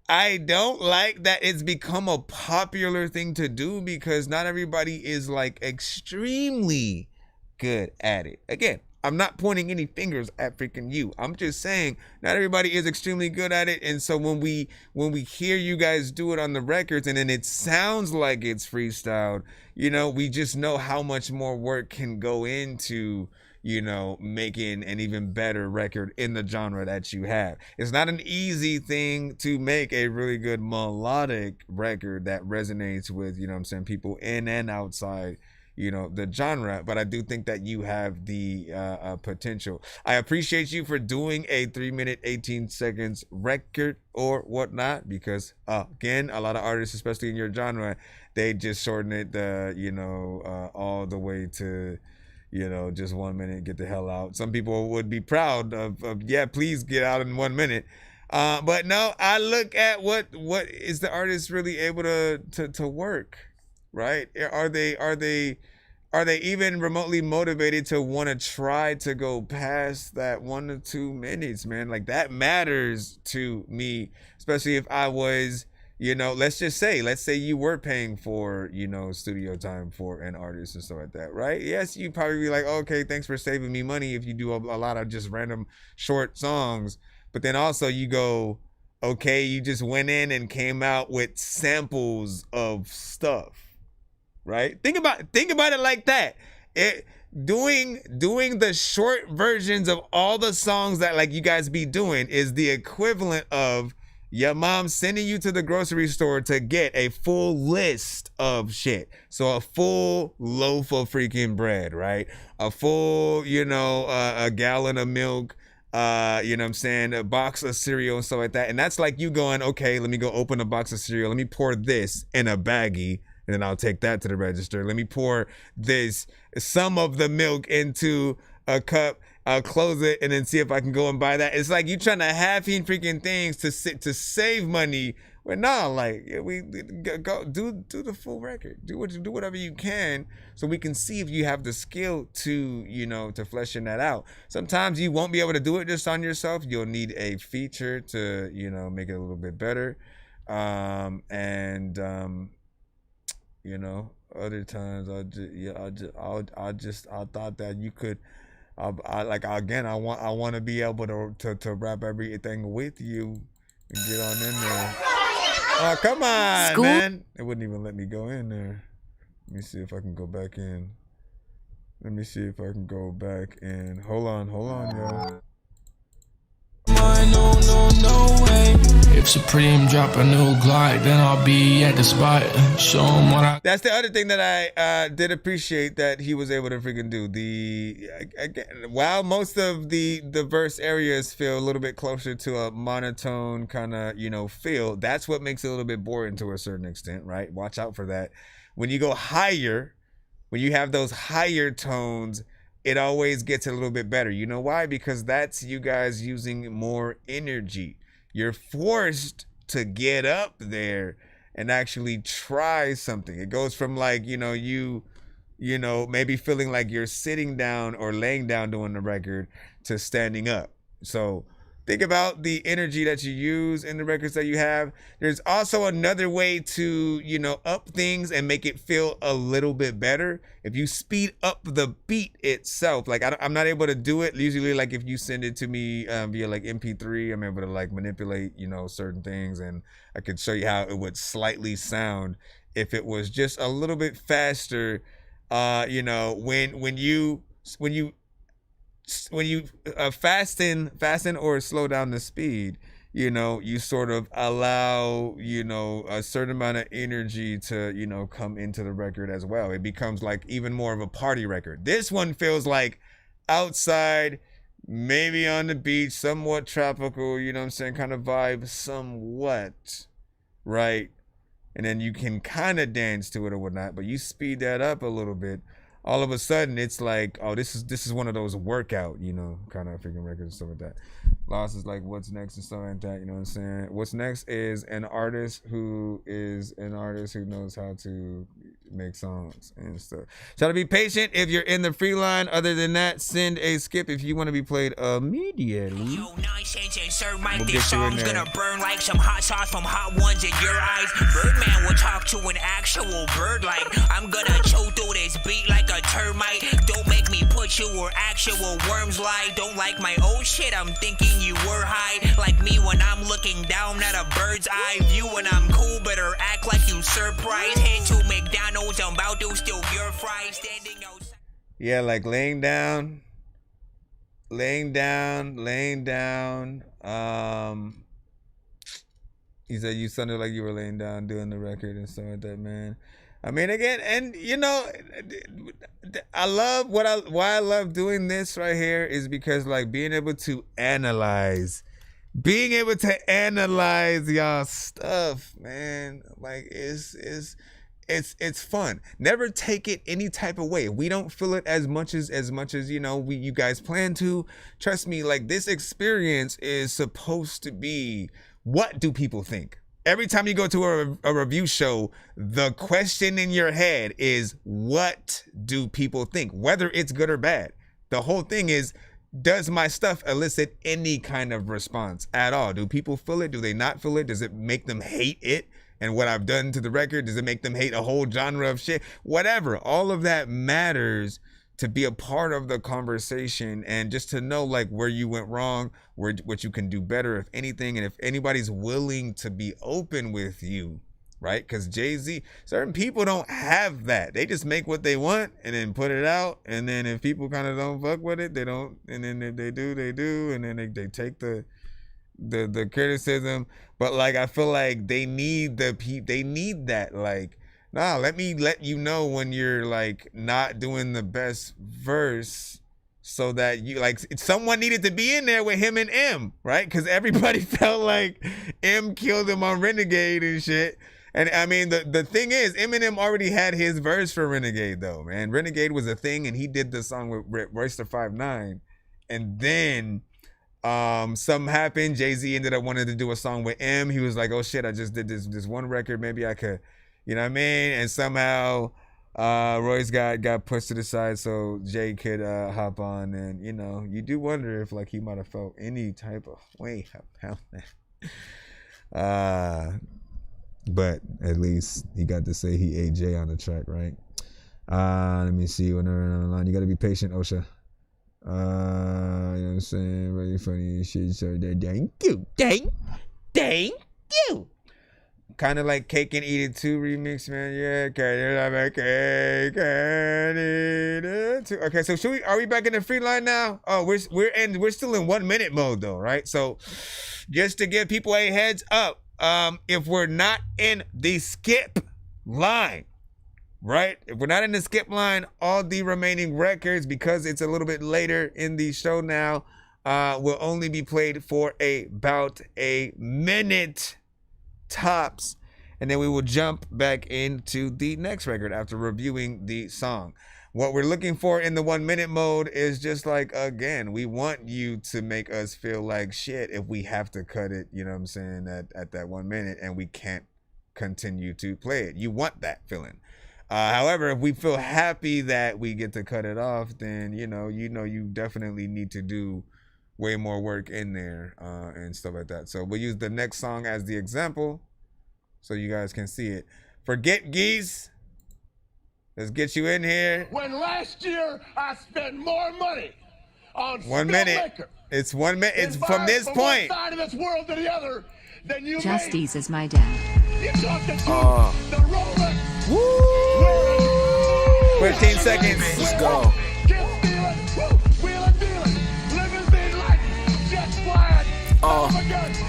S2: I don't like that it's become a popular thing to do because not everybody is like extremely good at it. Again, I'm not pointing any fingers at freaking you. I'm just saying not everybody is extremely good at it. And so when we hear you guys do it on the records and then it sounds like it's freestyled, you know, we just know how much more work can go into, you know, making an even better record in the genre that you have. It's not an easy thing to make a really good melodic record that resonates with, you know what I'm saying, people in and outside, you know, the genre, but I do think that you have the potential. I appreciate you for doing a 3 minute 18 seconds record or whatnot, because again, a lot of artists, especially in your genre, they just shorten it you know, all the way to, you know, just 1 minute, get the hell out. Some people would be proud of yeah, please get out in 1 minute. But no, I look at what is the artist really able to work, right? Are they even remotely motivated to want to try to go past that 1 to 2 minutes, man? Like, that matters to me, especially if I was, you know, let's say you were paying for, you know, studio time for an artist and stuff like that, right? Yes, you'd probably be like, okay, thanks for saving me money if you do a lot of just random short songs. But then also you go, okay, you just went in and came out with samples of stuff, right? Think about it like that. Doing the short versions of all the songs that like you guys be doing is the equivalent of your mom sending you to the grocery store to get a full list of shit. So a full loaf of freaking bread, right? A full, you know, a gallon of milk, you know what I'm saying, a box of cereal and stuff like that. And that's like you going, okay, let me go open a box of cereal. Let me pour this in a baggie, and then I'll take that to the register. Let me pour some of the milk into a cup. I'll close it and then see if I can go and buy that. It's like you trying to half-eat freaking things to save money. Well, no, like, we go do the full record. Do whatever you can so we can see if you have the skill to, you know, to fleshing that out. Sometimes you won't be able to do it just on yourself. You'll need a feature to, you know, make it a little bit better. You know, other times I thought that you could. I want to be able to rap everything with you and get on in there. Oh, come on, man. It wouldn't even let me go in there. Let me see if I can go back in. Hold on, y'all.
S15: No way. If Supreme drop a new glide, then I'll be at the spot. Show him what I.
S2: That's the other thing that I did appreciate that he was able to freaking do. While most of the verse areas feel a little bit closer to a monotone kind of, you know, feel, that's what makes it a little bit boring to a certain extent, right? Watch out for that. When you go higher, when you have those higher tones, it always gets a little bit better. You know why? Because that's you guys using more energy. You're forced to get up there and actually try something. It goes from like, you know, maybe feeling like you're sitting down or laying down doing the record to standing up. So think about the energy that you use in the records that you have. There's also another way to, you know, up things and make it feel a little bit better. If you speed up the beat itself, like I'm not able to do it. Usually, like if you send it to me via like MP3, I'm able to like manipulate, you know, certain things, and I could show you how it would slightly sound if it was just a little bit faster. You know, when you fasten or slow down the speed, you know, you sort of allow, you know, a certain amount of energy to, you know, come into the record as well. It becomes like even more of a party record. This one feels like outside, maybe on the beach, somewhat tropical, you know what I'm saying, kind of vibe, somewhat, right? And then you can kind of dance to it or whatnot, but you speed that up a little bit, all of a sudden it's like, oh, this is one of those workout, you know, kind of freaking records and stuff like that. Lost is like, what's next and stuff like that, you know what I'm saying? What's next is an artist who knows how to make songs and stuff. Try to be patient if you're in the free line. Other than that, send a skip if you want to be played immediately.
S13: Yo, nonsense and sir, Mike, this song's gonna burn like some hot sauce from hot ones in your eyes. Birdman will talk to an actual bird like I'm gonna choke through this beat like a termite. Don't make me put you where actual worms lie. Don't like my old shit, I'm thinking you were high. Like me when I'm looking down at a bird's eye view. When I'm cool, better act like you surprised. Head to McDonald's, I'm about to steal your fries. Standing outside.
S2: Yeah, like laying down. He said you sounded like you were laying down doing the record and stuff like that, man. I mean, again, and you know, I love why I love doing this right here is because like being able to analyze y'all stuff, man. Like it's fun. Never take it any type of way. We don't feel it as much as you know you guys plan to. Trust me, like this experience is supposed to be, what do people think? Every time you go to a review show, the question in your head is, what do people think? Whether it's good or bad. The whole thing is, does my stuff elicit any kind of response at all? Do people feel it? Do they not feel it? Does it make them hate it and what I've done to the record? Does it make them hate a whole genre of shit? Whatever. All of that matters to be a part of the conversation and just to know like where you went wrong, what you can do better, if anything, and if anybody's willing to be open with you, right? Because Jay-Z, certain people don't have that. They just make what they want and then put it out, and then if people kind of don't fuck with it, they don't, and then if they do, they do, and then they take the criticism. But like I feel like they need that, like, nah, let me let you know when you're like not doing the best verse, so that you like, someone needed to be in there with him and M, right? Because everybody felt like M killed him on Renegade and shit. And I mean, the thing is, Eminem already had his verse for Renegade though, man. Renegade was a thing, and he did the song with Royce da 5'9", and then something happened. Jay-Z ended up wanting to do a song with M. He was like, oh shit, I just did this one record, maybe I could, you know what I mean? And somehow Royce got pushed to the side so Jay could hop on, and you know, you do wonder if like he might have felt any type of way about that. But at least he got to say he ate Jay on the track, right? Let me see. Whenever on the line, you got to be patient, Osha. You know what I'm saying? Really funny shit. So thank you. Kind of like Cake and Eat It 2 remix, man. Yeah, cake and eat it too. Okay, so are we back in the free line now? Oh, we're still in 1 minute mode though, right? So just to give people a heads up, if we're not in the skip line, right? If we're not in the skip line, all the remaining records, because it's a little bit later in the show now, will only be played for about a minute tops, and then we will jump back into the next record after reviewing the song. What we're looking for in the 1 minute mode is just like, again, we want you to make us feel like shit if we have to cut it, you know what I'm saying, at that 1 minute and we can't continue to play it. You want that feeling. However, if we feel happy that we get to cut it off, then you definitely need to do way more work in there and stuff like that. So we'll use the next song as the example so you guys can see it. Forget Geese. Let's get you in here.
S6: When last year I spent more money on
S2: 1 minute.
S6: liquor.
S2: It's 1 minute. It's from this point.
S6: One side of this world to the other than you
S7: Just
S6: made.
S7: eases my dad.
S6: You talked to the Rolex.
S2: Woo! 15 seconds.
S6: Let's go.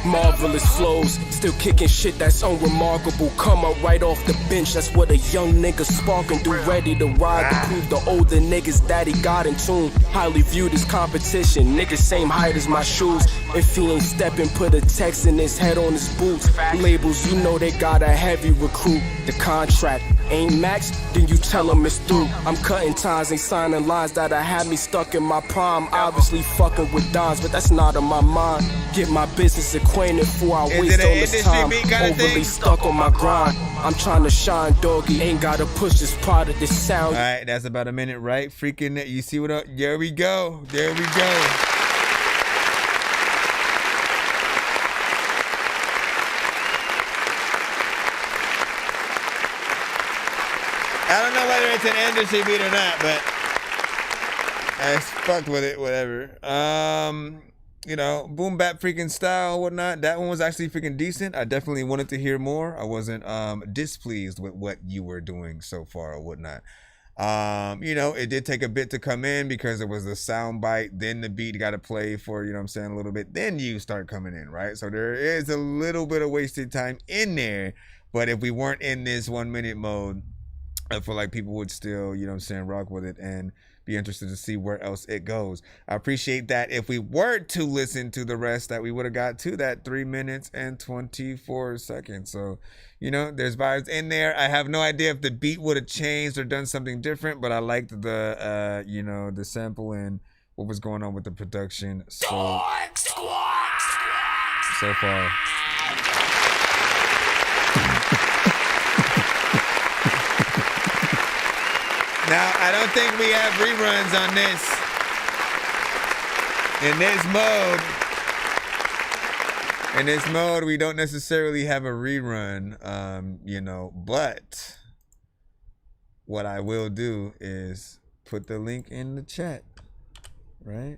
S19: Marvelous flows, still kicking shit that's unremarkable. Come up right off the bench, that's what a young nigga sparking. Do ready to ride to prove the older niggas that he got in tune. Highly viewed as competition, niggas same height as my shoes. If he ain't stepping, put a text in his head on his boots. Labels, you know they got a heavy recruit. The contract ain't maxed, then you tell them it's through. I'm cutting ties, ain't signing lines that'll have me stuck in my prime. Obviously fucking with dons, but that's not on my mind. Get my business acquainted before I waste all this time. Overly stuck on my grind. I'm trying to shine, doggy. Ain't gotta push this product, this sound.
S2: All right, that's about a minute, right? Freaking, you see what up? There we go. There we go. I don't know whether it's an industry beat or not, but I fucked with it, whatever. You know, boom bap freaking style, whatnot. That one was actually freaking decent. I definitely wanted to hear more. I wasn't displeased with what you were doing so far or whatnot. You know, it did take a bit to come in because it was the sound bite, then the beat got to play for, you know what I'm saying, a little bit, then you start coming in, right? So there is a little bit of wasted time in there, but if we weren't in this 1 minute mode, I feel like people would still, you know what I'm saying, rock with it and be interested to see where else it goes. I appreciate that. If we were to listen to the rest, that we would have got to that 3 minutes and 24 seconds. So, you know, there's vibes in there. I have no idea if the beat would have changed or done something different, but I liked the, you know, the sample and what was going on with the production so far. Now, I don't think we have reruns on this. In this mode, we don't necessarily have a rerun, you know, but what I will do is put the link in the chat, right?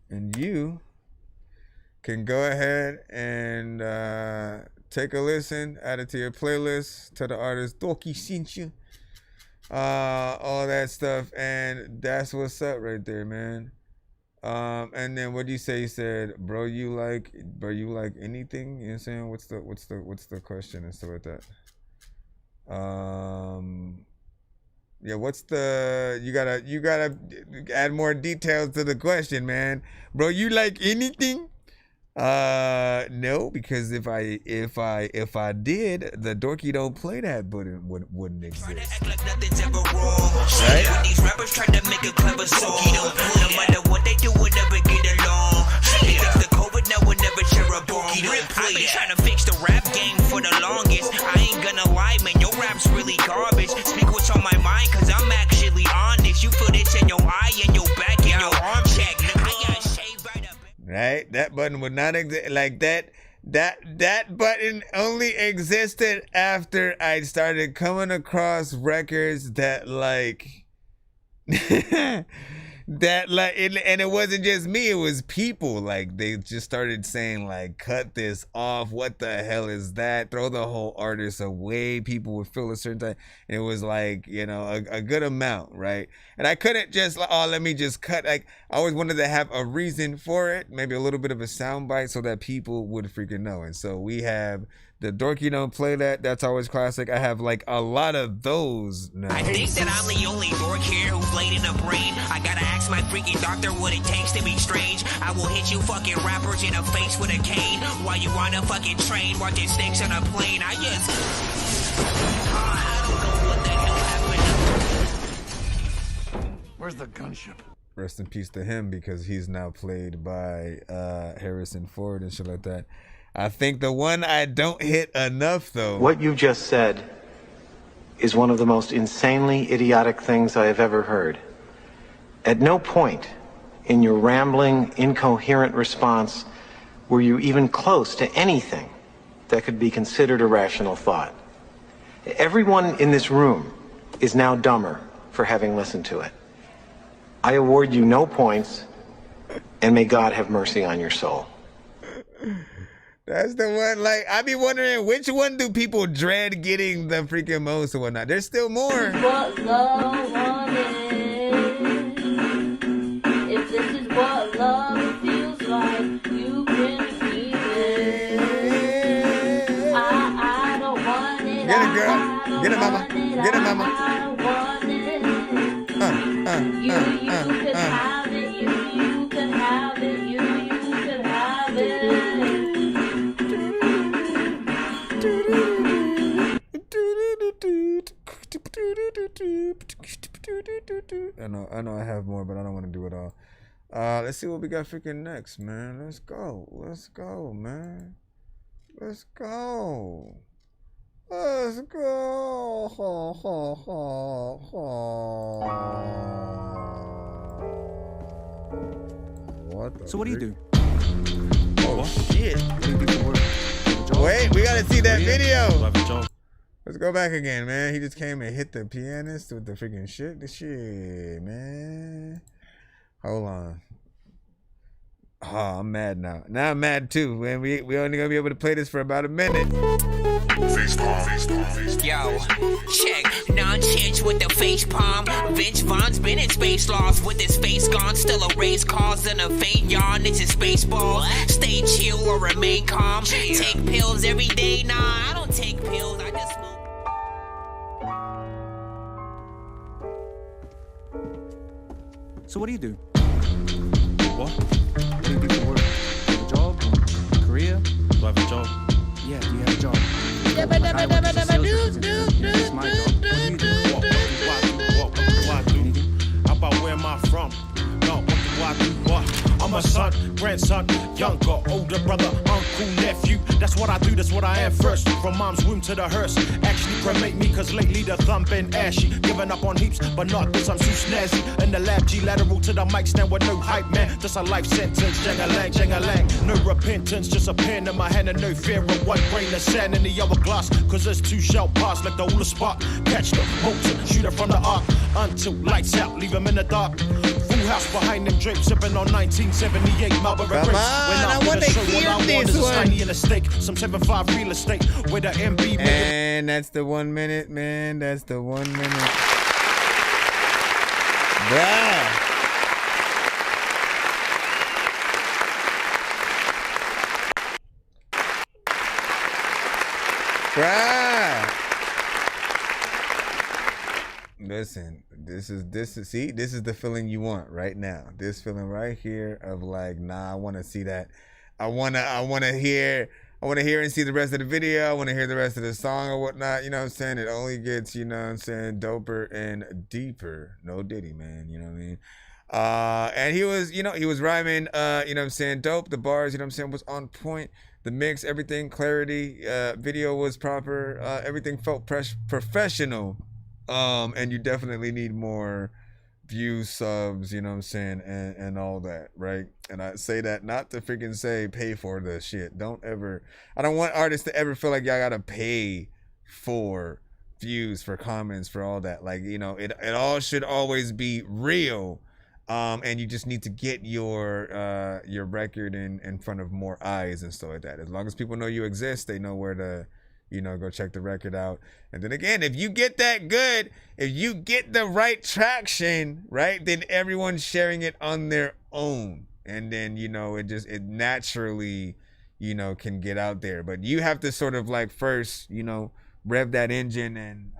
S2: And you can go ahead and take a listen, add it to your playlist, tell the artist Dorky sent you. All that stuff, and that's what's up right there, man. And then what do you say? You said, bro, you like anything? You know what I'm saying? What's the question and stuff like that? Yeah, what's the, you gotta add more details to the question, man. Bro, you like anything? No, because if I did, the Dorky Don't Play That wouldn't exist. Right? These rappers try to make a clever song. No matter what they do, we'll never get along. They fix the COVID, now we'll never share a bone. I've been trying to fix the rap game for the longest. I ain't gonna lie, man, your rap's really garbage. Speak what's on my mind, cause I'm actually honest. You feel this in your eye and your back and your arm check. I got shaved right up. Right? That button would not exist like that. That button only existed after I started coming across records that like and it wasn't just me, it was people. Like, they just started saying, like, cut this off, what the hell is that, throw the whole artist away. People would feel a certain time, and it was like, you know, a good amount, right? And I couldn't just, oh, let me just cut. Like, I always wanted to have a reason for it, maybe a little bit of a soundbite so that people would freaking know. And so we have the Dorky Don't Play That. That's always classic. I have like a lot of those now. I think that I'm the only dork here who's laid in a brain. I gotta ask my freaking doctor what it takes to be strange. I will hit you fucking rappers in the face with a cane while you on a fucking train watching snakes on a plane. I just... I don't know what the hell happened.
S6: Where's the gunship?
S2: Rest in peace to him, because he's now played by Harrison Ford and shit like that. I think the one I don't hit enough, though.
S7: What you just said is one of the most insanely idiotic things I have ever heard. At no point in your rambling, incoherent response were you even close to anything that could be considered a rational thought. Everyone in this room is now dumber for having listened to it. I award you no points, and may God have mercy on your soul.
S2: That's the one, like, I be wondering which one do people dread getting the freaking most or whatnot. There's still more.
S9: What love wanted. If this is what love feels like, you can receive it. I don't want it.
S2: Get it, girl. Get it, mama. Get it, mama.
S9: I don't want it. You can have it. You can have it. You can have it.
S2: I know I have more, but I don't want to do it all. Let's see what we got freaking next, man. Let's go, man. Let's go.
S11: So what do you do?
S2: Oh shit. Wait, we gotta see that video. Let's go back again, man. He just came and hit the pianist with the freaking shit. The shit, man. Hold on. Oh, I'm mad now. Now I'm mad too, man. We only gonna be able to play this for about a minute.
S5: Yo, check, nonsense with the face palm. Vince Vaughn's been in space lost with his face gone. Still a race cause and a faint yawn. It's a space ball. Stay chill or remain calm. Take pills every day. Nah, I don't take pills. I just smoke.
S11: So what do you do? What? What do you do for work? Do you have a job? Career?
S10: Do I have a job?
S11: Yeah, do you have a job? Like, I work as a sales representative. It's my job. What do you do?
S10: What do I do? How about where am I from? No, what do I do? What? I'm a son, grandson, younger, older brother, uncle, nephew. That's what I do, that's what I am first. From mom's womb to the hearse. Actually cremate me, cause lately the thumb been ashy. Giving up on heaps, but not this, I'm too snazzy. In the lab, G lateral to the mic stand with no hype, man. Just a life sentence, jang-a-lang, jang-a-lang. No repentance, just a pen in my hand and no fear of one grain of sand in the hourglass. Cause there's two shall pass like the Ula spot. Catch the motor, shoot it from the arc. Until lights out, leave them in the dark. Full house behind them drapes, sipping on 1978 Marlboro grapes. When I want to hear this one. Tiny in a steak, some 7.5 real estate with a MB.
S2: And that's the 1 minute, man. That's the 1 minute. Bruh. Bruh. Listen, this is the feeling you want right now. This feeling right here of like, nah, I want to see that. I want to hear and see the rest of the video. I want to hear the rest of the song or whatnot. You know what I'm saying? It only gets, you know what I'm saying, doper and deeper. No Diddy, man. You know what I mean? And he was rhyming, you know what I'm saying, dope. The bars, you know what I'm saying, was on point. The mix, everything, clarity, video was proper. Everything felt professional. And you definitely need more views, subs, you know what I'm saying, and all that, right? And I say that not to freaking say pay for the shit. I don't want artists to ever feel like y'all gotta pay for views, for comments, for all that. Like, you know, it all should always be real. And you just need to get your record in front of more eyes and stuff like that. As long as people know you exist, they know where to, you know, go check the record out. And then again, if you get that good, if you get the right traction, right, then everyone's sharing it on their own. And then, you know, it naturally, you know, can get out there. But you have to sort of like first, you know, rev that engine and,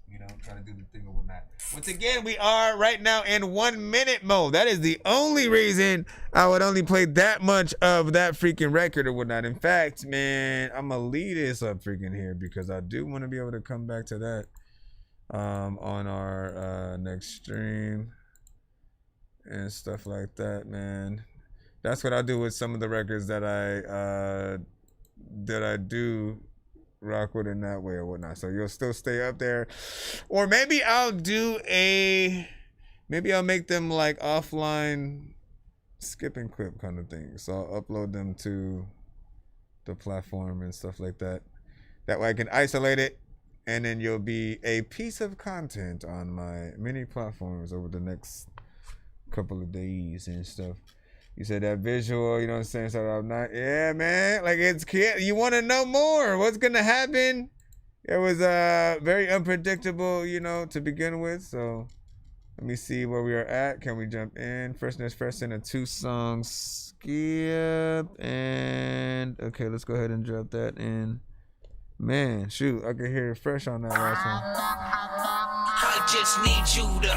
S2: you know, try to do the thing or whatnot. Once again, we are right now in 1 minute mode. That is the only reason I would only play that much of that freaking record or whatnot. In fact, man, I'm gonna leave this up freaking here because I do want to be able to come back to that on our next stream and stuff like that, man. That's what I do with some of the records that I do rock with in that way or whatnot. So you'll still stay up there, or maybe I'll make them like offline skip and clip kind of thing. So I'll upload them to the platform and stuff like that. That way I can isolate it, and then you'll be a piece of content on my many platforms over the next couple of days and stuff. You said that visual, you know what I'm saying? So I'm not, yeah, man. Like, it's cute. You want to know more? What's gonna happen? It was very unpredictable, you know, to begin with. So let me see where we are at. Can we jump in? Freshness fresh in a 2-song skip. And okay, let's go ahead and drop that in. Man, shoot, I could hear it fresh on that last one.
S5: I just need you to.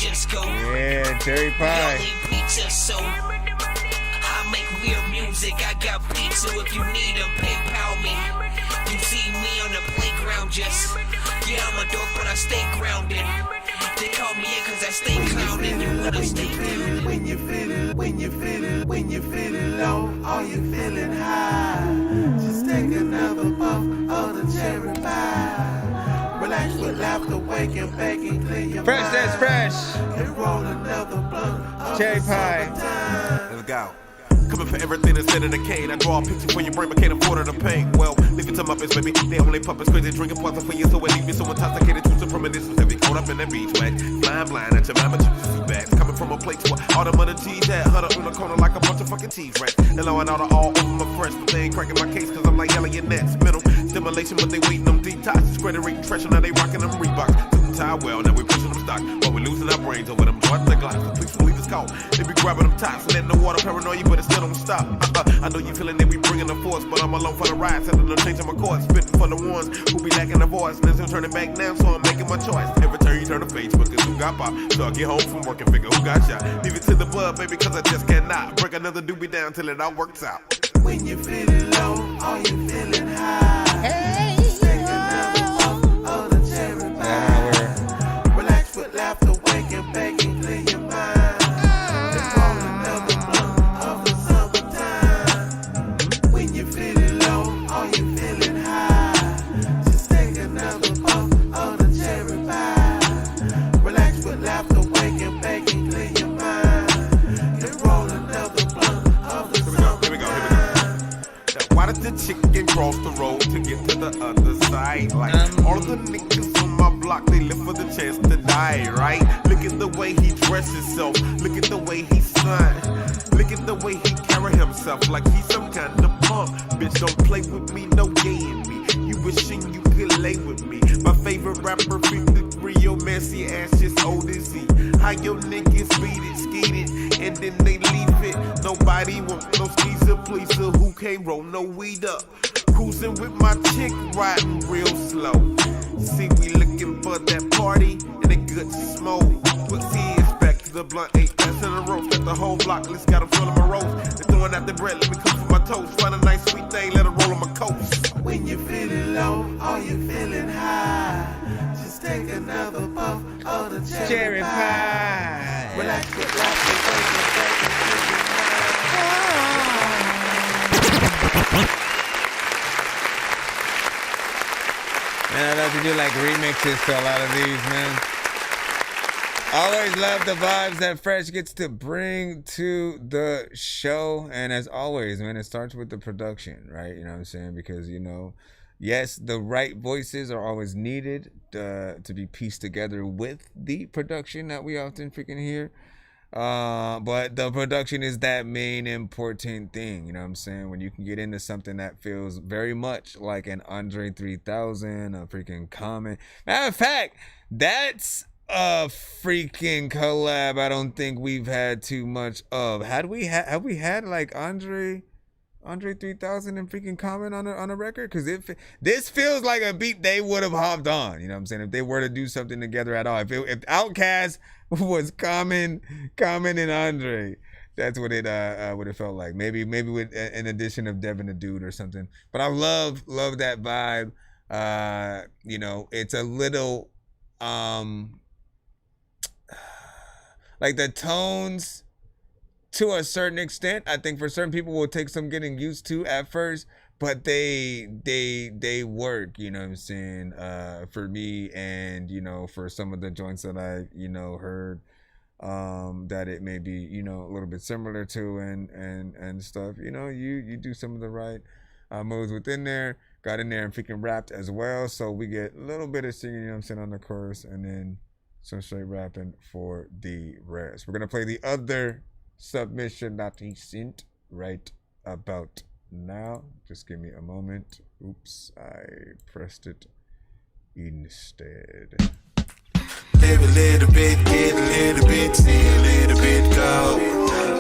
S5: Just go.
S2: Yeah, cherry pie.
S5: Pizza, so I make weird music. I got pizza if you need them. PayPal me. You see me on the playground, just yeah, I'm a dork, but I stay grounded. They call me in cause I stay clouded. You wanna stay down.
S12: When you feeling low, or you feeling high, just take another puff of the cherry pie. Relax with laughter, wake and bake and clear your
S2: fresh,
S12: mind.
S2: That's fresh.
S12: And roll another blunt.
S2: Cherry pie.
S12: Let's go.
S20: Coming for everything that's in the cane. I draw a picture for your brain, but can't afford the pain. Well, leave it to my face, baby. They only puppets, crazy drinking poison for you, so it leave me so intoxicated. Too premonitions heavy, caught up in that beach wax. Flying blind at your mama, two bags. Coming from a place where all the money G's at. Huddled in the corner like a bunch of fucking cheese rats. And lowing out all over my fresh, but they ain't cracking my case, cause I'm like yelling your nets. Mental stimulation, but they waiting them detoxes. Credit rate pressure, now they rocking them Reeboks. Tie well, now we pushing them stock, but we losing our brains over them joints like glocks. Please believe it's called. It be grabbing them tops, letting the water paranoia, but it still don't stop. I know you feeling that we bringing the force, but I'm alone for the ride, telling them changing my course, spitting for the ones who be lacking the voice. There's no turning back now, so I'm making my choice. Every turn you turn the page, because who got pop? So I get home from work and figure who got shot. Leave it to the blood, baby, cause I just cannot break another doobie down till it all works out.
S12: When you're feeling low, or you feeling high, just take another puff of the cherry pie. Relax with laughter, wake and bake and clear your mind. Just roll another blunt of the summertime. When you're feeling low, or you feeling high, just take another puff of the cherry pie. Relax with laughter, wake and bake and clear your mind. Just roll another blunt of the summertime.
S20: Why did the chicken cross the road to get to the other side? Like all of the niggas on my block, they live for the chance to die, right? Look at the way he dressed himself. Look at the way he slime. Look at the way he carry himself like he's some kind of punk. Bitch, don't play with me, no gay in me. You wishing you could lay with me. My favorite rapper, 53, your messy ass just old as he. How your niggas beat it, skeet it, and then they leave it. Nobody want no skeezer, pleaser who can't roll no weed up. Cruising with my chick, riding real slow. See, we looking for that party and a good smoke. Pussy is back to the blunt, ain't passing the roast. Got the whole block, let's got them filling my roast. They throwing out the bread, let me cook for my toast. Find a nice sweet thing, let her roll on my coast.
S12: When you're feeling low, or you feeling high, just take another puff of the cherry pie. Relax with laughter,
S2: Man, I love to do like remixes to a lot of these, man. Always love the vibes that Fresh gets to bring to the show. And as always, man, it starts with the production, right? You know what I'm saying? Because, you know, yes, the right voices are always needed to be pieced together with the production that we often freaking hear. But the production is that main important thing, you know what I'm saying? When you can get into something that feels very much like an Andre 3000, a freaking Common. Matter of fact, that's a freaking collab I don't think we've had too much of. Have we had like Andre 3000 and freaking Common on a record? Because this feels like a beat they would have hopped on, you know what I'm saying? If they were to do something together at all. If Outkast was Common and Andre, that's what it would have felt like. Maybe with an addition of Devin the Dude or something. But I love that vibe. You know, it's a little like the tones to a certain extent, I think for certain people will take some getting used to at first, but they work, you know what I'm saying, for me, and, you know, for some of the joints that I, you know, heard, that it may be, you know, a little bit similar to and stuff, you know, you do some of the right moves within there, got in there and freaking rapped as well, so we get a little bit of singing, you know what I'm saying, on the chorus, and then some straight rapping for the rest. We're gonna play the other submission that he sent right about now. Just give me a moment. Oops, I pressed it instead.
S12: Live a little bit, get a little bit, see a little bit go.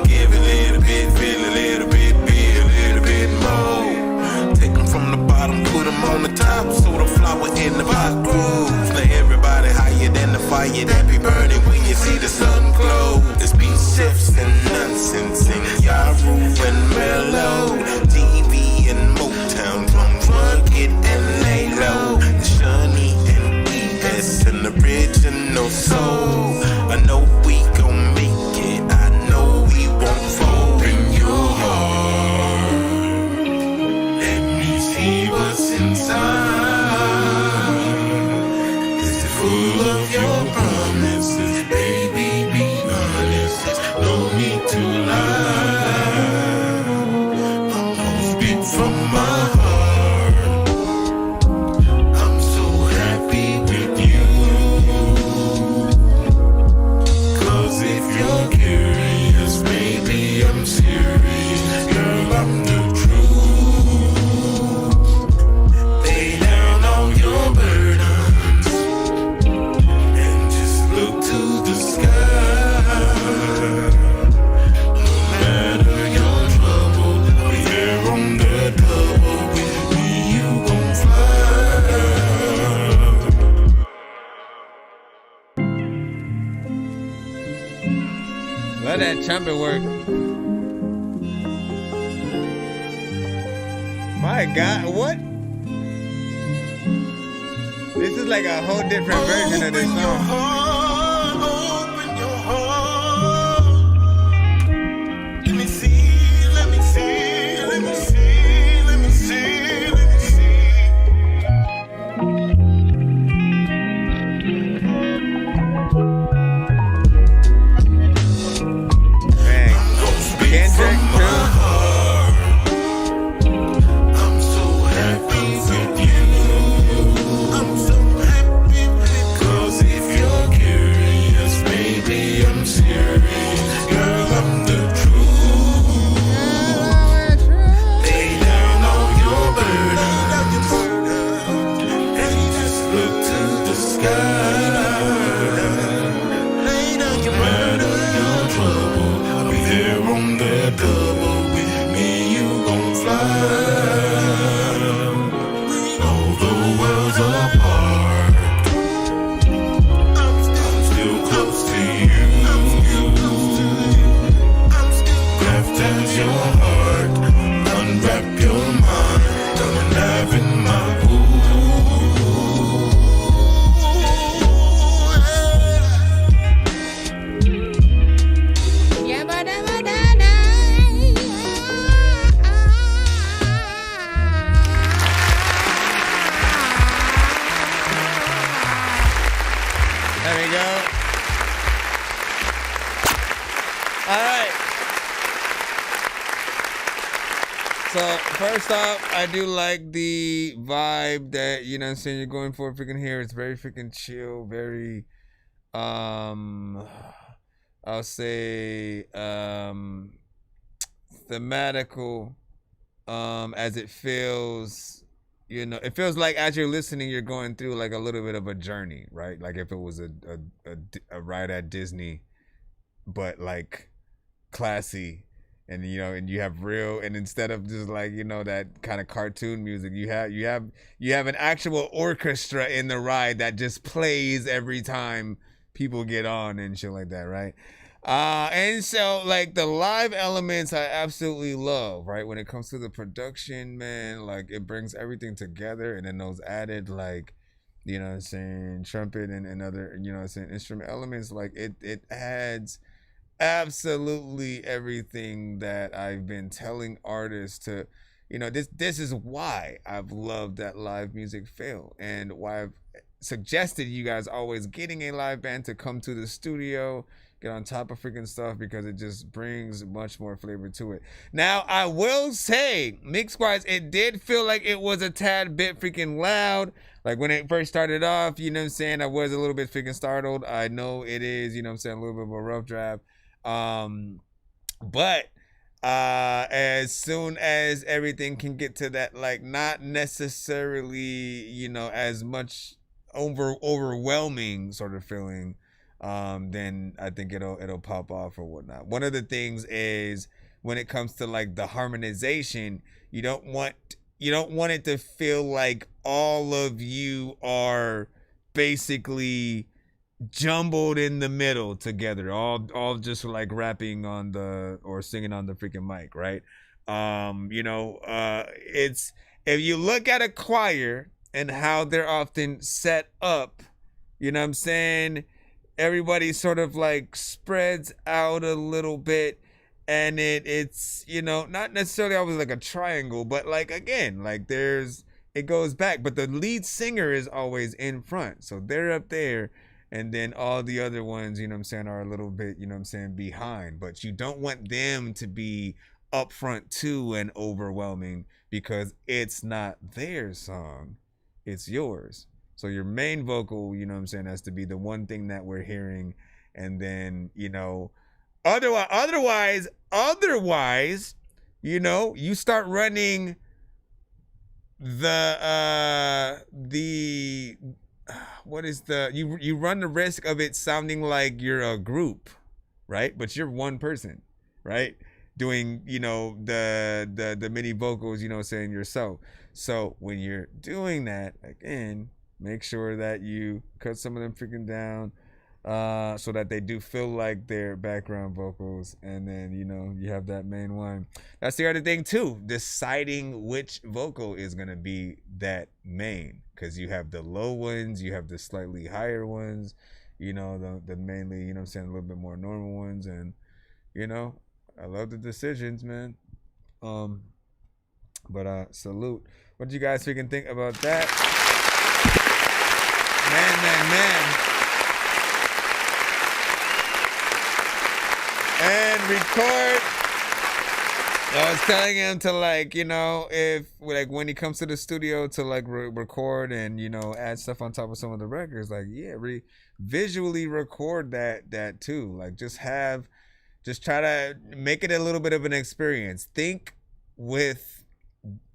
S12: Give a little bit, feel a little bit, be a little bit more. Take them from the bottom, put them on the top, so the flower in the pot grows. Now everybody higher than the fire that be burning when you see the sun glow. This beat shifts and nonsense in Yaru and Mellow. TV and Motown, drums work it and lay low. Shani and ES and original soul. I know we gon' make it, I know we won't fall in your heart. Let me see what's inside. Is it full of your promises, baby? Be honest, there's no need to lie. I'll speak from my heart. I'm so happy with you. 'Cause if you're curious, baby, I'm serious. Girl, I'm the truth. Lay down all your burdens and just look to the sky.
S2: that trumpet work. My God, what? This is like a whole different version of this song.
S12: Let me see, let me see, let me see, let me see, let me see.
S2: Man, Kendrick too.
S12: I'm so happy with you. I'm so happy because if you're curious, baby, I'm serious. Girl, I'm the truth. Lay down all your burden and just look to the sky. Lay down your burden, your trouble. I'll be there on that double. With me, you gon' fly. Although worlds apart, I'm still close to you. Craft as your heart, unwrap your mind. Come and dive in my pool.
S2: There we go. All right. So first off, I do like the vibe that, you know what I'm saying, you're going for freaking here. It's very freaking chill, very I'll say thematical, as it feels, you know, it feels like as you're listening, you're going through like a little bit of a journey, right? Like if it was a ride at Disney, but like classy, and you know, and you have real, and instead of just like, you know, that kind of cartoon music, you have an actual orchestra in the ride that just plays every time people get on and shit like that, right? And so like the live elements I absolutely love, right? When it comes to the production, man, like it brings everything together, and then those added, like, you know what I'm saying, trumpet and other, you know what I'm saying, instrument elements, like it adds absolutely everything that I've been telling artists to, you know, this is why I've loved that live music fail, and why I've suggested you guys always getting a live band to come to the studio, get on top of freaking stuff, because it just brings much more flavor to it. Now, I will say, mix-wise, it did feel like it was a tad bit freaking loud. Like when it first started off, you know what I'm saying, I was a little bit freaking startled. I know it is, you know what I'm saying, a little bit of a rough draft. But as soon as everything can get to that, like, not necessarily, you know, as much overwhelming sort of feeling, then I think it'll pop off or whatnot. One of the things is when it comes to like the harmonization, you don't want it to feel like all of you are basically jumbled in the middle together, all just like rapping on the, or singing on the freaking mic, right? You know, it's, if you look at a choir and how they're often set up, you know what I'm saying, everybody sort of like spreads out a little bit, and it's, you know, not necessarily always like a triangle, but like, again, like it goes back, but the lead singer is always in front, so they're up there, and then all the other ones, you know what I'm saying, are a little bit, you know what I'm saying, behind. But you don't want them to be up front too and overwhelming, because it's not their song, it's yours. So your main vocal, you know what I'm saying, has to be the one thing that we're hearing. And then, you know, otherwise, you know, you start running you run the risk of it sounding like you're a group, right? But you're one person, right? Doing, you know, the mini vocals, you know, saying yourself. So when you're doing that, again, make sure that you cut some of them freaking down. so that they do feel like they're background vocals, and then you have that main one. That's the other thing too, deciding which vocal is gonna be that main, because you have the low ones, you have the slightly higher ones, the mainly, a little bit more normal ones, and I love the decisions, man. But salute. What do you guys freaking think about that? Man. And record. I was telling him to if when he comes to the studio to record and add stuff on top of some of the records, visually record that too. Just try to make it a little bit of an experience. Think with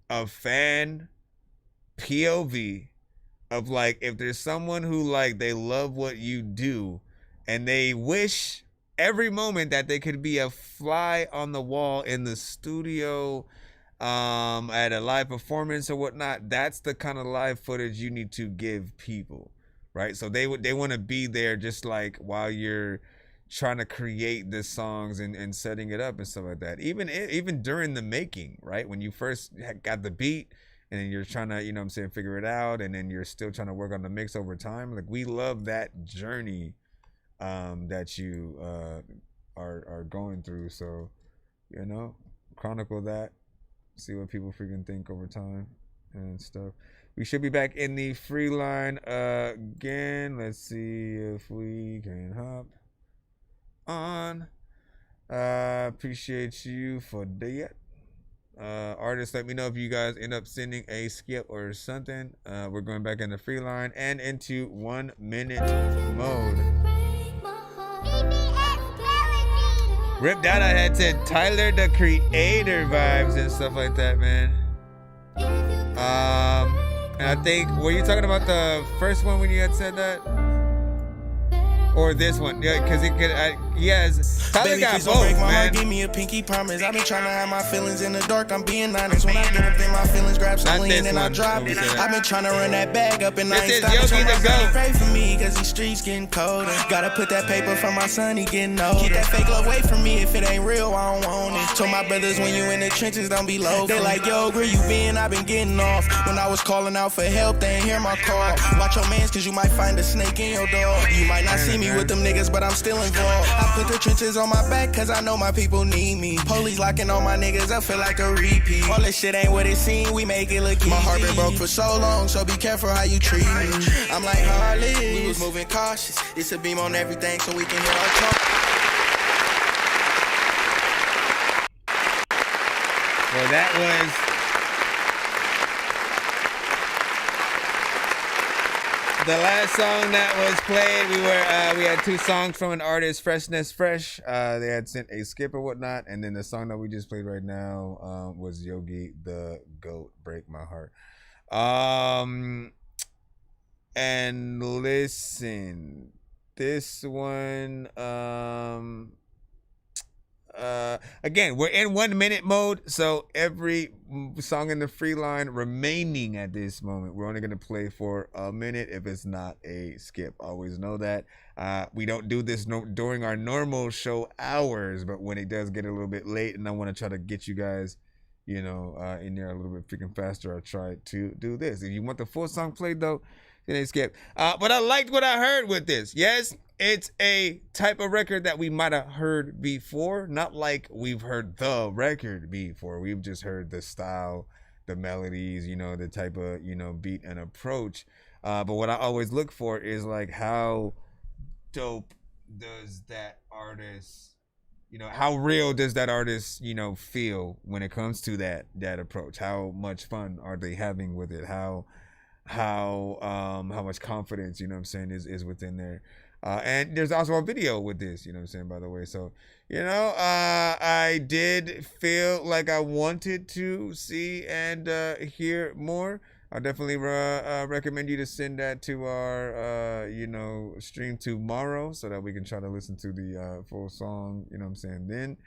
S2: a fan POV of if there's someone who they love what you do and they wish every moment that they could be a fly on the wall in the studio, at a live performance or whatnot. That's the kind of live footage you need to give people, right? So they want to be there just while you're trying to create the songs and setting it up and stuff like that. Even during the making, right? When you first got the beat and then you're trying to, figure it out, and then you're still trying to work on the mix over time. We love that journey that you are going through. So chronicle that, see what people freaking think over time and stuff. We should be back in the free line again. Let's see if we can hop on. Appreciate you for that. Artists, let me know if you guys end up sending a skip or something. We're going back in the free line and into 1 minute mode. Rip Dada had said Tyler the Creator vibes and stuff like that, man. And I think, were you talking about the first one when you had said that? Or this one? Yeah, because it could, yes. Tyler
S21: Baby,
S2: got
S21: please
S2: both,
S21: don't break my
S2: man.
S21: heart, give me a pinky promise. I've been trying to hide my feelings in the dark. I'm being honest. When I get up in my feelings, grab some lean and I drop it. I've been trying to run that bag up and I ain't stopping. So my son pray for me, cause these streets getting colder. Gotta put that paper for my son, he getting older. Keep that fake love away from me. If it ain't real, I don't want it. Told my brothers when you in the trenches, don't be low. They like, yo, where you been? I've been getting off. When I was calling out for help, they ain't hear my call. Watch your mans, cause you might find a snake in your dog. You might not see me with them niggas, but I'm still involved. I put the trenches on my back, cause I know my people need me. Police locking all my niggas, I feel like a repeat. All this shit ain't what it seems, we make it look easy. My heart been broke for so long, so be careful how you treat me. I'm like Harley, we was moving cautious. It's a beam on everything, so we can hear our talk.
S2: Well, that was the last song that was played. We had two songs from an artist, Freshness Fresh. They had sent a skip or whatnot, and then the song that we just played right now was Yogi the Goat, Break My Heart. And listen, this one, again, we're in 1 minute mode, so every song in the free line remaining at this moment, we're only going to play for a minute if it's not a skip. Always know that. We don't do this during our normal show hours, but when it does get a little bit late and I want to try to get you guys, in there a little bit freaking faster, I try to do this. If you want the full song played though, then it skip. But I liked what I heard with this. Yes, it's a type of record that we might have heard before. Not like we've heard the record before. We've just heard the style, the melodies, the type of, beat and approach. But what I always look for is how dope does that artist, how real does that artist, feel when it comes to that approach? How much fun are they having with it? How much confidence, is within there. And there's also a video with this, by the way. So, I did feel like I wanted to see and hear more. I definitely recommend you to send that to our, stream tomorrow so that we can try to listen to the full song, then.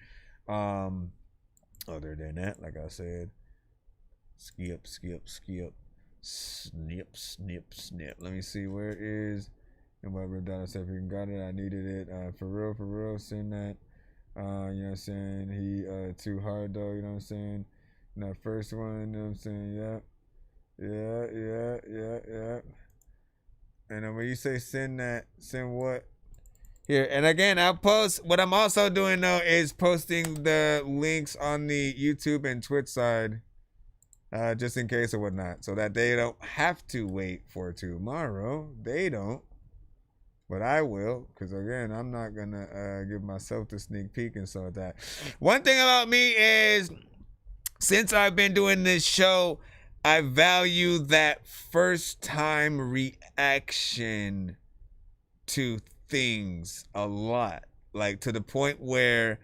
S2: Other than that, like I said, skip, snip. Let me see, where is And what Rodana said, freaking got it. I needed it. For real, send that. You know what I'm saying? He too hard though, you know what I'm saying? And that first one, you know what I'm saying? Yeah. And then when you say send that, send what? Here, and again, I'll post. What I'm also doing though is posting the links on the YouTube and Twitch side, just in case or whatnot, so that they don't have to wait for tomorrow. They don't, but I will, because again, I'm not gonna give myself the sneak peek and so that. One thing about me is, since I've been doing this show, I value that first time reaction to things a lot, like to the point where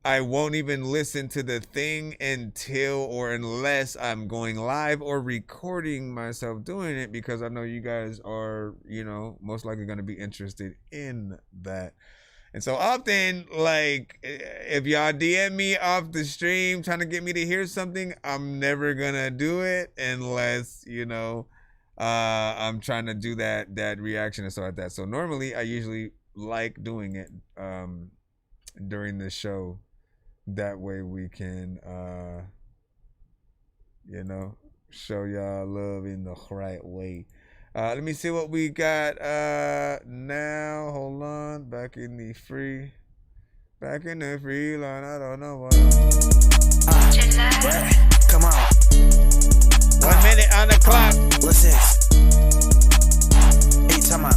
S2: I won't even listen to the thing until or unless I'm going live or recording myself doing it, because I know you guys are, you know, most likely going to be interested in that. And so often, like, if y'all DM me off the stream trying to get me to hear something, I'm never gonna do it unless, you know, I'm trying to do that reaction and stuff like that. So normally I usually like doing it during the show. That way we can you know, show y'all love in the right way. Let me see what we got now. Hold on. Back in the free line. I don't know what.
S21: Come on.
S2: 1 minute on the clock.
S21: What's this? Hey, come on.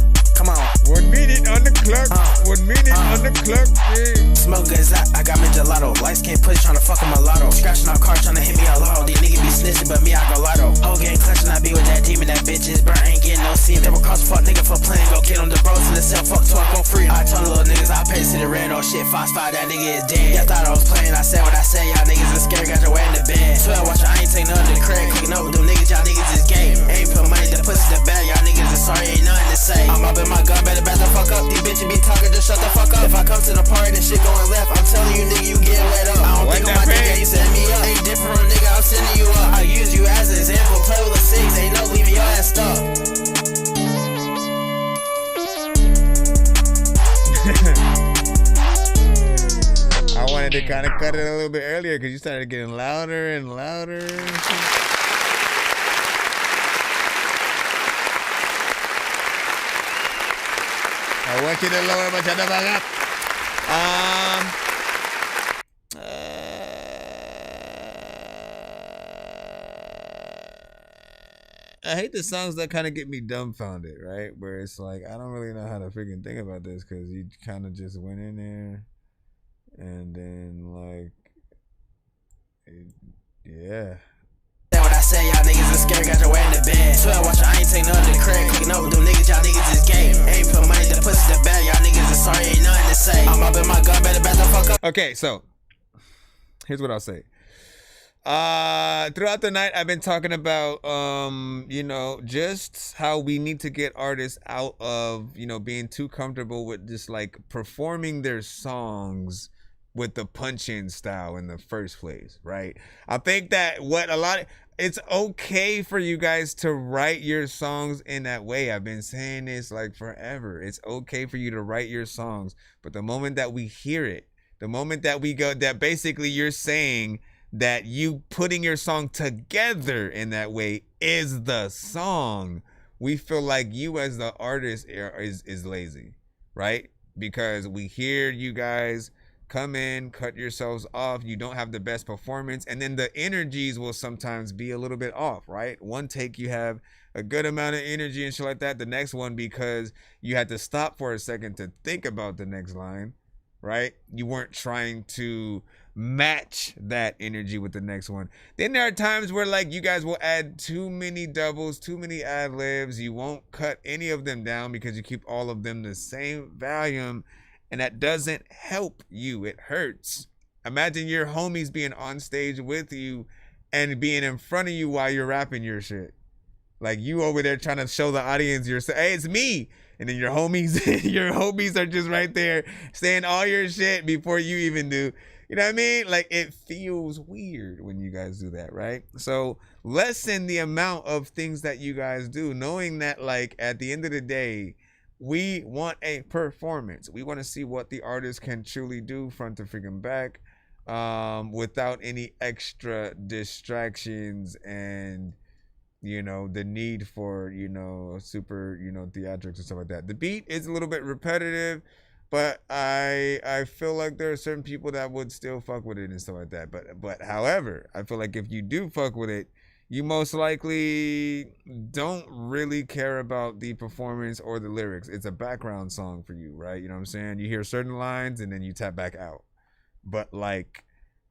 S2: 1 minute on the clock. 1 minute on the clock. Yeah.
S21: Smoke good as I got me gelato. Light skin pussy tryna fuck him a lotto. Scratching out cars tryna hit me a lotto. These niggas be snitching, but me I go lotto. Whole game clutching, I be with that demon, that bitch is burnt. Ain't getting no scene. Double cross fuck nigga for playing. Go get on the bros in the cell. Fuck talk on free. I told the little niggas I pay to the red. Oh shit, Fox 5, that nigga is dead. Y'all thought I was playing, I said what I said. Y'all niggas is scared, got your way in the bed. 12 watch, I ain't take none of the credit. Clicking up with them niggas, y'all niggas is gay. Ain't put money to pussy the bag. Y'all niggas is sorry, ain't nothing to say. I'm up in my gun, better back the fuck up. These bitches be talking, just shut the fuck up. If I come to the party, then shit going left. I'm telling you, nigga, you get let up. I don't think on my nigga, you set me up. Ain't different from nigga, I'm sending you up. I use you as an example. Play with a 6, ain't no leaving your ass stuck.
S2: I wanted to kind of cut it a little bit earlier because you started getting louder and louder. I want you to lower my channel back up. I hate the songs that kind of get me dumbfounded, right? Where it's like, I don't really know how to freaking think about this because you kind of just went in there and then like, yeah.
S21: What I say, y'all niggas is scared, got your way in the bed. 12 watch, I ain't take none of the credit. Clicking up with them niggas, y'all niggas is gay. Ain't put money to pussy the bag. Y'all niggas is sorry, ain't nothing to say. I'm up in my gun, better back the fuck up.
S2: Okay, so here's what I'll say. Throughout the night, I've been talking about, you know, just how we need to get artists out of, you know, being too comfortable with just like performing their songs with the punch-in style in the first place, right? I think that it's okay for you guys to write your songs in that way. I've been saying this like forever. It's okay for you to write your songs, but the moment that we hear it, the moment that we go, that basically you're saying that you putting your song together in that way is the song, we feel like you as the artist is lazy, right? Because we hear you guys come in, cut yourselves off, you don't have the best performance, and then the energies will sometimes be a little bit off, right? One take you have a good amount of energy and shit like that. The next one, because you had to stop for a second to think about the next line, right? You weren't trying to match that energy with the next one. Then there are times where like you guys will add too many doubles, too many ad-libs. You won't cut any of them down because you keep all of them the same volume, and that doesn't help you. It hurts. Imagine your homies being on stage with you and being in front of you while you're rapping your shit. Like you over there trying to show the audience hey, it's me. And then your homies are just right there saying all your shit before you even do. You know what I mean? Like it feels weird when you guys do that, right? So lessen the amount of things that you guys do, knowing that like at the end of the day, We want a performance. We want to see what the artist can truly do front to freaking back, without any extra distractions and, you know, the need for, you know, super, you know, theatrics and stuff like that. The beat is a little bit repetitive, but I feel like there are certain people that would still fuck with it and stuff like that. But however, I feel like if you do fuck with it, you most likely don't really care about the performance or the lyrics. It's a background song for you, right? You know what I'm saying? You hear certain lines and then you tap back out. But like,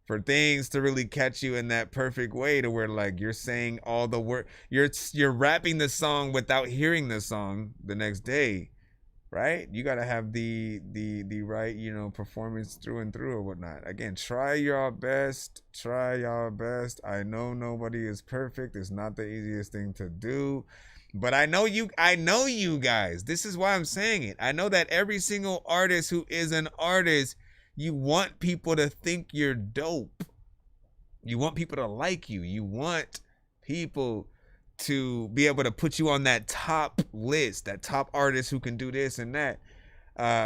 S2: for things to really catch you in that perfect way to where like you're saying all the word, you're rapping the song without hearing the song the next day, right? You gotta have the right, you know, performance through and through or whatnot. Again, try your best. I know nobody is perfect. It's not the easiest thing to do, but I know you guys. This is why I'm saying it. I know that every single artist who is an artist, you want people to think you're dope. You want people to like you. You want people to be able to put you on that top list, that top artist who can do this and that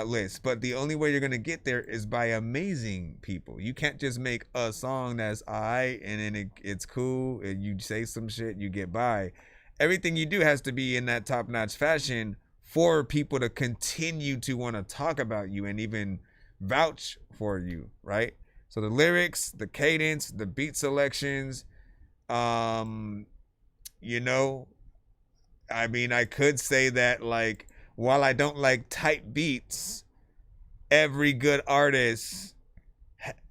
S2: list. But the only way you're gonna get there is by amazing people. You can't just make a song that's alright and then it's cool and you say some shit, you get by. Everything you do has to be in that top-notch fashion for people to continue to want to talk about you and even vouch for you, right? So the lyrics, the cadence, the beat selections, you know, I mean, I could say that like, while I don't like tight beats, every good artist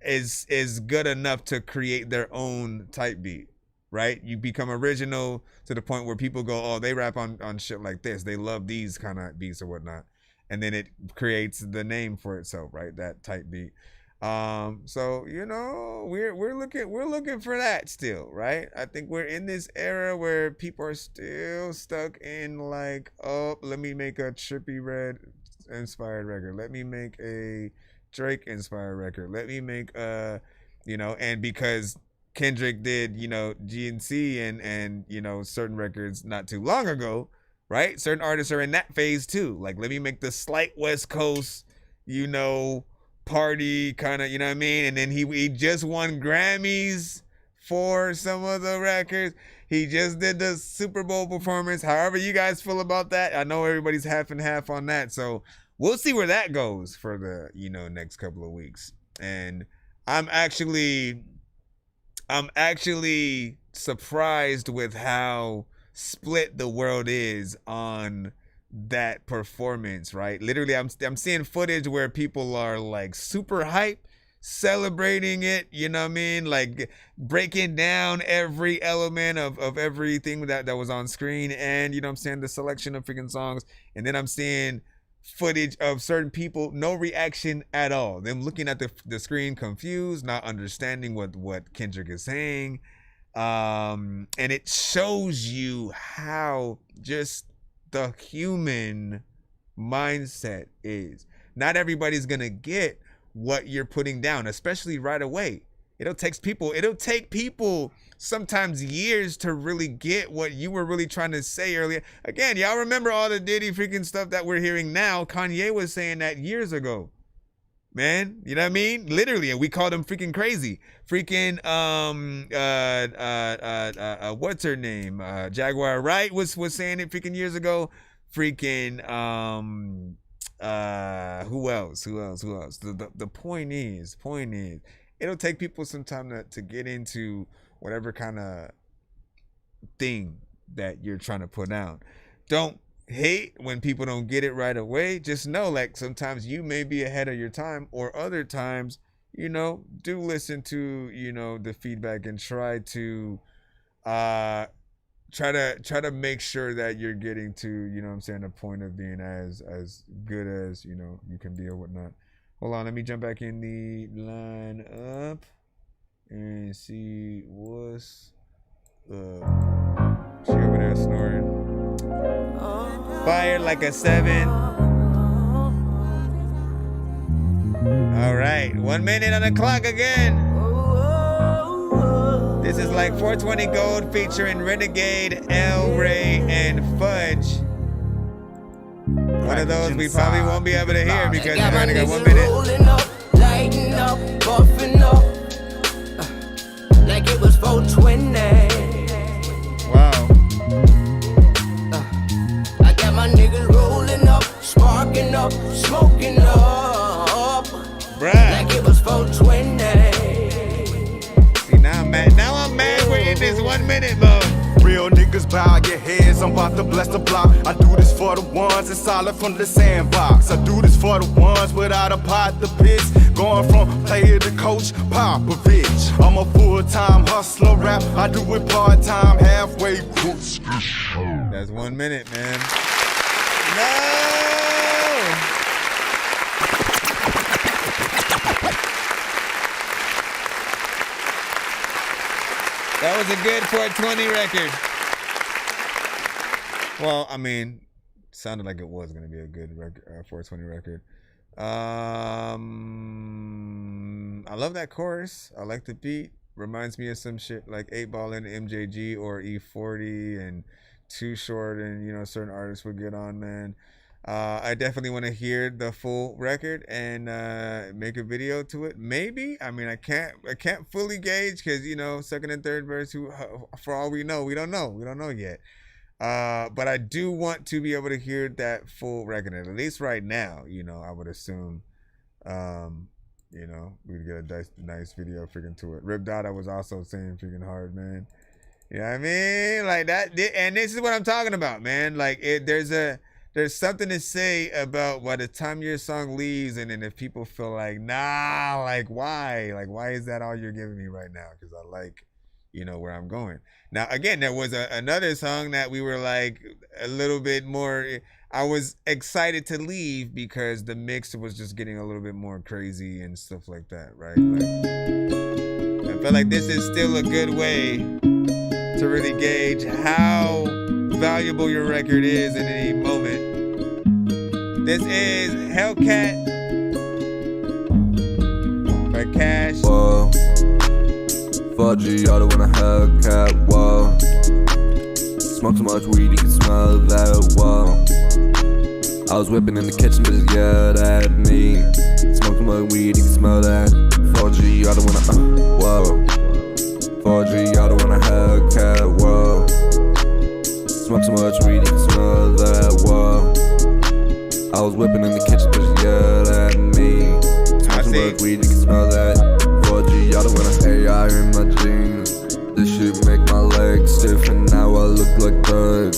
S2: is good enough to create their own tight beat, right? You become original to the point where people go, oh, they rap on shit like this. They love these kind of beats or whatnot. And then it creates the name for itself, right? That type beat. So you know, we're looking for that still, right? I think we're in this era where people are still stuck in like, oh, let me make a Trippie Redd inspired record. Let me make a Drake inspired record. Let me make you know, and because Kendrick did, you know, GNC and you know, certain records not too long ago. Right? Certain artists are in that phase too. Like, let me make the slight West Coast, you know, party kind of, you know what I mean? And then he just won Grammys for some of the records. He just did the Super Bowl performance. However you guys feel about that, I know everybody's half and half on that. So we'll see where that goes for the, you know, next couple of weeks. And I'm actually surprised with how split the world is on that performance, right? Literally, I'm seeing footage where people are like super hype, celebrating it, you know what I mean? Like breaking down every element of everything that was on screen, and you know what I'm saying, the selection of freaking songs. And then I'm seeing footage of certain people, no reaction at all. Them looking at the screen confused, not understanding what Kendrick is saying. And it shows you how just the human mindset is. Not everybody's gonna get what you're putting down, especially right away. It'll take people sometimes years to really get what you were really trying to say earlier. Again, y'all remember all the Diddy freaking stuff that we're hearing now? Kanye was saying that years ago. Man, you know what I mean? Literally, and we called him freaking crazy. Freaking what's her name? Jaguar Wright was saying it freaking years ago. Freaking who else? The point is, it'll take people some time to get into whatever kind of thing that you're trying to put out. Don't hate when people don't get it right away. Just know, like, sometimes you may be ahead of your time, or other times, you know, do listen to, you know, the feedback and try to make sure that you're getting to, you know what I'm saying, a point of being as good as, you know, you can be or whatnot. Hold on, let me jump back in the line up and see what's up. She over there snoring. Fire like a 7. All right, 1 minute on the clock again. This is like 420 Gold featuring Renegade, El Ray, and Fudge. One of those we probably won't be able to hear because we only got 1
S3: Rolling
S2: minute.
S3: up, lighting up, buffing up, like it was 420.
S2: Wow.
S3: I got my niggas rolling up, sparking up, smoking up, like it was 420.
S2: See, now I'm mad we're in this 1 minute mode.
S8: Real niggas bow your heads, I'm about to bless the block. I do this for the ones that's solid from the sandbox. I do this for the ones without a pot to piss. Going from player to coach, Popovich. I'm a full-time hustler rap, I do it part-time, halfway crooks.
S2: That's 1 minute, man. No! That was a good 420 record. Well, I mean, sounded like it was going to be a good record, 420 record. I love that chorus. I like the beat. Reminds me of some shit like 8Ball and MJG or E40 and Too Short, and you know, certain artists would get on, man. I definitely want to hear the full record and make a video to it. Maybe. I mean, I can't fully gauge because, you know, second and third verse, for all we know, we don't know yet. But I do want to be able to hear that full record, at least right now. You know, I would assume, you know, we'd get a nice video freaking to it. Rip Dot, I was also saying freaking hard, man. You know what I mean? Like that, and this is what I'm talking about, man. Like there's something to say about by the time your song leaves, and then if people feel like, nah, like why is that all you're giving me right now? Because I like, you know, where I'm going. Now, again, there was another song that we were like a little bit more, I was excited to leave because the mix was just getting a little bit more crazy and stuff like that, right? Like, I feel like this is still a good way to really gauge how valuable your record is in any moment. This is Hellcat by Cash.
S22: Whoa. 4G, I don't want a Hellcat, whoa. Smoke so much weed, you can smell that, whoa. I was whipping in the kitchen, bitches yelled at me. Smoke so much weed, you can smell that. 4G, I don't want a, whoa. 4G, I don't want a Hellcat, whoa. Smoke so much weed, you can smell that, whoa. I was whipping in the kitchen, bitches yelled at me. Smoke so much weed, you can smell that. 4G, I don't want an AI in my jeans. This shit make my legs stiff and now I look like Doug.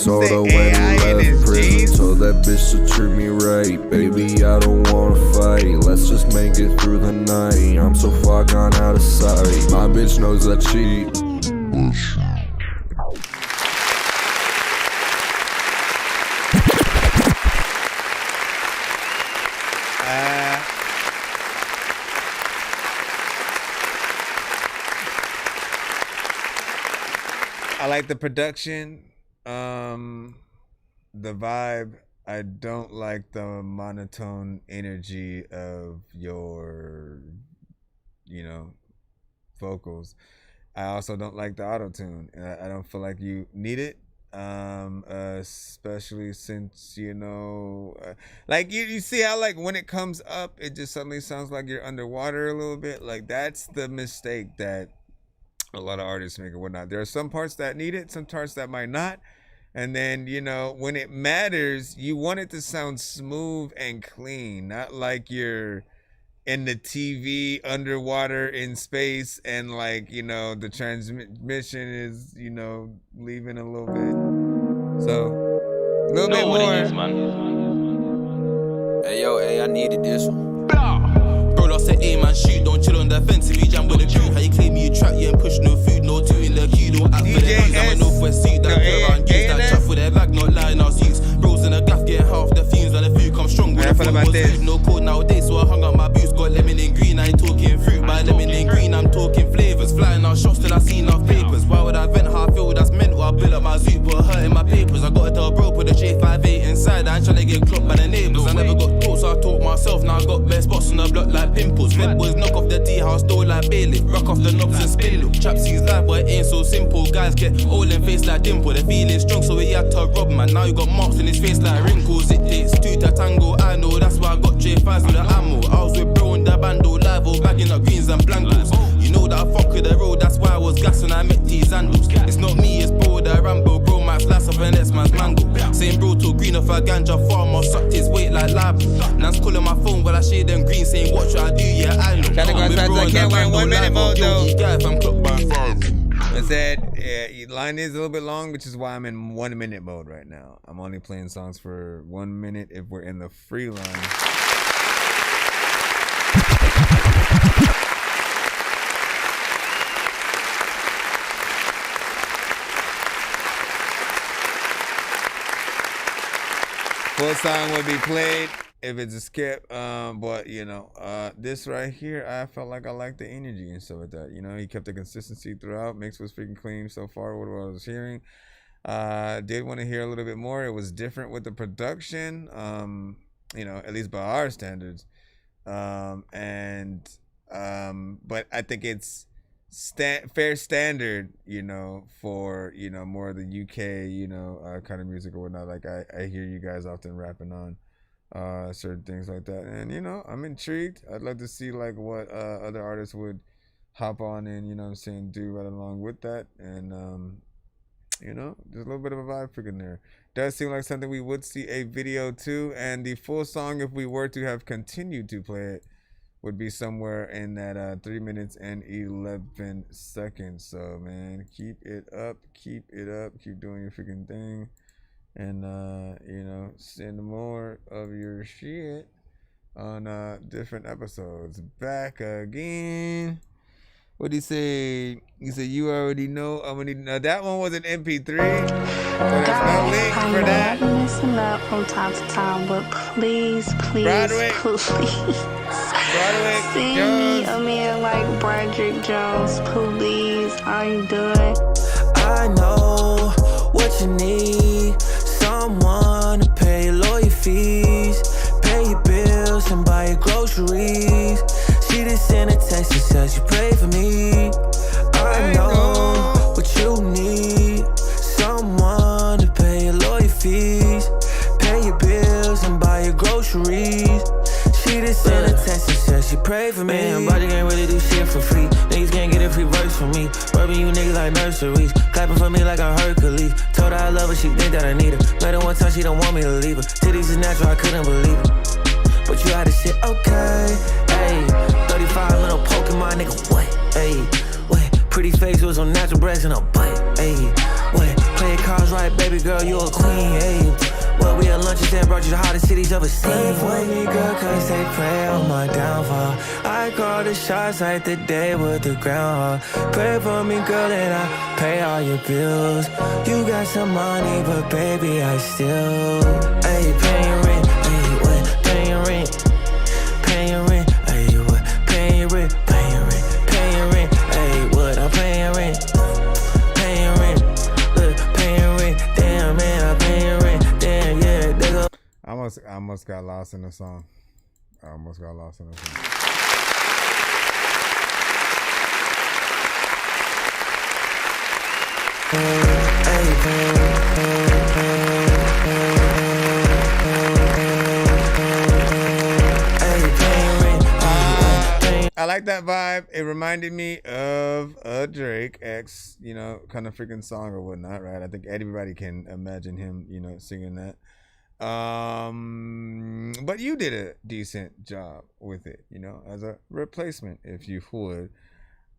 S22: Told her when I left prison, told that bitch to treat me right. Baby, I don't wanna fight, let's just make it through the night. I'm so far gone out of sight, my bitch knows I cheat.
S2: I like the production, the vibe. I don't like the monotone energy of your, you know, vocals. I also don't like the auto-tune. I don't feel like you need it, especially since, you know, like you see how like when it comes up, it just suddenly sounds like you're underwater a little bit. Like that's the mistake that a lot of artists make or whatnot. There are some parts that need it, some parts that might not. And then, you know, when it matters, you want it to sound smooth and clean, not like you're in the TV underwater in space and like, you know, the transmission is, you know, leaving a little bit. So, a little bit more.
S23: Hey, yo, hey, I needed this one. Bro, I said, hey, man, shoot, don't chill on the fence if you jam with the crew. How you claim you trap, you ain't push no food, no two in the queue, no act for the news. I'm a Northwest suit, that pair around use, that chat for their lag, not lying, our suits. Bros in the gaff getting half the fumes, and the food come strong with the food was food. No code nowadays, so I hung up my boots, got lemon and green, I ain't talking fruit. By lemon and green, I'm talking flavors. Flying out shots till I seen enough papers. Why would I vent how I feel, that's mental. I build up my zoo, put her in my papers. I gotta tell bro, put the J58 inside, I ain't tryna get clocked by the neighbors. I never got close, so I talk my myself, now I got bare spots on the block like pimples. Fed boys knock off the tea house door like bailiff. Rock off the knobs and spin look. Trap sees life, but it ain't so simple. Guys get all in face like dimple. They're feeling strong, so he had to rob man. Now you got marks in his face like wrinkles. It takes two to tango, I know. That's why I got J5s with the ammo. I was with bro in the bando, live or bagging up greens and blancos. You know that I fuck with the road, that's why I was gas when I met these handles. It's not me, it's bro, the Rambo. Bro might flash off an X-man's mango. Same bro to green off a ganja farmer, sucked his weight like lab. Nan's calling my phone while I shade them green, saying what should I do, yeah, I know.
S4: Trying to go outside, I can't wear 1 minute mode though.
S2: I said, yeah, line is a little bit long, which is why I'm in 1 minute mode right now. I'm only playing songs for 1 minute if we're in the free line. Full song will be played if it's a skip, but you know, this right here, I felt like I liked the energy and stuff like that. You know, he kept the consistency throughout. Mix was freaking clean so far. What I was hearing, did want to hear a little bit more. It was different with the production, you know, at least by our standards, but I think it's fair standard, you know, for, you know, more of the UK, you know, kind of music or whatnot. Like I hear you guys often rapping on certain things like that, and you know, I'm intrigued. I'd love to see like what other artists would hop on and, you know what I'm saying, do right along with that. And you know, there's a little bit of a vibe freaking there. Does seem like something we would see a video to, and the full song, if we were to have continued to play it, would be somewhere in that 3 minutes and 11 seconds. So man, keep it up, keep doing your freaking thing, and you know, send more of your shit on different episodes. Back again. What did he say? He said, you already know I'm gonna need. Now that one was an MP3, so there's no link for that.
S14: I'm messing up from time to time, but please,
S2: Broadway
S14: sing me a man like Broderick Jones, please. All you doing?
S3: I know what you need. Someone to pay your lawyer fees, pay your bills and buy your groceries. She just sent a text and said she prayed for me. I know what you need. Someone to pay your lawyer fees, pay your bills and buy your groceries. She just sent a text and said she prayed for me. Man, body can't really do shit for free. Niggas can't get a free verse from me. Rubbing you niggas like nurseries, clapping for me like I'm Hercules. Told her I love her, she think that I need her. Met her one time, she don't want me to leave her. Titties is natural, I couldn't believe it. But you had to shit, okay. Ayy, 35 little Pokemon, nigga, what? Ayy, what? Pretty face was on natural breasts and a butt. Ayy, what? Play your cards right, baby girl, you a queen. Ayy, well, we had lunches and brought you the hottest cities ever seen. Pray for me, girl, cause they pray on my downfall. I call the shots like the day with the groundhog. Pray for me, girl, and I pay all your bills. You got some money, but baby, I still ayy, pay your rent. Ayy, what? Pay your rent. Pay your rent. Ayy, what? Pay your rent. Pay your rent. Pay your rent. Ayy, what? I'm paying rent. Paying rent. Look, paying rent. Damn, man, I'm paying rent. Damn, yeah, they go.
S2: I almost got lost in the song. I like that vibe. It reminded me of a Drake X, you know, kind of freaking song or whatnot, right? I think everybody can imagine him, you know, singing that. But you did a decent job with it, you know, as a replacement, if you would.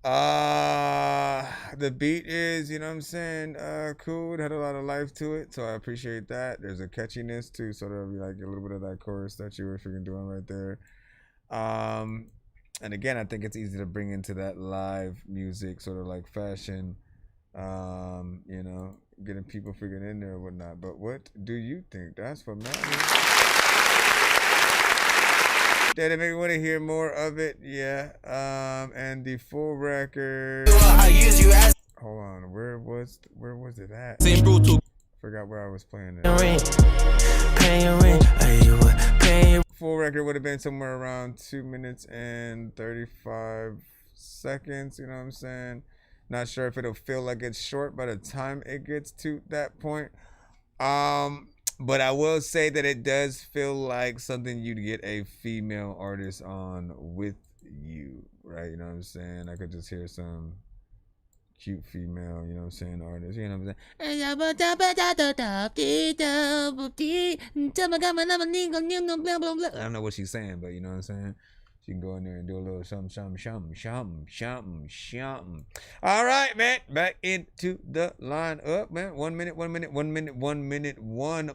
S2: The beat is, you know what I'm saying, cool. It had a lot of life to it, so I appreciate that. There's a catchiness to sort of like a little bit of that chorus that you were freaking doing right there. And again, I think it's easy to bring into that live music, sort of like fashion, you know, getting people freaking in there or whatnot. But what do you think? That's what matters. Did it make me want to hear more of it? Yeah. And the full record. Hold on, where was it at? Forgot where I was playing it. full record would have been somewhere around 2 minutes and 35 seconds. You know what I'm saying? Not sure if it'll feel like it's short by the time it gets to that point. But I will say that it does feel like something you'd get a female artist on with you, right? You know what I'm saying? I could just hear some cute female, you know what I'm saying, artist, you know what I'm saying? I don't know what she's saying, but you know what I'm saying? She can go in there and do a little something. All right, man. Back into the line up, man. 1 minute. Move on.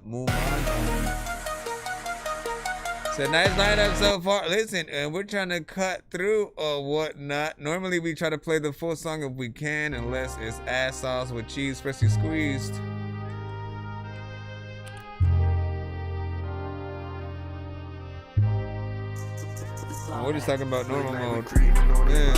S2: It's a nice lineup so far. Listen, we're trying to cut through or whatnot. Normally, we try to play the full song if we can, unless it's ass sauce with cheese, freshly squeezed. We're just talking about normal mode. Yeah.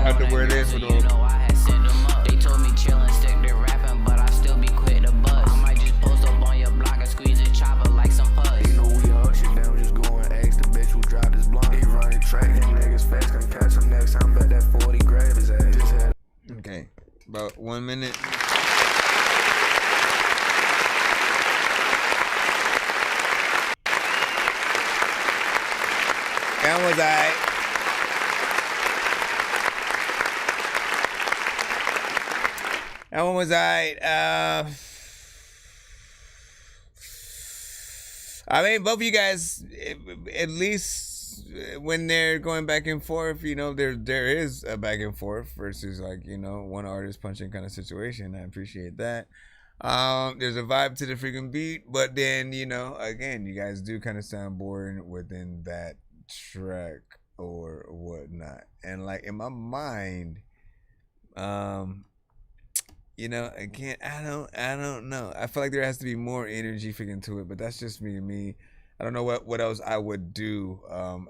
S2: Have to wear this with them.
S5: They told me chill and stick to rapping, but I still be quick to buzz. I might just post up on your block and squeeze a chopper like some puzz.
S21: You know we hard shit down, just go and ask the bitch who dropped this blunt. He running track, them niggas fast, gonna catch him next time, bet that 40 grab his ass. Just had
S2: okay, about 1 minute. That was alright. That one was alright. I mean, both of you guys, at least when they're going back and forth, you know, there is a back and forth versus like, you know, one artist punching kind of situation. I appreciate that. There's a vibe to the freaking beat, but then, you know, again, you guys do kind of sound boring within that track or whatnot. And like in my mind, you know, again, I don't know. I feel like there has to be more energy freaking to it, but that's just me. I don't know what else I would do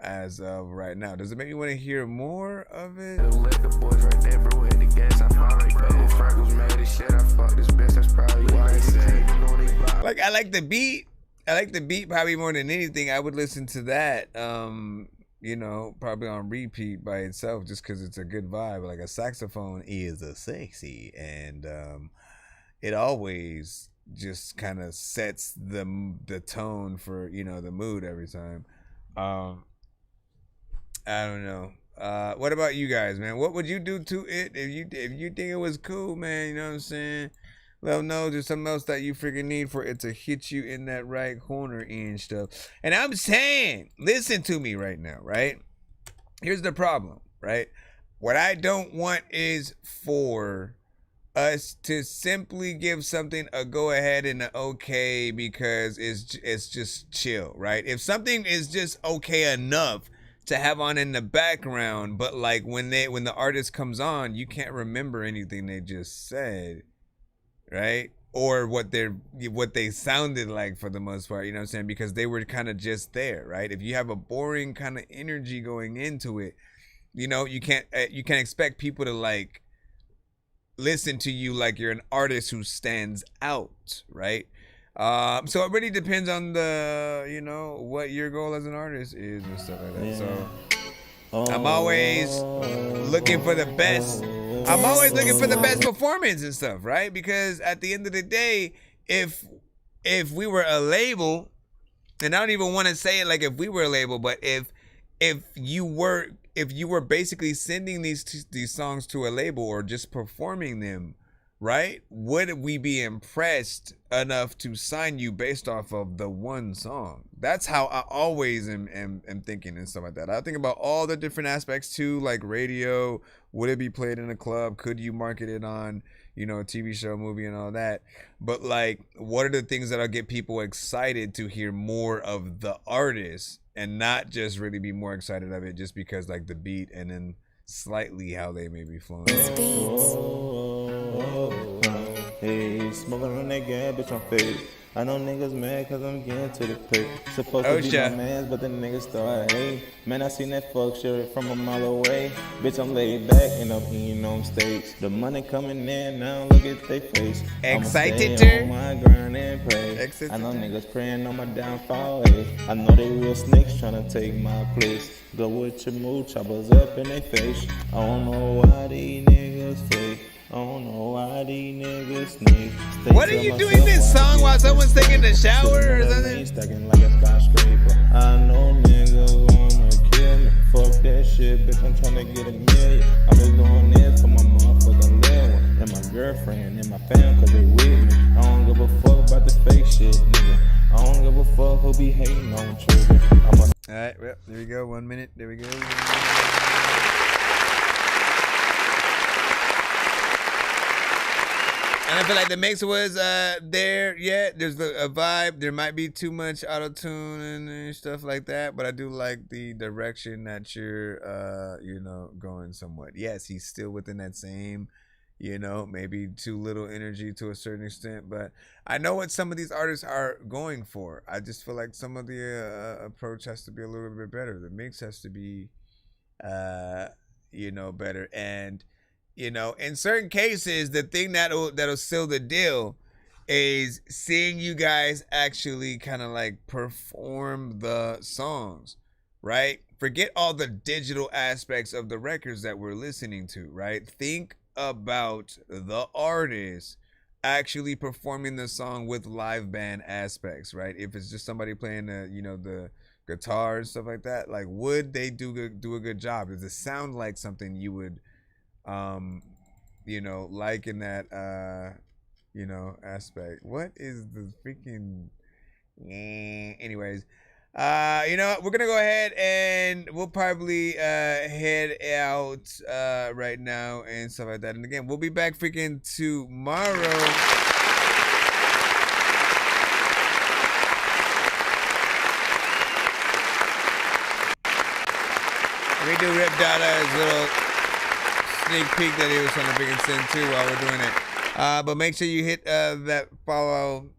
S2: as of right now. Does it make me want to hear more of it?
S21: let the boys right there, bro, hit the gas. I fall right back. Frank was mad as shit. I fucked this bitch. That's probably why he said.
S2: Like I like the beat. I like the beat probably more than anything. I would listen to that. You know, probably on repeat by itself just because it's a good vibe. Like a saxophone is a sexy, and it always just kind of sets the tone for, you know, the mood every time. I don't know. What about you guys, man? What would you do to it if you think it was cool, man? You know what I'm saying? Let them know there's something else that you freaking need for it to hit you in that right corner and stuff. And I'm saying, listen to me right now, right? Here's the problem, right? What I don't want is for us to simply give something a go ahead and an okay because it's just chill, right? If something is just okay enough to have on in the background, but like when the artist comes on, you can't remember anything they just said, right? Or what they sounded like for the most part, you know what I'm saying? Because they were kind of just there, right? If you have a boring kind of energy going into it, you know, you can't expect people to like listen to you like you're an artist who stands out, right? So it really depends on the, you know, what your goal as an artist is and stuff like that. Yeah. So I'm always looking for the best. I'm always looking for the best performance and stuff, right? Because at the end of the day, if we were a label, and I don't even want to say it like if we were a label, but if you were basically sending these songs to a label or just performing them, right? Would we be impressed enough to sign you based off of the one song? That's how I always am thinking and stuff like that. I think about all the different aspects too, like radio, Would it be played in a club? Could you market it on, a TV show, movie, and all that? But like, what are the things that'll get people excited to hear more of the artist and not just really be more excited of it just because like the beat and then slightly how they may be flowing.
S16: Hey, smoking on that gas, bitch, I'm fake. I know niggas mad cause I'm getting to the pay. Supposed to be my mans, but the niggas start hey. Man, I seen that fuck shit from a mile away. Bitch, I'm laid back and I'm eating on stage. The money coming in, now look at they face.
S2: Excited
S16: on my grind and pray. I know niggas praying on my downfall, hey. I know they real snakes trying to take my place. Go with your mood, choppers up in their face. I don't know why these niggas fake. I don't know why these niggas sneak.
S4: What are you doing this song while someone's taking a shower or something?
S16: Stacking like a skyscraper. I know niggas wanna kill me. Fuck that shit, bitch. I'm trying to get a million. I'm just going in for my motherfucking little one. And my girlfriend and my fam, cause they with me. I don't give a fuck about the fake shit, nigga. I don't give a fuck who be hating on children.
S2: Alright, well, there we go. 1 minute. There we go.
S4: And I feel like the mix was there. Yeah, there's a vibe. There might be too much auto-tune and stuff like that, but I do like the direction that you're, going somewhat. Yes, he's still within that same, maybe too little energy to a certain extent, but I know what some of these artists are going for. I just feel like some of the approach has to be a little bit better. The mix has to be, better. And in certain cases, the thing that'll seal the deal is seeing you guys actually kind of like perform the songs, right? Forget all the digital aspects of the records that we're listening to, right? Think about the artist actually performing the song with live band aspects, right? If it's just somebody playing the guitar and stuff like that, like would they do a good job? Does it sound like something you would like in that aspect? What is the freaking anyways, we're gonna go ahead and we'll probably head out right now and stuff like that. And again, we'll be back freaking tomorrow. We do Rip Dada's little sneak peek that he was trying to bring us in too while we're doing it. But make sure you hit that follow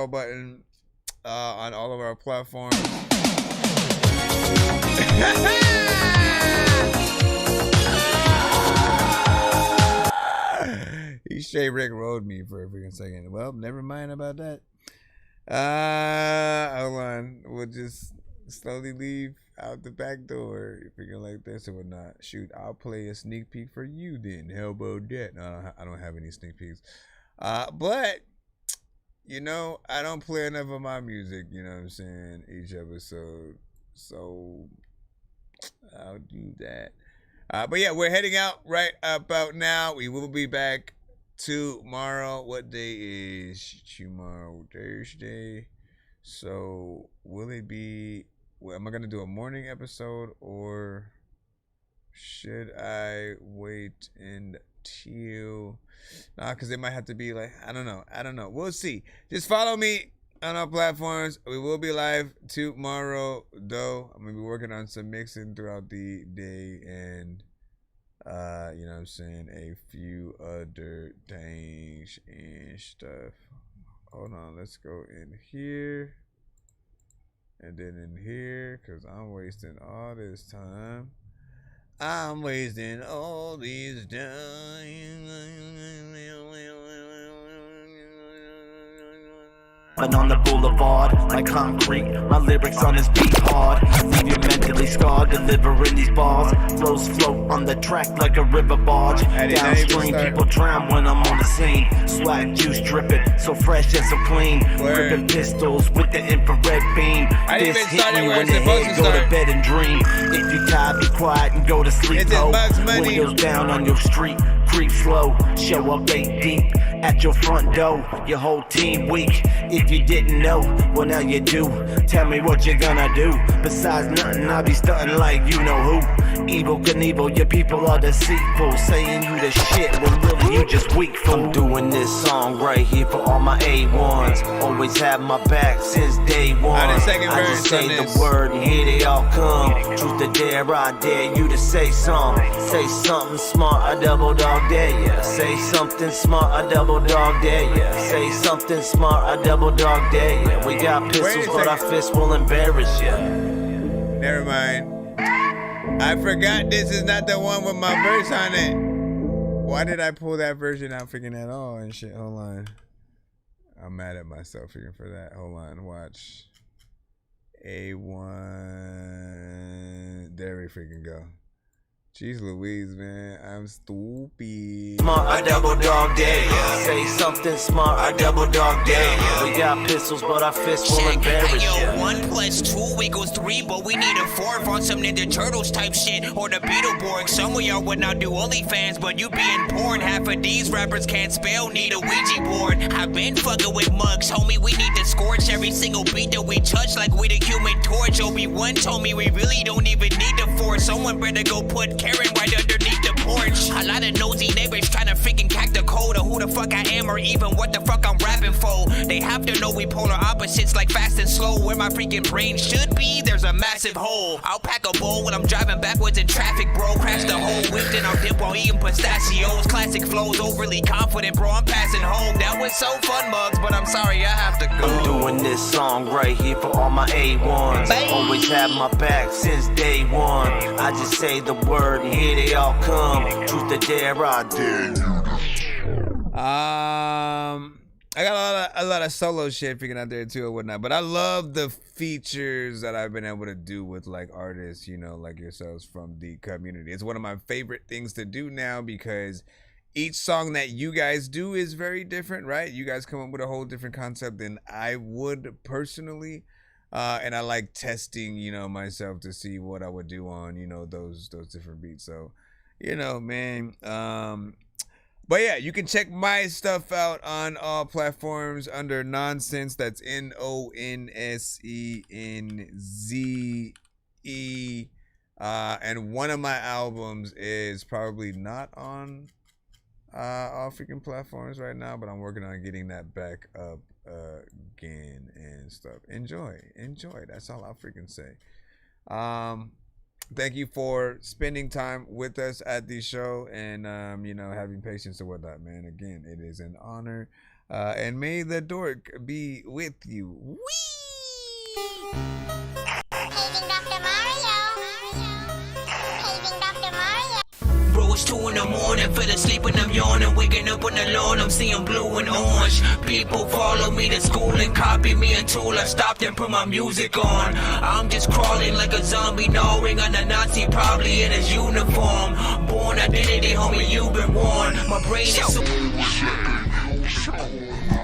S4: button on all of our platforms. He straight Rick rolled me for a freaking second. Well, never mind about that. Hold on. We'll just slowly leave out the back door, freaking like this or whatnot. Shoot, I'll play a sneak peek for you then. How about that? No, I don't have any sneak peeks. But I don't play enough of my music, you know what I'm saying, each episode. So I'll do that. But yeah, we're heading out right about now. We will be back tomorrow. What day is tomorrow? Thursday. So will it be, am I going to do a morning episode or should I wait until, because it might have to be like, I don't know. We'll see. Just follow me on our platforms. We will be live tomorrow, though. I'm going to be working on some mixing throughout the day and, you know what I'm saying, a few other things and stuff. Hold on, let's go in here. And then in here, because I'm wasting all this time. I'm wasting all these time.
S3: But on the boulevard, like concrete, my lyrics on this beat hard. Leave you mentally scarred, delivering these bars. Flows float on the track like a river barge. Downstream, people drown when I'm on the scene. Swag juice dripping, so fresh and so clean. Gripping pistols with the infrared beam. This hit me when the head, go to bed and dream. If you tired, be quiet and go to sleep. Windows down on your street, creep slow. Show up 8 deep at your front door. Your whole team weak. If you didn't know, well now you do. Tell me what you're gonna do. Besides nothing, I'll be stunting like you know who. Evil Knievel, your people are deceitful, saying you the shit when really you just weak fool. I'm doing this song right here for all my A1s. Always have my back since day one. I just say the word and here they all come. Truth or dare, I dare you to say something. Say something smart, I double dog dare ya. Say something smart, I double dog dare ya. Say something smart, I double dog dare ya. We got pistols, but our fists will embarrass ya.
S4: Never mind. I forgot this is not the one with my verse on it. Why did I pull that version out freaking at all and shit? Hold on. I'm mad at myself freaking for that. Hold on, watch. A1. There we freaking go. Jeez Louise, man, I'm stupid.
S3: Smart, I double dog dare ya. Say something smart, I double dog dare ya. We got pistols, but our fists will embarrass ya.
S5: 1 + 2 = 3, but we need a 4 on some Ninja Turtles type shit or the Beetleborg. Some of y'all would not do OnlyFans, but you being porn. Half of these rappers can't spell, need a Ouija board. I've been fucking with mugs, homie. We need to scorch every single beat that we touch like we the Human Torch. Obi-Wan told me we really don't even need the force. Someone better go put Karen right underneath the porch. A lot of nosy neighbors trying to freaking crack the code of who the fuck I am or even what the fuck I'm rapping for. They have to know we polar opposites like fast and slow. Where my freaking brain should be, there's a massive hole. I'll pack a bowl when I'm driving backwards in traffic, bro. Crash the whole whip, then I'll dip while eating pistachios. Classic flows, overly confident, bro. I'm passing home. That was so fun, Mugs, but I'm sorry I have to go.
S3: I'm doing this song right here for all my A1s. Always have my back since day one. I just say the word and here they all come. Truth or dare, I dare you.
S4: I got a lot of solo shit figuring out there too or whatnot, but I love the features that I've been able to do with like artists, you know, like yourselves from the community. It's one of my favorite things to do now because each song that you guys do is very different, right? You guys come up with a whole different concept than I would personally. And I like testing, you know, myself to see what I would do on, you know, those different beats. So, you know, man. But yeah, you can check my stuff out on all platforms under Nonsense. That's NONSENZE. And one of my albums is probably not on all freaking platforms right now, but I'm working on getting that back up again and stuff. Enjoy. That's all I'll freaking say. Thank you for spending time with us at the show and you know, having patience or whatnot, man. Again, it is an honor. And may the dork be with you. Whee!
S5: Bro, it's 2 in the morning, fell asleep and I'm yawning. Waking up on the lawn, I'm seeing blue and orange. People follow me to school and copy me until I stopped and put my music on. I'm just crawling like a zombie, gnawing on a Nazi, probably in his uniform. Born identity, homie, you've been warned. My brain is so